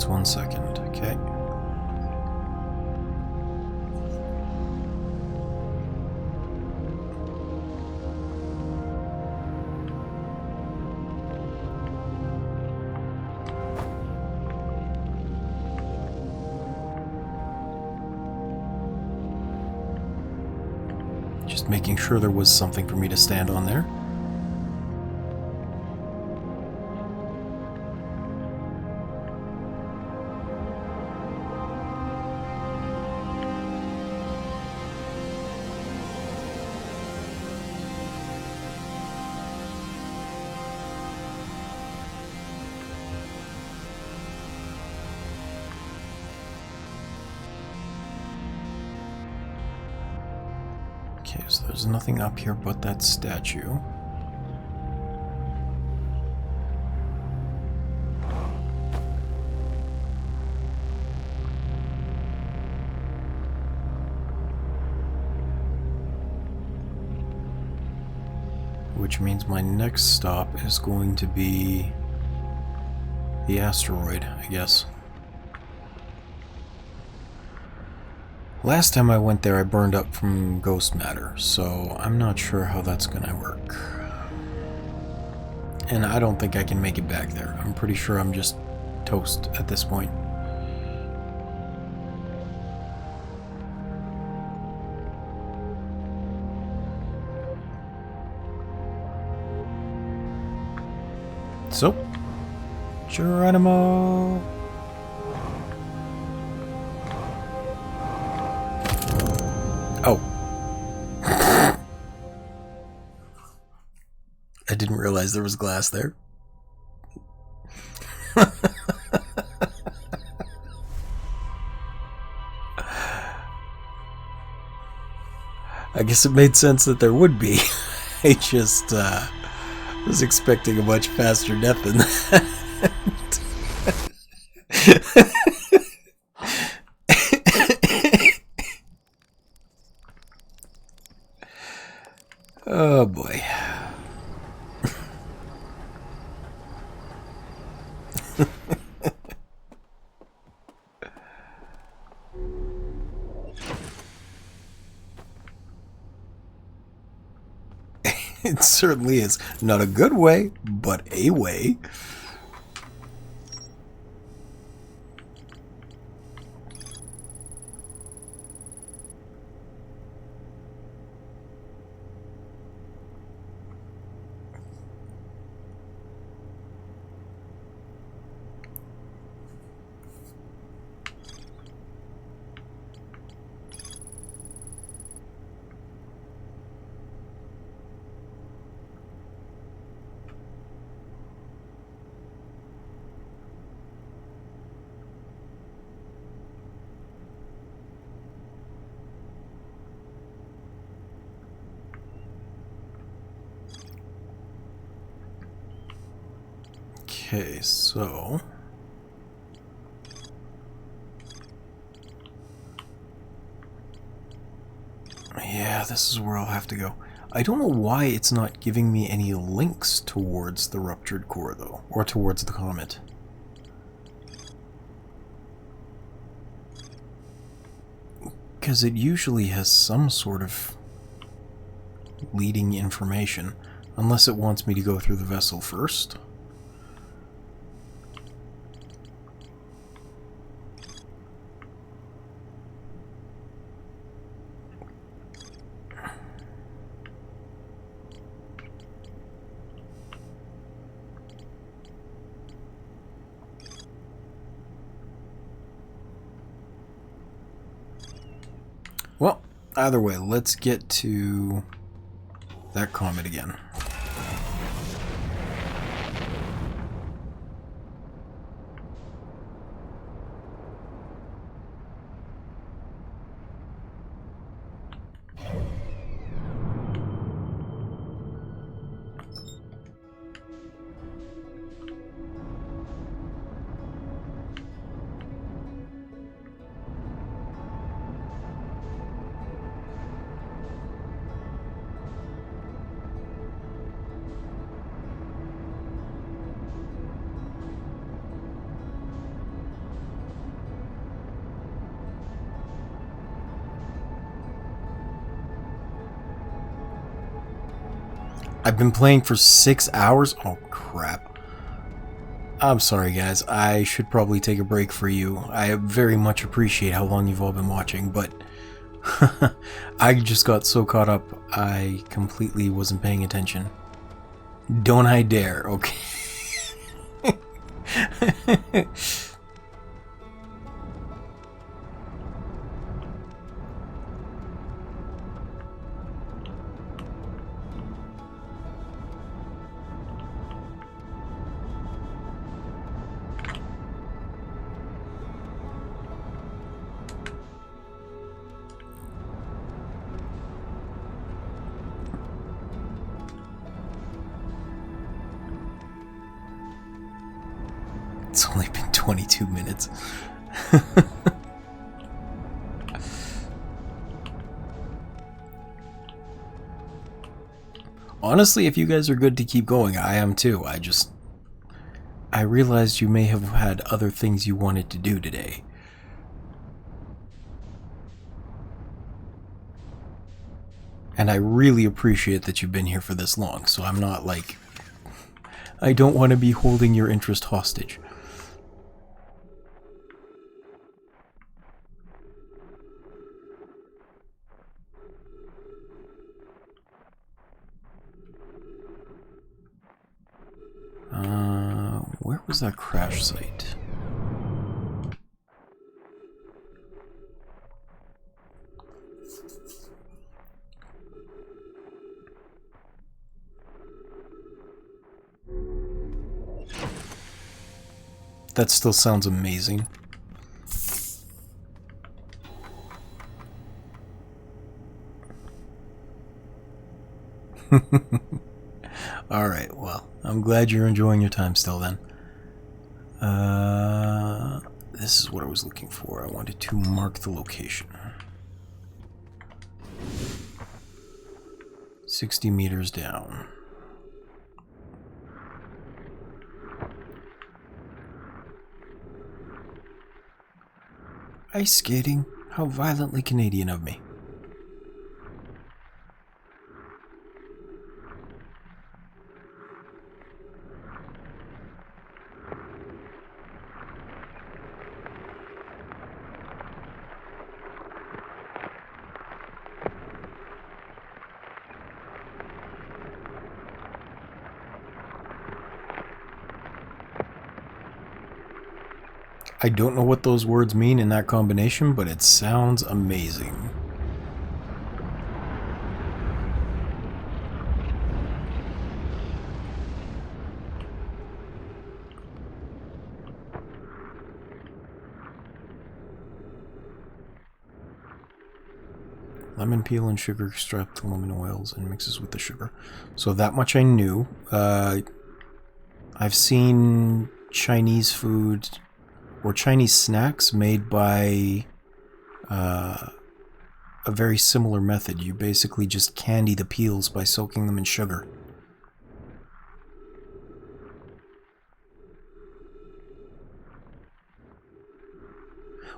that's 1 second. Okay. Just making sure there was something for me to stand on there. Okay, so there's nothing up here but that statue. Which means my next stop is going to be the asteroid, I guess. Last time I went there, I burned up from ghost matter, so I'm not sure how that's gonna work. And I don't think I can make it back there. I'm pretty sure I'm just toast at this point. So, Geronimo! Oh. I didn't realize there was glass there. I guess it made sense that there would be. I just was expecting a much faster death than that. Oh boy. It certainly is. Not a good way, but a way. Okay, so yeah, this is where I'll have to go. I don't know why it's not giving me any links towards the ruptured core, though, or towards the comet. Because it usually has some sort of leading information, unless it wants me to go through the vessel first. Well, either way, let's get to that comet again. I've been playing for 6 hours? Oh, crap. I'm sorry, guys. I should probably take a break for you. I very much appreciate how long you've all been watching, but I just got so caught up, I completely wasn't paying attention. Don't I dare, okay? It's only been 22 minutes. Honestly, if you guys are good to keep going, I am too. I realized you may have had other things you wanted to do today. And I really appreciate that you've been here for this long, so I'm not like... I don't want to be holding your interest hostage. Where was that crash site? That still sounds amazing. Alright, well, I'm glad you're enjoying your time still then. This is what I was looking for. I wanted to mark the location. 60 meters down. Ice skating? How violently Canadian of me. I don't know what those words mean in that combination, but it sounds amazing. Lemon peel and sugar extract the lemon oils and mixes with the sugar. So that much I knew. I've seen Chinese food or Chinese snacks made by a very similar method. You basically just candy the peels by soaking them in sugar.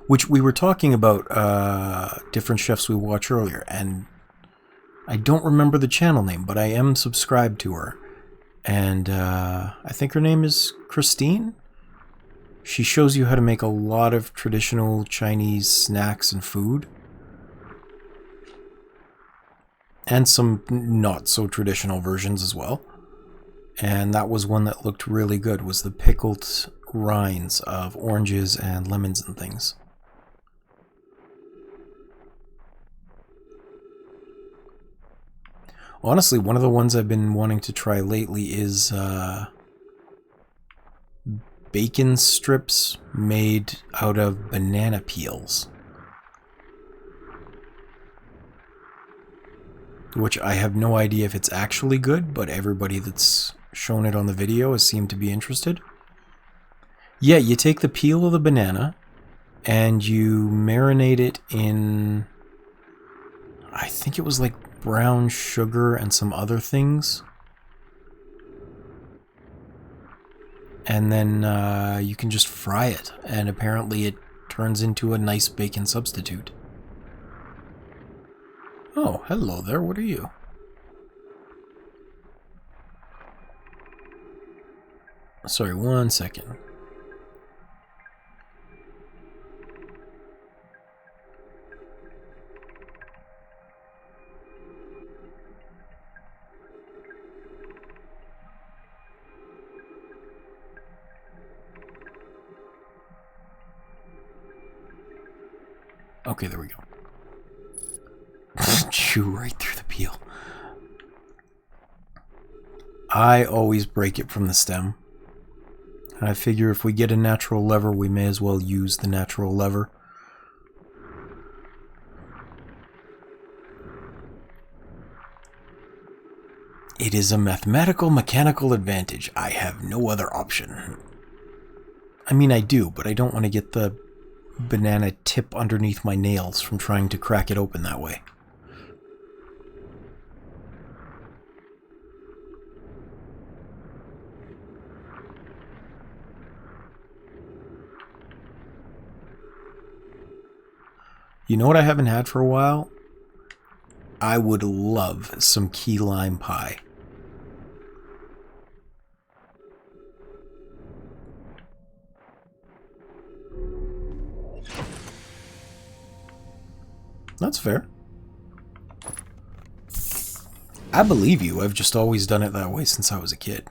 Which we were talking about different chefs we watched earlier, and I don't remember the channel name, but I am subscribed to her. And I think her name is Christine? She shows you how to make a lot of traditional Chinese snacks and food. And some not so traditional versions as well. And that was one that looked really good, was the pickled rinds of oranges and lemons and things. Honestly, one of the ones I've been wanting to try lately is bacon strips made out of banana peels. Which I have no idea if it's actually good, but everybody that's shown it on the video has seemed to be interested. Yeah, you take the peel of the banana and you marinate it in, I think it was like brown sugar and some other things. And then you can just fry it, and apparently it turns into a nice bacon substitute. Oh, hello there, what are you? Sorry, 1 second. Okay, there we go. Chew right through the peel. I always break it from the stem. And I figure if we get a natural lever, we may as well use the natural lever. It is a mathematical, mechanical advantage. I have no other option. I mean, I do, but I don't want to get the banana tip underneath my nails from trying to crack it open that way. You know what I haven't had for a while? I would love some key lime pie. That's fair. I believe you. I've just always done it that way since I was a kid.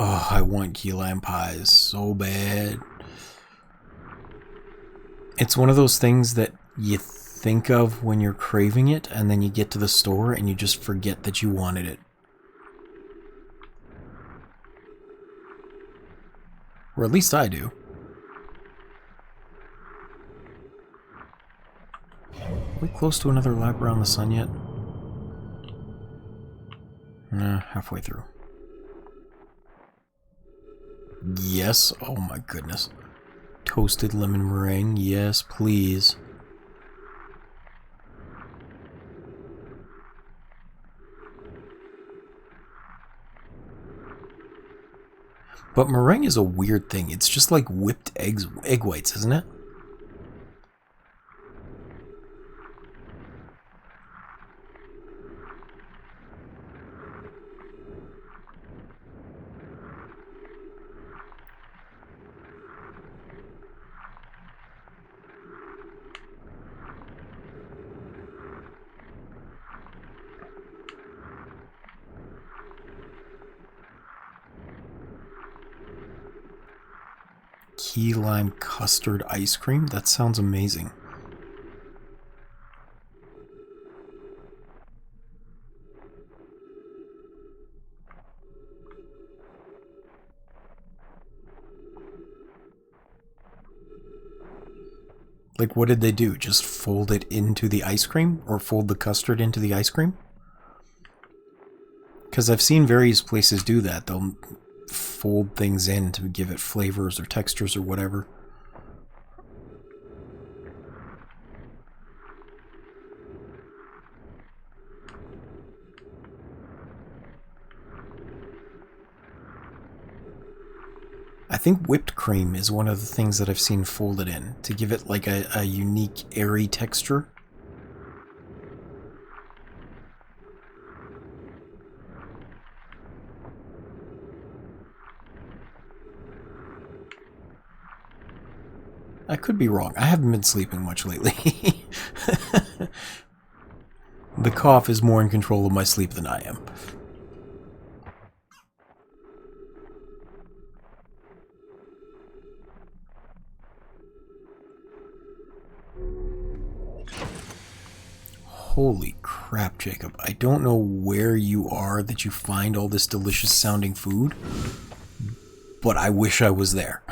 Oh, I want key lime pies so bad. It's one of those things that you think of when you're craving it, and then you get to the store and you just forget that you wanted it. Or at least I do. Are we close to another lap around the sun yet? Nah, halfway through. Yes, oh my goodness. Toasted lemon meringue, yes, please. But meringue is a weird thing. It's just like whipped egg whites, isn't it? Key lime custard ice cream? That sounds amazing. Like, what did they do? Just fold it into the ice cream? Or fold the custard into the ice cream? Because I've seen various places do that. They'll fold things in to give it flavors or textures or whatever. I think whipped cream is one of the things that I've seen folded in to give it like a unique airy texture. I could be wrong. I haven't been sleeping much lately. The cough is more in control of my sleep than I am. Holy crap, Jacob. I don't know where you are that you find all this delicious sounding food, but I wish I was there.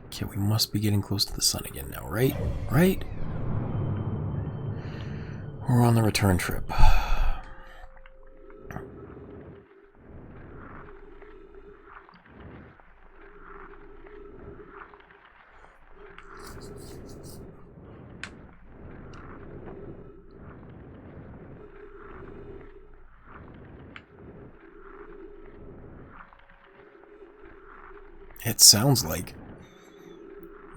Okay, we must be getting close to the sun again now, right? Right? We're on the return trip. It sounds like.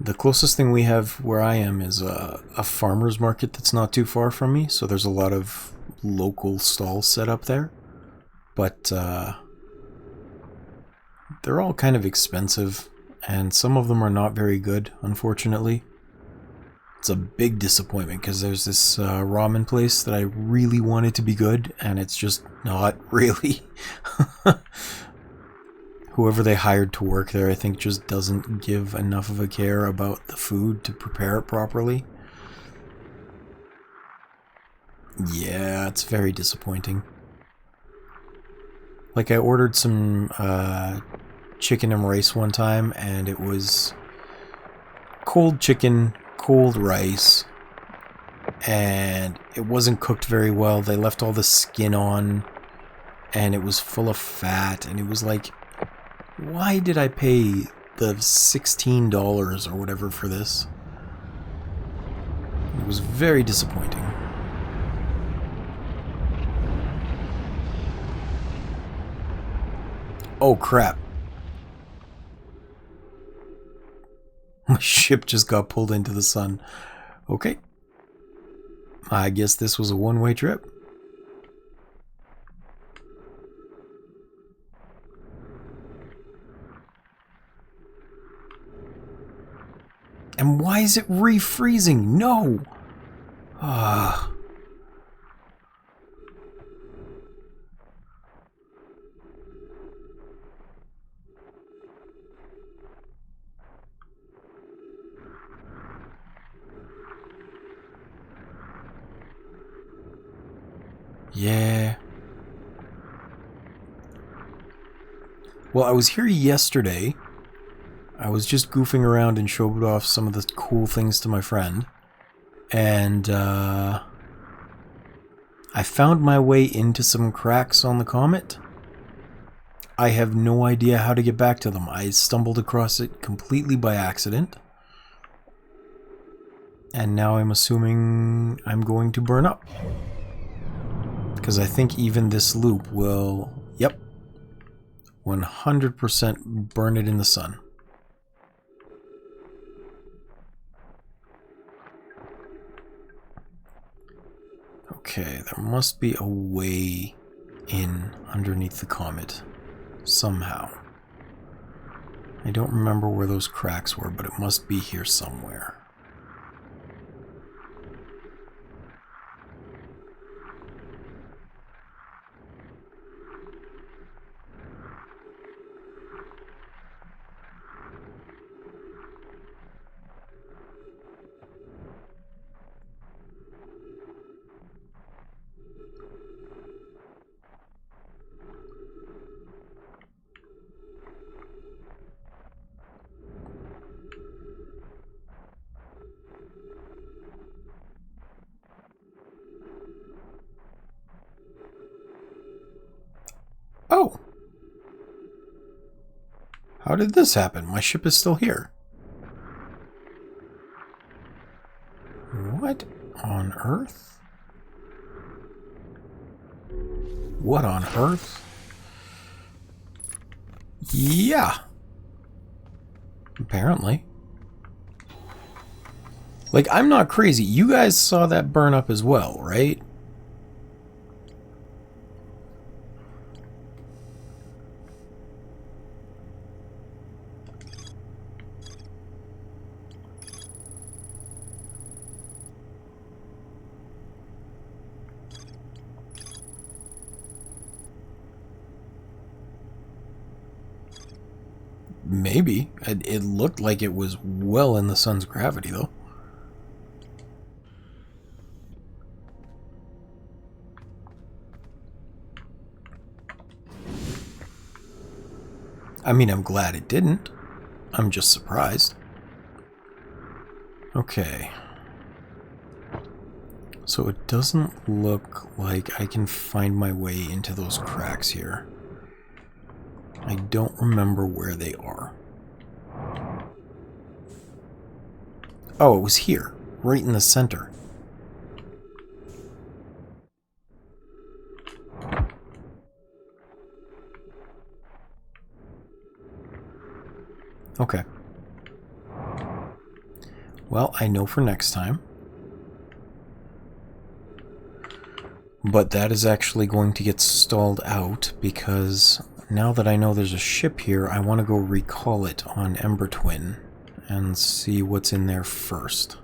The closest thing we have where I am is a farmer's market that's not too far from me, so there's a lot of local stalls set up there. But they're all kind of expensive, and some of them are not very good, unfortunately. It's a big disappointment because there's this ramen place that I really wanted to be good, and it's just not really. Whoever they hired to work there, I think, just doesn't give enough of a care about the food to prepare it properly. Yeah, it's very disappointing. Like, I ordered some chicken and rice one time, and it was cold chicken, cold rice, and it wasn't cooked very well. They left all the skin on, and it was full of fat, and it was like, why did I pay the $16 or whatever for this? It was very disappointing. Oh crap. My ship just got pulled into the sun. Okay. I guess this was a one-way trip. And why is it refreezing? No! Ah. Yeah. Well, I was here yesterday. I was just goofing around and showed off some of the cool things to my friend. And, I found my way into some cracks on the comet. I have no idea how to get back to them. I stumbled across it completely by accident. And now I'm assuming I'm going to burn up. Because I think even this loop will, yep, 100% burn it in the sun. Okay, there must be a way in underneath the comet. Somehow. I don't remember where those cracks were, but it must be here somewhere. Oh! How did this happen? My ship is still here. What on earth? What on earth? Yeah. Apparently. Like, I'm not crazy. You guys saw that burn up as well, right? Maybe. It looked like it was well in the sun's gravity, though. I mean, I'm glad it didn't. I'm just surprised. Okay. So it doesn't look like I can find my way into those cracks here. I don't remember where they are. Oh, it was here, right in the center. Okay. Well, I know for next time. But that is actually going to get stalled out because now that I know there's a ship here, I want to go recall it on Ember Twin and see what's in there first.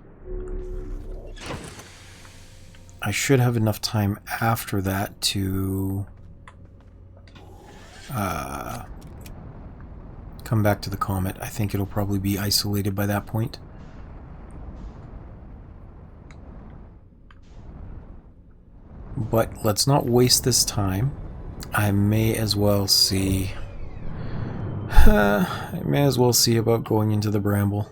I should have enough time after that to come back to the comet. I think it'll probably be isolated by that point. But let's not waste this time. I may as well see... I may as well see about going into the bramble.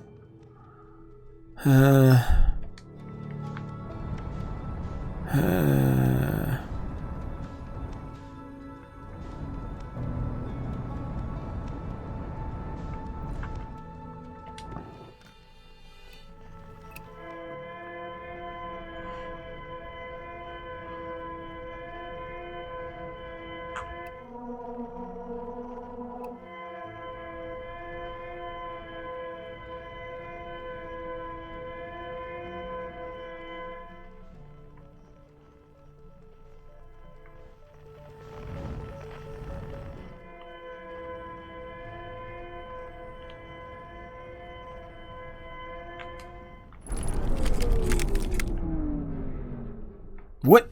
What?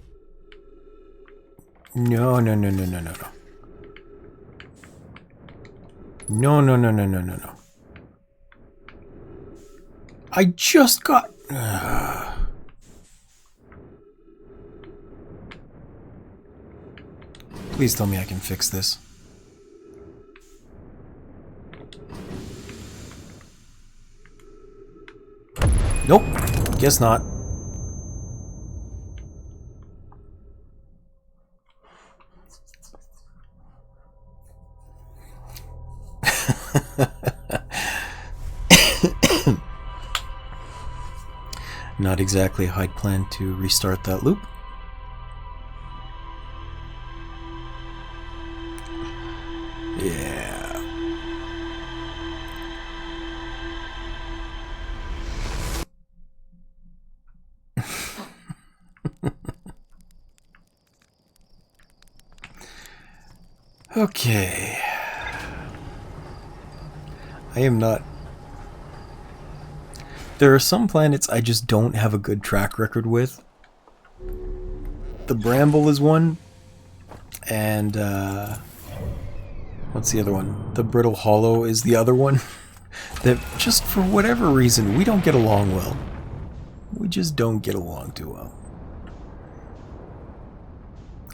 No, no, no, no, no, no, no. No, no, no, no, no, no, no. I just got... Please tell me I can fix this. Nope. Guess not. Not exactly how I'd planned to restart that loop. Yeah. Okay. I am not... There are some planets I just don't have a good track record with. The Bramble is one. And, what's the other one? The Brittle Hollow is the other one. That just for whatever reason, we don't get along well. We just don't get along too well.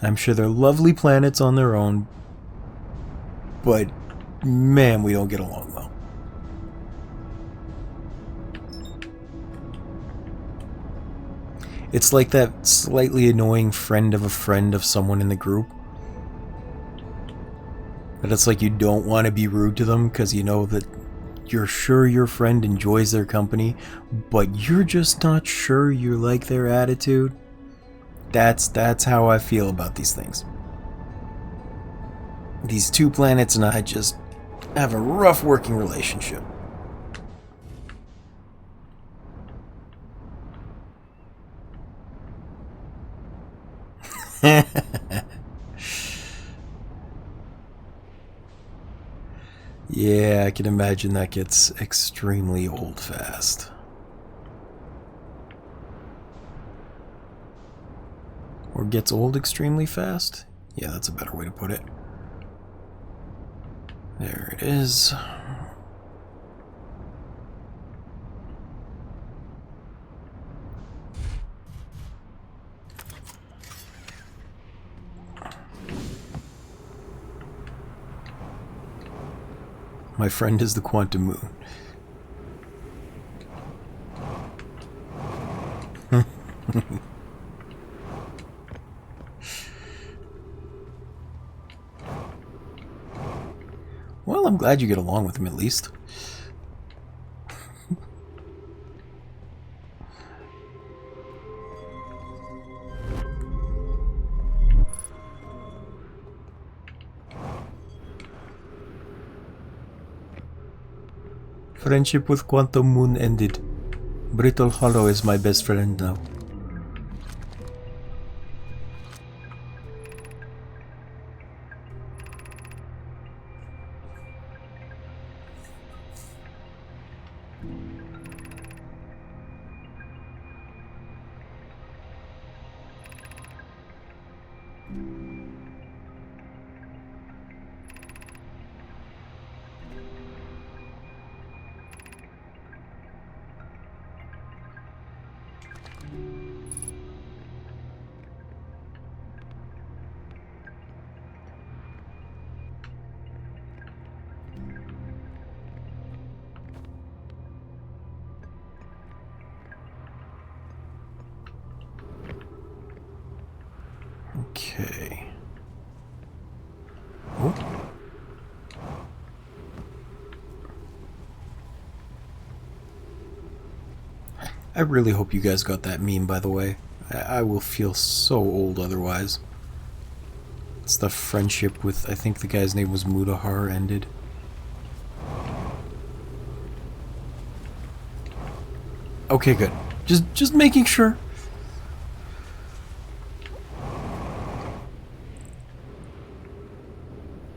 I'm sure they're lovely planets on their own, but man, we don't get along well. It's like that slightly annoying friend of someone in the group. But it's like you don't want to be rude to them because you know that you're sure your friend enjoys their company, but you're just not sure you like their attitude. That's how I feel about these things. These two planets and I just have a rough working relationship. Yeah, I can imagine that gets extremely old fast. Or gets old extremely fast? Yeah, that's a better way to put it. There it is. My friend is the quantum moon. Well, I'm glad you get along with him at least. Friendship with Quantum Moon ended. Brittle Hollow is my best friend now. Okay. Oh. I really hope you guys got that meme, by the way. I will feel so old otherwise. It's the friendship with, I think the guy's name was Mudahar, ended. Okay, good. Just making sure.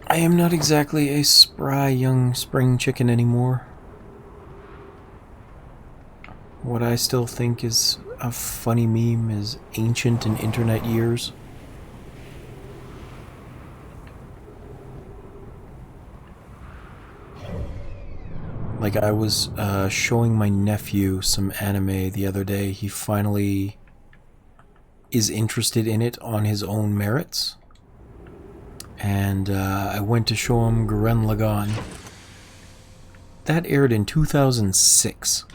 I am not exactly a spry young spring chicken anymore. What I still think is a funny meme is ancient in internet years. Like, I was showing my nephew some anime the other day. He finally is interested in it on his own merits. And I went to show him Gurren Lagann. That aired in 2006.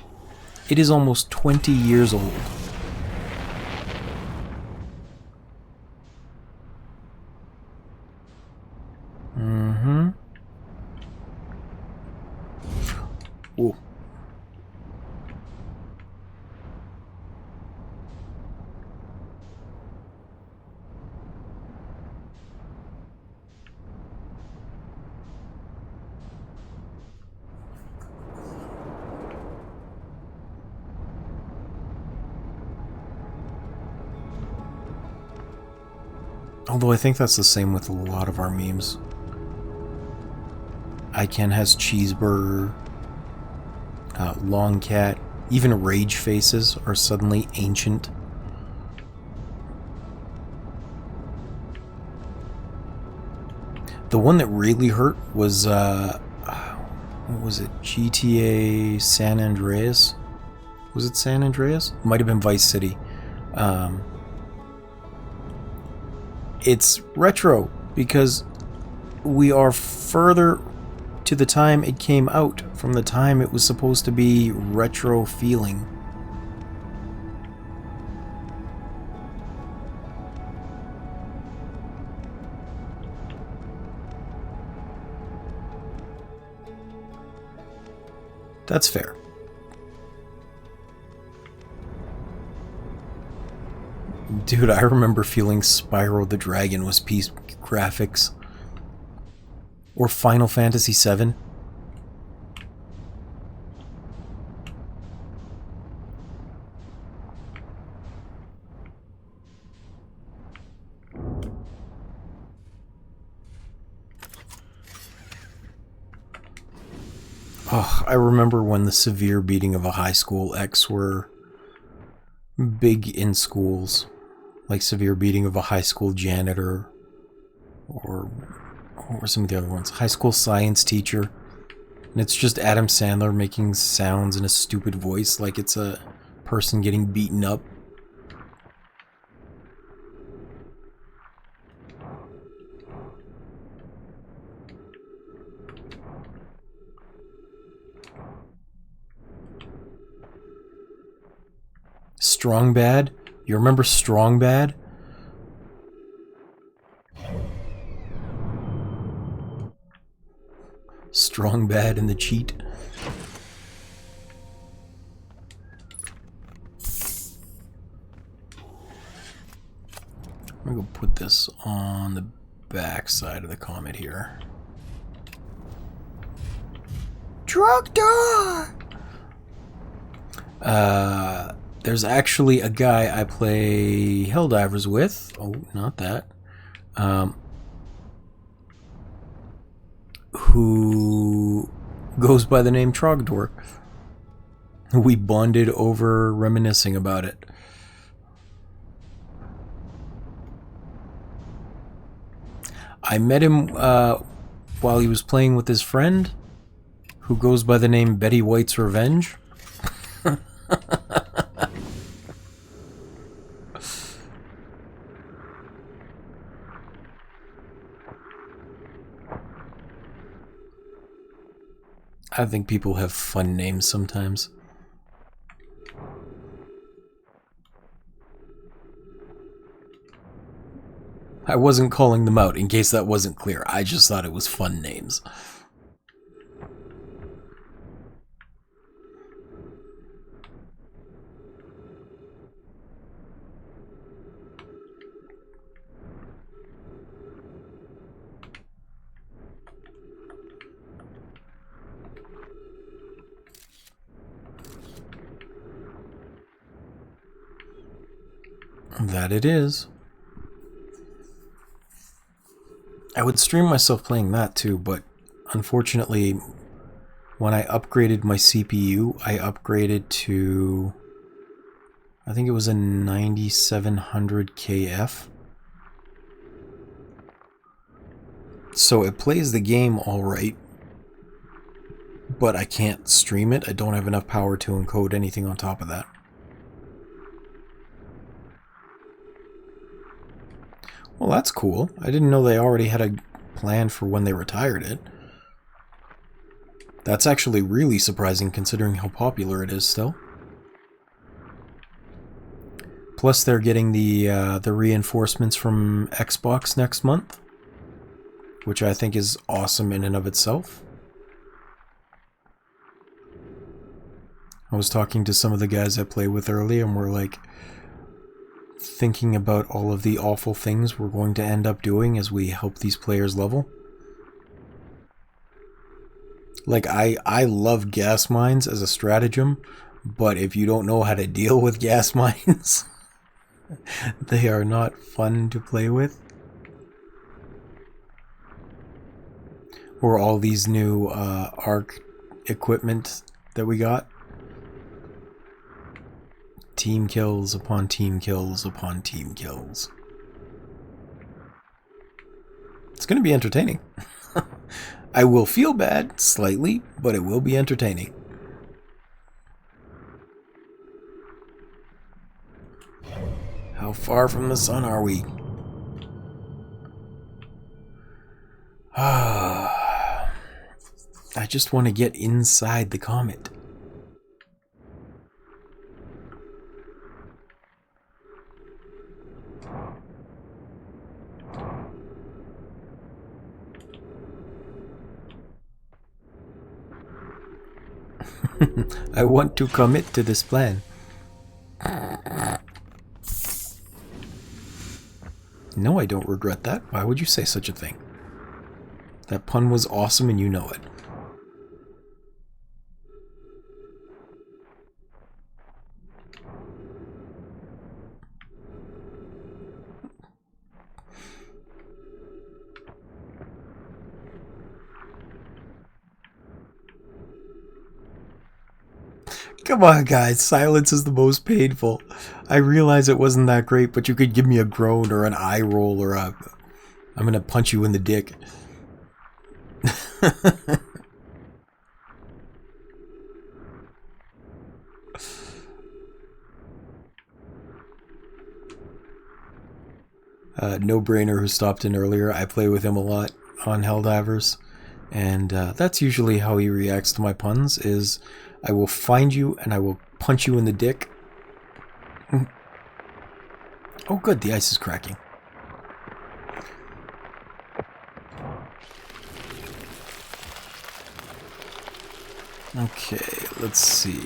It is almost 20 years old. Mm-hmm. Ooh. Although I think that's the same with a lot of our memes. Ican has cheeseburger. Long cat. Even rage faces are suddenly ancient. The one that really hurt was, what was it? GTA San Andreas? Was it San Andreas? Might have been Vice City. It's retro because we are further to the time it came out from the time it was supposed to be retro feeling. That's fair. Dude, I remember feeling Spyro the Dragon was peak graphics. Or Final Fantasy VII. Oh, I remember when the severe beating of a high school ex were big in schools. Like severe beating of a high school janitor, or what were some of the other ones? High school science teacher. And it's just Adam Sandler making sounds in a stupid voice like it's a person getting beaten up. Strong Bad? You remember Strong Bad? Strong Bad and the Cheat. I'm gonna go put this on the back side of the comet here. Tractor! There's actually a guy I play Helldivers with. Oh, not that. Who goes by the name Trogdor. We bonded over reminiscing about it. I met him while he was playing with his friend, who goes by the name Betty White's Revenge. I think people have fun names sometimes. I wasn't calling them out in case that wasn't clear. I just thought it was fun names. That it is. I would stream myself playing that too, but unfortunately, when I upgraded my CPU, I upgraded to, I think it was a 9700 KF. So it plays the game alright, but I can't stream it. I don't have enough power to encode anything on top of that. Well, that's cool. I didn't know they already had a plan for when they retired it. That's actually really surprising considering how popular it is still. Plus they're getting the reinforcements from Xbox next month, which I think is awesome in and of itself. I was talking to some of the guys I play with earlier and we're like thinking about all of the awful things we're going to end up doing as we help these players level. Like, I love gas mines as a stratagem, but if you don't know how to deal with gas mines, they are not fun to play with. Or all these new ARC equipment that we got. Team kills upon team kills upon team kills. It's going to be entertaining. I will feel bad, slightly, but it will be entertaining. How far from the sun are we? I just want to get inside the comet. I want to commit to this plan. No, I don't regret that. Why would you say such a thing? That pun was awesome and you know it. Come on, guys. Silence is the most painful. I realize it wasn't that great, but you could give me a groan or an eye roll or a... I'm gonna punch you in the dick. No Brainer, who stopped in earlier, I play with him a lot on Helldivers, and that's usually how he reacts to my puns, is I will find you and I will punch you in the dick. Oh good, the ice is cracking. Okay, let's see.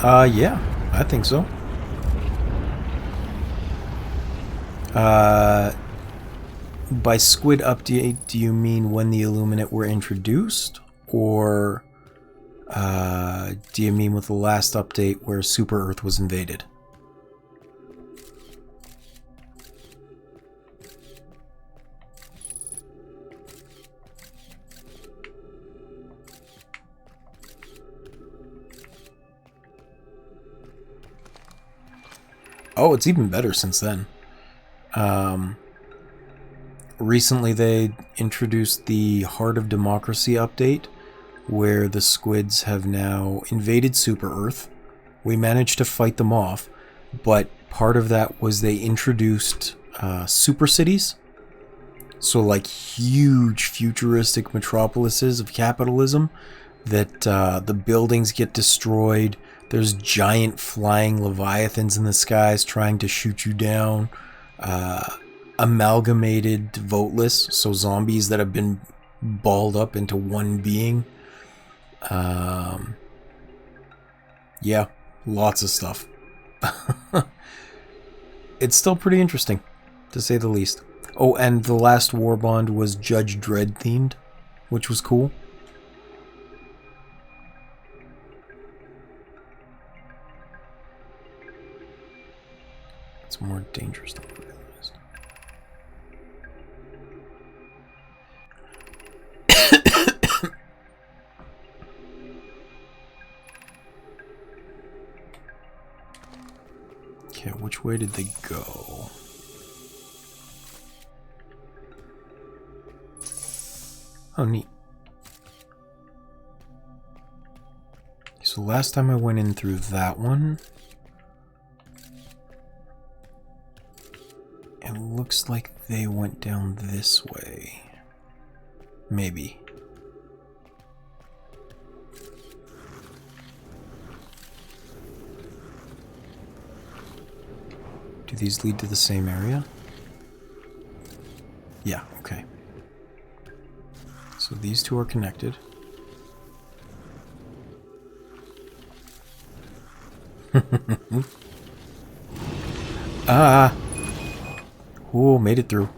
Yeah, I think so. By squid update, do you mean when the Illuminate were introduced? Or do you mean with the last update where Super Earth was invaded? Oh, it's even better since then. Recently they introduced the Heart of Democracy update, where the squids have now invaded Super Earth. We managed to fight them off, but part of that was they introduced super cities. So like huge futuristic metropolises of capitalism that the buildings get destroyed. There's giant flying leviathans in the skies trying to shoot you down. Amalgamated voteless, so zombies that have been balled up into one being. Yeah, lots of stuff. It's still pretty interesting, to say the least. Oh, and the last war bond was Judge Dredd themed, which was cool. It's more dangerous than I realized. Okay, which way did they go? Oh, neat. So last time I went in through that one, it looks like they went down this way. Maybe. Do these lead to the same area? Yeah, okay. So these two are connected. Ah! Oh, made it through.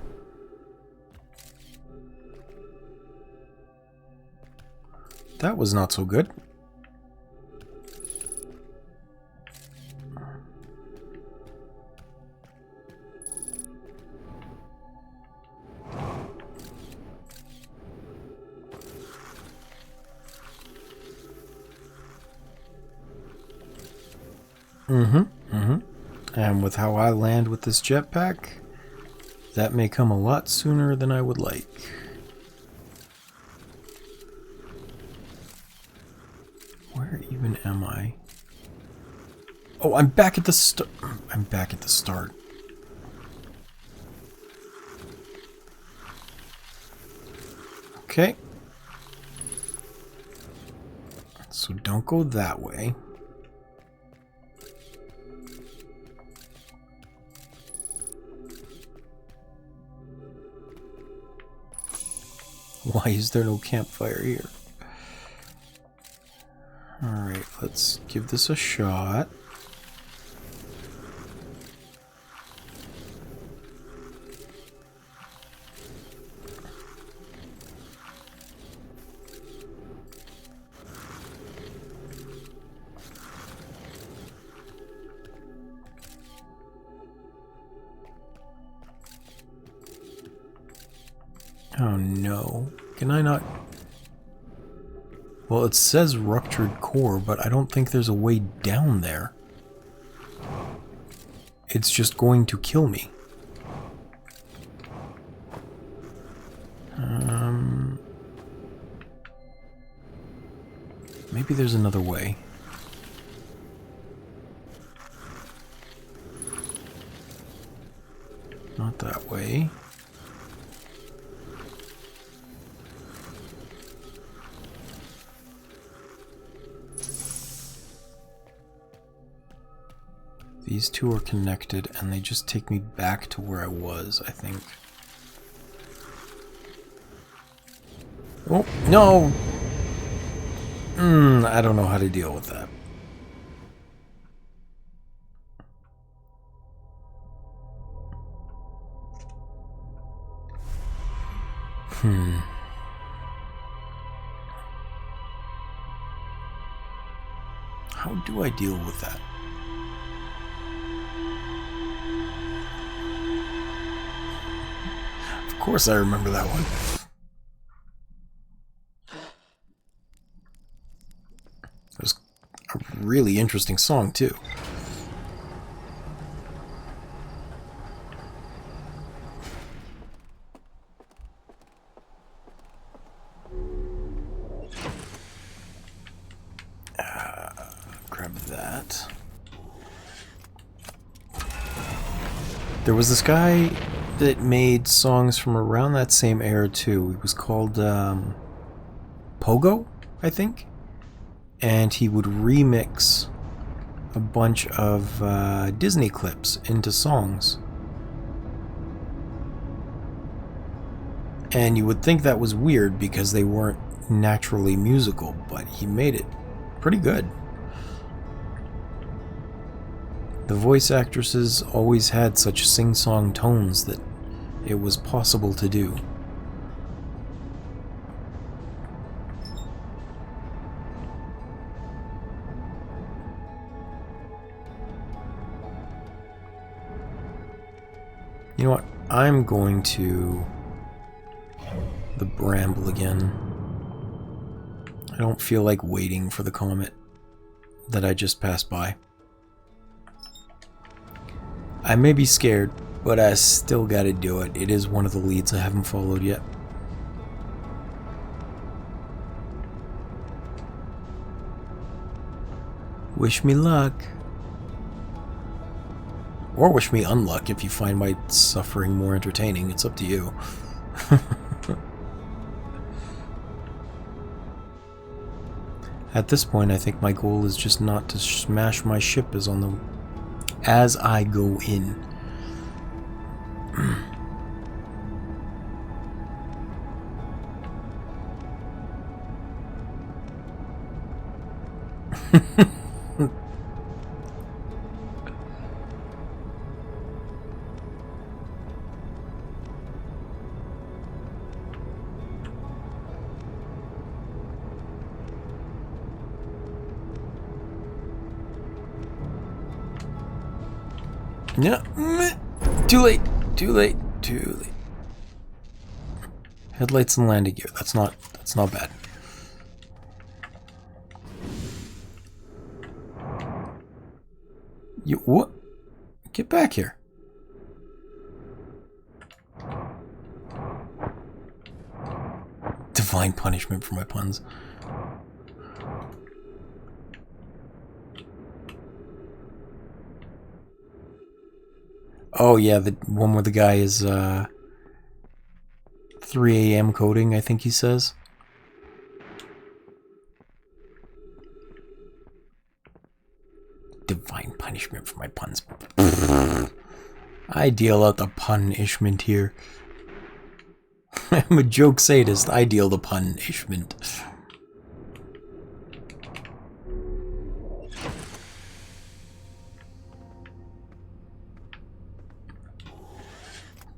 That was not so good. And with how I land with this jetpack, that may come a lot sooner than I would like. Where even am I? Oh, I'm back at the start. I'm back at the start. Okay. So don't go that way. Why is there no campfire here? Alright, let's give this a shot. Oh no. Can I not? Well, it says ruptured core, but I don't think there's a way down there. It's just going to kill me. Maybe there's another way. Not that way. These two are connected, and they just take me back to where I was, I think. Oh, no! I don't know how to deal with that. How do I deal with that? Of course I remember that one. It was a really interesting song, too. Grab that. There was this guy that made songs from around that same era, too. He was called Pogo, I think? And he would remix a bunch of Disney clips into songs. And you would think that was weird because they weren't naturally musical, but he made it pretty good. The voice actresses always had such sing-song tones that it was possible to do. You know what? I'm going to the bramble again. I don't feel like waiting for the comet that I just passed by. I may be scared, but I still gotta do it. It is one of the leads I haven't followed yet. Wish me luck. Or wish me unluck if you find my suffering more entertaining. It's up to you. At this point, I think my goal is just not to smash my ship as I go in. No, too late, too late, too late. Headlights and landing gear. That's not bad. You what? Get back here. Divine punishment for my puns. Oh yeah, the one where the guy is 3 a.m. coding, I think he says. Divine punishment for my puns. I deal out the punishment here. I'm a joke sadist. I deal the punishment.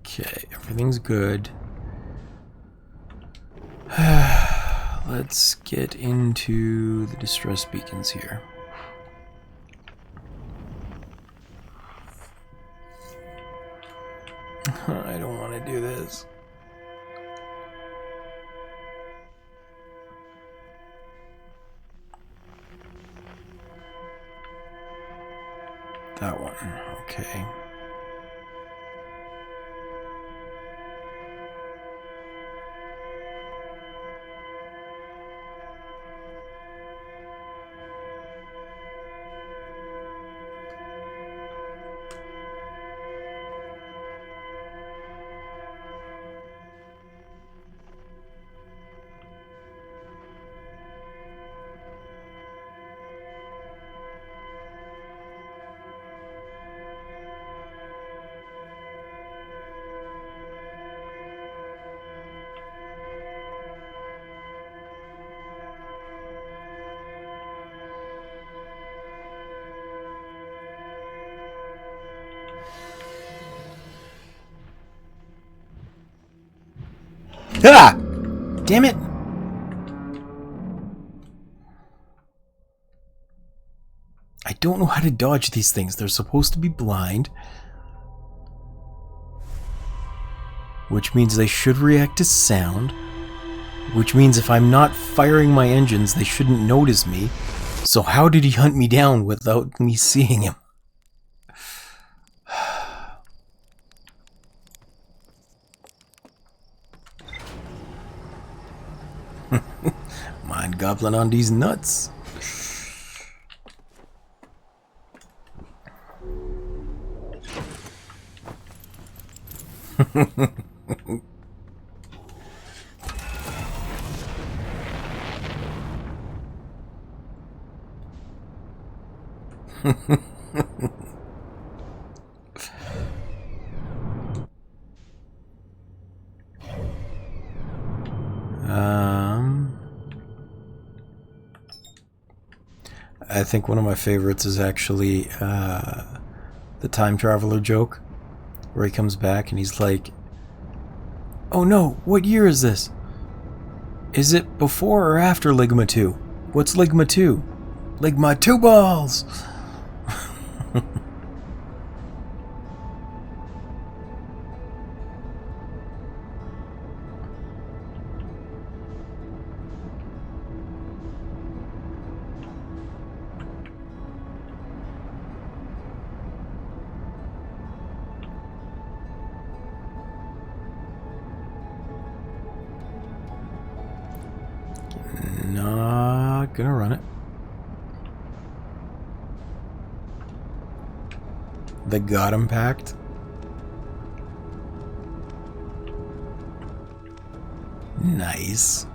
Okay, everything's good. Let's get into the distress beacons here. I don't want to do this. That one, okay. Ah! Damn it! I don't know how to dodge these things. They're supposed to be blind, which means they should react to sound, which means if I'm not firing my engines, they shouldn't notice me. So how did he hunt me down without me seeing him? Mind goblin on these nuts. I think one of my favorites is actually the time traveler joke, where he comes back and he's like, "Oh no, what year is this? Is it before or after Ligma 2? What's Ligma 2? Ligma 2 balls!" Not gonna run it. The God Impact. Nice.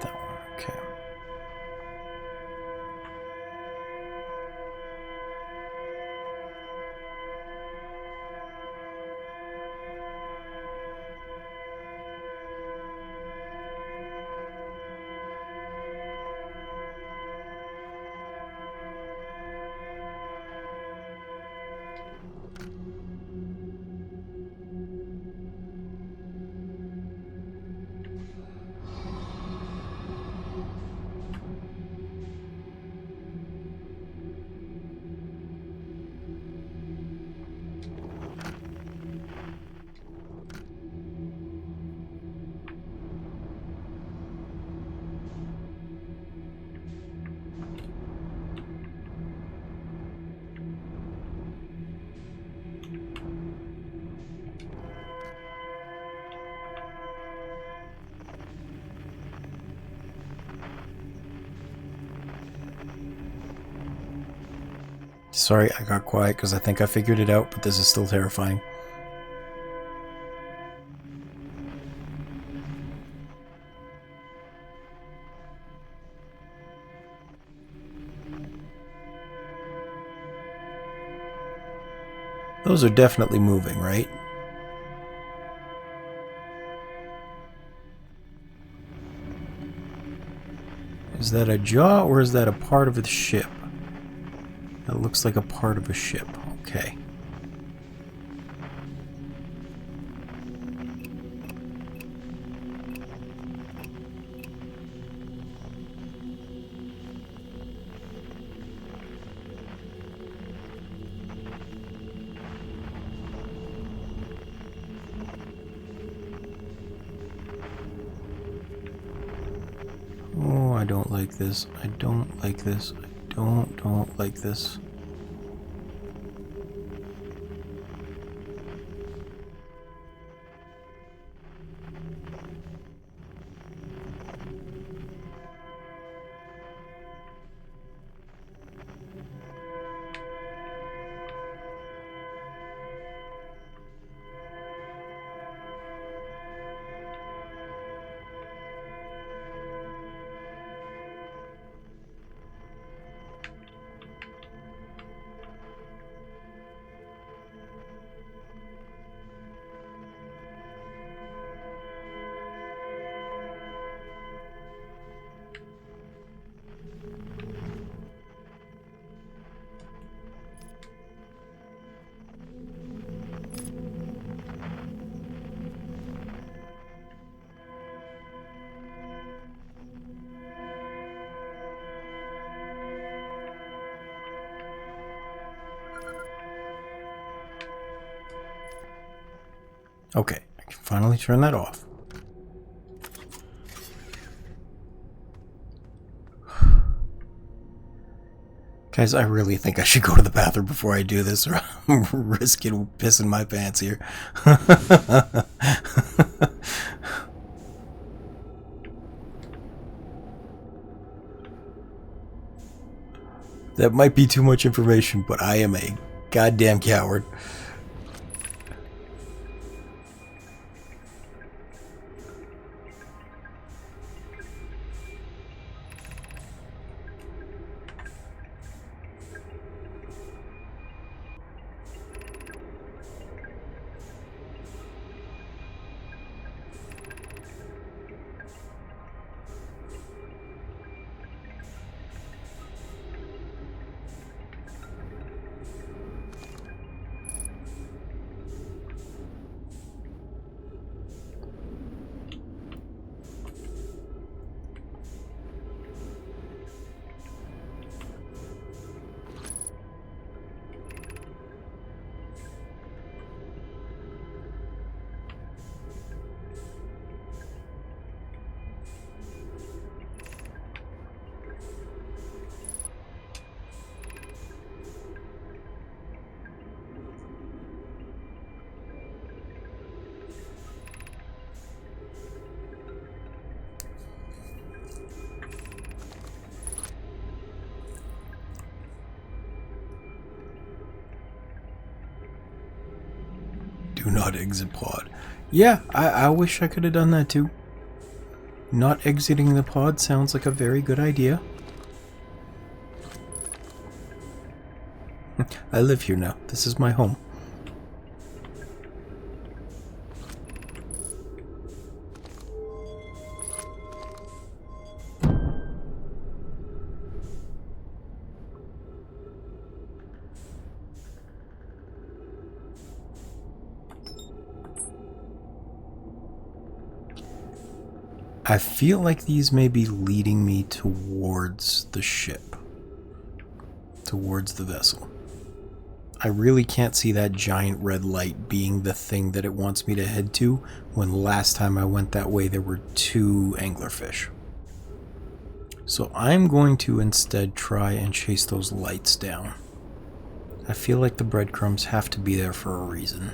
That one, okay. Sorry, I got quiet because I think I figured it out, but this is still terrifying. Those are definitely moving, right? Is that a jaw or is that a part of the ship? That looks like a part of a ship. Okay. Oh, I don't like this. I don't like this. I don't like this. Okay, I can finally turn that off. Guys, I really think I should go to the bathroom before I do this, or I'm risking pissing my pants here. That might be too much information, but I am a goddamn coward. Do not exit pod. Yeah, I wish I could have done that too. Not exiting the pod sounds like a very good idea. I live here now. This is my home. I feel like these may be leading me towards the ship. Towards the vessel. I really can't see that giant red light being the thing that it wants me to head to, when last time I went that way there were 2 anglerfish. So I'm going to instead try and chase those lights down. I feel like the breadcrumbs have to be there for a reason.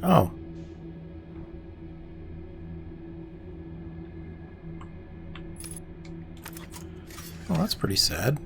Oh. Well, that's pretty sad.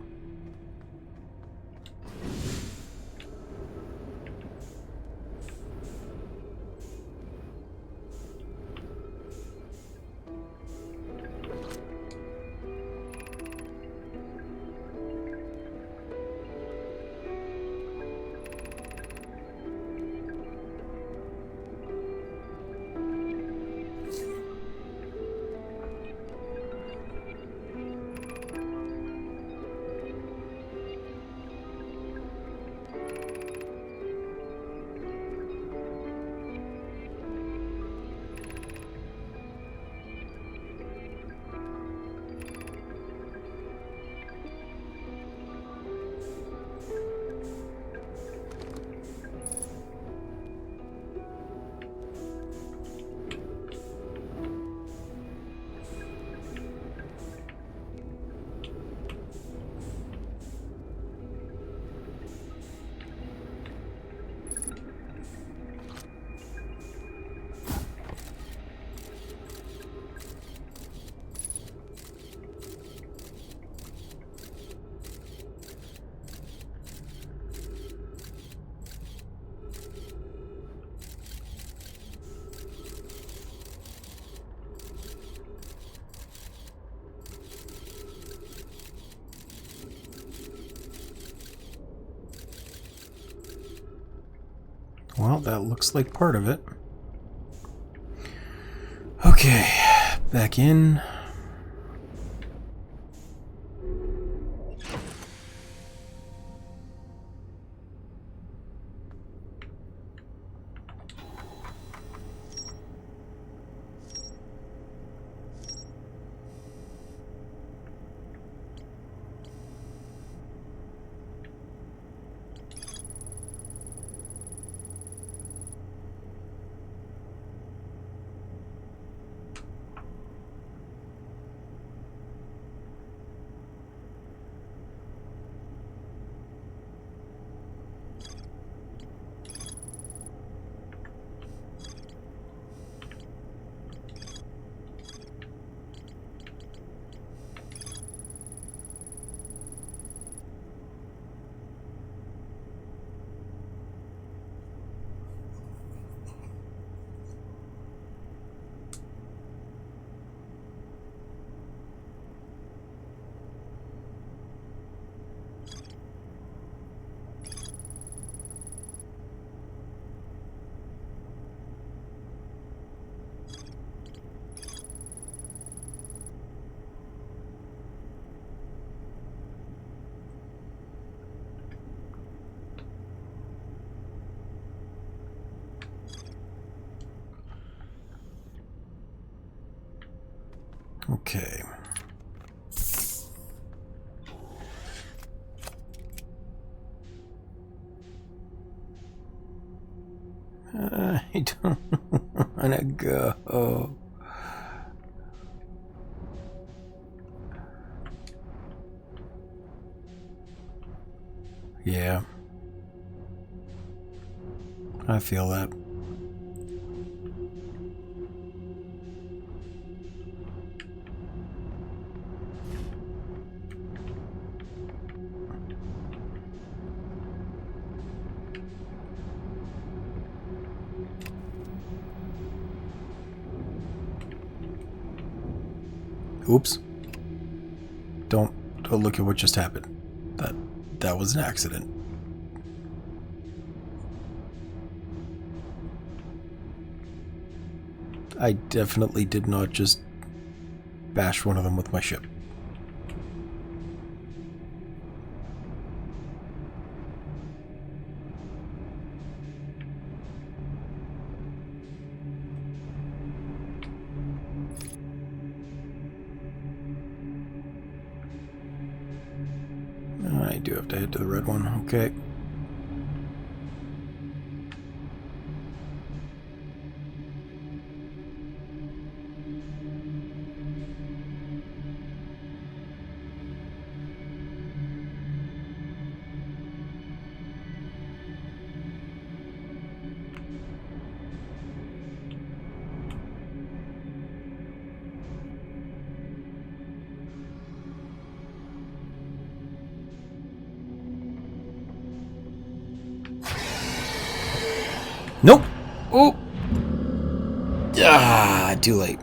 well, that looks like part of it. Okay, back in. Okay. I don't want to go. Yeah. I feel that. Oops. Don't look at what just happened. That was an accident. I definitely did not just bash one of them with my ship. I do have to head to the red one. Okay. Nope. Oh. Ah, too late.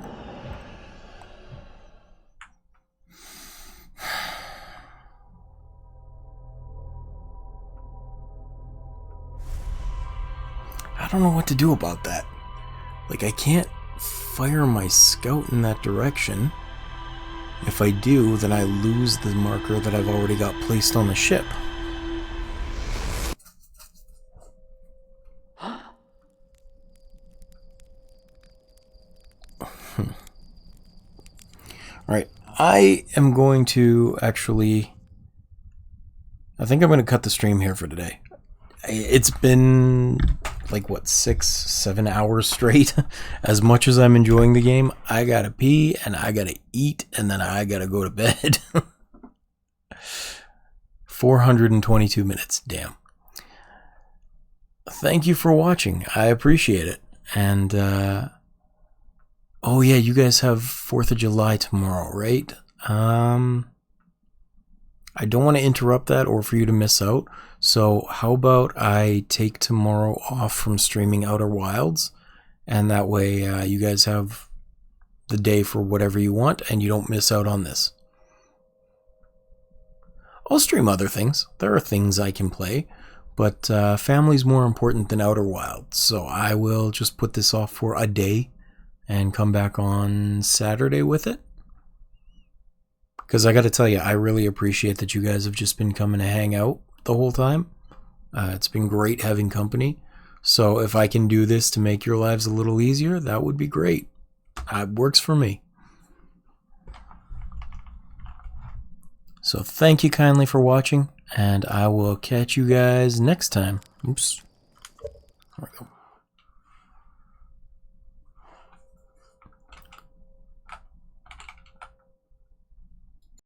I don't know what to do about that. Like, I can't fire my scout in that direction. If I do, then I lose the marker that I've already got placed on the ship. Alright, I am going to actually... I think I'm going to cut the stream here for today. It's been, like, what, 6-7 hours straight? As much as I'm enjoying the game, I gotta pee, and I gotta eat, and then I gotta go to bed. 422 minutes, damn. Thank you for watching. I appreciate it. And, oh yeah, you guys have 4th of July tomorrow, right? I don't want to interrupt that or for you to miss out. So how about I take tomorrow off from streaming Outer Wilds, and that way you guys have the day for whatever you want and you don't miss out on this. I'll stream other things. There are things I can play, But family's more important than Outer Wilds, so I will just put this off for a day and come back on Saturday with it. Because I got to tell you, I really appreciate that you guys have just been coming to hang out the whole time. It's been great having company. So if I can do this to make your lives a little easier, that would be great. It works for me. So thank you kindly for watching, and I will catch you guys next time. Oops.